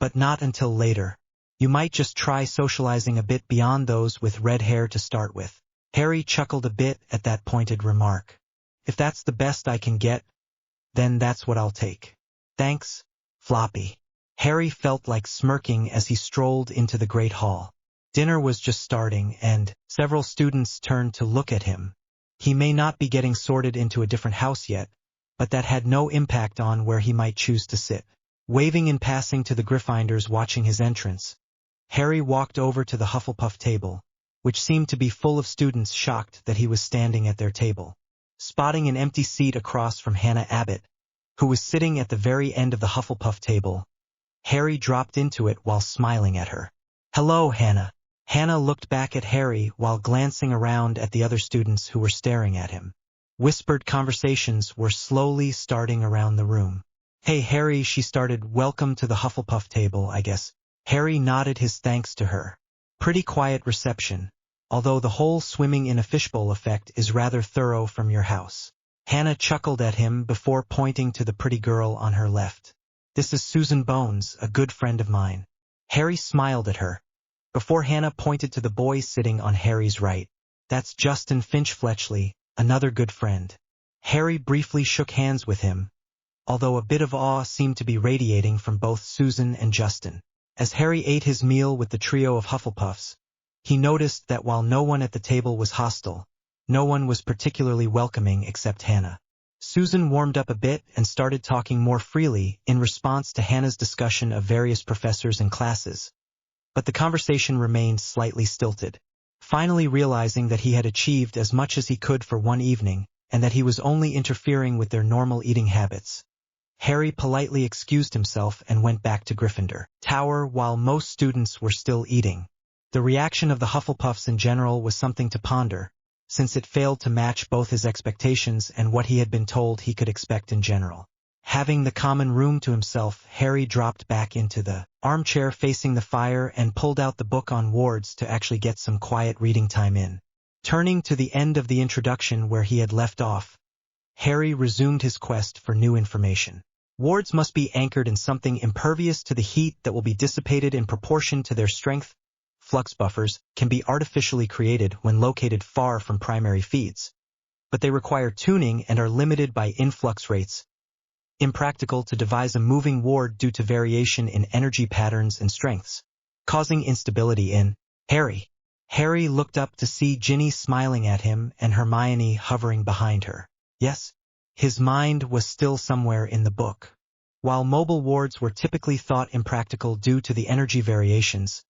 S1: But not until later. You might just try socializing a bit beyond those with red hair to start with. Harry chuckled a bit at that pointed remark. If that's the best I can get, then that's what I'll take. Thanks, Floppy. Harry felt like smirking as he strolled into the Great Hall. Dinner was just starting, and several students turned to look at him. He may not be getting sorted into a different house yet, but that had no impact on where he might choose to sit. Waving in passing to the Gryffindors watching his entrance, Harry walked over to the Hufflepuff table, which seemed to be full of students shocked that he was standing at their table. Spotting an empty seat across from Hannah Abbott, who was sitting at the very end of the Hufflepuff table, Harry dropped into it while smiling at her. "Hello, Hannah." Hannah looked back at Harry while glancing around at the other students who were staring at him. Whispered conversations were slowly starting around the room. "Hey, Harry," she started, "welcome to the Hufflepuff table, I guess." Harry nodded his thanks to her. Pretty quiet reception, although the whole swimming in a fishbowl effect is rather thorough from your house. Hannah chuckled at him before pointing to the pretty girl on her left. "This is Susan Bones, a good friend of mine." Harry smiled at her, before Hannah pointed to the boy sitting on Harry's right. "That's Justin Finch-Fletchley, another good friend." Harry briefly shook hands with him, although a bit of awe seemed to be radiating from both Susan and Justin. As Harry ate his meal with the trio of Hufflepuffs, he noticed that while no one at the table was hostile, no one was particularly welcoming except Hannah. Susan warmed up a bit and started talking more freely in response to Hannah's discussion of various professors and classes, but the conversation remained slightly stilted. Finally realizing that he had achieved as much as he could for one evening, and that he was only interfering with their normal eating habits, Harry politely excused himself and went back to Gryffindor Tower while most students were still eating. The reaction of the Hufflepuffs in general was something to ponder, since it failed to match both his expectations and what he had been told he could expect in general. Having the common room to himself, Harry dropped back into the armchair facing the fire and pulled out the book on wards to actually get some quiet reading time in. Turning to the end of the introduction where he had left off, Harry resumed his quest for new information. Wards must be anchored in something impervious to the heat that will be dissipated in proportion to their strength. Flux buffers can be artificially created when located far from primary feeds, but they require tuning and are limited by influx rates. Impractical to devise a moving ward due to variation in energy patterns and strengths, causing instability in Harry. Harry looked up to see Ginny smiling at him and Hermione hovering behind her. Yes, his mind was still somewhere in the book. While mobile wards were typically thought impractical due to the energy variations,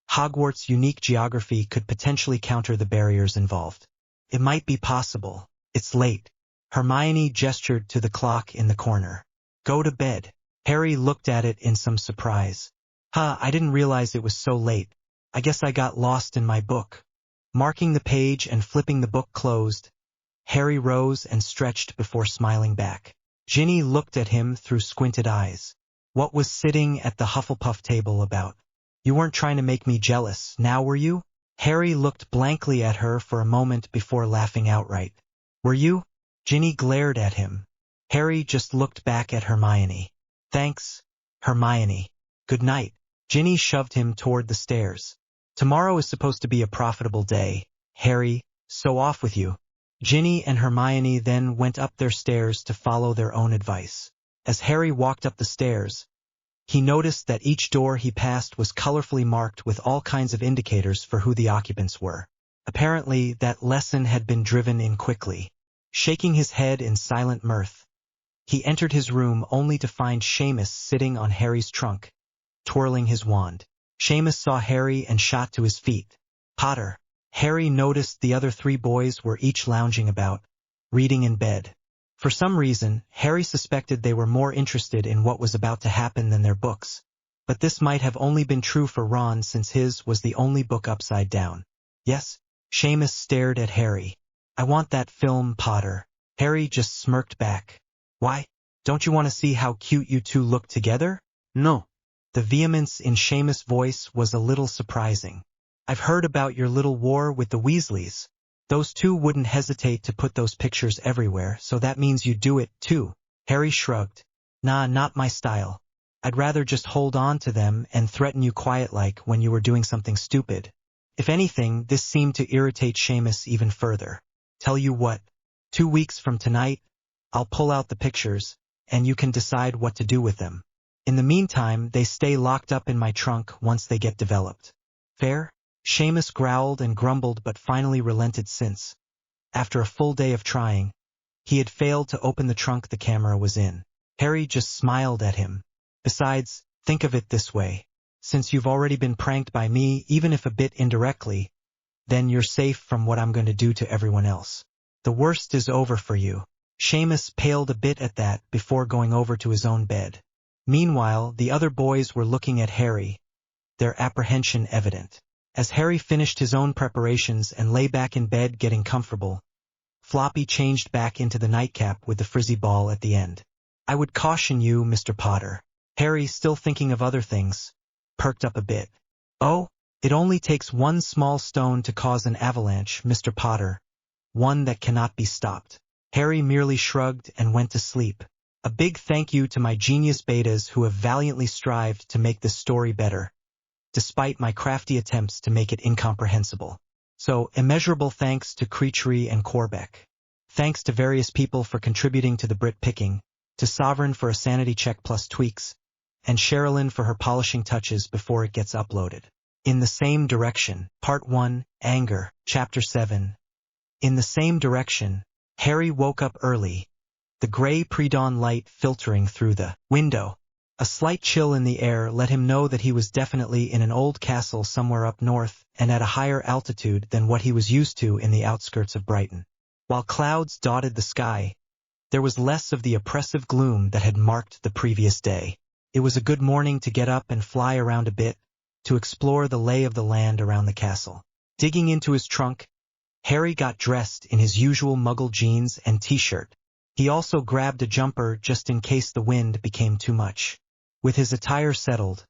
S1: Hogwarts' unique geography could potentially counter the barriers involved. It might be possible. It's late. Hermione gestured to the clock in the corner. "Go to bed." Harry looked at it in some surprise. I didn't realize it was so late. I guess I got lost in my book." Marking the page and flipping the book closed, Harry rose and stretched before smiling back. Ginny looked at him through squinted eyes. "What was sitting at the Hufflepuff table about? You weren't trying to make me jealous, now were you?" Harry looked blankly at her for a moment before laughing outright. "Were you?" Ginny glared at him. Harry just looked back at Hermione. "Thanks, Hermione. Good night." Ginny shoved him toward the stairs. "Tomorrow is supposed to be a profitable day, Harry, so off with you." Ginny and Hermione then went up their stairs to follow their own advice. As Harry walked up the stairs, he noticed that each door he passed was colorfully marked with all kinds of indicators for who the occupants were. Apparently, that lesson had been driven in quickly. Shaking his head in silent mirth, he entered his room only to find Seamus sitting on Harry's trunk, twirling his wand. Seamus saw Harry and shot to his feet. "Potter." Harry noticed the other three boys were each lounging about, reading in bed. For some reason, Harry suspected they were more interested in what was about to happen than their books, but this might have only been true for Ron since his was the only book upside down. "Yes?" Seamus stared at Harry. "I want that film, Potter." Harry just smirked back. "Why? Don't you want to see how cute you two look together?"
S2: "No."
S1: The vehemence in Seamus' voice was a little surprising. "I've heard about your little war with the Weasleys. Those two wouldn't hesitate to put those pictures everywhere, so that means you do it too." Harry shrugged. "Nah, not my style. I'd rather just hold on to them and threaten you quiet-like when you were doing something stupid." If anything, this seemed to irritate Seamus even further. "Tell you what, 2 weeks from tonight, I'll pull out the pictures, and you can decide what to do with them. In the meantime, they stay locked up in my trunk once they get developed. Fair? Seamus growled and grumbled but finally relented since, after a full day of trying, he had failed to open the trunk the camera was in. Harry just smiled at him. Besides, think of it this way. Since you've already been pranked by me, even if a bit indirectly, then you're safe from what I'm going to do to everyone else. The worst is over for you. Seamus paled a bit at that before going over to his own bed. Meanwhile, the other boys were looking at Harry, their apprehension evident. As Harry finished his own preparations and lay back in bed getting comfortable, Floppy changed back into the nightcap with the frizzy ball at the end. I would caution you, Mr. Potter. Harry, still thinking of other things, perked up a bit. Oh, it only takes one small stone to cause an avalanche, Mr. Potter. One that cannot be stopped. Harry merely shrugged and went to sleep. A big thank you to my genius betas who have valiantly strived to make this story better, despite my crafty attempts to make it incomprehensible. So, immeasurable thanks to Creachery and Corbeck. Thanks to various people for contributing to the Brit picking, to Sovereign for a sanity check plus tweaks, and Sherilyn for her polishing touches before it gets uploaded. In the same direction, Part 1, Anger, Chapter 7. In the same direction, Harry woke up early, the gray pre-dawn light filtering through the window. A slight chill in the air let him know that he was definitely in an old castle somewhere up north and at a higher altitude than what he was used to in the outskirts of Brighton. While clouds dotted the sky, there was less of the oppressive gloom that had marked the previous day. It was a good morning to get up and fly around a bit, to explore the lay of the land around the castle. Digging into his trunk, Harry got dressed in his usual muggle jeans and t-shirt. He also grabbed a jumper just in case the wind became too much. With his attire settled,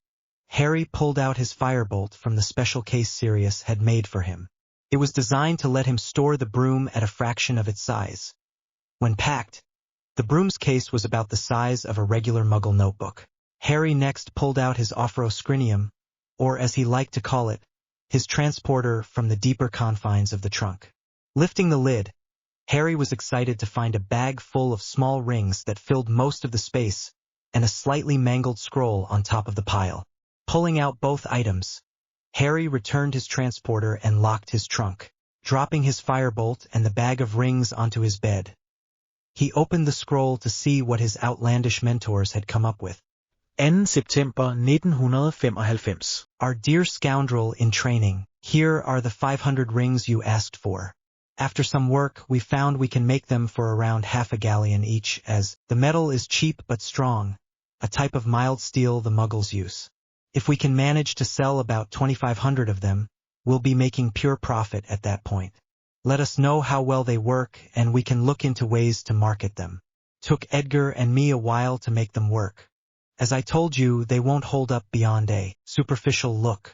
S1: Harry pulled out his firebolt from the special case Sirius had made for him. It was designed to let him store the broom at a fraction of its size. When packed, the broom's case was about the size of a regular muggle notebook. Harry next pulled out his ophroscrinium, or as he liked to call it, his transporter from the deeper confines of the trunk. Lifting the lid, Harry was excited to find a bag full of small rings that filled most of the space, and a slightly mangled scroll on top of the pile. Pulling out both items, Harry returned his transporter and locked his trunk, dropping his firebolt and the bag of rings onto his bed. He opened the scroll to see what his outlandish mentors had come up with.
S2: 2. September 1995.
S1: Our dear scoundrel in training, here are the 500 rings you asked for. After some work, we found we can make them for around half a galleon each, as the metal is cheap but strong, a type of mild steel the muggles use. If we can manage to sell about 2,500 of them, we'll be making pure profit at that point. Let us know how well they work, and we can look into ways to market them. Took Edgar and me a while to make them work. As I told you, they won't hold up beyond a superficial look.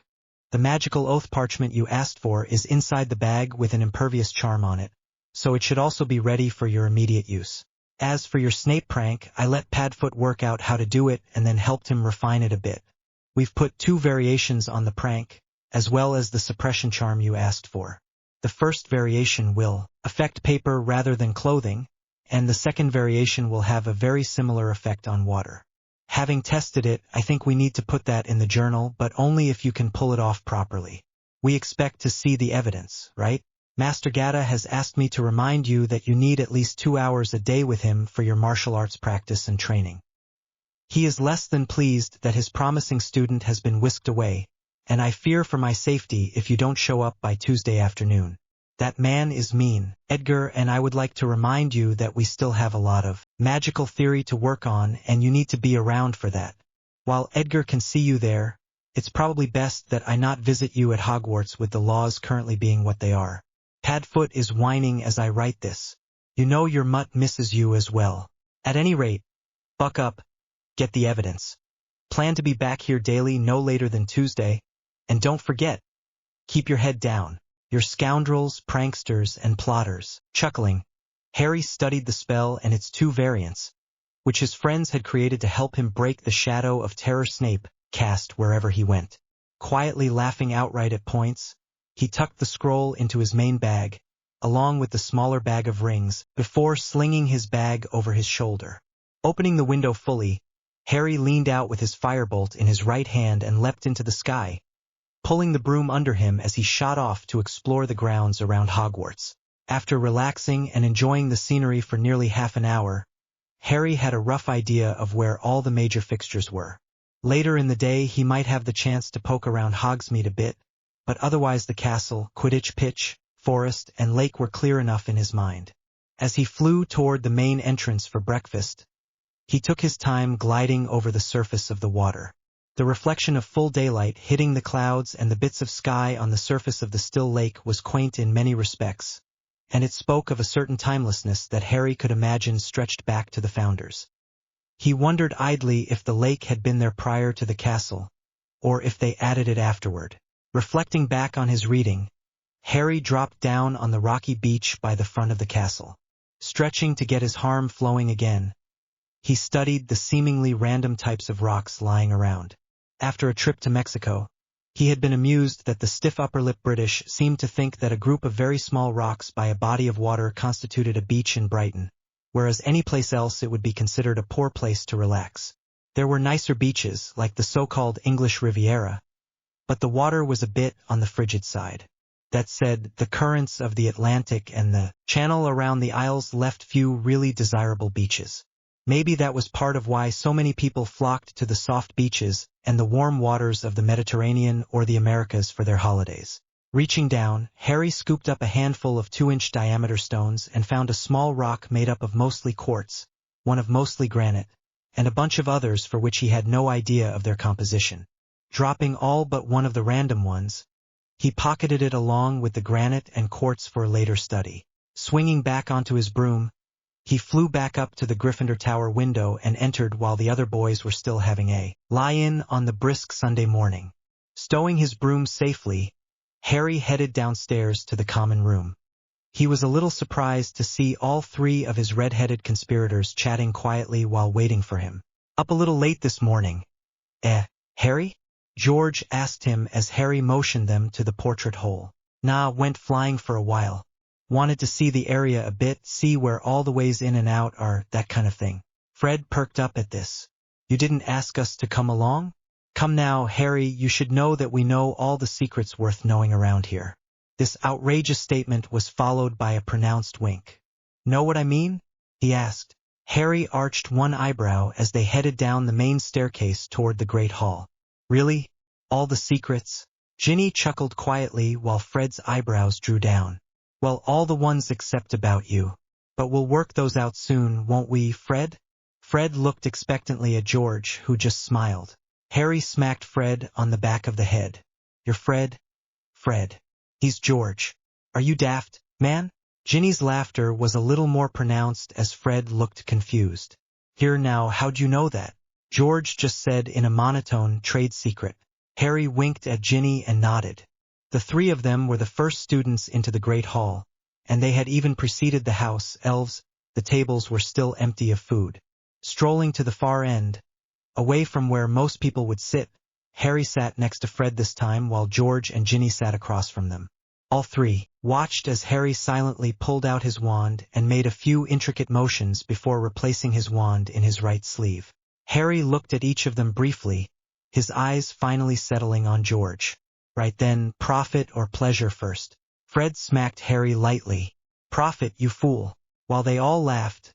S1: The magical oath parchment you asked for is inside the bag with an impervious charm on it, so it should also be ready for your immediate use. As for your Snape prank, I let Padfoot work out how to do it and then helped him refine it a bit. We've put 2 variations on the prank, as well as the suppression charm you asked for. The first variation will affect paper rather than clothing, and the second variation will have a very similar effect on water. Having tested it, I think we need to put that in the journal, but only if you can pull it off properly. We expect to see the evidence, right? Master Gata has asked me to remind you that you need at least 2 hours a day with him for your martial arts practice and training. He is less than pleased that his promising student has been whisked away, and I fear for my safety if you don't show up by Tuesday afternoon. That man is mean, Edgar, and I would like to remind you that we still have a lot of magical theory to work on and you need to be around for that. While Edgar can see you there, it's probably best that I not visit you at Hogwarts with the laws currently being what they are. Padfoot is whining as I write this. You know your mutt misses you as well. At any rate, buck up, get the evidence. Plan to be back here daily no later than Tuesday, and don't forget, keep your head down. Your scoundrels, pranksters, and plotters. Chuckling, Harry studied the spell and its 2 variants, which his friends had created to help him break the shadow of terror Snape cast wherever he went. Quietly laughing outright at points, he tucked the scroll into his main bag, along with the smaller bag of rings, before slinging his bag over his shoulder. Opening the window fully, Harry leaned out with his firebolt in his right hand and leapt into the sky, pulling the broom under him as he shot off to explore the grounds around Hogwarts. After relaxing and enjoying the scenery for nearly half an hour, Harry had a rough idea of where all the major fixtures were. Later in the day he might have the chance to poke around Hogsmeade a bit, but otherwise the castle, Quidditch pitch, forest, and lake were clear enough in his mind. As he flew toward the main entrance for breakfast, he took his time gliding over the surface of the water. The reflection of full daylight hitting the clouds and the bits of sky on the surface of the still lake was quaint in many respects, and it spoke of a certain timelessness that Harry could imagine stretched back to the Founders. He wondered idly if the lake had been there prior to the castle, or if they added it afterward. Reflecting back on his reading, Harry dropped down on the rocky beach by the front of the castle. Stretching to get his arm flowing again, he studied the seemingly random types of rocks lying around. After a trip to Mexico, he had been amused that the stiff upper-lip British seemed to think that a group of very small rocks by a body of water constituted a beach in Brighton, whereas any place else it would be considered a poor place to relax. There were nicer beaches, like the so-called English Riviera, but the water was a bit on the frigid side. That said, the currents of the Atlantic and the channel around the Isles left few really desirable beaches. Maybe that was part of why so many people flocked to the soft beaches and the warm waters of the Mediterranean or the Americas for their holidays. Reaching down, Harry scooped up a handful of 2-inch diameter stones and found a small rock made up of mostly quartz, one of mostly granite, and a bunch of others for which he had no idea of their composition. Dropping all but one of the random ones, he pocketed it along with the granite and quartz for later study. Swinging back onto his broom, he flew back up to the Gryffindor Tower window and entered while the other boys were still having a lie-in on the brisk Sunday morning. Stowing his broom safely, Harry headed downstairs to the common room. He was a little surprised to see all 3 of his red-headed conspirators chatting quietly while waiting for him. "Up a little late this morning, Harry?" George asked him as Harry motioned them to the portrait hole. "Nah, went flying for a while. Wanted to see the area a bit, see where all the ways in and out are, that kind of thing." Fred perked up at this. "You didn't ask us to come along?" "Come now, Harry, you should know that we know all the secrets worth knowing around here." This outrageous statement was followed by a pronounced wink. "Know what I mean?" he asked. Harry arched one eyebrow as they headed down the main staircase toward the Great Hall. "Really? All the secrets?" Ginny chuckled quietly while Fred's eyebrows drew down. "Well, all the ones except about you. But we'll work those out soon, won't we, Fred?" Fred looked expectantly at George, who just smiled. Harry smacked Fred on the back of the head. "You're Fred? Fred. He's George. Are you daft, man?" Ginny's laughter was a little more pronounced as Fred looked confused. "Here now, how'd you know that?" George just said in a monotone trade secret. Harry winked at Ginny and nodded. The 3 of them were the first students into the Great Hall, and they had even preceded the house elves. The tables were still empty of food. Strolling to the far end, away from where most people would sit, Harry sat next to Fred this time while George and Ginny sat across from them. All 3 watched as Harry silently pulled out his wand and made a few intricate motions before replacing his wand in his right sleeve. Harry looked at each of them briefly, his eyes finally settling on George. "Right then, profit or pleasure first?" Fred smacked Harry lightly. "Profit, you fool." While they all laughed,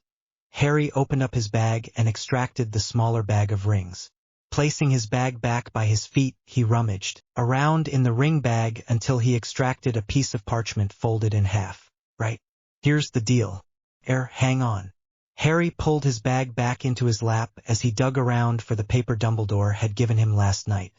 S1: Harry opened up his bag and extracted the smaller bag of rings. Placing his bag back by his feet, he rummaged around in the ring bag until he extracted a piece of parchment folded in half. "Right. Here's the deal. Hang on." Harry pulled his bag back into his lap as he dug around for the paper Dumbledore had given him last night.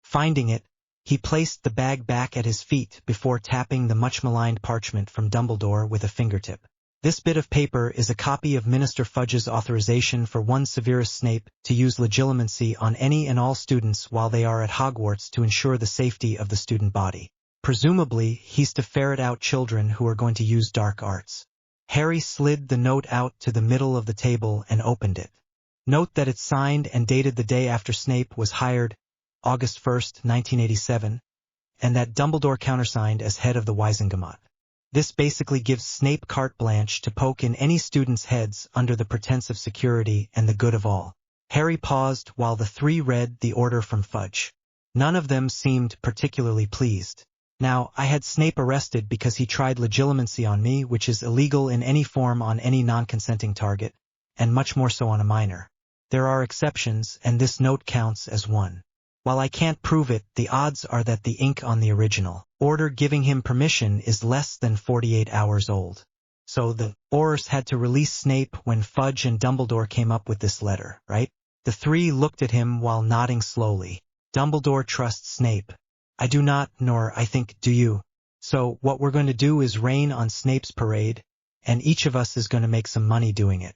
S1: Finding it, he placed the bag back at his feet before tapping the much-maligned parchment from Dumbledore with a fingertip. "This bit of paper is a copy of Minister Fudge's authorization for one Severus Snape to use Legilimency on any and all students while they are at Hogwarts to ensure the safety of the student body. Presumably, he's to ferret out children who are going to use dark arts." Harry slid the note out to the middle of the table and opened it. Note that it's signed and dated the day after Snape was hired, August 1st, 1987, and that Dumbledore countersigned as head of the Wizengamot. This basically gives Snape carte blanche to poke in any student's heads under the pretense of security and the good of all. Harry paused while the three read the order from Fudge. None of them seemed particularly pleased. Now, I had Snape arrested because he tried legilimency on me, which is illegal in any form on any non-consenting target, and much more so on a minor. There are exceptions, and this note counts as one. While I can't prove it, the odds are that the ink on the original order giving him permission is less than 48 hours old. So the Aurors had to release Snape when Fudge and Dumbledore came up with this letter, right? The three looked at him while nodding slowly. Dumbledore trusts Snape. I do not, nor I think do you. So what we're going to do is rain on Snape's parade, and each of us is going to make some money doing it.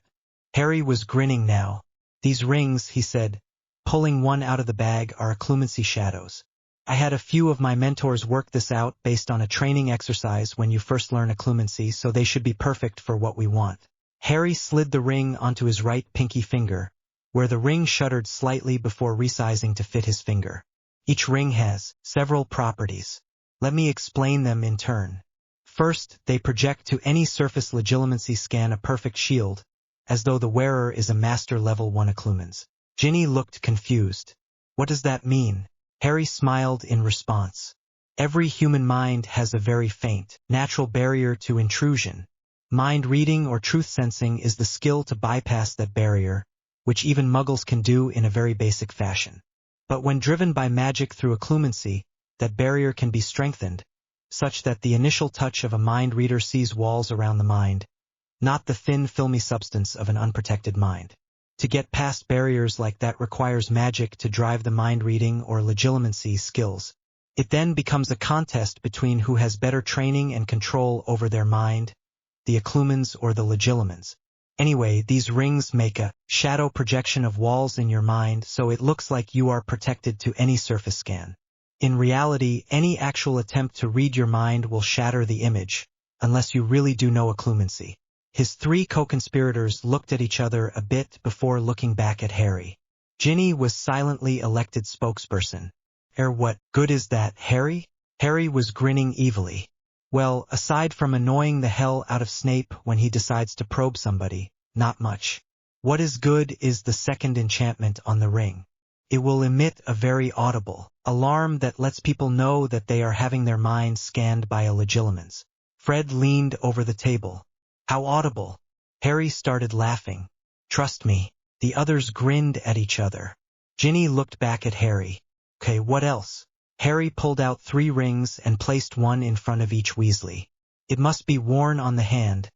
S1: Harry was grinning now. These rings, he said, pulling one out of the bag, are Occlumency shadows. I had a few of my mentors work this out based on a training exercise when you first learn Occlumency, so they should be perfect for what we want. Harry slid the ring onto his right pinky finger, where the ring shuddered slightly before resizing to fit his finger. Each ring has several properties. Let me explain them in turn. First, they project to any surface legilimency scan a perfect shield, as though the wearer is a master level 1 Occlumens. Ginny looked confused. What does that mean? Harry smiled in response. Every human mind has a very faint, natural barrier to intrusion. Mind reading or truth sensing is the skill to bypass that barrier, which even muggles can do in a very basic fashion. But when driven by magic through Occlumency, that barrier can be strengthened, such that the initial touch of a mind reader sees walls around the mind, not the thin, filmy substance of an unprotected mind. To get past barriers like that requires magic to drive the mind reading or legilimency skills. It then becomes a contest between who has better training and control over their mind, the Occlumens or the legilimens. Anyway, these rings make a shadow projection of walls in your mind, so it looks like you are protected to any surface scan. In reality, any actual attempt to read your mind will shatter the image, unless you really do know Occlumency. His three co-conspirators looked at each other a bit before looking back at Harry. Ginny was silently elected spokesperson. What good is that, Harry? Harry was grinning evilly. Well, aside from annoying the hell out of Snape when he decides to probe somebody, not much. What is good is the second enchantment on the ring. It will emit a very audible alarm that lets people know that they are having their minds scanned by a legilimens. Fred leaned over the table. How audible? Harry started laughing. Trust me. The others grinned at each other. Ginny looked back at Harry. Okay, what else? Harry pulled out 3 rings and placed one in front of each Weasley. It must be worn on the hand,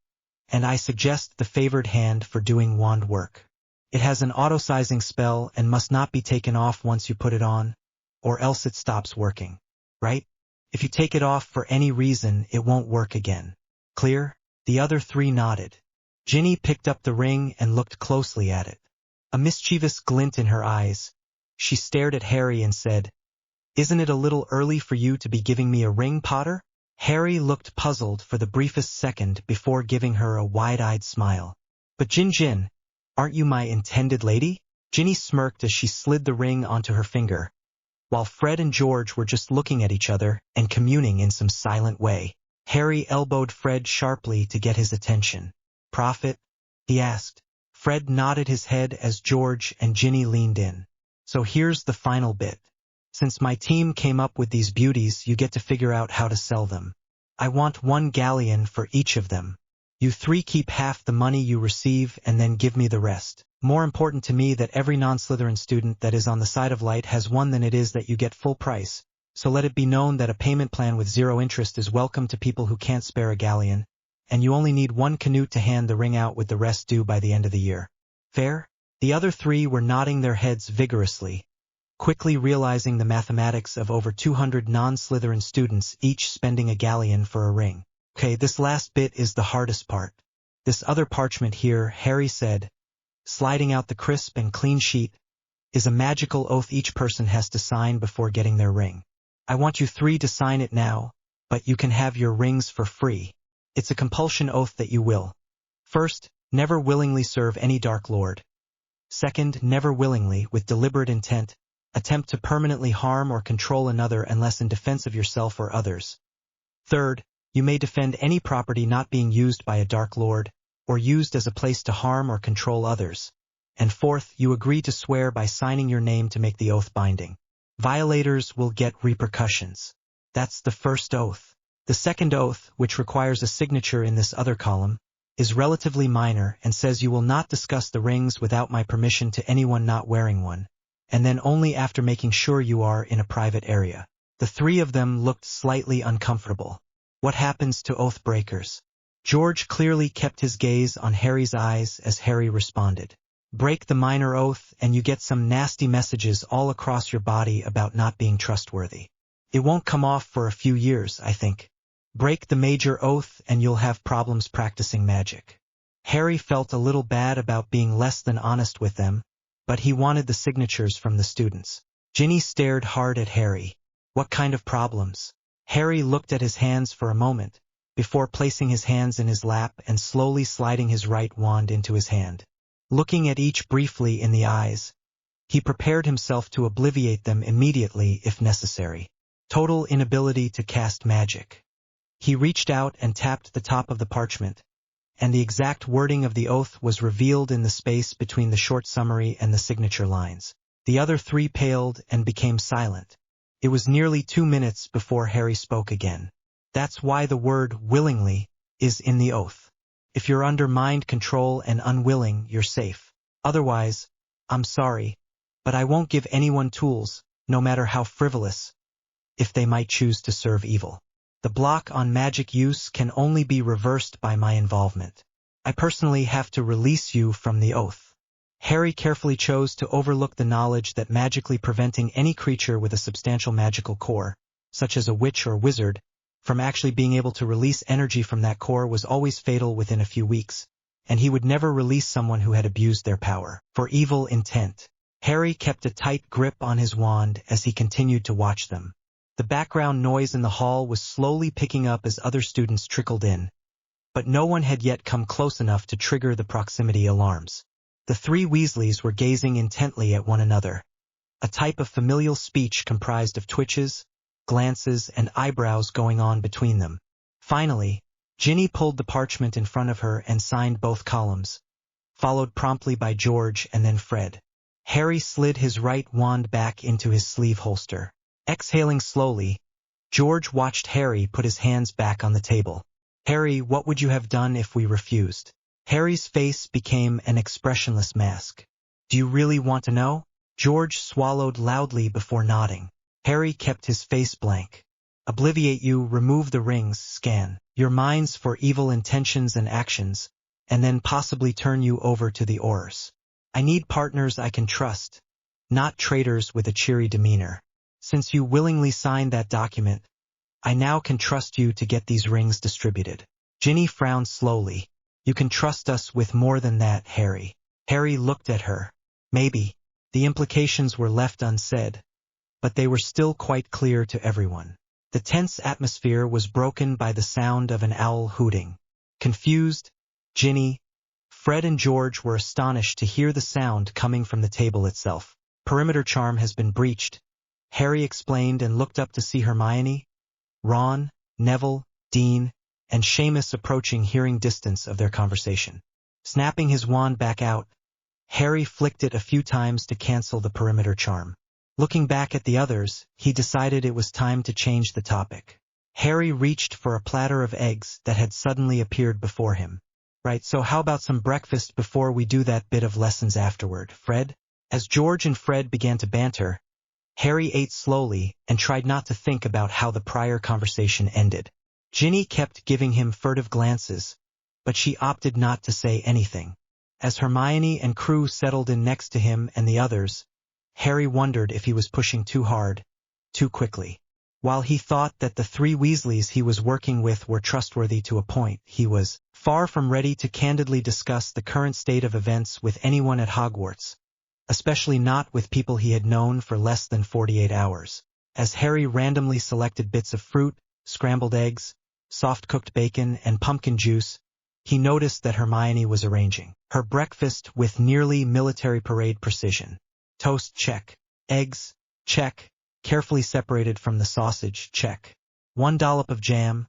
S1: and I suggest the favored hand for doing wand work. It has an auto-sizing spell and must not be taken off once you put it on, or else it stops working. Right? If you take it off for any reason, it won't work again. Clear? The other 3 nodded. Ginny picked up the ring and looked closely at it. A mischievous glint in her eyes, she stared at Harry and said, "Isn't it a little early for you to be giving me a ring, Potter?" Harry looked puzzled for the briefest second before giving her a wide-eyed smile. "But Jin, aren't you my intended lady?" Ginny smirked as she slid the ring onto her finger, while Fred and George were just looking at each other and communing in some silent way. Harry elbowed Fred sharply to get his attention. "Prophet?" he asked. Fred nodded his head as George and Ginny leaned in. "So here's the final bit. Since my team came up with these beauties, you get to figure out how to sell them. I want 1 galleon for each of them. You 3 keep half the money you receive and then give me the rest. More important to me that every non-Slytherin student that is on the side of light has one than it is that you get full price. So let it be known that a payment plan with 0 interest is welcome to people who can't spare a galleon, and you only need 1 Canute to hand the ring out with the rest due by the end of the year. Fair?" The other 3 were nodding their heads vigorously, quickly realizing the mathematics of over 200 non-Slytherin students each spending a galleon for a ring. "Okay, this last bit is the hardest part. This other parchment here," Harry said, sliding out the crisp and clean sheet, "is a magical oath each person has to sign before getting their ring. I want you 3 to sign it now, but you can have your rings for free. It's a compulsion oath that you will. First, never willingly serve any Dark Lord. Second, never willingly, with deliberate intent, attempt to permanently harm or control another unless in defense of yourself or others. Third, You may defend any property not being used by a Dark Lord, or used as a place to harm or control others. And fourth, you agree to swear by signing your name to make the oath binding. Violators will get repercussions. That's the first oath. The second oath, which requires a signature in this other column, is relatively minor and says you will not discuss the rings without my permission to anyone not wearing one, and then only after making sure you are in a private area. The three of them looked slightly uncomfortable. What happens to oath breakers? George clearly kept his gaze on Harry's eyes as Harry responded. Break the minor oath and you get some nasty messages all across your body about not being trustworthy. It won't come off for a few years, I think. Break the major oath and you'll have problems practicing magic. Harry felt a little bad about being less than honest with them, but he wanted the signatures from the students. Ginny stared hard at Harry. What kind of problems? Harry looked at his hands for a moment, before placing his hands in his lap and slowly sliding his right wand into his hand. Looking at each briefly in the eyes, he prepared himself to obliviate them immediately if necessary. Total inability to cast magic. He reached out and tapped the top of the parchment, and the exact wording of the oath was revealed in the space between the short summary and the signature lines. The other three paled and became silent. It was nearly 2 minutes before Harry spoke again. That's why the word willingly is in the oath. If you're under mind control and unwilling, you're safe. Otherwise, I'm sorry, but I won't give anyone tools, no matter how frivolous, if they might choose to serve evil. The block on magic use can only be reversed by my involvement. I personally have to release you from the oath. Harry carefully chose to overlook the knowledge that magically preventing any creature with a substantial magical core, such as a witch or wizard, from actually being able to release energy from that core was always fatal within a few weeks, and he would never release someone who had abused their power for evil intent. Harry kept a tight grip on his wand as he continued to watch them. The background noise in the hall was slowly picking up as other students trickled in, but no one had yet come close enough to trigger the proximity alarms. The three Weasleys were gazing intently at one another, a type of familial speech comprised of twitches, glances, and eyebrows going on between them. Finally, Ginny pulled the parchment in front of her and signed both columns, followed promptly by George and then Fred. Harry slid his right wand back into his sleeve holster. Exhaling slowly, George watched Harry put his hands back on the table. Harry, what would you have done if we refused? Harry's face became an expressionless mask. Do you really want to know? George swallowed loudly before nodding. Harry kept his face blank. Obliviate you, remove the rings, scan your minds for evil intentions and actions, and then possibly turn you over to the Aurors. I need partners I can trust, not traitors with a cheery demeanor. Since you willingly signed that document, I now can trust you to get these rings distributed. Ginny frowned slowly. You can trust us with more than that, Harry. Harry looked at her. Maybe. The implications were left unsaid, but they were still quite clear to everyone. The tense atmosphere was broken by the sound of an owl hooting. Confused, Ginny, Fred and George were astonished to hear the sound coming from the table itself. Perimeter charm has been breached, Harry explained and looked up to see Hermione, Ron, Neville, Dean, and Seamus approaching hearing distance of their conversation. Snapping his wand back out, Harry flicked it a few times to cancel the perimeter charm. Looking back at the others, he decided it was time to change the topic. Harry reached for a platter of eggs that had suddenly appeared before him. Right, so how about some breakfast before we do that bit of lessons afterward, Fred? As George and Fred began to banter, Harry ate slowly and tried not to think about how the prior conversation ended. Ginny kept giving him furtive glances, but she opted not to say anything. As Hermione and crew settled in next to him and the others, Harry wondered if he was pushing too hard, too quickly. While he thought that the three Weasleys he was working with were trustworthy to a point, he was far from ready to candidly discuss the current state of events with anyone at Hogwarts, especially not with people he had known for less than 48 hours. As Harry randomly selected bits of fruit, scrambled eggs, soft-cooked bacon, and pumpkin juice, he noticed that Hermione was arranging her breakfast with nearly military parade precision. Toast, check. Eggs, check. Carefully separated from the sausage, check. 1 dollop of jam.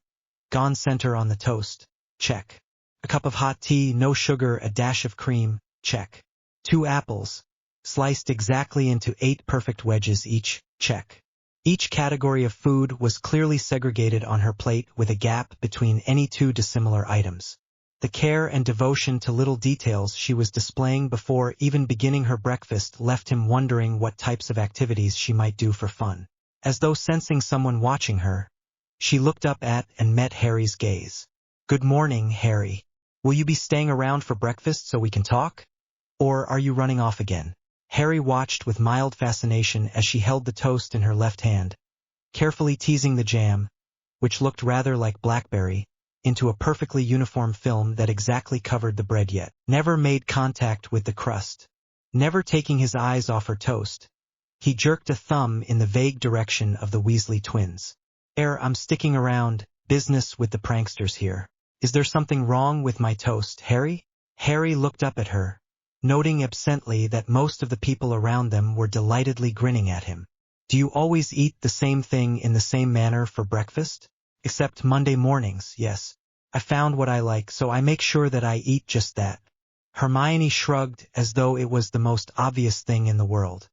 S1: Gone center on the toast. Check. A cup of hot tea, no sugar, a dash of cream. Check. 2 apples, sliced exactly into 8 perfect wedges each. Check. Each category of food was clearly segregated on her plate with a gap between any 2 dissimilar items. The care and devotion to little details she was displaying before even beginning her breakfast left him wondering what types of activities she might do for fun. As though sensing someone watching her, she looked up at and met Harry's gaze. "Good morning, Harry. Will you be staying around for breakfast so we can talk? Or are you running off again?" Harry watched with mild fascination as she held the toast in her left hand, carefully teasing the jam, which looked rather like blackberry, into a perfectly uniform film that exactly covered the bread yet never made contact with the crust. Never taking his eyes off her toast, he jerked a thumb in the vague direction of the Weasley twins. I'm sticking around, business with the pranksters here. Is there something wrong with my toast, Harry?" Harry looked up at her, noting absently that most of the people around them were delightedly grinning at him. "Do you always eat the same thing in the same manner for breakfast?" "Except Monday mornings, yes. I found what I like, so I make sure that I eat just that." Hermione shrugged as though it was the most obvious thing in the world.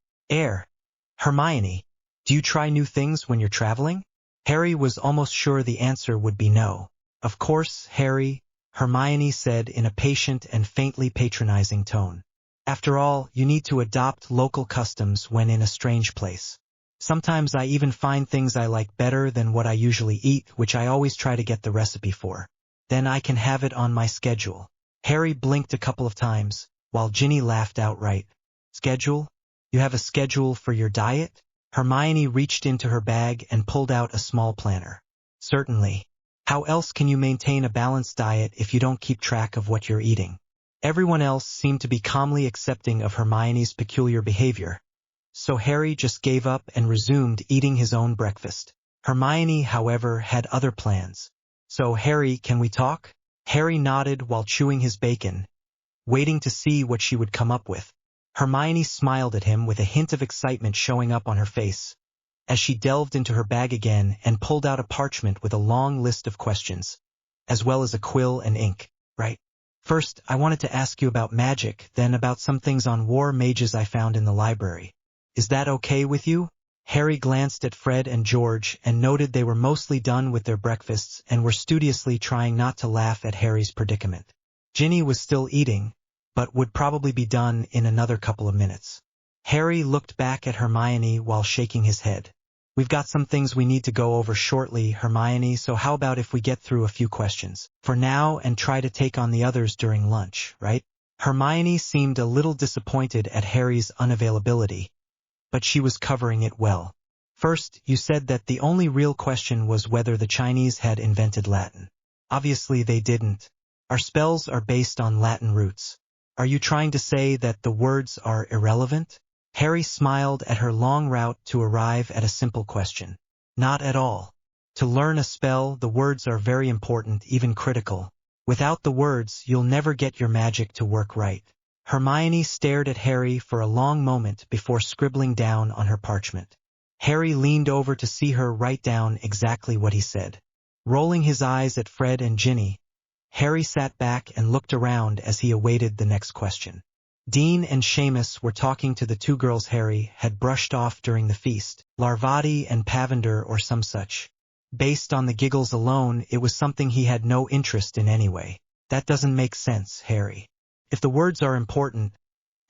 S1: Hermione, do you try new things when you're traveling?" Harry was almost sure the answer would be no. "Of course, Harry," Hermione said in a patient and faintly patronizing tone. "After all, you need to adopt local customs when in a strange place. Sometimes I even find things I like better than what I usually eat, which I always try to get the recipe for. Then I can have it on my schedule." Harry blinked a couple of times, while Ginny laughed outright. "Schedule? You have a schedule for your diet?" Hermione reached into her bag and pulled out a small planner. "Certainly. How else can you maintain a balanced diet if you don't keep track of what you're eating?" Everyone else seemed to be calmly accepting of Hermione's peculiar behavior, so Harry just gave up and resumed eating his own breakfast. Hermione, however, had other plans. "So, Harry, can we talk?" Harry nodded while chewing his bacon, waiting to see what she would come up with. Hermione smiled at him with a hint of excitement showing up on her face, as she delved into her bag again and pulled out a parchment with a long list of questions, as well as a quill and ink. "Right. First, I wanted to ask you about magic, then about some things on war mages I found in the library. Is that okay with you?" Harry glanced at Fred and George and noted they were mostly done with their breakfasts and were studiously trying not to laugh at Harry's predicament. Ginny was still eating, but would probably be done in another couple of minutes. Harry looked back at Hermione while shaking his head. "We've got some things we need to go over shortly, Hermione, so how about if we get through a few questions for now and try to take on the others during lunch, right?" Hermione seemed a little disappointed at Harry's unavailability, but she was covering it well. "First, you said that the only real question was whether the Chinese had invented Latin. Obviously they didn't. Our spells are based on Latin roots. Are you trying to say that the words are irrelevant?" Harry smiled at her long route to arrive at a simple question. "Not at all. To learn a spell, the words are very important, even critical. Without the words, you'll never get your magic to work right." Hermione stared at Harry for a long moment before scribbling down on her parchment. Harry leaned over to see her write down exactly what he said. Rolling his eyes at Fred and Ginny, Harry sat back and looked around as he awaited the next question. Dean and Seamus were talking to the 2 girls Harry had brushed off during the feast, Larvati and Pavender or some such. Based on the giggles alone, it was something he had no interest in anyway. "That doesn't make sense, Harry. If the words are important,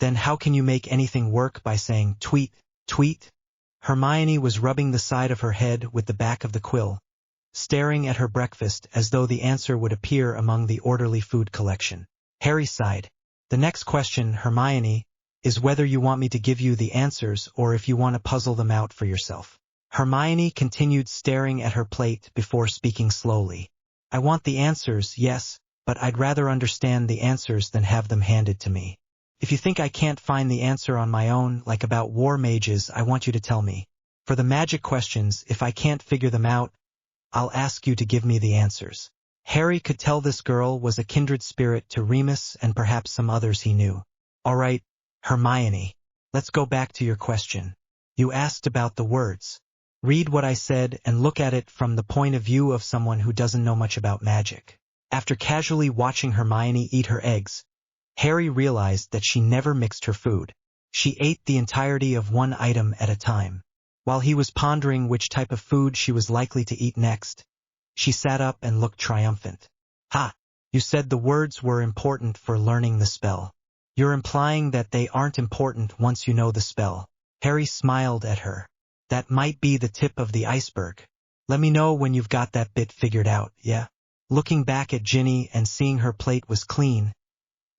S1: then how can you make anything work by saying tweet, tweet?" Hermione was rubbing the side of her head with the back of the quill, staring at her breakfast as though the answer would appear among the orderly food collection. Harry sighed. "The next question, Hermione, is whether you want me to give you the answers or if you want to puzzle them out for yourself." Hermione continued staring at her plate before speaking slowly. "I want the answers, yes, but I'd rather understand the answers than have them handed to me. If you think I can't find the answer on my own, like about war mages, I want you to tell me. For the magic questions, if I can't figure them out, I'll ask you to give me the answers." Harry could tell this girl was a kindred spirit to Remis and perhaps some others he knew. "All right, Hermione, let's go back to your question. You asked about the words. Read what I said and look at it from the point of view of someone who doesn't know much about magic. After casually watching Hermione eat her eggs, Harry realized that she never mixed her food. She ate the entirety of one item at a time. While he was pondering which type of food she was likely to eat next, she sat up and looked triumphant. Ha! You said the words were important for learning the spell. You're implying that they aren't important once you know the spell. Harry smiled at her. That might be the tip of the iceberg. Let me know when you've got that bit figured out, yeah? Looking back at Ginny and seeing her plate was clean,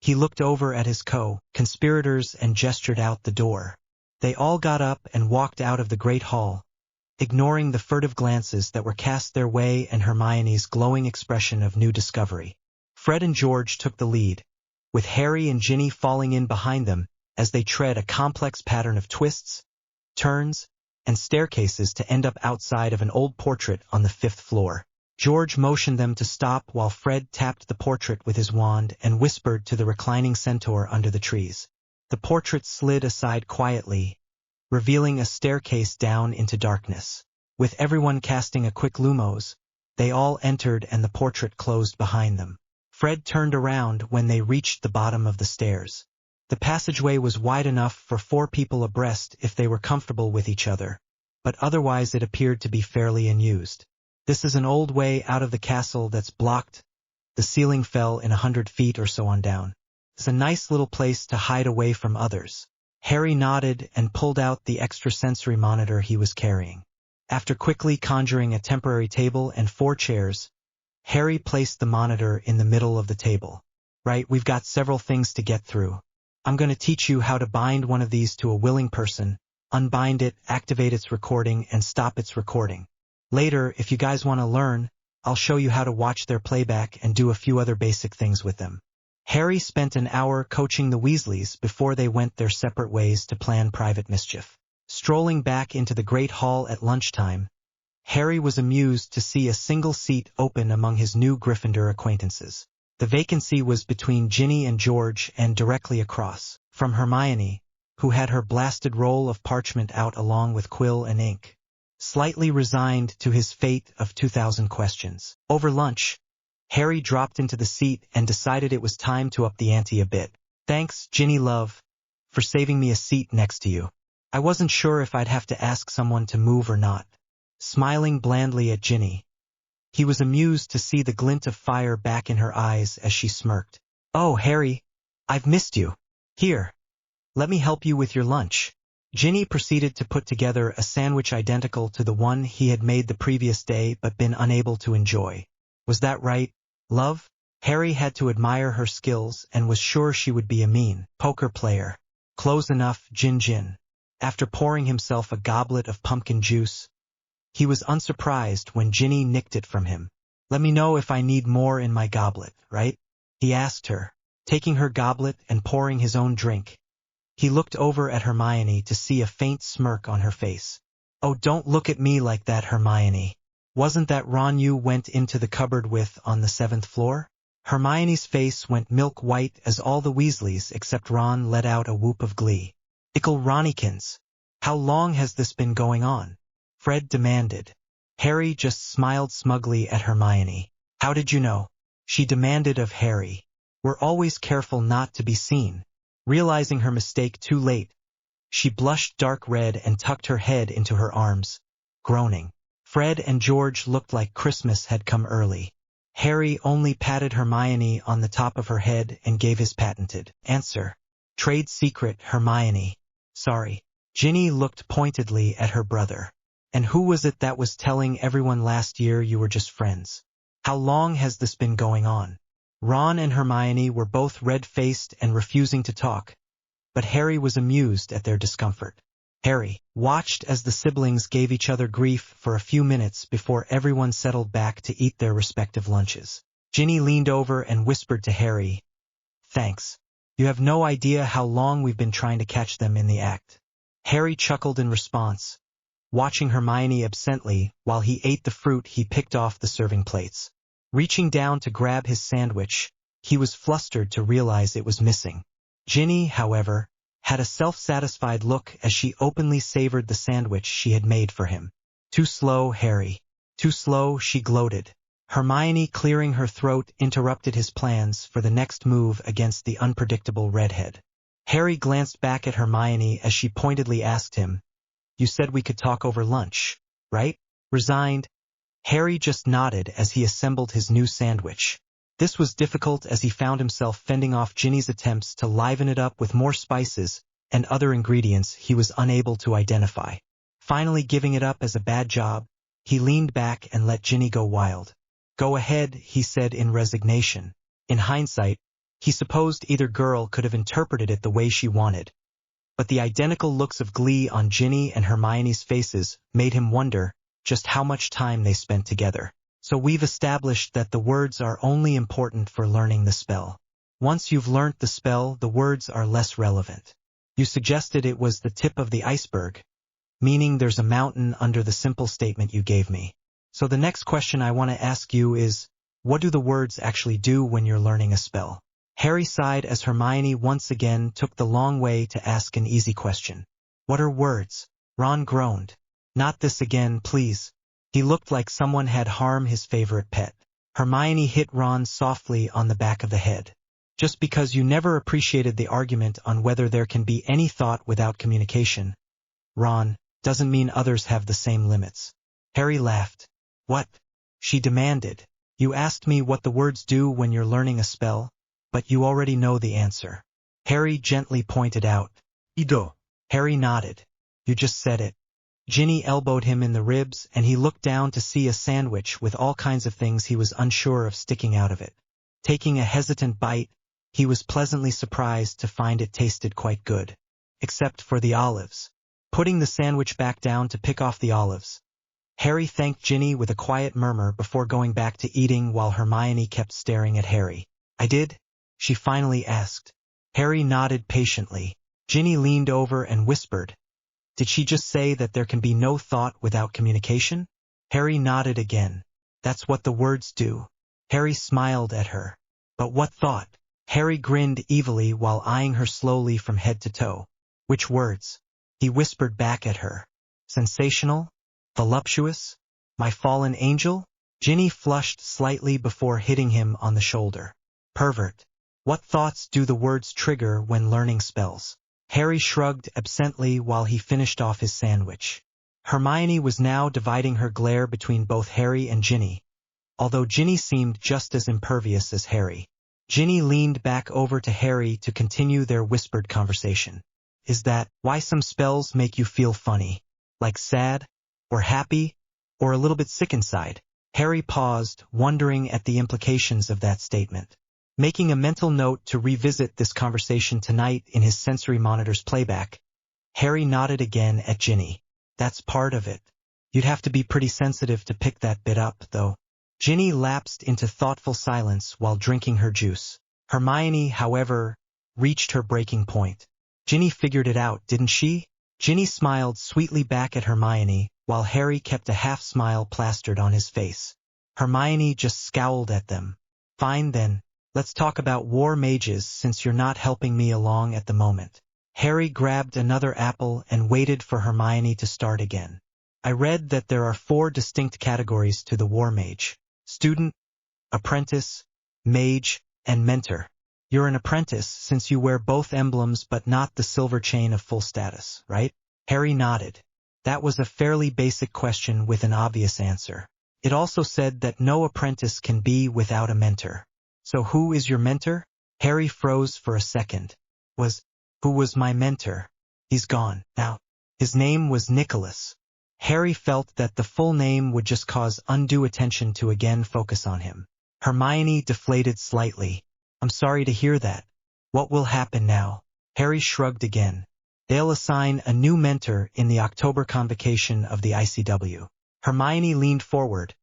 S1: he looked over at his co-conspirators and gestured out the door. They all got up and walked out of the great hall, ignoring the furtive glances that were cast their way and Hermione's glowing expression of new discovery. Fred and George took the lead, with Harry and Ginny falling in behind them as they tread a complex pattern of twists, turns, and staircases to end up outside of an old portrait on the 5th floor. George motioned them to stop while Fred tapped the portrait with his wand and whispered to the reclining centaur under the trees. The portrait slid aside quietly, revealing a staircase down into darkness. With everyone casting a quick lumos, they all entered and the portrait closed behind them. Fred turned around when they reached the bottom of the stairs. The passageway was wide enough for 4 people abreast if they were comfortable with each other, but otherwise it appeared to be fairly unused. This is an old way out of the castle that's blocked. The ceiling fell in 100 feet or so on down. It's a nice little place to hide away from others. Harry nodded and pulled out the extrasensory monitor he was carrying. After quickly conjuring a temporary table and 4 chairs, Harry placed the monitor in the middle of the table. Right, we've got several things to get through. I'm going to teach you how to bind one of these to a willing person, unbind it, activate its recording, and stop its recording. Later, if you guys want to learn, I'll show you how to watch their playback and do a few other basic things with them. Harry spent an hour coaching the Weasleys before they went their separate ways to plan private mischief. Strolling back into the Great Hall at lunchtime, Harry was amused to see a single seat open among his new Gryffindor acquaintances. The vacancy was between Ginny and George and directly across from Hermione, who had her blasted roll of parchment out along with quill and ink, slightly resigned to his fate of 2,000 questions. Over lunch, Harry dropped into the seat and decided it was time to up the ante a bit. Thanks, Ginny love, for saving me a seat next to you. I wasn't sure if I'd have to ask someone to move or not. Smiling blandly at Ginny, he was amused to see the glint of fire back in her eyes as she smirked. Oh, Harry, I've missed you. Here, let me help you with your lunch. Ginny proceeded to put together a sandwich identical to the one he had made the previous day but been unable to enjoy. Was that right, love? Harry had to admire her skills and was sure she would be a mean poker player. Close enough, Gin. After pouring himself a goblet of pumpkin juice, he was unsurprised when Ginny nicked it from him. Let me know if I need more in my goblet, right? He asked her, taking her goblet and pouring his own drink. He looked over at Hermione to see a faint smirk on her face. Oh, don't look at me like that, Hermione. Wasn't that Ron you went into the cupboard with on the 7th floor? Hermione's face went milk white as all the Weasleys except Ron let out a whoop of glee. Ickle Ronnikins! How long has this been going on? Fred demanded. Harry just smiled smugly at Hermione. How did you know? She demanded of Harry. We're always careful not to be seen. Realizing her mistake too late, she blushed dark red and tucked her head into her arms, groaning. Fred and George looked like Christmas had come early. Harry only patted Hermione on the top of her head and gave his patented answer. Trade secret, Hermione. Sorry. Ginny looked pointedly at her brother. And who was it that was telling everyone last year you were just friends? How long has this been going on? Ron and Hermione were both red-faced and refusing to talk, but Harry was amused at their discomfort. Harry watched as the siblings gave each other grief for a few minutes before everyone settled back to eat their respective lunches. Ginny leaned over and whispered to Harry, "Thanks. You have no idea how long we've been trying to catch them in the act." Harry chuckled in response, watching Hermione absently while he ate the fruit he picked off the serving plates. Reaching down to grab his sandwich, he was flustered to realize it was missing. Ginny, however, had a self-satisfied look as she openly savored the sandwich she had made for him. Too slow, Harry. Too slow, she gloated. Hermione, clearing her throat, interrupted his plans for the next move against the unpredictable redhead. Harry glanced back at Hermione as she pointedly asked him, "You said we could talk over lunch, right?" Resigned, Harry just nodded as he assembled his new sandwich. This was difficult as he found himself fending off Ginny's attempts to liven it up with more spices and other ingredients he was unable to identify. Finally giving it up as a bad job, he leaned back and let Ginny go wild. "Go ahead," he said in resignation. In hindsight, he supposed either girl could have interpreted it the way she wanted. But the identical looks of glee on Ginny and Hermione's faces made him wonder just how much time they spent together. "So we've established that the words are only important for learning the spell. Once you've learnt the spell, the words are less relevant. You suggested it was the tip of the iceberg, meaning there's a mountain under the simple statement you gave me. So the next question I want to ask you is, what do the words actually do when you're learning a spell?" Harry sighed as Hermione once again took the long way to ask an easy question. "What are words?" Ron groaned. "Not this again, please." He looked like someone had harmed his favorite pet. Hermione hit Ron softly on the back of the head. "Just because you never appreciated the argument on whether there can be any thought without communication, Ron, doesn't mean others have the same limits." Harry laughed. "What?" she demanded. "You asked me what the words do when you're learning a spell, but you already know the answer." Harry gently pointed out.
S3: Ido.
S1: Harry nodded. "You just said it." Ginny elbowed him in the ribs, and he looked down to see a sandwich with all kinds of things he was unsure of sticking out of it. Taking a hesitant bite, he was pleasantly surprised to find it tasted quite good. Except for the olives. Putting the sandwich back down to pick off the olives, Harry thanked Ginny with a quiet murmur before going back to eating while Hermione kept staring at Harry. "I did?" she finally asked. Harry nodded patiently. Ginny leaned over and whispered, "Did she just say that there can be no thought without communication?" Harry nodded again. "That's what the words do." Harry smiled at her. "But what thought?" Harry grinned evilly while eyeing her slowly from head to toe. "Which words?" He whispered back at her. "Sensational? Voluptuous? My fallen angel?" Ginny flushed slightly before hitting him on the shoulder. "Pervert. What thoughts do the words trigger when learning spells?" Harry shrugged absently while he finished off his sandwich. Hermione was now dividing her glare between both Harry and Ginny, although Ginny seemed just as impervious as Harry. Ginny leaned back over to Harry to continue their whispered conversation. "Is that why some spells make you feel funny? Like sad? Or happy? Or a little bit sick inside?" Harry paused, wondering at the implications of that statement. Making a mental note to revisit this conversation tonight in his sensory monitor's playback, Harry nodded again at Ginny. "That's part of it. You'd have to be pretty sensitive to pick that bit up, though." Ginny lapsed into thoughtful silence while drinking her juice. Hermione, however, reached her breaking point. "Ginny figured it out, didn't she?" Ginny smiled sweetly back at Hermione, while Harry kept a half-smile plastered on his face. Hermione just scowled at them. "Fine then. Let's talk about war mages since you're not helping me along at the moment." Harry grabbed another apple and waited for Hermione to start again. "I read that there are 4 distinct categories to the war mage: student, apprentice, mage, and mentor. You're an apprentice since you wear both emblems but not the silver chain of full status, right?" Harry nodded. That was a fairly basic question with an obvious answer. It also said that no apprentice can be without a mentor. "So who is your mentor?" Harry froze for a second. Who was my mentor? He's gone now. His name was Nicholas. Harry felt that the full name would just cause undue attention to again focus on him. Hermione deflated slightly. "I'm sorry to hear that. What will happen now?" Harry shrugged again. "They'll assign a new mentor in the October convocation of the ICW." Hermione leaned forward,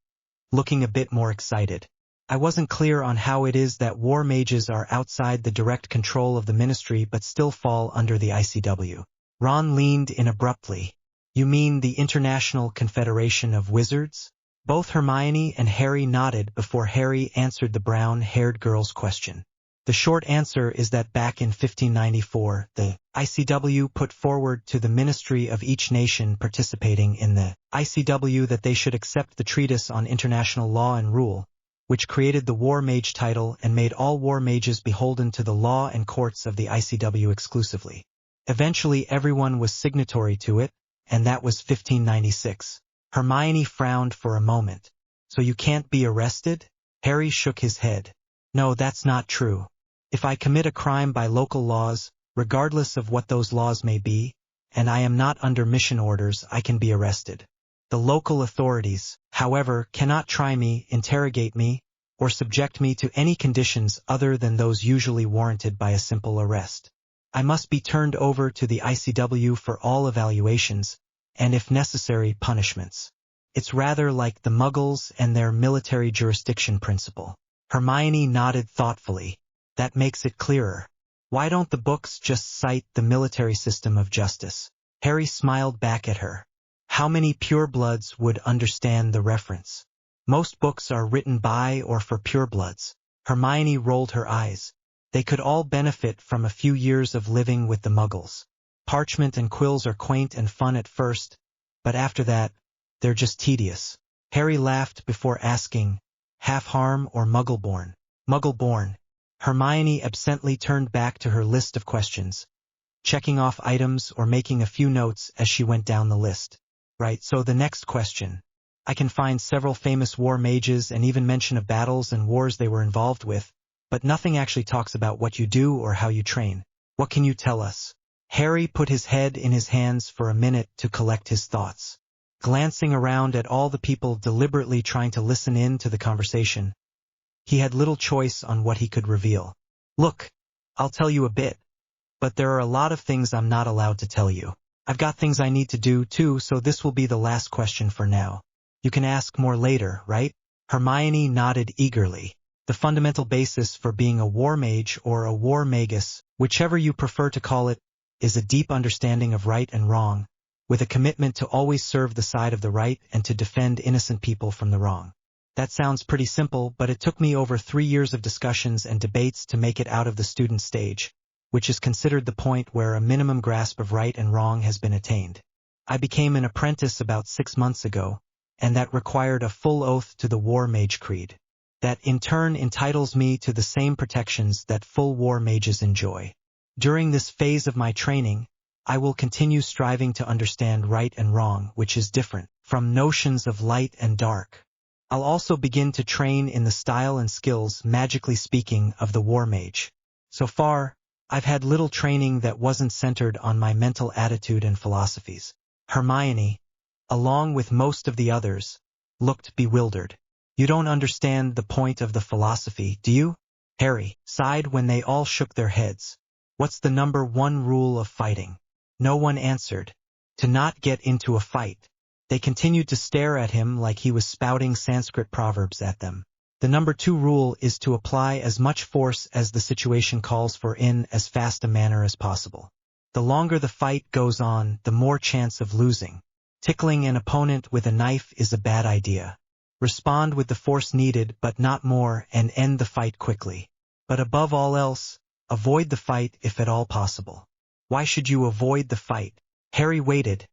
S1: looking a bit more excited. "I wasn't clear on how it is that war mages are outside the direct control of the ministry but still fall under the ICW." Ron leaned in abruptly. "You mean the International Confederation of Wizards?" Both Hermione and Harry nodded before Harry answered the brown-haired girl's question. The short answer is that back in 1594, the ICW put forward to the ministry of each nation participating in the ICW that they should accept the Treatise on International Law and Rule, which created the War Mage title and made all War Mages beholden to the law and courts of the ICW exclusively. Eventually everyone was signatory to it, and that was 1596. Hermione frowned for a moment. So you can't be arrested? Harry shook his head. No, that's not true. If I commit a crime by local laws, regardless of what those laws may be, and I am not under mission orders, I can be arrested. The local authorities, however, cannot try me, interrogate me, or subject me to any conditions other than those usually warranted by a simple arrest. I must be turned over to the ICW for all evaluations, and if necessary, punishments. It's rather like the Muggles and their military jurisdiction principle. Hermione nodded thoughtfully. That makes it clearer. Why don't the books just cite the military system of justice? Harry smiled back at her. How many purebloods would understand the reference? Most books are written by or for purebloods. Hermione rolled her eyes. They could all benefit from a few years of living with the Muggles. Parchment and quills are quaint and fun at first, but after that, they're just tedious. Harry laughed before asking, half-harm or Muggle-born? Muggle-born. Hermione absently turned back to her list of questions, checking off items or making a few notes as she went down the list. Right, so the next question. I can find several famous war mages and even mention of battles and wars they were involved with, but nothing actually talks about what you do or how you train. What can you tell us? Harry put his head in his hands for a minute to collect his thoughts. Glancing around at all the people deliberately trying to listen in to the conversation, he had little choice on what he could reveal. Look, I'll tell you a bit, but there are a lot of things I'm not allowed to tell you. I've got things I need to do too, so this will be the last question for now. You can ask more later, right? Hermione nodded eagerly. The fundamental basis for being a war mage or a war magus, whichever you prefer to call it, is a deep understanding of right and wrong, with a commitment to always serve the side of the right and to defend innocent people from the wrong. That sounds pretty simple, but it took me over 3 years of discussions and debates to make it out of the student stage, which is considered the point where a minimum grasp of right and wrong has been attained. I became an apprentice about 6 months ago, and that required a full oath to the War Mage Creed. That in turn entitles me to the same protections that full war mages enjoy. During this phase of my training, I will continue striving to understand right and wrong, which is different from notions of light and dark. I'll also begin to train in the style and skills, magically speaking, of the war mage. So far, I've had little training that wasn't centered on my mental attitude and philosophies. Hermione, along with most of the others, looked bewildered. You don't understand the point of the philosophy, do you? Harry sighed when they all shook their heads. What's the number 1 rule of fighting? No one answered. To not get into a fight. They continued to stare at him like he was spouting Sanskrit proverbs at them. The number 2 rule is to apply as much force as the situation calls for in as fast a manner as possible. The longer the fight goes on, the more chance of losing. Tickling an opponent with a knife is a bad idea. Respond with the force needed but not more and end the fight quickly. But above all else, avoid the fight if at all possible. Why should you avoid the fight? Harry waited,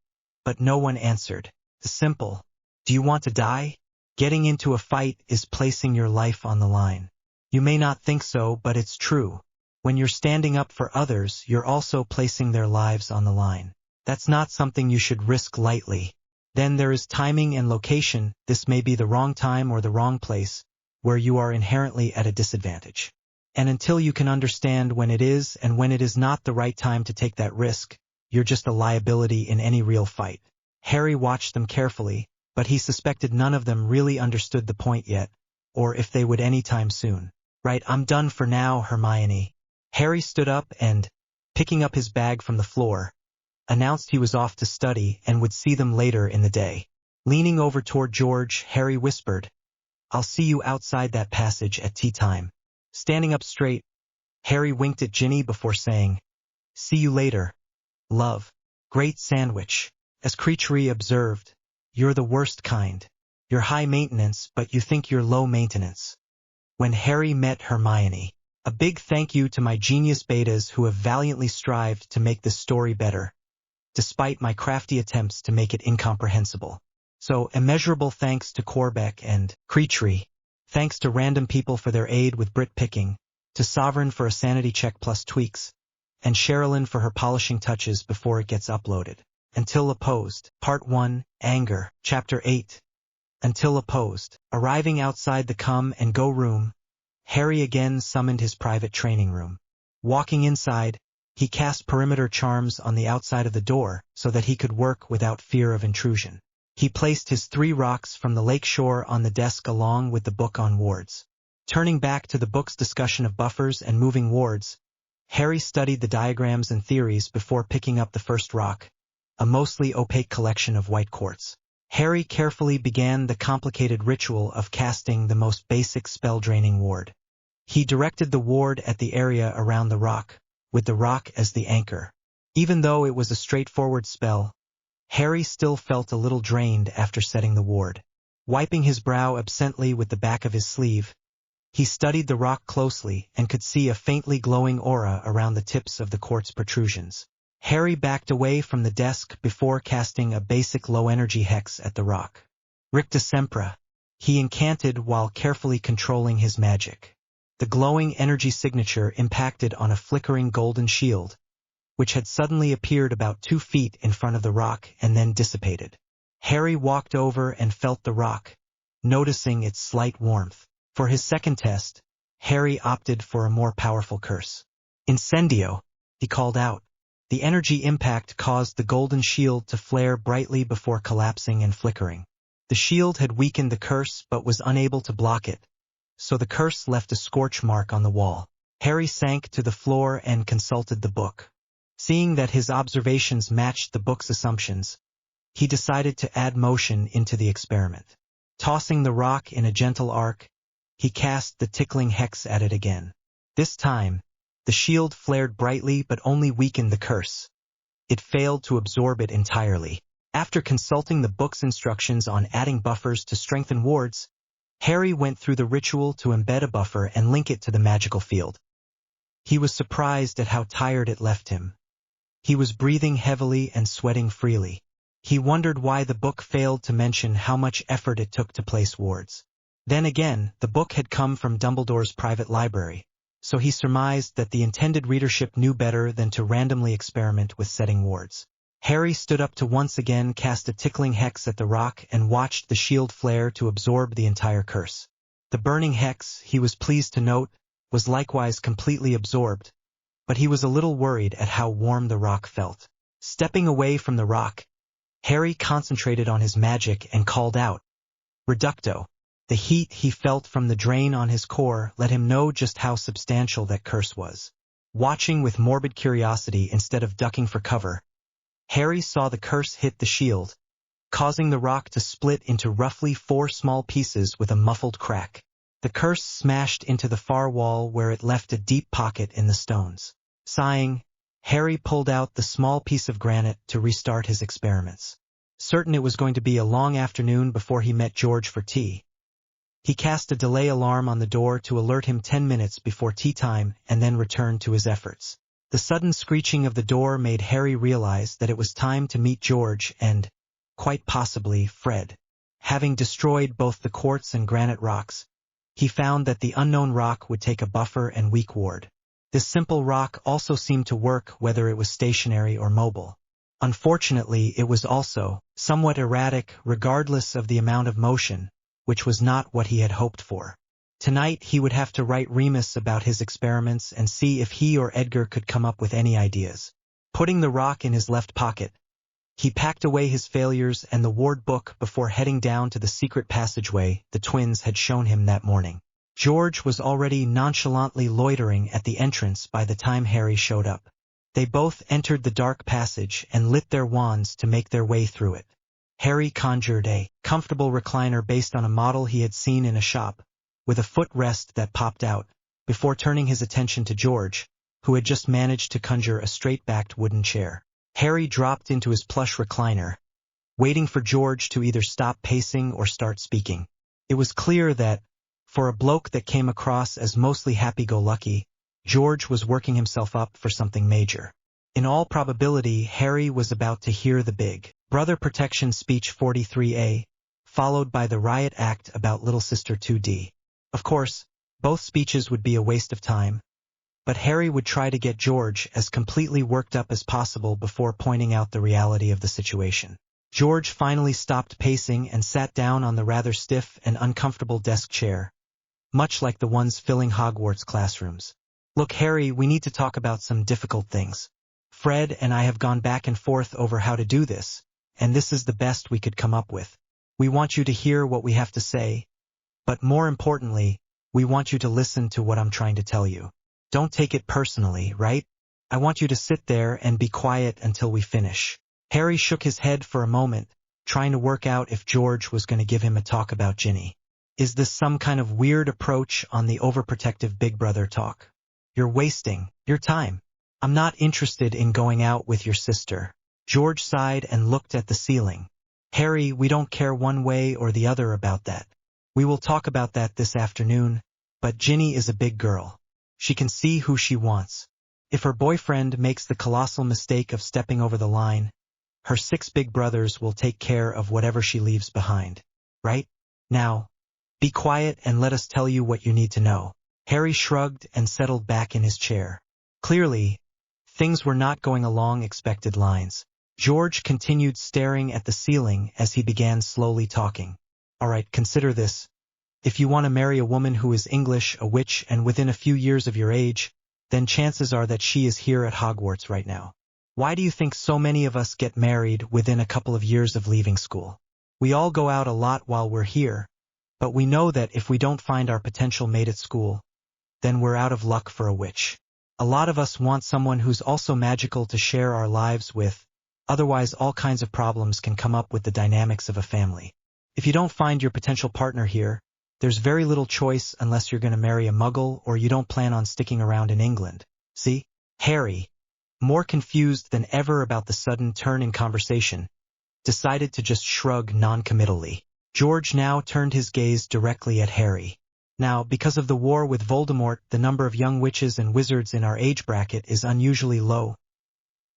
S1: but no one answered. Simple. Do you want to die? Getting into a fight is placing your life on the line. You may not think so, but it's true. When you're standing up for others, you're also placing their lives on the line. That's not something you should risk lightly. Then there is timing and location. This may be the wrong time or the wrong place, where you are inherently at a disadvantage. And until you can understand when it is and when it is not the right time to take that risk, you're just a liability in any real fight. Harry watched them carefully, but he suspected none of them really understood the point yet, or if they would anytime soon. Right, I'm done for now, Hermione. Harry stood up and, picking up his bag from the floor, announced he was off to study and would see them later in the day. Leaning over toward George, Harry whispered, I'll see you outside that passage at tea time. Standing up straight, Harry winked at Ginny before saying, See you later. Love. Great sandwich. As Creaturey observed, you're the worst kind. You're high maintenance, but you think you're low maintenance. When Harry met Hermione, A big thank you to my genius betas who have valiantly strived to make this story better, despite my crafty attempts to make it incomprehensible. So, immeasurable thanks to Corbeck and Creatree. Thanks to random people for their aid with Brit picking, to Sovereign for a sanity check plus tweaks, and Sherilyn for her polishing touches before it gets uploaded. Until Opposed, Part 1, Anger, Chapter 8. Until Opposed. Arriving outside the come and go room, Harry again summoned his private training room. Walking inside, he cast perimeter charms on the outside of the door so that he could work without fear of intrusion. He placed his 3 rocks from the lake shore on the desk along with the book on wards. Turning back to the book's discussion of buffers and moving wards, Harry studied the diagrams and theories before picking up the first rock, a mostly opaque collection of white quartz. Harry carefully began the complicated ritual of casting the most basic spell-draining ward. He directed the ward at the area around the rock, with the rock as the anchor. Even though it was a straightforward spell, Harry still felt a little drained after setting the ward. Wiping his brow absently with the back of his sleeve, he studied the rock closely and could see a faintly glowing aura around the tips of the quartz protrusions. Harry backed away from the desk before casting a basic low-energy hex at the rock. Ricta Sempra, he incanted while carefully controlling his magic. The glowing energy signature impacted on a flickering golden shield, which had suddenly appeared about 2 feet in front of the rock and then dissipated. Harry walked over and felt the rock, noticing its slight warmth. For his second test, Harry opted for a more powerful curse. Incendio, he called out. The energy impact caused the golden shield to flare brightly before collapsing and flickering. The shield had weakened the curse but was unable to block it, so the curse left a scorch mark on the wall. Harry sank to the floor and consulted the book. Seeing that his observations matched the book's assumptions, he decided to add motion into the experiment. Tossing the rock in a gentle arc, he cast the tickling hex at it again. This time, the shield flared brightly but only weakened the curse. It failed to absorb it entirely. After consulting the book's instructions on adding buffers to strengthen wards, Harry went through the ritual to embed a buffer and link it to the magical field. He was surprised at how tired it left him. He was breathing heavily and sweating freely. He wondered why the book failed to mention how much effort it took to place wards. Then again, the book had come from Dumbledore's private library, so he surmised that the intended readership knew better than to randomly experiment with setting wards. Harry stood up to once again cast a tickling hex at the rock and watched the shield flare to absorb the entire curse. The burning hex, he was pleased to note, was likewise completely absorbed, but he was a little worried at how warm the rock felt. Stepping away from the rock, Harry concentrated on his magic and called out, Reducto. The heat he felt from the drain on his core let him know just how substantial that curse was. Watching with morbid curiosity instead of ducking for cover, Harry saw the curse hit the shield, causing the rock to split into roughly 4 small pieces with a muffled crack. The curse smashed into the far wall where it left a deep pocket in the stones. Sighing, Harry pulled out the small piece of granite to restart his experiments. Certain it was going to be a long afternoon before he met George for tea, he cast a delay alarm on the door to alert him 10 minutes before tea time and then returned to his efforts. The sudden screeching of the door made Harry realize that it was time to meet George and, quite possibly, Fred. Having destroyed both the quartz and granite rocks, he found that the unknown rock would take a buffer and weak ward. This simple rock also seemed to work whether it was stationary or mobile. Unfortunately, it was also somewhat erratic regardless of the amount of motion, which was not what he had hoped for. Tonight he would have to write Remis about his experiments and see if he or Edgar could come up with any ideas. Putting the rock in his left pocket, he packed away his failures and the ward book before heading down to the secret passageway the twins had shown him that morning. George was already nonchalantly loitering at the entrance by the time Harry showed up. They both entered the dark passage and lit their wands to make their way through it. Harry conjured a comfortable recliner based on a model he had seen in a shop, with a footrest that popped out, before turning his attention to George, who had just managed to conjure a straight-backed wooden chair. Harry dropped into his plush recliner, waiting for George to either stop pacing or start speaking. It was clear that, for a bloke that came across as mostly happy-go-lucky, George was working himself up for something major. In all probability, Harry was about to hear the big brother protection speech 43A, followed by the riot act about little sister 2D. Of course, both speeches would be a waste of time, but Harry would try to get George as completely worked up as possible before pointing out the reality of the situation. George finally stopped pacing and sat down on the rather stiff and uncomfortable desk chair, much like the ones filling Hogwarts classrooms. Look, Harry, we need to talk about some difficult things. Fred and I have gone back and forth over how to do this, and this is the best we could come up with. We want you to hear what we have to say, but more importantly, we want you to listen to what I'm trying to tell you. Don't take it personally, right? I want you to sit there and be quiet until we finish. Harry shook his head for a moment, trying to work out if George was going to give him a talk about Ginny. Is this some kind of weird approach on the overprotective big brother talk? You're wasting your time. I'm not interested in going out with your sister. George sighed and looked at the ceiling. Harry, we don't care one way or the other about that. We will talk about that this afternoon, but Ginny is a big girl. She can see who she wants. If her boyfriend makes the colossal mistake of stepping over the line, her 6 big brothers will take care of whatever she leaves behind. Right? Now, be quiet and let us tell you what you need to know. Harry shrugged and settled back in his chair. Clearly, things were not going along expected lines. George continued staring at the ceiling as he began slowly talking. All right, consider this. If you want to marry a woman who is English, a witch, and within a few years of your age, then chances are that she is here at Hogwarts right now. Why do you think so many of us get married within a couple of years of leaving school? We all go out a lot while we're here, but we know that if we don't find our potential mate at school, then we're out of luck for a witch. A lot of us want someone who's also magical to share our lives with, otherwise all kinds of problems can come up with the dynamics of a family. If you don't find your potential partner here, there's very little choice unless you're going to marry a muggle or you don't plan on sticking around in England. See? Harry, more confused than ever about the sudden turn in conversation, decided to just shrug non-committally. George now turned his gaze directly at Harry. Now, because of the war with Voldemort, the number of young witches and wizards in our age bracket is unusually low.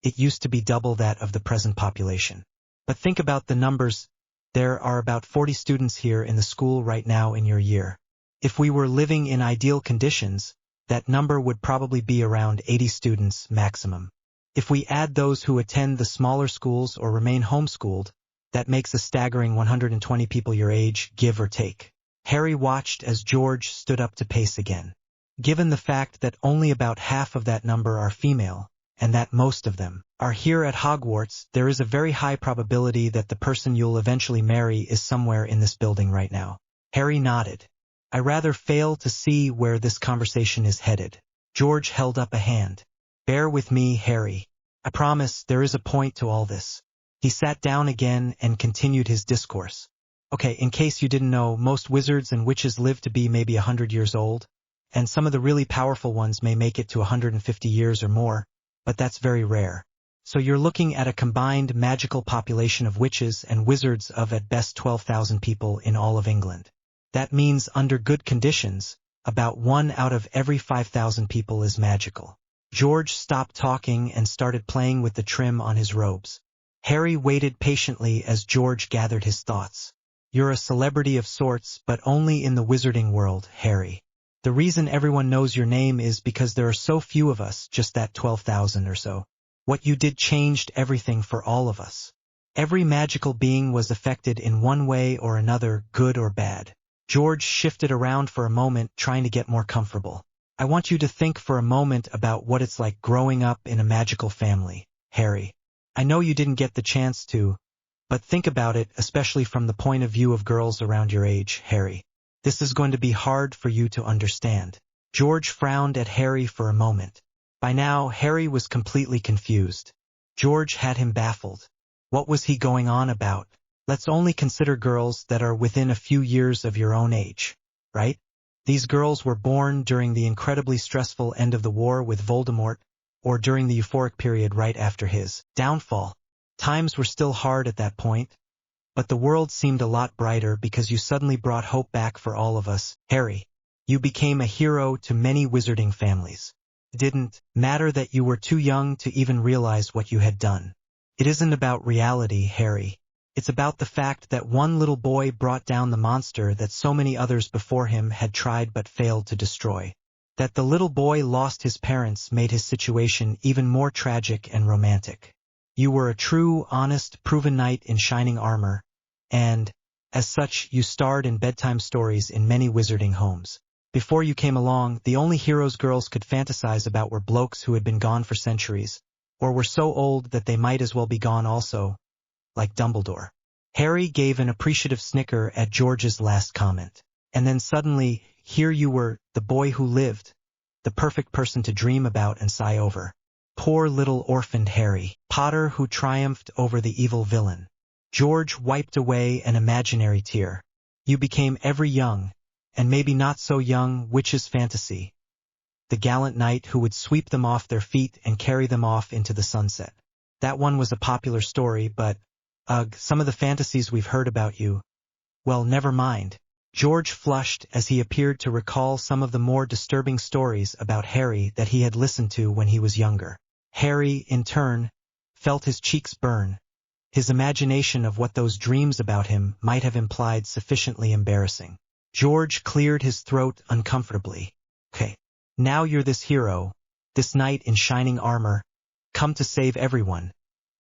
S1: It used to be double that of the present population. But think about the numbers. There are about 40 students here in the school right now in your year. If we were living in ideal conditions, that number would probably be around 80 students maximum. If we add those who attend the smaller schools or remain homeschooled, that makes a staggering 120 people your age, give or take. Harry watched as George stood up to pace again. Given the fact that only about half of that number are female, and that most of them are here at Hogwarts, there is a very high probability that the person you'll eventually marry is somewhere in this building right now. Harry nodded. I rather fail to see where this conversation is headed. George held up a hand. Bear with me, Harry. I promise there is a point to all this. He sat down again and continued his discourse. Okay, in case you didn't know, most wizards and witches live to be maybe 100 years old, and some of the really powerful ones may make it to 150 years or more, but that's very rare. So you're looking at a combined magical population of witches and wizards of at best 12,000 people in all of England. That means under good conditions, about 1 out of every 5,000 people is magical. George stopped talking and started playing with the trim on his robes. Harry waited patiently as George gathered his thoughts. You're a celebrity of sorts, but only in the wizarding world, Harry. The reason everyone knows your name is because there are so few of us, just that 12,000 or so. What you did changed everything for all of us. Every magical being was affected in one way or another, good or bad. George shifted around for a moment, trying to get more comfortable. I want you to think for a moment about what it's like growing up in a magical family, Harry. I know you didn't get the chance to, but think about it, especially from the point of view of girls around your age, Harry. This is going to be hard for you to understand. George frowned at Harry for a moment. By now, Harry was completely confused. George had him baffled. What was he going on about? Let's only consider girls that are within a few years of your own age, right? These girls were born during the incredibly stressful end of the war with Voldemort, or during the euphoric period right after his downfall. Times were still hard at that point, but the world seemed a lot brighter because you suddenly brought hope back for all of us, Harry. You became a hero to many wizarding families. didn't matter that you were too young to even realize what you had done. It isn't about reality, Harry. It's about the fact that one little boy brought down the monster that so many others before him had tried but failed to destroy. That the little boy lost his parents made his situation even more tragic and romantic. You were a true, honest, proven knight in shining armor, and, as such, you starred in bedtime stories in many wizarding homes. Before you came along, the only heroes girls could fantasize about were blokes who had been gone for centuries, or were so old that they might as well be gone also, like Dumbledore. Harry gave an appreciative snicker at George's last comment. And then suddenly, here you were, the boy who lived, the perfect person to dream about and sigh over. Poor little orphaned Harry Potter who triumphed over the evil villain. George wiped away an imaginary tear. You became every young, and maybe not so young, witch's fantasy. The gallant knight who would sweep them off their feet and carry them off into the sunset. That one was a popular story, but, some of the fantasies we've heard about you. Well, never mind. George flushed as he appeared to recall some of the more disturbing stories about Harry that he had listened to when he was younger. Harry, in turn, felt his cheeks burn. His imagination of what those dreams about him might have implied sufficiently embarrassing. George cleared his throat uncomfortably. Okay, now you're this hero, this knight in shining armor, come to save everyone,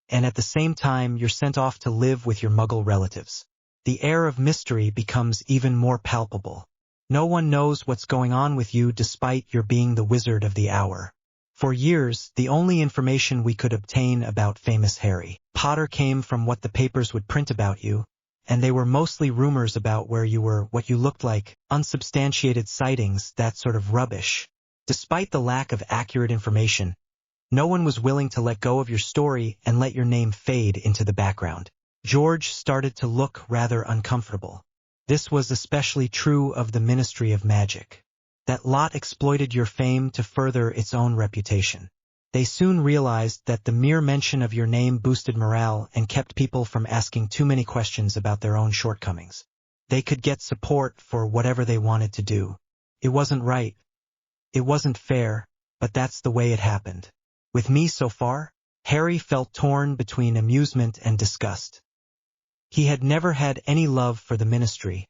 S1: and at the same time you're sent off to live with your Muggle relatives. The air of mystery becomes even more palpable. No one knows what's going on with you despite your being the wizard of the hour. For years, the only information we could obtain about famous Harry Potter came from what the papers would print about you, and they were mostly rumors about where you were, what you looked like, unsubstantiated sightings, that sort of rubbish. Despite the lack of accurate information, no one was willing to let go of your story and let your name fade into the background. George started to look rather uncomfortable. This was especially true of the Ministry of Magic. That lot exploited your fame to further its own reputation. They soon realized that the mere mention of your name boosted morale and kept people from asking too many questions about their own shortcomings. They could get support for whatever they wanted to do. It wasn't right. It wasn't fair, but that's the way it happened. With me so far, Harry felt torn between amusement and disgust. He had never had any love for the Ministry,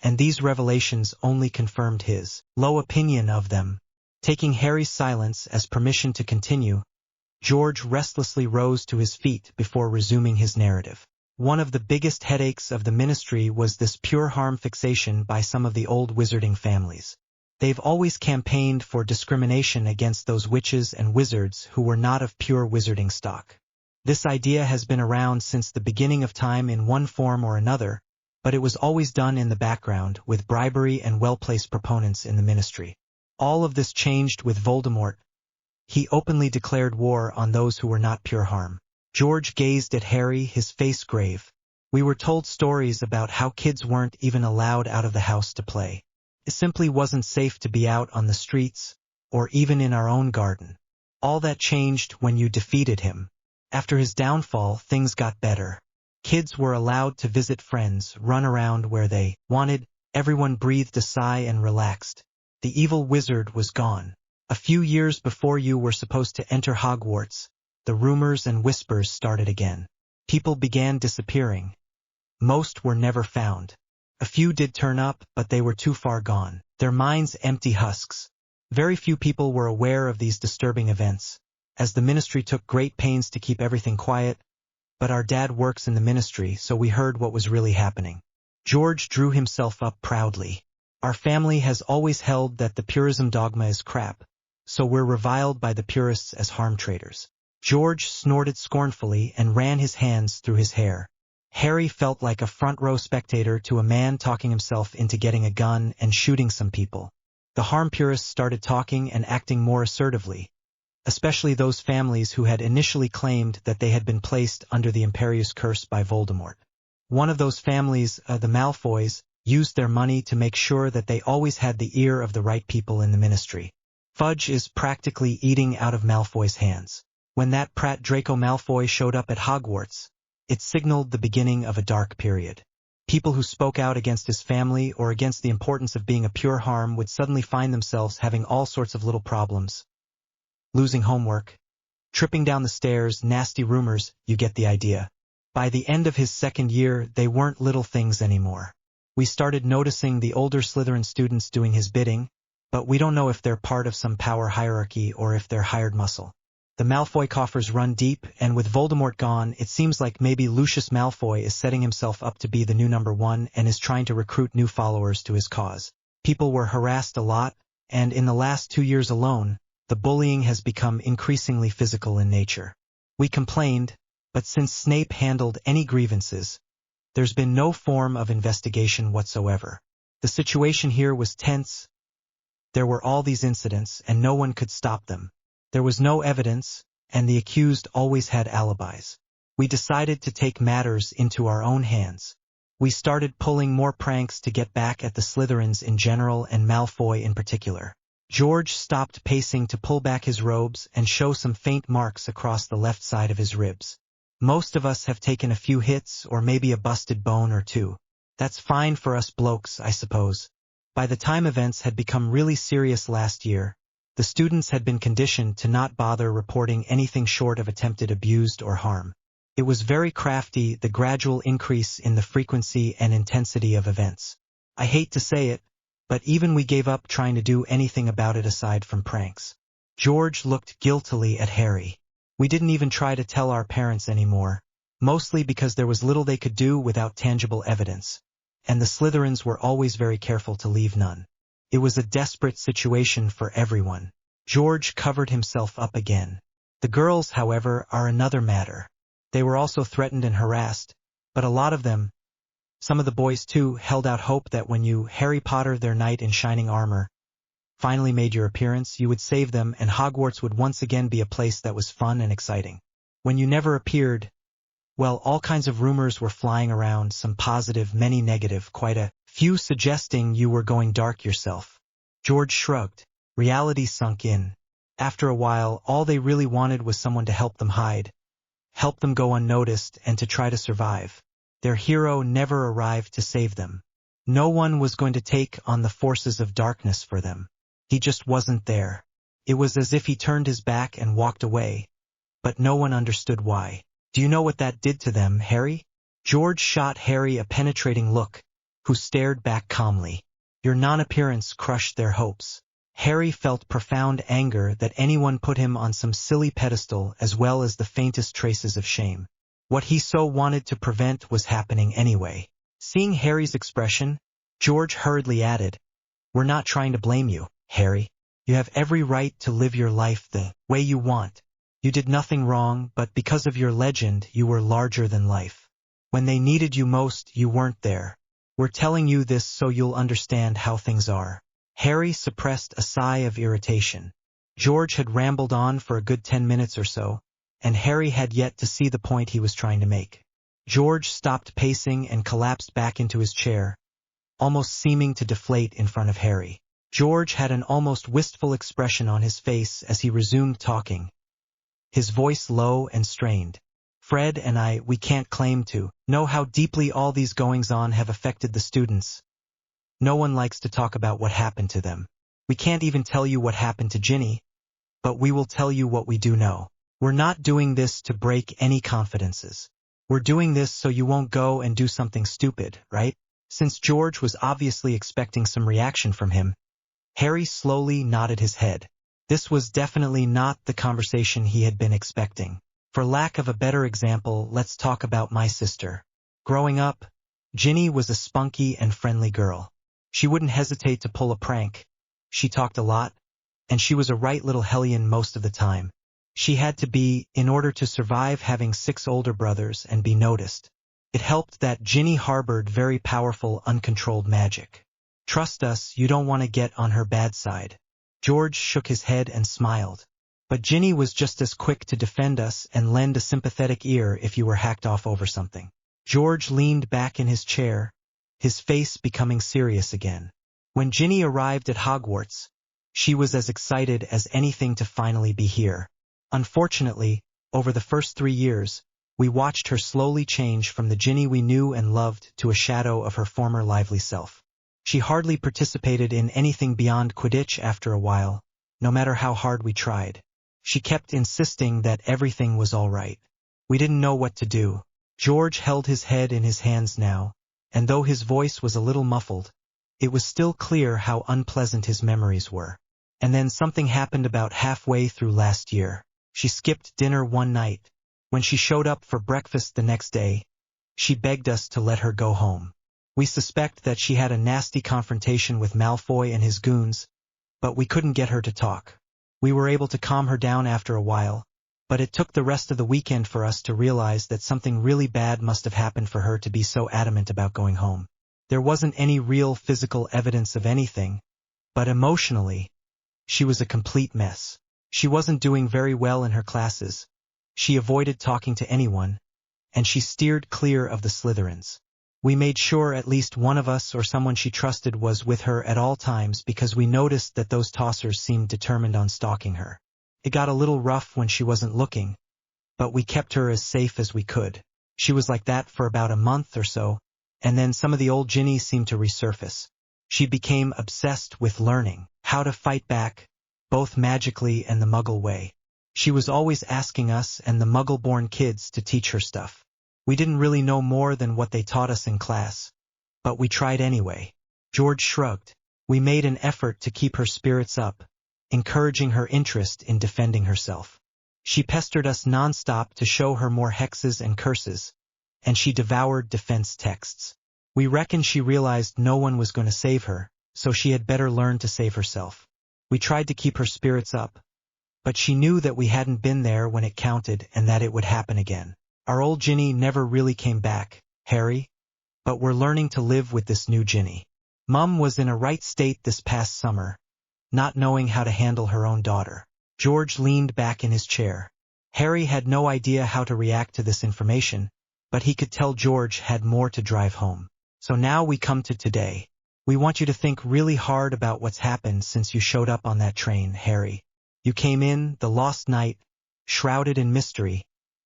S1: and these revelations only confirmed his low opinion of them. Taking Harry's silence as permission to continue, George restlessly rose to his feet before resuming his narrative. One of the biggest headaches of the Ministry was this pure harm fixation by some of the old wizarding families. They've always campaigned for discrimination against those witches and wizards who were not of pure wizarding stock. This idea has been around since the beginning of time in one form or another, but it was always done in the background with bribery and well-placed proponents in the Ministry. All of this changed with Voldemort. He openly declared war on those who were not pure harm. George gazed at Harry, his face grave. We were told stories about how kids weren't even allowed out of the house to play. It simply wasn't safe to be out on the streets, or even in our own garden. All that changed when you defeated him. After his downfall, things got better. Kids were allowed to visit friends, run around where they wanted. Everyone breathed a sigh and relaxed. The evil wizard was gone. A few years before you were supposed to enter Hogwarts, the rumors and whispers started again. People began disappearing. Most were never found. A few did turn up, but they were too far gone. Their minds empty husks. Very few people were aware of these disturbing events, as the Ministry took great pains to keep everything quiet, but our dad works in the Ministry, so we heard what was really happening. George drew himself up proudly. Our family has always held that the purism dogma is crap, so we're reviled by the purists as harm traders. George snorted scornfully and ran his hands through his hair. Harry felt like a front-row spectator to a man talking himself into getting a gun and shooting some people. The harm purists started talking and acting more assertively, especially those families who had initially claimed that they had been placed under the Imperius curse by Voldemort. One of those families, the Malfoys, used their money to make sure that they always had the ear of the right people in the Ministry. Fudge is practically eating out of Malfoy's hands. When that Prat Draco Malfoy showed up at Hogwarts, it signaled the beginning of a dark period. People who spoke out against his family or against the importance of being a pure harm would suddenly find themselves having all sorts of little problems. losing homework, tripping down the stairs, nasty rumors, you get the idea. By the end of his second year, they weren't little things anymore. We started noticing the older Slytherin students doing his bidding, but we don't know if they're part of some power hierarchy or if they're hired muscle. The Malfoy coffers run deep, and with Voldemort gone, it seems like maybe Lucius Malfoy is setting himself up to be the new number one and is trying to recruit new followers to his cause. People were harassed a lot, and in the last 2 years alone, the bullying has become increasingly physical in nature. We complained, but since Snape handled any grievances, there's been no form of investigation whatsoever. The situation here was tense. There were all these incidents, and no one could stop them. There was no evidence, and the accused always had alibis. We decided to take matters into our own hands. We started pulling more pranks to get back at the Slytherins in general and Malfoy in particular. George stopped pacing to pull back his robes and show some faint marks across the left side of his ribs. Most of us have taken a few hits or maybe a busted bone or two. That's fine for us blokes, I suppose. By the time events had become really serious last year, the students had been conditioned to not bother reporting anything short of attempted abuse or harm. It was very crafty, the gradual increase in the frequency and intensity of events. I hate to say it, but even we gave up trying to do anything about it aside from pranks. George looked guiltily at Harry. We didn't even try to tell our parents anymore, mostly because there was little they could do without tangible evidence, and the Slytherins were always very careful to leave none. It was a desperate situation for everyone. George covered himself up again. The girls, however, are another matter. They were also threatened and harassed, but a lot of them, some of the boys too, held out hope that when you, Harry Potter, their knight in shining armor, finally made your appearance, you would save them and Hogwarts would once again be a place that was fun and exciting. When you never appeared, well, all kinds of rumors were flying around, some positive, many negative, quite a few suggesting you were going dark yourself. George shrugged. Reality sunk in. After a while, all they really wanted was someone to help them hide, help them go unnoticed, and to try to survive. Their hero never arrived to save them. No one was going to take on the forces of darkness for them. He just wasn't there. It was as if he turned his back and walked away, but no one understood why. Do you know what that did to them, Harry? George shot Harry a penetrating look, who stared back calmly. Your non-appearance crushed their hopes. Harry felt profound anger that anyone put him on some silly pedestal as well as the faintest traces of shame. What he so wanted to prevent was happening anyway. Seeing Harry's expression, George hurriedly added, "We're not trying to blame you, Harry. You have every right to live your life the way you want. You did nothing wrong, but because of your legend, you were larger than life. When they needed you most, you weren't there. We're telling you this so you'll understand how things are." Harry suppressed a sigh of irritation. George had rambled on for a good 10 minutes or so, and Harry had yet to see the point he was trying to make. George stopped pacing and collapsed back into his chair, almost seeming to deflate in front of Harry. George had an almost wistful expression on his face as he resumed talking, his voice low and strained. "Fred and we can't claim to know how deeply all these goings-on have affected the students. No one likes to talk about what happened to them. We can't even tell you what happened to Ginny, but we will tell you what we do know. We're not doing this to break any confidences. We're doing this so you won't go and do something stupid, right?" Since George was obviously expecting some reaction from him, Harry slowly nodded his head. This was definitely not the conversation he had been expecting. For lack of a better example, let's talk about my sister. Growing up, Ginny was a spunky and friendly girl. She wouldn't hesitate to pull a prank. She talked a lot, and she was a right little hellion most of the time. She had to be, in order to survive having 6 older brothers and be noticed. It helped that Ginny harbored very powerful, uncontrolled magic. Trust us, you don't want to get on her bad side. George shook his head and smiled. But Ginny was just as quick to defend us and lend a sympathetic ear if you were hacked off over something. George leaned back in his chair, his face becoming serious again. When Ginny arrived at Hogwarts, she was as excited as anything to finally be here. Unfortunately, over the first 3 years, we watched her slowly change from the Ginny we knew and loved to a shadow of her former lively self. She hardly participated in anything beyond Quidditch after a while, no matter how hard we tried. She kept insisting that everything was all right. We didn't know what to do. George held his head in his hands now, and though his voice was a little muffled, it was still clear how unpleasant his memories were. And then something happened about halfway through last year. She skipped dinner one night. When she showed up for breakfast the next day, she begged us to let her go home. We suspect that she had a nasty confrontation with Malfoy and his goons, but we couldn't get her to talk. We were able to calm her down after a while, but it took the rest of the weekend for us to realize that something really bad must have happened for her to be so adamant about going home. There wasn't any real physical evidence of anything, but emotionally, she was a complete mess. She wasn't doing very well in her classes. She avoided talking to anyone, and she steered clear of the Slytherins. We made sure at least one of us or someone she trusted was with her at all times because we noticed that those tossers seemed determined on stalking her. It got a little rough when she wasn't looking, but we kept her as safe as we could. She was like that for about a month or so, and then some of the old ginnies seemed to resurface. She became obsessed with learning how to fight back, both magically and the Muggle way. She was always asking us and the Muggle-born kids to teach her stuff. We didn't really know more than what they taught us in class, but we tried anyway. George shrugged. We made an effort to keep her spirits up, encouraging her interest in defending herself. She pestered us nonstop to show her more hexes and curses, and she devoured defense texts. We reckon she realized no one was going to save her, so she had better learn to save herself. We tried to keep her spirits up, but she knew that we hadn't been there when it counted and that it would happen again. Our old Ginny never really came back, Harry, but we're learning to live with this new Ginny. Mum was in a right state this past summer, not knowing how to handle her own daughter. George leaned back in his chair. Harry had no idea how to react to this information, but he could tell George had more to drive home. So now we come to today. We want you to think really hard about what's happened since you showed up on that train, Harry. You came in, the lost night, shrouded in mystery,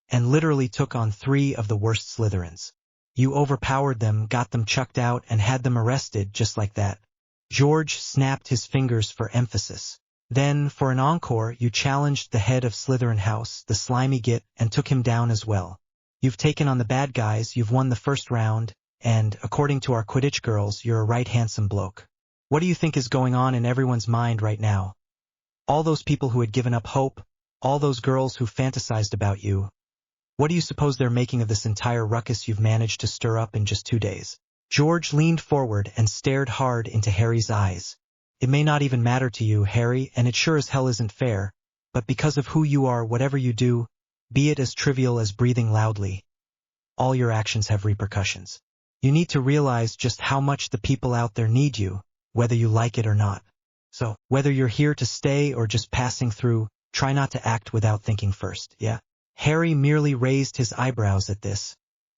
S1: and literally took on 3 of the worst Slytherins. You overpowered them, got them chucked out, and had them arrested just like that. George snapped his fingers for emphasis. Then, for an encore, you challenged the head of Slytherin House, the slimy git, and took him down as well. You've taken on the bad guys, you've won the first round, and, according to our Quidditch girls, you're a right handsome bloke. What do you think is going on in everyone's mind right now? All those people who had given up hope, all those girls who fantasized about you. What do you suppose they're making of this entire ruckus you've managed to stir up in just 2 days? George leaned forward and stared hard into Harry's eyes. It may not even matter to you, Harry, and it sure as hell isn't fair, but because of who you are, whatever you do, be it as trivial as breathing loudly, all your actions have repercussions. You need to realize just how much the people out there need you, whether you like it or not. So, whether you're here to stay or just passing through, try not to act without thinking first, yeah? Harry merely raised his eyebrows at this,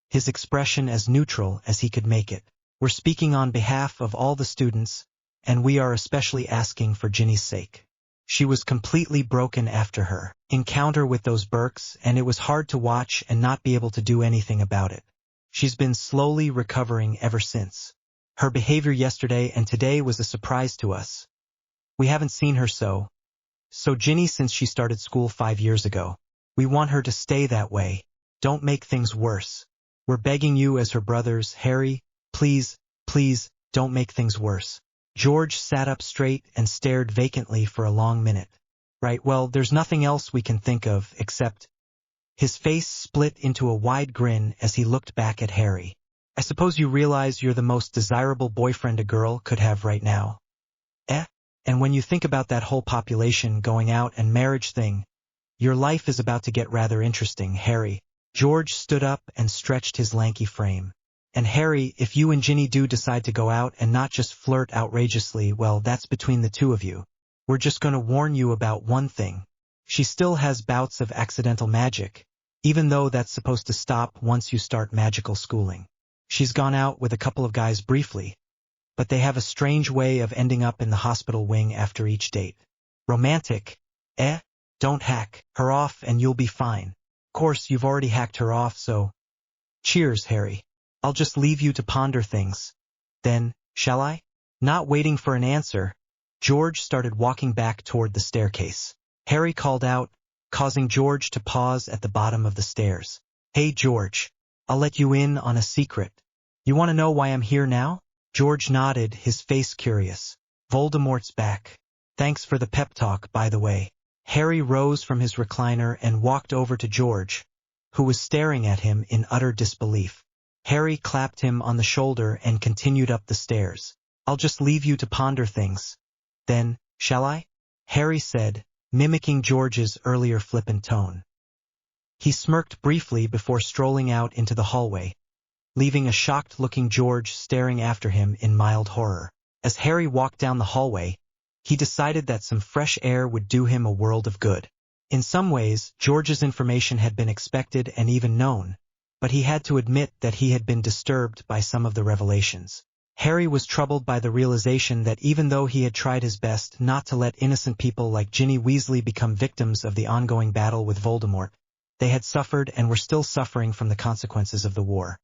S1: his expression as neutral as he could make it. We're speaking on behalf of all the students, and we are especially asking for Ginny's sake. She was completely broken after her encounter with those Burkes, and it was hard to watch and not be able to do anything about it. She's been slowly recovering ever since. Her behavior yesterday and today was a surprise to us. We haven't seen her so Ginny since she started school 5 years ago. We want her to stay that way. Don't make things worse. We're begging you as her brothers, Harry, please, please, don't make things worse. George sat up straight and stared vacantly for a long minute. Right, well, there's nothing else we can think of except... His face split into a wide grin as he looked back at Harry. I suppose you realize you're the most desirable boyfriend a girl could have right now. And when you think about that whole population going out and marriage thing, your life is about to get rather interesting, Harry. George stood up and stretched his lanky frame. And Harry, if you and Ginny do decide to go out and not just flirt outrageously, well, that's between the two of you. We're just going to warn you about one thing. She still has bouts of accidental magic, even though that's supposed to stop once you start magical schooling. She's gone out with a couple of guys briefly, but they have a strange way of ending up in the hospital wing after each date. Romantic, eh? Don't hack her off and you'll be fine. Of course, you've already hacked her off, so... Cheers, Harry. I'll just leave you to ponder things. Then, shall I? Not waiting for an answer, George started walking back toward the staircase. Harry called out, causing George to pause at the bottom of the stairs. "Hey George, I'll let you in on a secret. You want to know why I'm here now?" George nodded, his face curious. "Voldemort's back. Thanks for the pep talk, by the way." Harry rose from his recliner and walked over to George, who was staring at him in utter disbelief. Harry clapped him on the shoulder and continued up the stairs. "I'll just leave you to ponder things. Then, shall I?" Harry said, mimicking George's earlier flippant tone. He smirked briefly before strolling out into the hallway, leaving a shocked-looking George staring after him in mild horror. As Harry walked down the hallway, he decided that some fresh air would do him a world of good. In some ways, George's information had been expected and even known, but he had to admit that he had been disturbed by some of the revelations. Harry was troubled by the realization that even though he had tried his best not to let innocent people like Ginny Weasley become victims of the ongoing battle with Voldemort, they had suffered and were still suffering from the consequences of the war.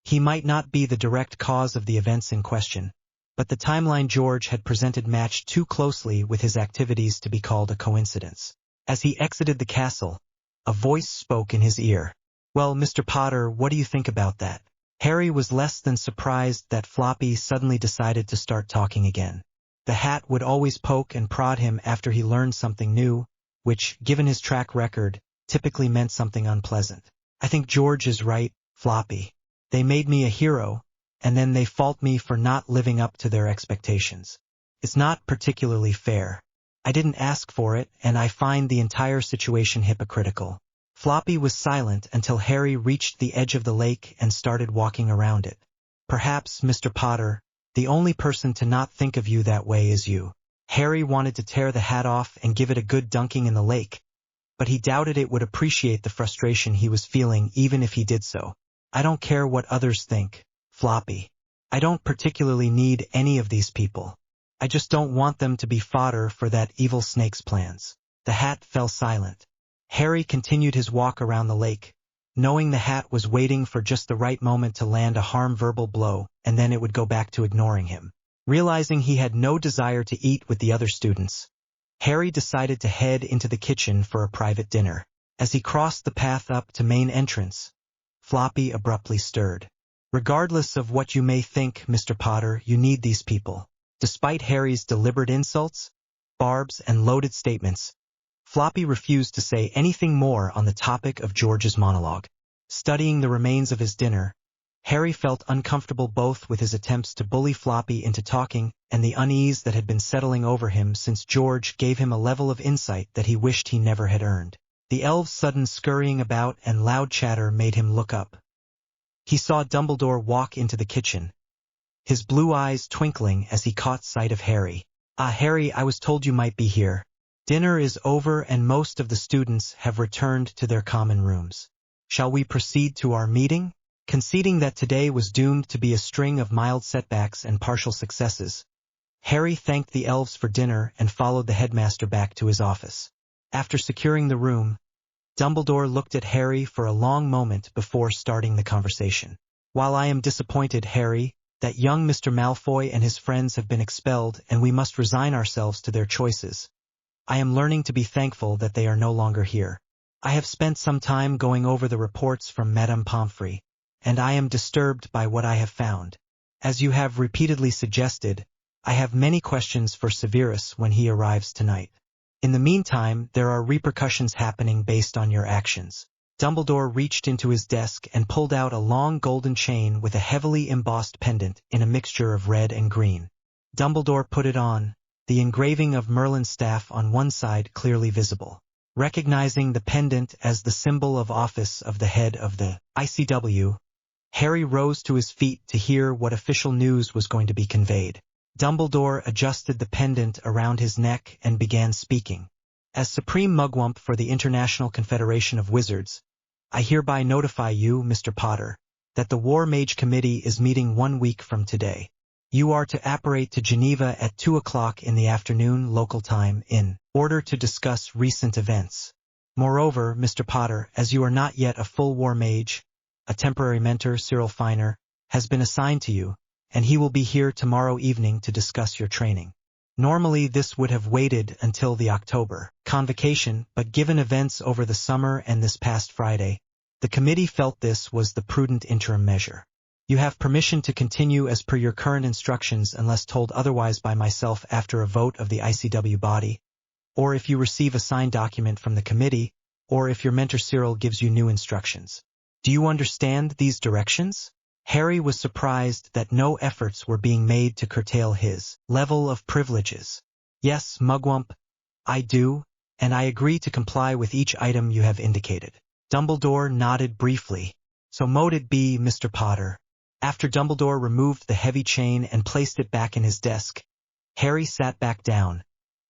S1: He might not be the direct cause of the events in question, but the timeline George had presented matched too closely with his activities to be called a coincidence. As he exited the castle, a voice spoke in his ear. "Well, Mr. Potter, what do you think about that?" Harry was less than surprised that Floppy suddenly decided to start talking again. The Hat would always poke and prod him after he learned something new, which, given his track record, typically meant something unpleasant. "I think George is right, Floppy. They made me a hero, and then they fault me for not living up to their expectations. It's not particularly fair. I didn't ask for it, and I find the entire situation hypocritical." Floppy was silent until Harry reached the edge of the lake and started walking around it. "Perhaps, Mr. Potter, the only person to not think of you that way is you." Harry wanted to tear the Hat off and give it a good dunking in the lake, but he doubted it would appreciate the frustration he was feeling even if he did so. "I don't care what others think, Floppy. I don't particularly need any of these people. I just don't want them to be fodder for that evil Snape's plans." The Hat fell silent. Harry continued his walk around the lake, knowing the Hat was waiting for just the right moment to land a harm-verbal blow, and then it would go back to ignoring him. Realizing he had no desire to eat with the other students, Harry decided to head into the kitchen for a private dinner. As he crossed the path up to main entrance, Floppy abruptly stirred. "Regardless of what you may think, Mr. Potter, you need these people." Despite Harry's deliberate insults, barbs, and loaded statements, Floppy refused to say anything more on the topic of George's monologue. Studying the remains of his dinner, Harry felt uncomfortable both with his attempts to bully Floppy into talking and the unease that had been settling over him since George gave him a level of insight that he wished he never had earned. The elves' sudden scurrying about and loud chatter made him look up. He saw Dumbledore walk into the kitchen, his blue eyes twinkling as he caught sight of Harry. "Ah, Harry, I was told you might be here. Dinner is over and most of the students have returned to their common rooms. Shall we proceed to our meeting?" Conceding that today was doomed to be a string of mild setbacks and partial successes, Harry thanked the elves for dinner and followed the headmaster back to his office. After securing the room, Dumbledore looked at Harry for a long moment before starting the conversation. "While I am disappointed, Harry, that young Mr. Malfoy and his friends have been expelled and we must resign ourselves to their choices, I am learning to be thankful that they are no longer here. I have spent some time going over the reports from Madame Pomfrey, and I am disturbed by what I have found. As you have repeatedly suggested, I have many questions for Severus when he arrives tonight. In the meantime, there are repercussions happening based on your actions." Dumbledore reached into his desk and pulled out a long golden chain with a heavily embossed pendant in a mixture of red and green. Dumbledore put it on, the engraving of Merlin's staff on one side clearly visible. Recognizing the pendant as the symbol of office of the head of the ICW, Harry rose to his feet to hear what official news was going to be conveyed. Dumbledore adjusted the pendant around his neck and began speaking. "As Supreme Mugwump for the International Confederation of Wizards, I hereby notify you, Mr. Potter, that the War Mage Committee is meeting 1 week from today. You are to apparate to Geneva at 2 o'clock in the afternoon local time in order to discuss recent events. Moreover, Mr. Potter, as you are not yet a full War Mage, a temporary mentor, Cyril Finer, has been assigned to you, and he will be here tomorrow evening to discuss your training. Normally this would have waited until the October convocation, but given events over the summer and this past Friday, the committee felt this was the prudent interim measure. You have permission to continue as per your current instructions unless told otherwise by myself after a vote of the ICW body, or if you receive a signed document from the committee, or if your mentor Cyril gives you new instructions. Do you understand these directions? Harry was surprised that no efforts were being made to curtail his level of privileges. Yes, Mugwump, I do, and I agree to comply with each item you have indicated. Dumbledore nodded briefly. So mote it be, Mr. Potter. After Dumbledore removed the heavy chain and placed it back in his desk, Harry sat back down,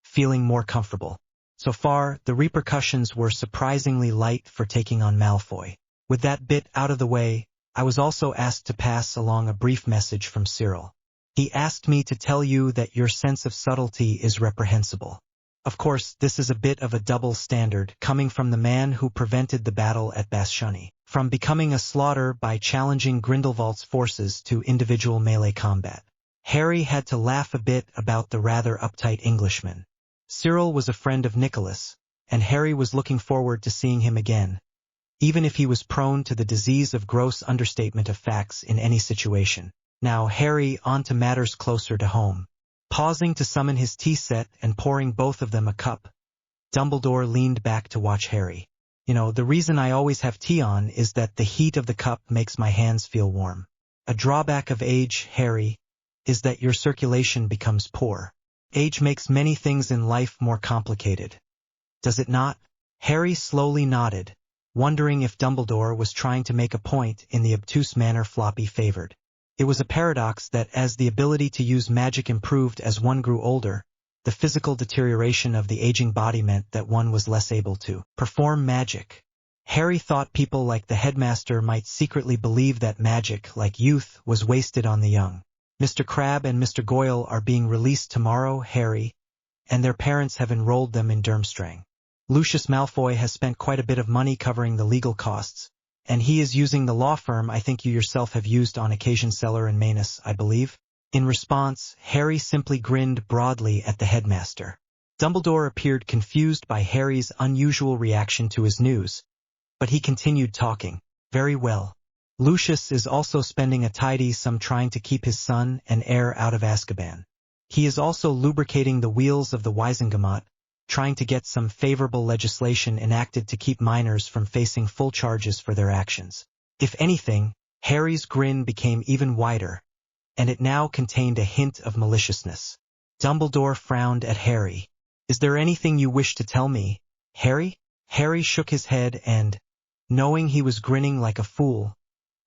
S1: feeling more comfortable. So far, the repercussions were surprisingly light for taking on Malfoy. With that bit out of the way, I was also asked to pass along a brief message from Cyril. He asked me to tell you that your sense of subtlety is reprehensible. Of course, this is a bit of a double standard coming from the man who prevented the battle at Basshunny from becoming a slaughter by challenging Grindelwald's forces to individual melee combat. Harry had to laugh a bit about the rather uptight Englishman. Cyril was a friend of Nicholas, and Harry was looking forward to seeing him again, even if he was prone to the disease of gross understatement of facts in any situation. Now Harry on to matters closer to home. Pausing to summon his tea set and pouring both of them a cup, Dumbledore leaned back to watch Harry. You know, the reason I always have tea on is that the heat of the cup makes my hands feel warm. A drawback of age, Harry, is that your circulation becomes poor. Age makes many things in life more complicated. Does it not? Harry slowly nodded, wondering if Dumbledore was trying to make a point in the obtuse manner Floppy favored. It was a paradox that as the ability to use magic improved as one grew older, the physical deterioration of the aging body meant that one was less able to perform magic. Harry thought people like the headmaster might secretly believe that magic, like youth, was wasted on the young. Mr. Crabbe and Mr. Goyle are being released tomorrow, Harry, and their parents have enrolled them in Durmstrang. Lucius Malfoy has spent quite a bit of money covering the legal costs, and he is using the law firm I think you yourself have used on occasion, Seller and Manus, I believe. In response, Harry simply grinned broadly at the headmaster. Dumbledore appeared confused by Harry's unusual reaction to his news, but he continued talking. Very well. Lucius is also spending a tidy sum trying to keep his son and heir out of Azkaban. He is also lubricating the wheels of the Wisengamot, trying to get some favorable legislation enacted to keep minors from facing full charges for their actions. If anything, Harry's grin became even wider, and it now contained a hint of maliciousness. Dumbledore frowned at Harry. Is there anything you wish to tell me, Harry? Harry shook his head and, knowing he was grinning like a fool,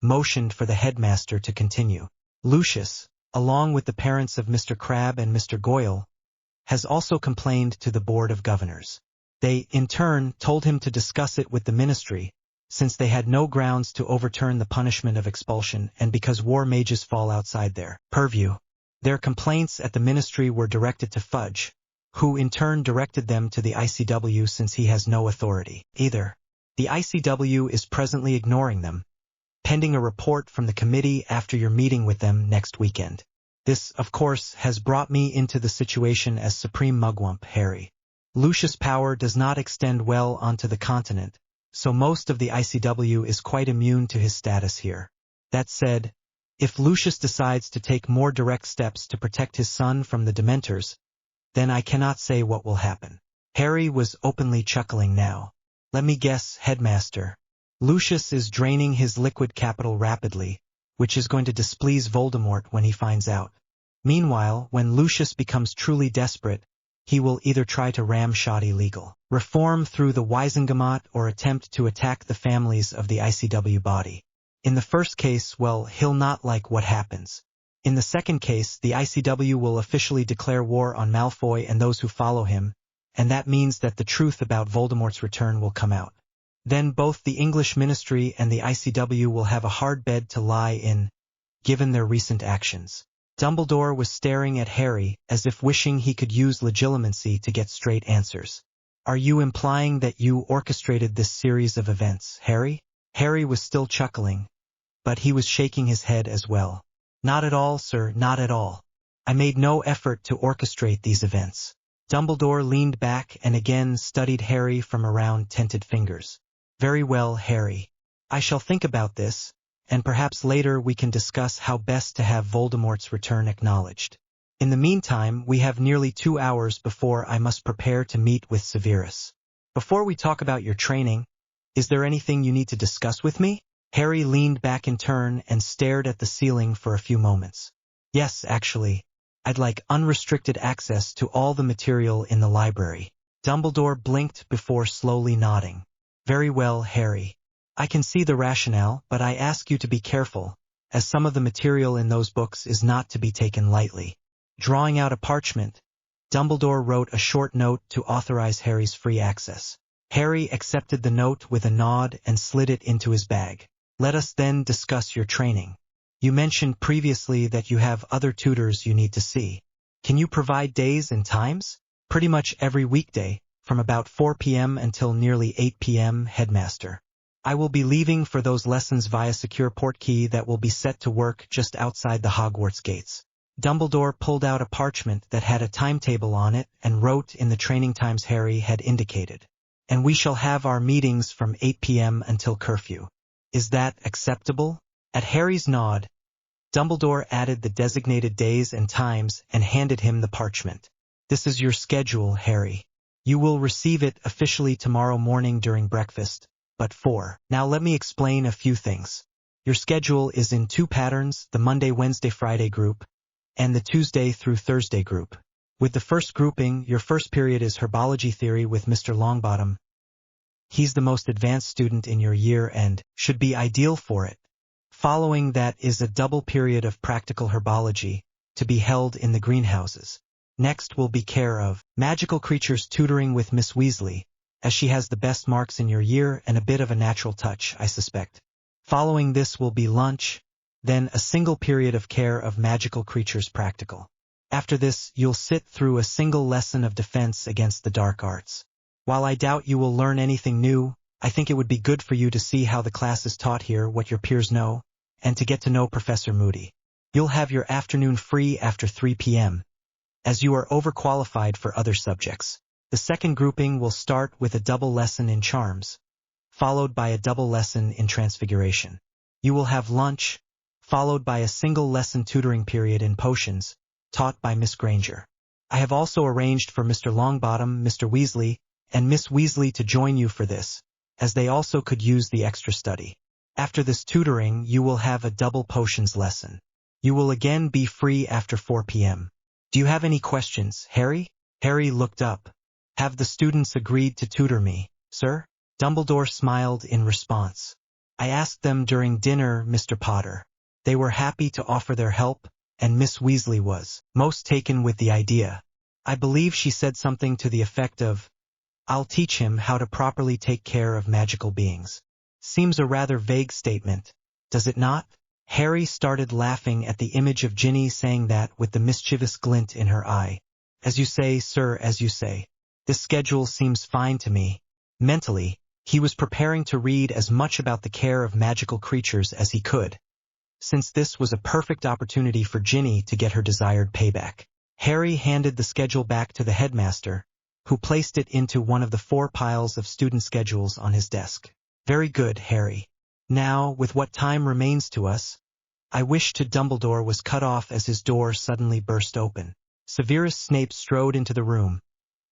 S1: motioned for the headmaster to continue. Lucius, along with the parents of Mr. Crabbe and Mr. Goyle, has also complained to the Board of Governors. They, in turn, told him to discuss it with the ministry, since they had no grounds to overturn the punishment of expulsion and because war mages fall outside their purview. Their complaints at the ministry were directed to Fudge, who in turn directed them to the ICW since he has no authority either. The ICW is presently ignoring them, pending a report from the committee after your meeting with them next weekend. This, of course, has brought me into the situation as Supreme Mugwump, Harry. Lucius' power does not extend well onto the continent, so most of the ICW is quite immune to his status here. That said, if Lucius decides to take more direct steps to protect his son from the Dementors, then I cannot say what will happen. Harry was openly chuckling now. Let me guess, Headmaster. Lucius is draining his liquid capital rapidly, which is going to displease Voldemort when he finds out. Meanwhile, when Lucius becomes truly desperate, he will either try to ram-shot illegal reform through the Wisengamot or attempt to attack the families of the ICW body. In the first case, well, he'll not like what happens. In the second case, the ICW will officially declare war on Malfoy and those who follow him, and that means that the truth about Voldemort's return will come out. Then both the English ministry and the ICW will have a hard bed to lie in, given their recent actions. Dumbledore was staring at Harry as if wishing he could use legilimency to get straight answers. Are you implying that you orchestrated this series of events, Harry? Harry was still chuckling, but he was shaking his head as well. Not at all, sir, not at all. I made no effort to orchestrate these events. Dumbledore leaned back and again studied Harry from around tented fingers. Very well, Harry. I shall think about this, and perhaps later we can discuss how best to have Voldemort's return acknowledged. In the meantime, we have nearly 2 hours before I must prepare to meet with Severus. Before we talk about your training, is there anything you need to discuss with me? Harry leaned back in turn and stared at the ceiling for a few moments. Yes, actually. I'd like unrestricted access to all the material in the library. Dumbledore blinked before slowly nodding. Very well, Harry. I can see the rationale, but I ask you to be careful, as some of the material in those books is not to be taken lightly. Drawing out a parchment, Dumbledore wrote a short note to authorize Harry's free access. Harry accepted the note with a nod and slid it into his bag. Let us then discuss your training. You mentioned previously that you have other tutors you need to see. Can you provide days and times? Pretty much every weekday, from about 4 p.m. until nearly 8 p.m., Headmaster. I will be leaving for those lessons via secure portkey that will be set to work just outside the Hogwarts gates. Dumbledore pulled out a parchment that had a timetable on it and wrote in the training times Harry had indicated. And we shall have our meetings from 8 p.m. until curfew. Is that acceptable? At Harry's nod, Dumbledore added the designated days and times and handed him the parchment. This is your schedule, Harry. You will receive it officially tomorrow morning during breakfast, but 4. Now let me explain a few things. Your schedule is in 2 patterns, the Monday, Wednesday, Friday group, and the Tuesday through Thursday group. With the first grouping, your first period is Herbology Theory with Mr. Longbottom. He's the most advanced student in your year and should be ideal for it. Following that is a double period of Practical Herbology, to be held in the greenhouses. Next will be Care of Magical Creatures tutoring with Miss Weasley, as she has the best marks in your year and a bit of a natural touch, I suspect. Following this will be lunch, then a single period of Care of Magical Creatures Practical. After this, you'll sit through a single lesson of Defense Against the Dark Arts. While I doubt you will learn anything new, I think it would be good for you to see how the class is taught here, what your peers know, and to get to know Professor Moody. You'll have your afternoon free after 3 p.m., as you are overqualified for other subjects. The second grouping will start with a double lesson in Charms, followed by a double lesson in Transfiguration. You will have lunch, followed by a single lesson tutoring period in Potions, taught by Miss Granger. I have also arranged for Mr. Longbottom, Mr. Weasley, and Miss Weasley to join you for this, as they also could use the extra study. After this tutoring, you will have a double Potions lesson. You will again be free after 4 p.m. Do you have any questions, Harry? Harry looked up. Have the students agreed to tutor me, sir? Dumbledore smiled in response. I asked them during dinner, Mr. Potter. They were happy to offer their help, and Miss Weasley was most taken with the idea. I believe she said something to the effect of, I'll teach him how to properly take care of magical beings. Seems a rather vague statement, does it not? Harry started laughing at the image of Ginny saying that with the mischievous glint in her eye. As you say, sir, as you say. This schedule seems fine to me. Mentally, he was preparing to read as much about the care of magical creatures as he could, since this was a perfect opportunity for Ginny to get her desired payback. Harry handed the schedule back to the headmaster, who placed it into one of the 4 piles of student schedules on his desk. Very good, Harry. Now, with what time remains to us, I wish to Dumbledore was cut off as his door suddenly burst open. Severus Snape strode into the room,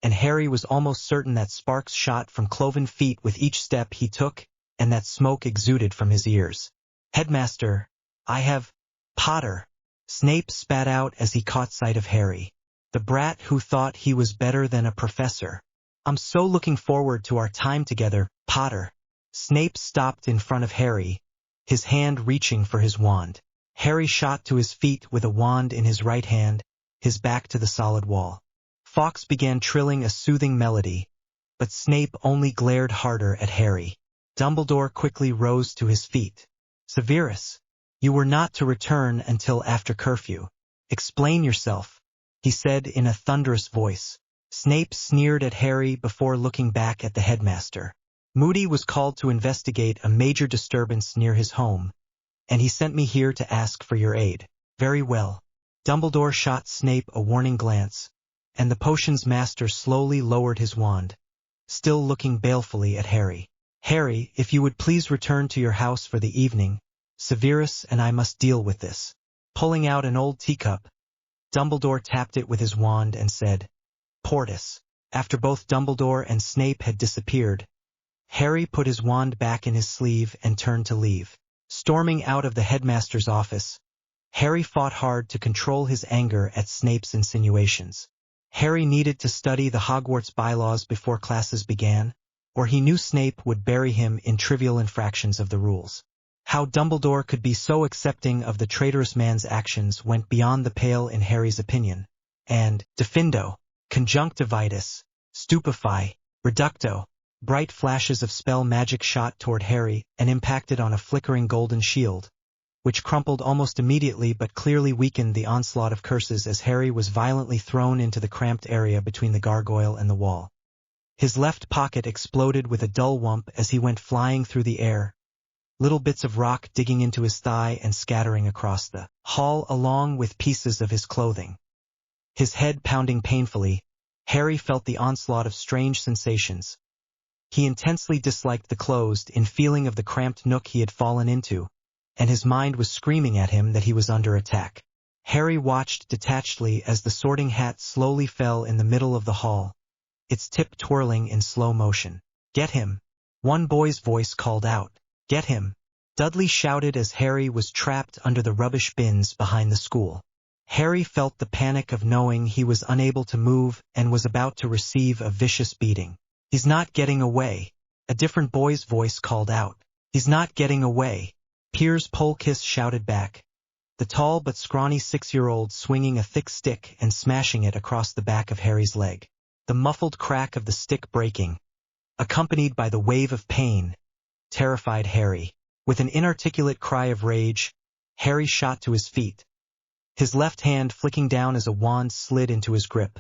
S1: and Harry was almost certain that sparks shot from cloven feet with each step he took, and that smoke exuded from his ears. Headmaster, I have... Potter. Snape spat out as he caught sight of Harry. The brat who thought he was better than a professor. I'm so looking forward to our time together, Potter. Snape stopped in front of Harry, his hand reaching for his wand. Harry shot to his feet with a wand in his right hand, his back to the solid wall. Fawkes began trilling a soothing melody, but Snape only glared harder at Harry. Dumbledore quickly rose to his feet. Severus, you were not to return until after curfew. Explain yourself, he said in a thunderous voice. Snape sneered at Harry before looking back at the headmaster. Moody was called to investigate a major disturbance near his home, and he sent me here to ask for your aid. Very well. Dumbledore shot Snape a warning glance, and the potion's master slowly lowered his wand, still looking balefully at Harry. "Harry, if you would please return to your house for the evening, Severus and I must deal with this." Pulling out an old teacup, Dumbledore tapped it with his wand and said, "Portus." After both Dumbledore and Snape had disappeared, Harry put his wand back in his sleeve and turned to leave. Storming out of the headmaster's office, Harry fought hard to control his anger at Snape's insinuations. Harry needed to study the Hogwarts bylaws before classes began, or he knew Snape would bury him in trivial infractions of the rules. How Dumbledore could be so accepting of the traitorous man's actions went beyond the pale in Harry's opinion. And, diffindo, conjunctivitis, stupefy, reducto, bright flashes of spell magic shot toward Harry and impacted on a flickering golden shield, which crumpled almost immediately but clearly weakened the onslaught of curses as Harry was violently thrown into the cramped area between the gargoyle and the wall. His left pocket exploded with a dull whump as he went flying through the air, little bits of rock digging into his thigh and scattering across the hall along with pieces of his clothing. His head pounding painfully, Harry felt the onslaught of strange sensations. He intensely disliked the closed-in feeling of the cramped nook he had fallen into, and his mind was screaming at him that he was under attack. Harry watched detachedly as the sorting hat slowly fell in the middle of the hall, its tip twirling in slow motion. "Get him!" one boy's voice called out. "Get him!" Dudley shouted as Harry was trapped under the rubbish bins behind the school. Harry felt the panic of knowing he was unable to move and was about to receive a vicious beating. "He's not getting away," a different boy's voice called out. "He's not getting away," Piers Polkiss shouted back, the tall but scrawny 6-year-old swinging a thick stick and smashing it across the back of Harry's leg. The muffled crack of the stick breaking, accompanied by the wave of pain, terrified Harry. With an inarticulate cry of rage, Harry shot to his feet, his left hand flicking down as a wand slid into his grip,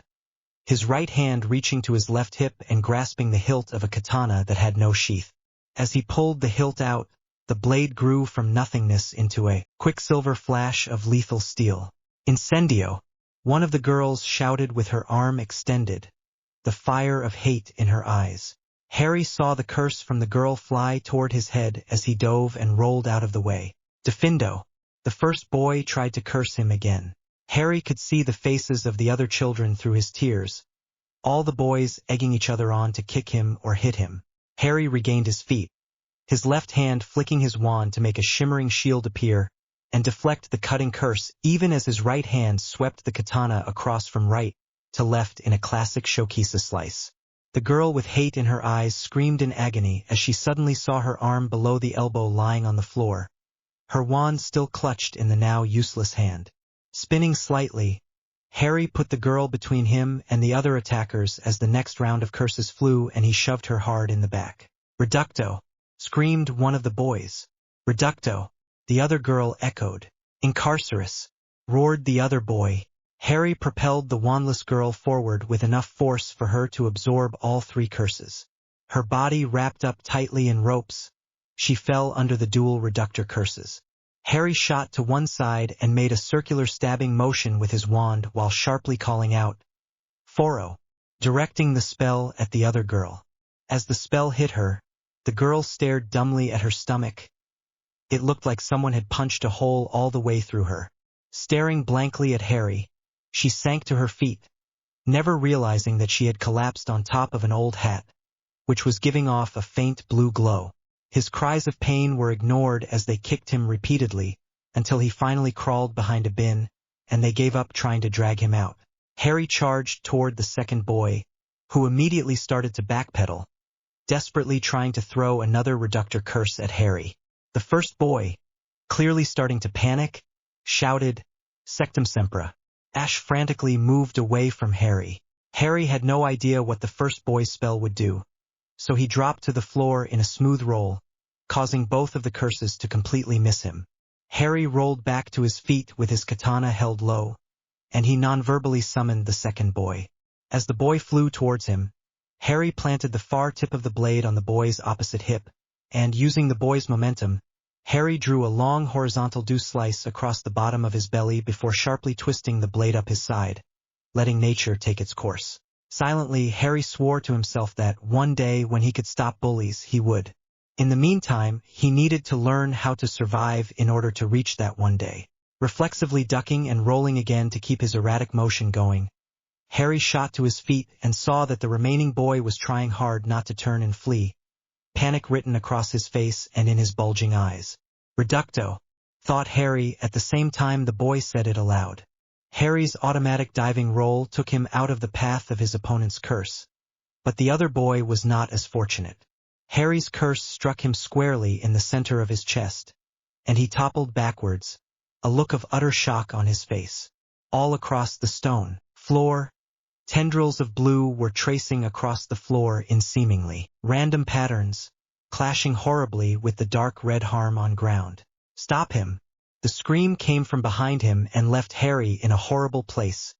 S1: his right hand reaching to his left hip and grasping the hilt of a katana that had no sheath. As he pulled the hilt out, the blade grew from nothingness into a quicksilver flash of lethal steel. "Incendio!" one of the girls shouted with her arm extended, the fire of hate in her eyes. Harry saw the curse from the girl fly toward his head as he dove and rolled out of the way. "Diffindo!" the first boy tried to curse him again. Harry could see the faces of the other children through his tears, all the boys egging each other on to kick him or hit him. Harry regained his feet, his left hand flicking his wand to make a shimmering shield appear and deflect the cutting curse even as his right hand swept the katana across from right to left in a classic Shokisa slice. The girl with hate in her eyes screamed in agony as she suddenly saw her arm below the elbow lying on the floor, her wand still clutched in the now useless hand. Spinning slightly, Harry put the girl between him and the other attackers as the next round of curses flew and he shoved her hard in the back. "Reducto!" screamed one of the boys. "Reducto!" the other girl echoed. "Incarcerus!" roared the other boy. Harry propelled the wandless girl forward with enough force for her to absorb all three curses. Her body wrapped up tightly in ropes, she fell under the dual reductor curses. Harry shot to one side and made a circular stabbing motion with his wand while sharply calling out, "Foro!" directing the spell at the other girl. As the spell hit her, the girl stared dumbly at her stomach. It looked like someone had punched a hole all the way through her. Staring blankly at Harry, she sank to her feet, never realizing that she had collapsed on top of an old hat, which was giving off a faint blue glow. His cries of pain were ignored as they kicked him repeatedly, until he finally crawled behind a bin, and they gave up trying to drag him out. Harry charged toward the second boy, who immediately started to backpedal, desperately trying to throw another reductor curse at Harry. The first boy, clearly starting to panic, shouted, "Sectum Sempra." Ash frantically moved away from Harry. Harry had no idea what the first boy's spell would do, so he dropped to the floor in a smooth roll, causing both of the curses to completely miss him. Harry rolled back to his feet with his katana held low, and he non-verbally summoned the second boy. As the boy flew towards him, Harry planted the far tip of the blade on the boy's opposite hip, and using the boy's momentum, Harry drew a long horizontal dew slice across the bottom of his belly before sharply twisting the blade up his side, letting nature take its course. Silently, Harry swore to himself that one day when he could stop bullies, he would. In the meantime, he needed to learn how to survive in order to reach that one day. Reflexively ducking and rolling again to keep his erratic motion going, Harry shot to his feet and saw that the remaining boy was trying hard not to turn and flee, panic written across his face and in his bulging eyes. Reducto, thought Harry at the same time the boy said it aloud. Harry's automatic diving roll took him out of the path of his opponent's curse, but the other boy was not as fortunate. Harry's curse struck him squarely in the center of his chest, and he toppled backwards, a look of utter shock on his face. All across the stone floor, tendrils of blue were tracing across the floor in seemingly random patterns, clashing horribly with the dark red harm on ground. Stop him! The scream came from behind him and left Harry in a horrible place,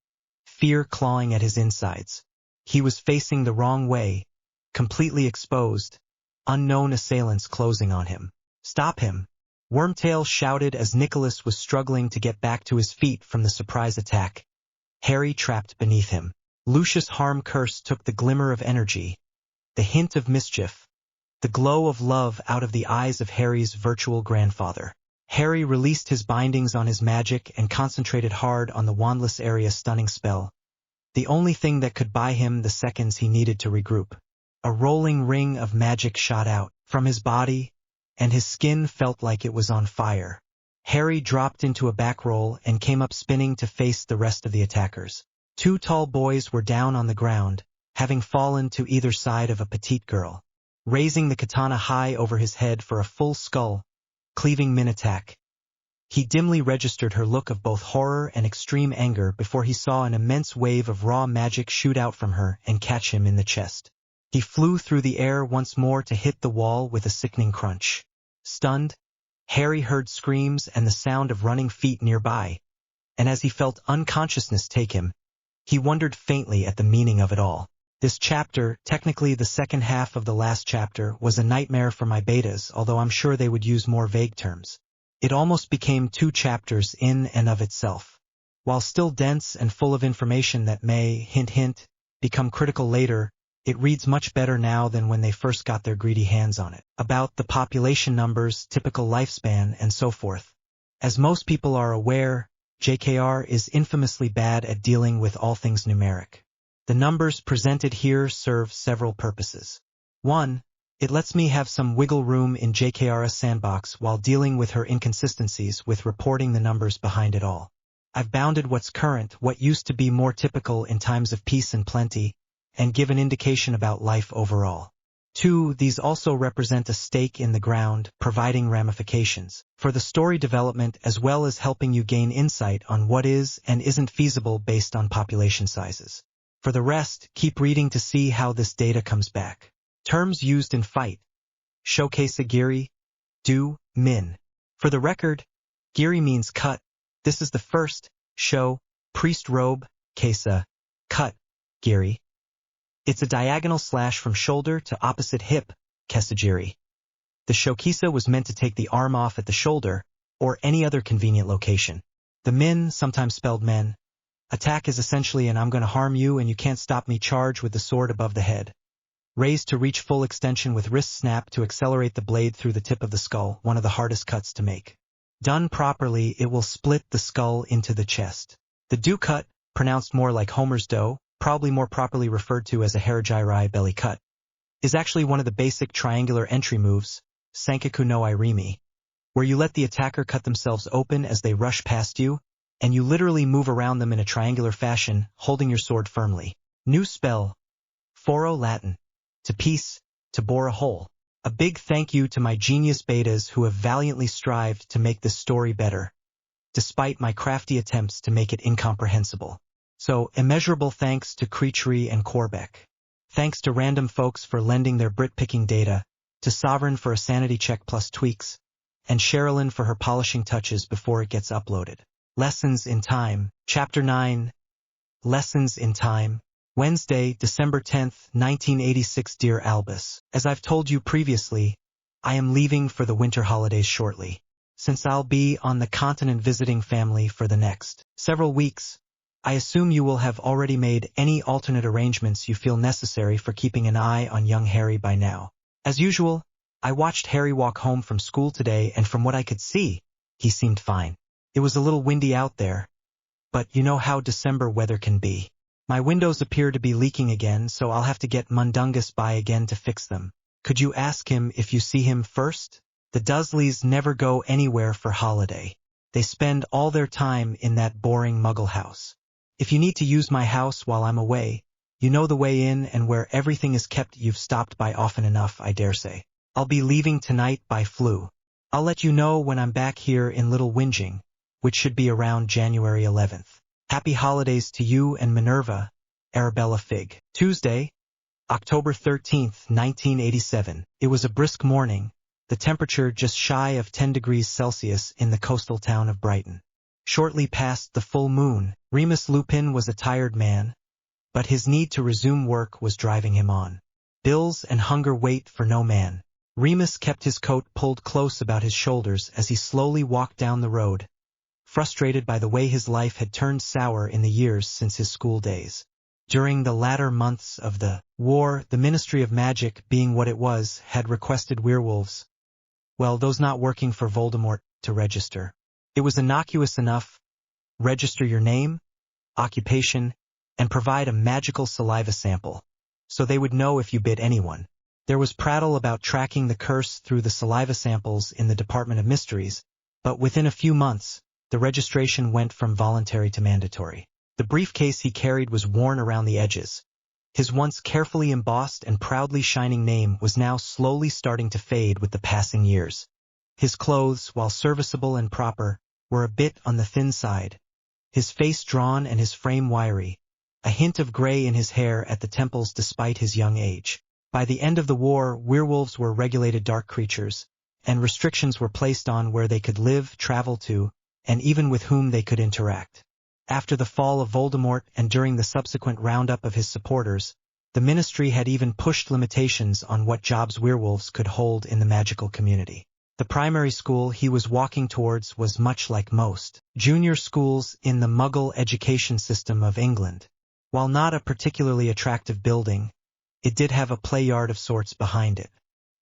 S1: fear clawing at his insides. He was facing the wrong way, completely exposed, unknown assailants closing on him. Stop him! Wormtail shouted as Nicholas was struggling to get back to his feet from the surprise attack. Harry trapped beneath him. Lucius' harm curse took the glimmer of energy, the hint of mischief, the glow of love out of the eyes of Harry's virtual grandfather. Harry released his bindings on his magic and concentrated hard on the wandless area stunning spell, the only thing that could buy him the seconds he needed to regroup. A rolling ring of magic shot out from his body, and his skin felt like it was on fire. Harry dropped into a back roll and came up spinning to face the rest of the attackers. Two tall boys were down on the ground, having fallen to either side of a petite girl. Raising the katana high over his head for a full skull, cleaving min-attack. He dimly registered her look of both horror and extreme anger before he saw an immense wave of raw magic shoot out from her and catch him in the chest. He flew through the air once more to hit the wall with a sickening crunch. Stunned, Harry heard screams and the sound of running feet nearby, and as he felt unconsciousness take him, he wondered faintly at the meaning of it all. This chapter, technically the second half of the last chapter, was a nightmare for my betas, although I'm sure they would use more vague terms. It almost became 2 chapters in and of itself. While still dense and full of information that may, hint hint, become critical later, it reads much better now than when they first got their greedy hands on it. About the population numbers, typical lifespan, and so forth. As most people are aware, JKR is infamously bad at dealing with all things numeric. The numbers presented here serve several purposes. 1. It lets me have some wiggle room in JKR's sandbox while dealing with her inconsistencies with reporting the numbers behind it all. I've bounded what's current, what used to be more typical in times of peace and plenty, and give an indication about life overall. 2. These also represent a stake in the ground, providing ramifications for the story development as well as helping you gain insight on what is and isn't feasible based on population sizes. For the rest, keep reading to see how this data comes back. Terms used in fight. Showcase Giri, do, min. For the record, Giri means cut. This is the first, show, priest robe, kesa, cut, Giri. It's a diagonal slash from shoulder to opposite hip, kesagiri. The shokisa was meant to take the arm off at the shoulder, or any other convenient location. The min, sometimes spelled men, attack is essentially an I'm gonna harm you and you can't stop me charge with the sword above the head. Raised to reach full extension with wrist snap to accelerate the blade through the tip of the skull, one of the hardest cuts to make. Done properly, it will split the skull into the chest. The do cut, pronounced more like Homer's do, probably more properly referred to as a Harajirai belly cut, is actually one of the basic triangular entry moves, Sankaku no Irimi, where you let the attacker cut themselves open as they rush past you, and you literally move around them in a triangular fashion, holding your sword firmly. New spell. Foro Latin. To piece, to bore a hole. A big thank you to my genius betas who have valiantly strived to make this story better, despite my crafty attempts to make it incomprehensible. So, immeasurable thanks to Creachery and Corbeck. Thanks to random folks for lending their Brit-picking data, to Sovereign for a sanity check plus tweaks, and Sherilyn for her polishing touches before it gets uploaded. Lessons in Time, Chapter 9. Lessons in Time. Wednesday, December 10th, 1986. Dear Albus, as I've told you previously, I am leaving for the winter holidays shortly. Since I'll be on the continent visiting family for the next several weeks, I assume you will have already made any alternate arrangements you feel necessary for keeping an eye on young Harry by now. As usual, I watched Harry walk home from school today, and from what I could see, he seemed fine. It was a little windy out there, but you know how December weather can be. My windows appear to be leaking again, so I'll have to get Mundungus by again to fix them. Could you ask him if you see him first? The Dursleys never go anywhere for holiday. They spend all their time in that boring Muggle house. If you need to use my house while I'm away, you know the way in and where everything is kept. You've stopped by often enough, I dare say. I'll be leaving tonight by flu. I'll let you know when I'm back here in Little Whinging, which should be around January 11th. Happy holidays to you and Minerva, Arabella Fig. Tuesday, October 13th, 1987. It was a brisk morning, the temperature just shy of 10 degrees Celsius in the coastal town of Brighton. Shortly past the full moon, Remus Lupin was a tired man, but his need to resume work was driving him on. Bills and hunger wait for no man. Remus kept his coat pulled close about his shoulders as he slowly walked down the road, frustrated by the way his life had turned sour in the years since his school days. During the latter months of the war, the Ministry of Magic, being what it was, had requested werewolves, well, those not working for Voldemort, to register. It was innocuous enough: register your name, occupation, and provide a magical saliva sample, so they would know if you bit anyone. There was prattle about tracking the curse through the saliva samples in the Department of Mysteries, but within a few months, the registration went from voluntary to mandatory. The briefcase he carried was worn around the edges. His once carefully embossed and proudly shining name was now slowly starting to fade with the passing years. His clothes, while serviceable and proper, were a bit on the thin side, his face drawn and his frame wiry, a hint of gray in his hair at the temples despite his young age. By the end of the war, werewolves were regulated dark creatures, and restrictions were placed on where they could live, travel to, and even with whom they could interact. After the fall of Voldemort and during the subsequent roundup of his supporters, the Ministry had even pushed limitations on what jobs werewolves could hold in the magical community. The primary school he was walking towards was much like most junior schools in the Muggle education system of England. While not a particularly attractive building, it did have a play yard of sorts behind it.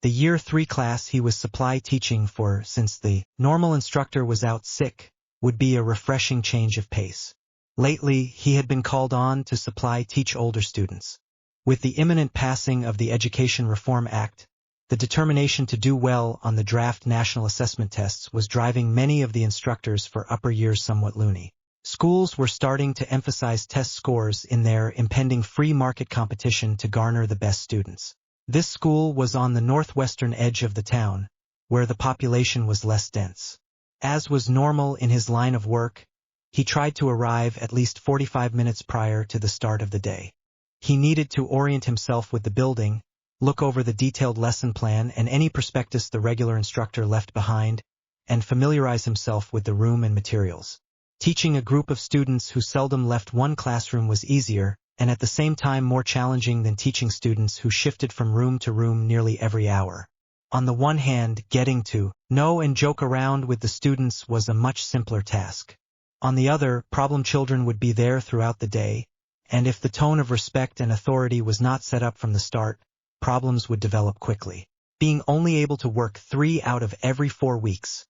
S1: The Year 3 class he was supply teaching for, since the normal instructor was out sick, would be a refreshing change of pace. Lately, he had been called on to supply teach older students. With the imminent passing of the Education Reform Act, the determination to do well on the draft national assessment tests was driving many of the instructors for upper years somewhat loony. Schools were starting to emphasize test scores in their impending free market competition to garner the best students. This school was on the northwestern edge of the town, where the population was less dense. As was normal in his line of work, he tried to arrive at least 45 minutes prior to the start of the day. He needed to orient himself with the building, look over the detailed lesson plan and any prospectus the regular instructor left behind, and familiarize himself with the room and materials. Teaching a group of students who seldom left one classroom was easier, and at the same time more challenging than teaching students who shifted from room to room nearly every hour. On the one hand, getting to know and joke around with the students was a much simpler task. On the other, problem children would be there throughout the day, and if the tone of respect and authority was not set up from the start, problems would develop quickly. Being only able to work 3 out of every 4 weeks,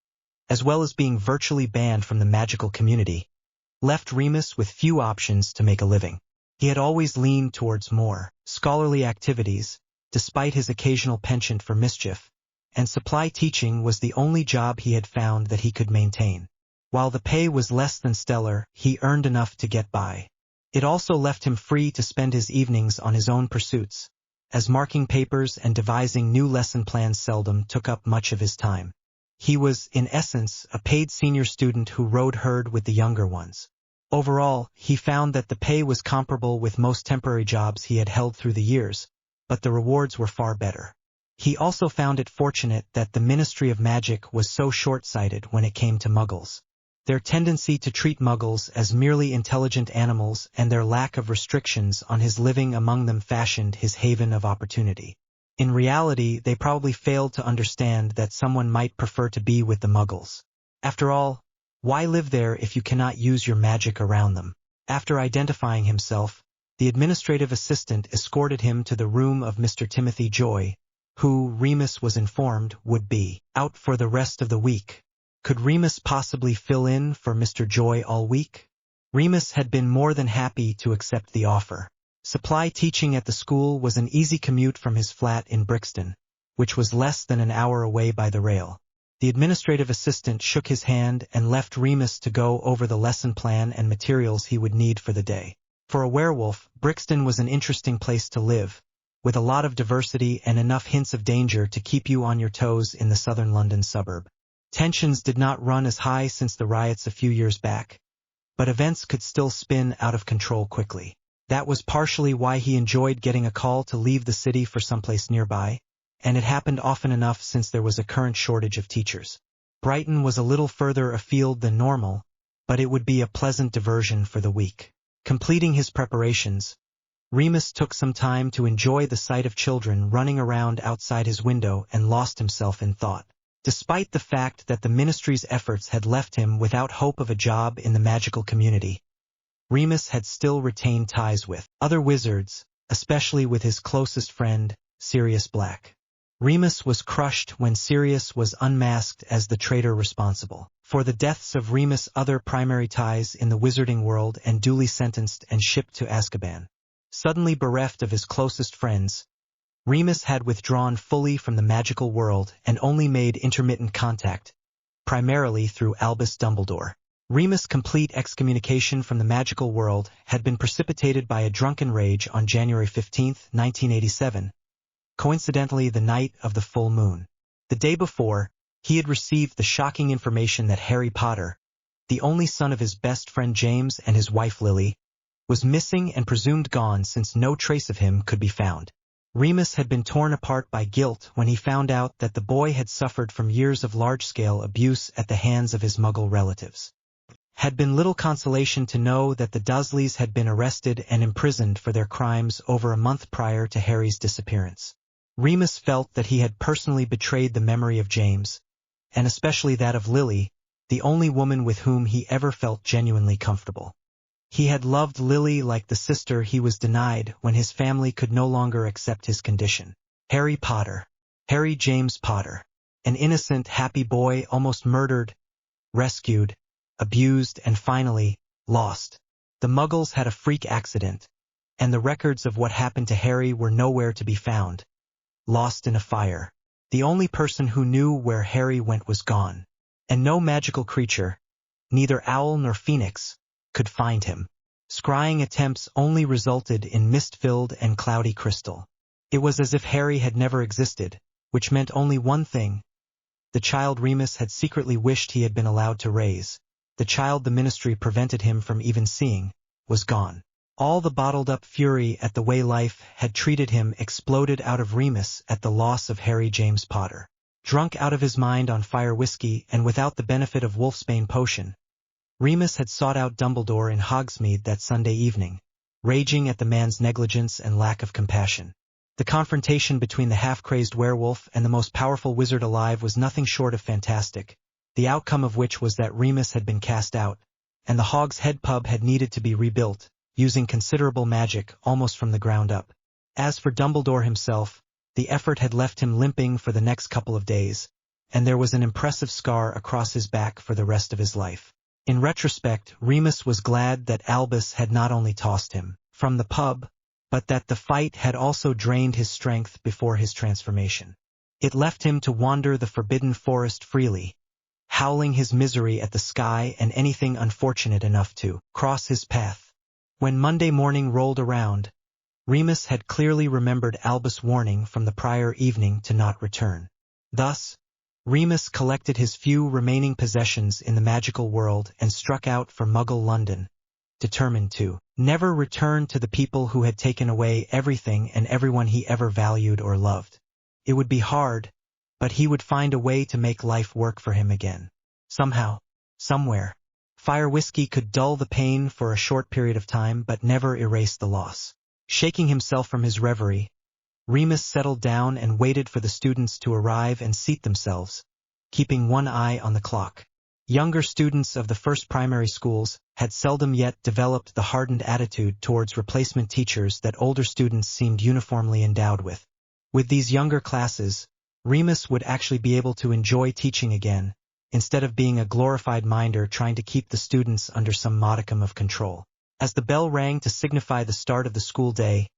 S1: as well as being virtually banned from the magical community, left Remus with few options to make a living. He had always leaned towards more scholarly activities, despite his occasional penchant for mischief, and supply teaching was the only job he had found that he could maintain. While the pay was less than stellar, he earned enough to get by. It also left him free to spend his evenings on his own pursuits, as marking papers and devising new lesson plans seldom took up much of his time. He was, in essence, a paid senior student who rode herd with the younger ones. Overall, he found that the pay was comparable with most temporary jobs he had held through the years, but the rewards were far better. He also found it fortunate that the Ministry of Magic was so short-sighted when it came to Muggles. Their tendency to treat Muggles as merely intelligent animals and their lack of restrictions on his living among them fashioned his haven of opportunity. In reality, they probably failed to understand that someone might prefer to be with the Muggles. After all, why live there if you cannot use your magic around them? After identifying himself, the administrative assistant escorted him to the room of Mr. Timothy Joy, who, Remis was informed, would be out for the rest of the week. Could Remis possibly fill in for Mr. Joy all week? Remis had been more than happy to accept the offer. Supply teaching at the school was an easy commute from his flat in Brixton, which was less than an hour away by the rail. The administrative assistant shook his hand and left Remis to go over the lesson plan and materials he would need for the day. For a werewolf, Brixton was an interesting place to live, with a lot of diversity and enough hints of danger to keep you on your toes in the southern London suburb. Tensions did not run as high since the riots a few years back, but events could still spin out of control quickly. That was partially why he enjoyed getting a call to leave the city for someplace nearby, and it happened often enough since there was a current shortage of teachers. Brighton was a little further afield than normal, but it would be a pleasant diversion for the week. Completing his preparations, Remis took some time to enjoy the sight of children running around outside his window and lost himself in thought. Despite the fact that the ministry's efforts had left him without hope of a job in the magical community, Remis had still retained ties with other wizards, especially with his closest friend, Sirius Black. Remis was crushed when Sirius was unmasked as the traitor responsible for the deaths of Remis' other primary ties in the wizarding world and duly sentenced and shipped to Azkaban. Suddenly bereft of his closest friends, Remis had withdrawn fully from the magical world and only made intermittent contact, primarily through Albus Dumbledore. Remis' complete excommunication from the magical world had been precipitated by a drunken rage on January 15, 1987, coincidentally the night of the full moon. The day before, he had received the shocking information that Harry Potter, the only son of his best friend James and his wife Lily, was missing and presumed gone since no trace of him could be found. Remis had been torn apart by guilt when he found out that the boy had suffered from years of large-scale abuse at the hands of his Muggle relatives. Had been little consolation to know that the Dursleys had been arrested and imprisoned for their crimes over a month prior to Harry's disappearance. Remis felt that he had personally betrayed the memory of James, and especially that of Lily, the only woman with whom he ever felt genuinely comfortable. He had loved Lily like the sister he was denied when his family could no longer accept his condition. Harry Potter. Harry James Potter. An innocent, happy boy almost murdered, rescued, abused, and finally, lost. The Muggles had a freak accident, and the records of what happened to Harry were nowhere to be found. Lost in a fire. The only person who knew where Harry went was gone, and no magical creature, neither owl nor phoenix, could find him. Scrying attempts only resulted in mist-filled and cloudy crystal. It was as if Harry had never existed, which meant only one thing. The child Remis had secretly wished he had been allowed to raise, the child the ministry prevented him from even seeing, was gone. All the bottled-up fury at the way life had treated him exploded out of Remis at the loss of Harry James Potter. Drunk out of his mind on fire whiskey and without the benefit of Wolfsbane potion, Remis had sought out Dumbledore in Hogsmeade that Sunday evening, raging at the man's negligence and lack of compassion. The confrontation between the half-crazed werewolf and the most powerful wizard alive was nothing short of fantastic, the outcome of which was that Remis had been cast out, and the Hog's Head pub had needed to be rebuilt, using considerable magic almost from the ground up. As for Dumbledore himself, the effort had left him limping for the next couple of days, and there was an impressive scar across his back for the rest of his life. In retrospect, Remis was glad that Albus had not only tossed him from the pub, but that the fight had also drained his strength before his transformation. It left him to wander the forbidden forest freely, howling his misery at the sky and anything unfortunate enough to cross his path. When Monday morning rolled around, Remis had clearly remembered Albus' warning from the prior evening to not return. Thus, Remis collected his few remaining possessions in the magical world and struck out for Muggle London, determined to never return to the people who had taken away everything and everyone he ever valued or loved. It would be hard, but he would find a way to make life work for him again. Somehow, somewhere. Fire whiskey could dull the pain for a short period of time but never erase the loss. Shaking himself from his reverie, Remis settled down and waited for the students to arrive and seat themselves, keeping one eye on the clock. Younger students of the first primary schools had seldom yet developed the hardened attitude towards replacement teachers that older students seemed uniformly endowed with. With these younger classes, Remis would actually be able to enjoy teaching again, instead of being a glorified minder trying to keep the students under some modicum of control. As the bell rang to signify the start of the school day,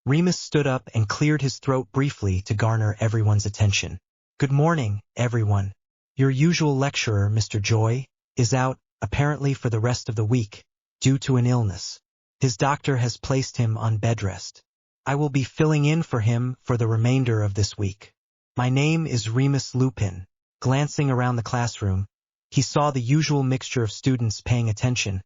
S1: Remis stood up and cleared his throat briefly to garner everyone's attention. "Good morning, everyone. Your usual lecturer, Mr. Joy, is out, apparently for the rest of the week, due to an illness. His doctor has placed him on bed rest. I will be filling in for him for the remainder of this week. My name is Remis Lupin." Glancing around the classroom, he saw the usual mixture of students paying attention,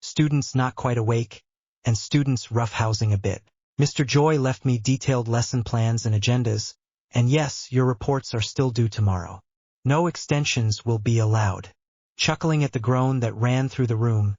S1: students not quite awake, and students roughhousing a bit. "Mr. Joy left me detailed lesson plans and agendas, and yes, your reports are still due tomorrow. No extensions will be allowed." Chuckling at the groan that ran through the room,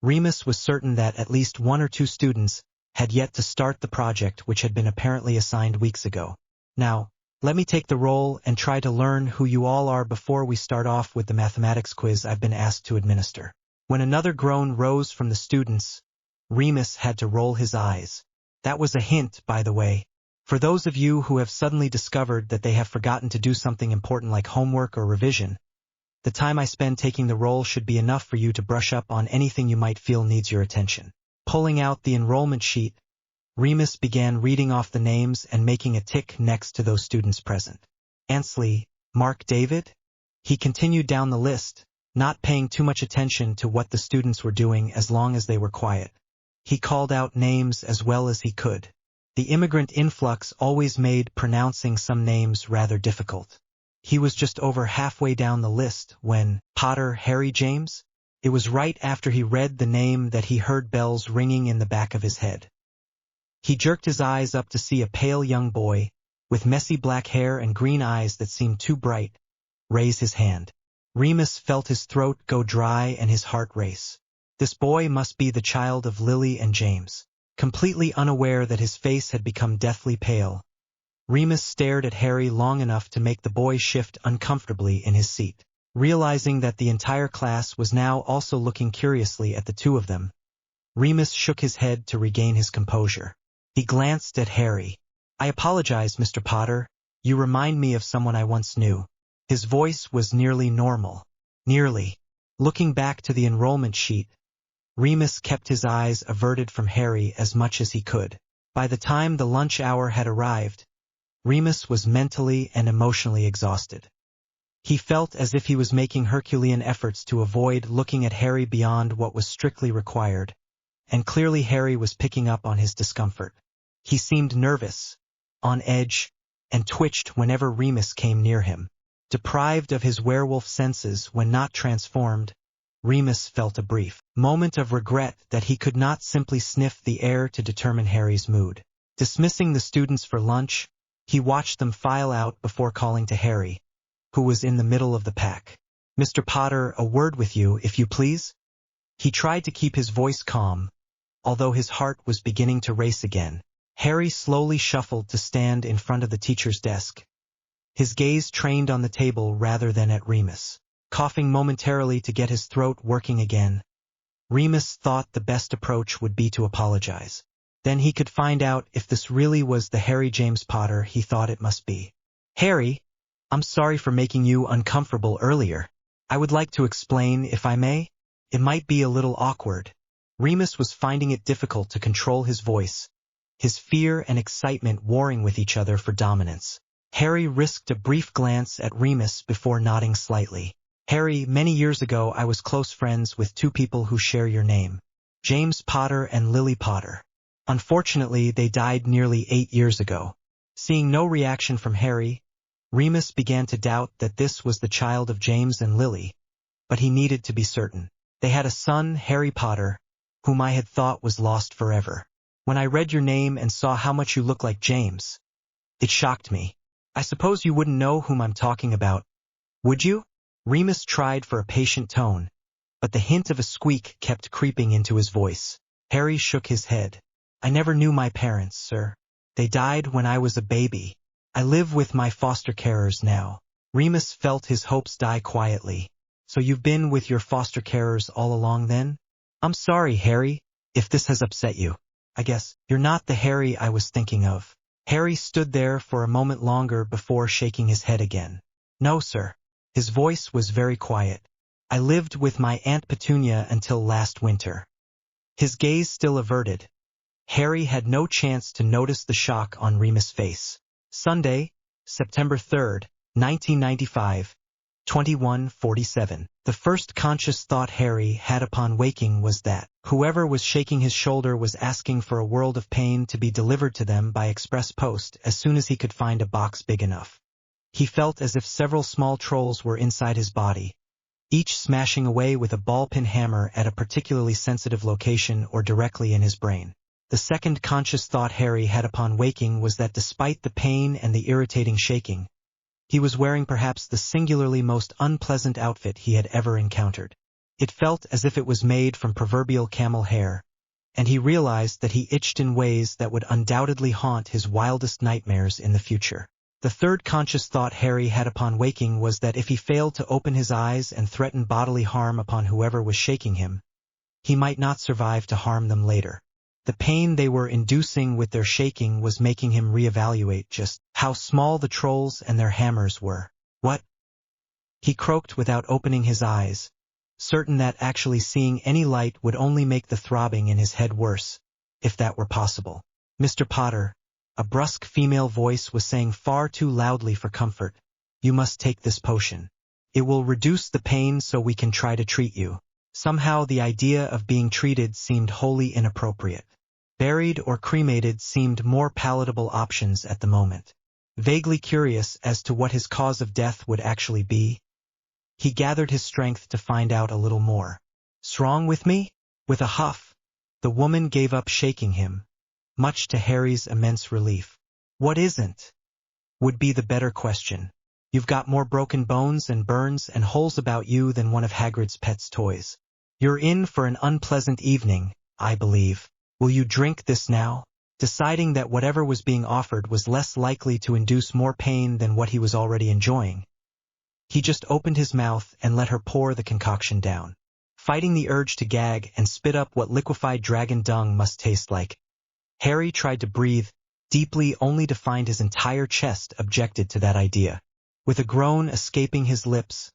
S1: Remis was certain that at least one or two students had yet to start the project which had been apparently assigned weeks ago. "Now, let me take the roll and try to learn who you all are before we start off with the mathematics quiz I've been asked to administer." When another groan rose from the students, Remis had to roll his eyes. That was a hint, by the way. For those of you who have suddenly discovered that they have forgotten to do something important like homework or revision, the time I spend taking the roll should be enough for you to brush up on anything you might feel needs your attention. Pulling out the enrollment sheet, Remis began reading off the names and making a tick next to those students present. "Ansley, Mark David?" He continued down the list, not paying too much attention to what the students were doing as long as they were quiet. He called out names as well as he could. The immigrant influx always made pronouncing some names rather difficult. He was just over halfway down the list when, "Potter Harry James?" It was right after he read the name that he heard bells ringing in the back of his head. He jerked his eyes up to see a pale young boy, with messy black hair and green eyes that seemed too bright, raise his hand. Remis felt his throat go dry and his heart race. This boy must be the child of Lily and James. Completely unaware that his face had become deathly pale, Remis stared at Harry long enough to make the boy shift uncomfortably in his seat. Realizing that the entire class was now also looking curiously at the two of them, Remis shook his head to regain his composure. He glanced at Harry. "I apologize, Mr. Potter. You remind me of someone I once knew." His voice was nearly normal. Nearly. Looking back to the enrollment sheet, Remis kept his eyes averted from Harry as much as he could. By the time the lunch hour had arrived, Remis was mentally and emotionally exhausted. He felt as if he was making Herculean efforts to avoid looking at Harry beyond what was strictly required, and clearly Harry was picking up on his discomfort. He seemed nervous, on edge, and twitched whenever Remis came near him. Deprived of his werewolf senses when not transformed, Remis felt a brief moment of regret that he could not simply sniff the air to determine Harry's mood. Dismissing the students for lunch, he watched them file out before calling to Harry, who was in the middle of the pack. "Mr. Potter, a word with you, if you please." He tried to keep his voice calm, although his heart was beginning to race again. Harry slowly shuffled to stand in front of the teacher's desk, his gaze trained on the table rather than at Remis. Coughing momentarily to get his throat working again, Remis thought the best approach would be to apologize. Then he could find out if this really was the Harry James Potter he thought it must be. "Harry, I'm sorry for making you uncomfortable earlier. I would like to explain, if I may. It might be a little awkward." Remis was finding it difficult to control his voice, his fear and excitement warring with each other for dominance. Harry risked a brief glance at Remis before nodding slightly. "Harry, many years ago I was close friends with two people who share your name, James Potter and Lily Potter. Unfortunately, they died nearly 8 years ago." Seeing no reaction from Harry, Remis began to doubt that this was the child of James and Lily, but he needed to be certain. They had a son, Harry Potter, whom I had thought was lost forever. When I read your name and saw how much you look like James, it shocked me. I suppose you wouldn't know whom I'm talking about, would you? Remis tried for a patient tone, but the hint of a squeak kept creeping into his voice. Harry shook his head. "I never knew my parents, sir. They died when I was a baby. I live with my foster carers now." Remis felt his hopes die quietly. So you've been with your foster carers all along then? I'm sorry, Harry, if this has upset you. I guess you're not the Harry I was thinking of. Harry stood there for a moment longer before shaking his head again. No, sir. His voice was very quiet. I lived with my Aunt Petunia until last winter. His gaze still averted. Harry had no chance to notice the shock on Remis' face. Sunday, September 3rd, 1995, 21:47. The first conscious thought Harry had upon waking was that whoever was shaking his shoulder was asking for a world of pain to be delivered to them by express post as soon as he could find a box big enough. He felt as if several small trolls were inside his body, each smashing away with a ball-peen hammer at a particularly sensitive location or directly in his brain. The second conscious thought Harry had upon waking was that despite the pain and the irritating shaking, he was wearing perhaps the singularly most unpleasant outfit he had ever encountered. It felt as if it was made from proverbial camel hair, and he realized that he itched in ways that would undoubtedly haunt his wildest nightmares in the future. The third conscious thought Harry had upon waking was that if he failed to open his eyes and threaten bodily harm upon whoever was shaking him, he might not survive to harm them later. The pain they were inducing with their shaking was making him reevaluate just how small the trolls and their hammers were. What? He croaked without opening his eyes, certain that actually seeing any light would only make the throbbing in his head worse, if that were possible. Mr. Potter, a brusque female voice was saying far too loudly for comfort, you must take this potion. It will reduce the pain so we can try to treat you. Somehow the idea of being treated seemed wholly inappropriate. Buried or cremated seemed more palatable options at the moment. Vaguely curious as to what his cause of death would actually be, he gathered his strength to find out a little more. "'Srong with me?" With a huff, the woman gave up shaking him, much to Harry's immense relief. "What isn't?" would be the better question. "You've got more broken bones and burns and holes about you than one of Hagrid's pet's toys. You're in for an unpleasant evening, I believe. Will you drink this now?" Deciding that whatever was being offered was less likely to induce more pain than what he was already enjoying, he just opened his mouth and let her pour the concoction down. Fighting the urge to gag and spit up what liquefied dragon dung must taste like, Harry tried to breathe deeply only to find his entire chest objected to that idea. With a groan escaping his lips,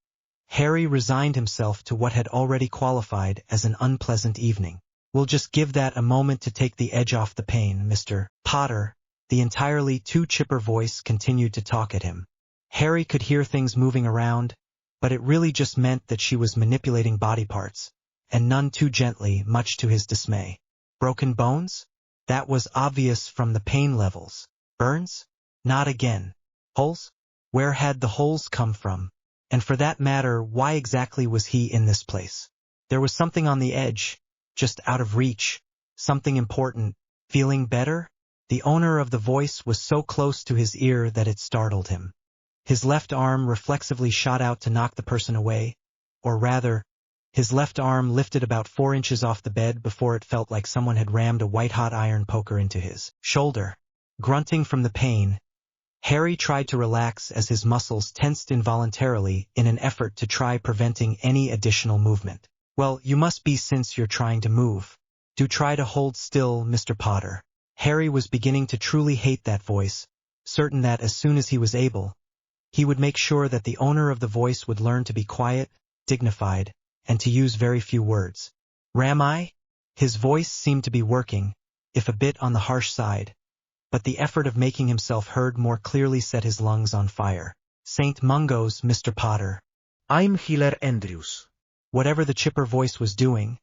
S1: Harry resigned himself to what had already qualified as an unpleasant evening. "We'll just give that a moment to take the edge off the pain, Mr. Potter." The entirely too chipper voice continued to talk at him. Harry could hear things moving around, but it really just meant that she was manipulating body parts, and none too gently, much to his dismay. Broken bones? That was obvious from the pain levels. Burns? Not again. Holes? Where had the holes come from? And for that matter, why exactly was he in this place? There was something on the edge, just out of reach, something important. Feeling better? The owner of the voice was so close to his ear that it startled him. His left arm reflexively shot out to knock the person away, or rather, his left arm lifted about 4 inches off the bed before it felt like someone had rammed a white-hot iron poker into his shoulder. Grunting from the pain, Harry tried to relax as his muscles tensed involuntarily in an effort to try preventing any additional movement. "Well, you must be since you're trying to move. Do try to hold still, Mr. Potter." Harry was beginning to truly hate that voice, certain that as soon as he was able, he would make sure that the owner of the voice would learn to be quiet, dignified, and to use very few words. "Ram-I?" His voice seemed to be working, if a bit on the harsh side, but the effort of making himself heard more clearly set his lungs on fire. "St. Mungo's, Mr. Potter."
S3: I'm Healer Andrews.
S1: Whatever the chipper voice was doing,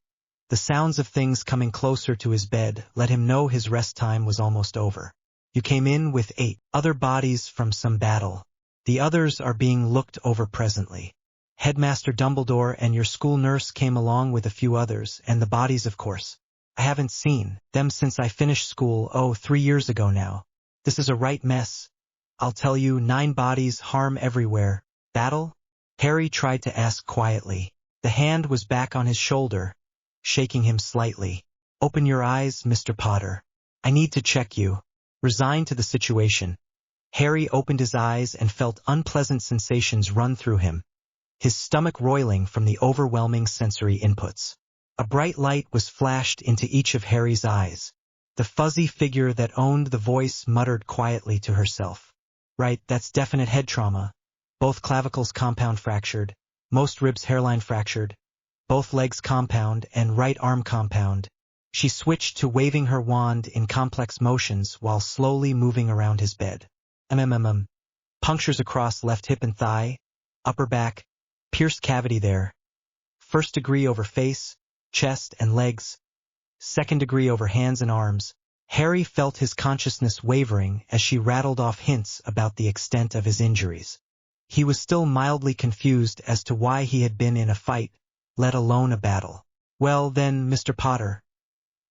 S1: the sounds of things coming closer to his bed let him know his rest time was almost over. "You came in with 8 other bodies from some battle. The others are being looked over presently. Headmaster Dumbledore and your school nurse came along with a few others, and the bodies, of course. I haven't seen them since I finished school, 3 years ago now. This is a right mess. I'll tell you, 9 bodies, harm everywhere. Battle?" Harry tried to ask quietly. The hand was back on his shoulder, shaking him slightly. "Open your eyes, Mr. Potter. I need to check you." Resigned to the situation, Harry opened his eyes and felt unpleasant sensations run through him, his stomach roiling from the overwhelming sensory inputs. A bright light was flashed into each of Harry's eyes. The fuzzy figure that owned the voice muttered quietly to herself. Right, that's definite head trauma. Both clavicles compound fractured, most ribs hairline fractured, both legs compound and right arm compound. She switched to waving her wand in complex motions while slowly moving around his bed. Punctures across left hip and thigh, upper back, pierced cavity there. First degree over face, chest, and legs. Second degree over hands and arms. Harry felt his consciousness wavering as she rattled off hints about the extent of his injuries. He was still mildly confused as to why he had been in a fight, let alone a battle. Well then, Mr. Potter,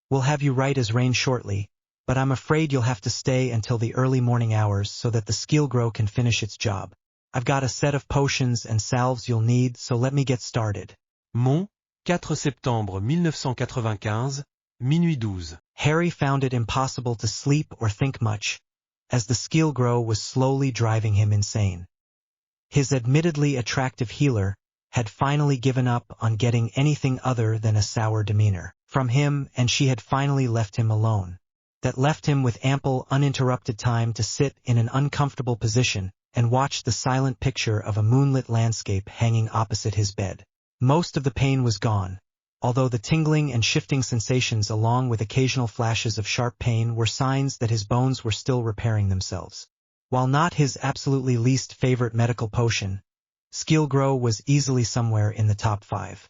S1: we'll have you right as rain shortly, but I'm afraid you'll have to stay until the early morning hours so that the Skillgrow can finish its job. I've got a set of potions and salves you'll need, so let me get started.
S4: Mont, 4 septembre 1995, minuit 12.
S1: Harry found it impossible to sleep or think much, as the Skillgrow was slowly driving him insane. His admittedly attractive healer had finally given up on getting anything other than a sour demeanor from him, and she had finally left him alone. That left him with ample uninterrupted time to sit in an uncomfortable position and watch the silent picture of a moonlit landscape hanging opposite his bed. Most of the pain was gone, although the tingling and shifting sensations along with occasional flashes of sharp pain were signs that his bones were still repairing themselves. While not his absolutely least favorite medical potion, Skillgrow was easily somewhere in the top 5.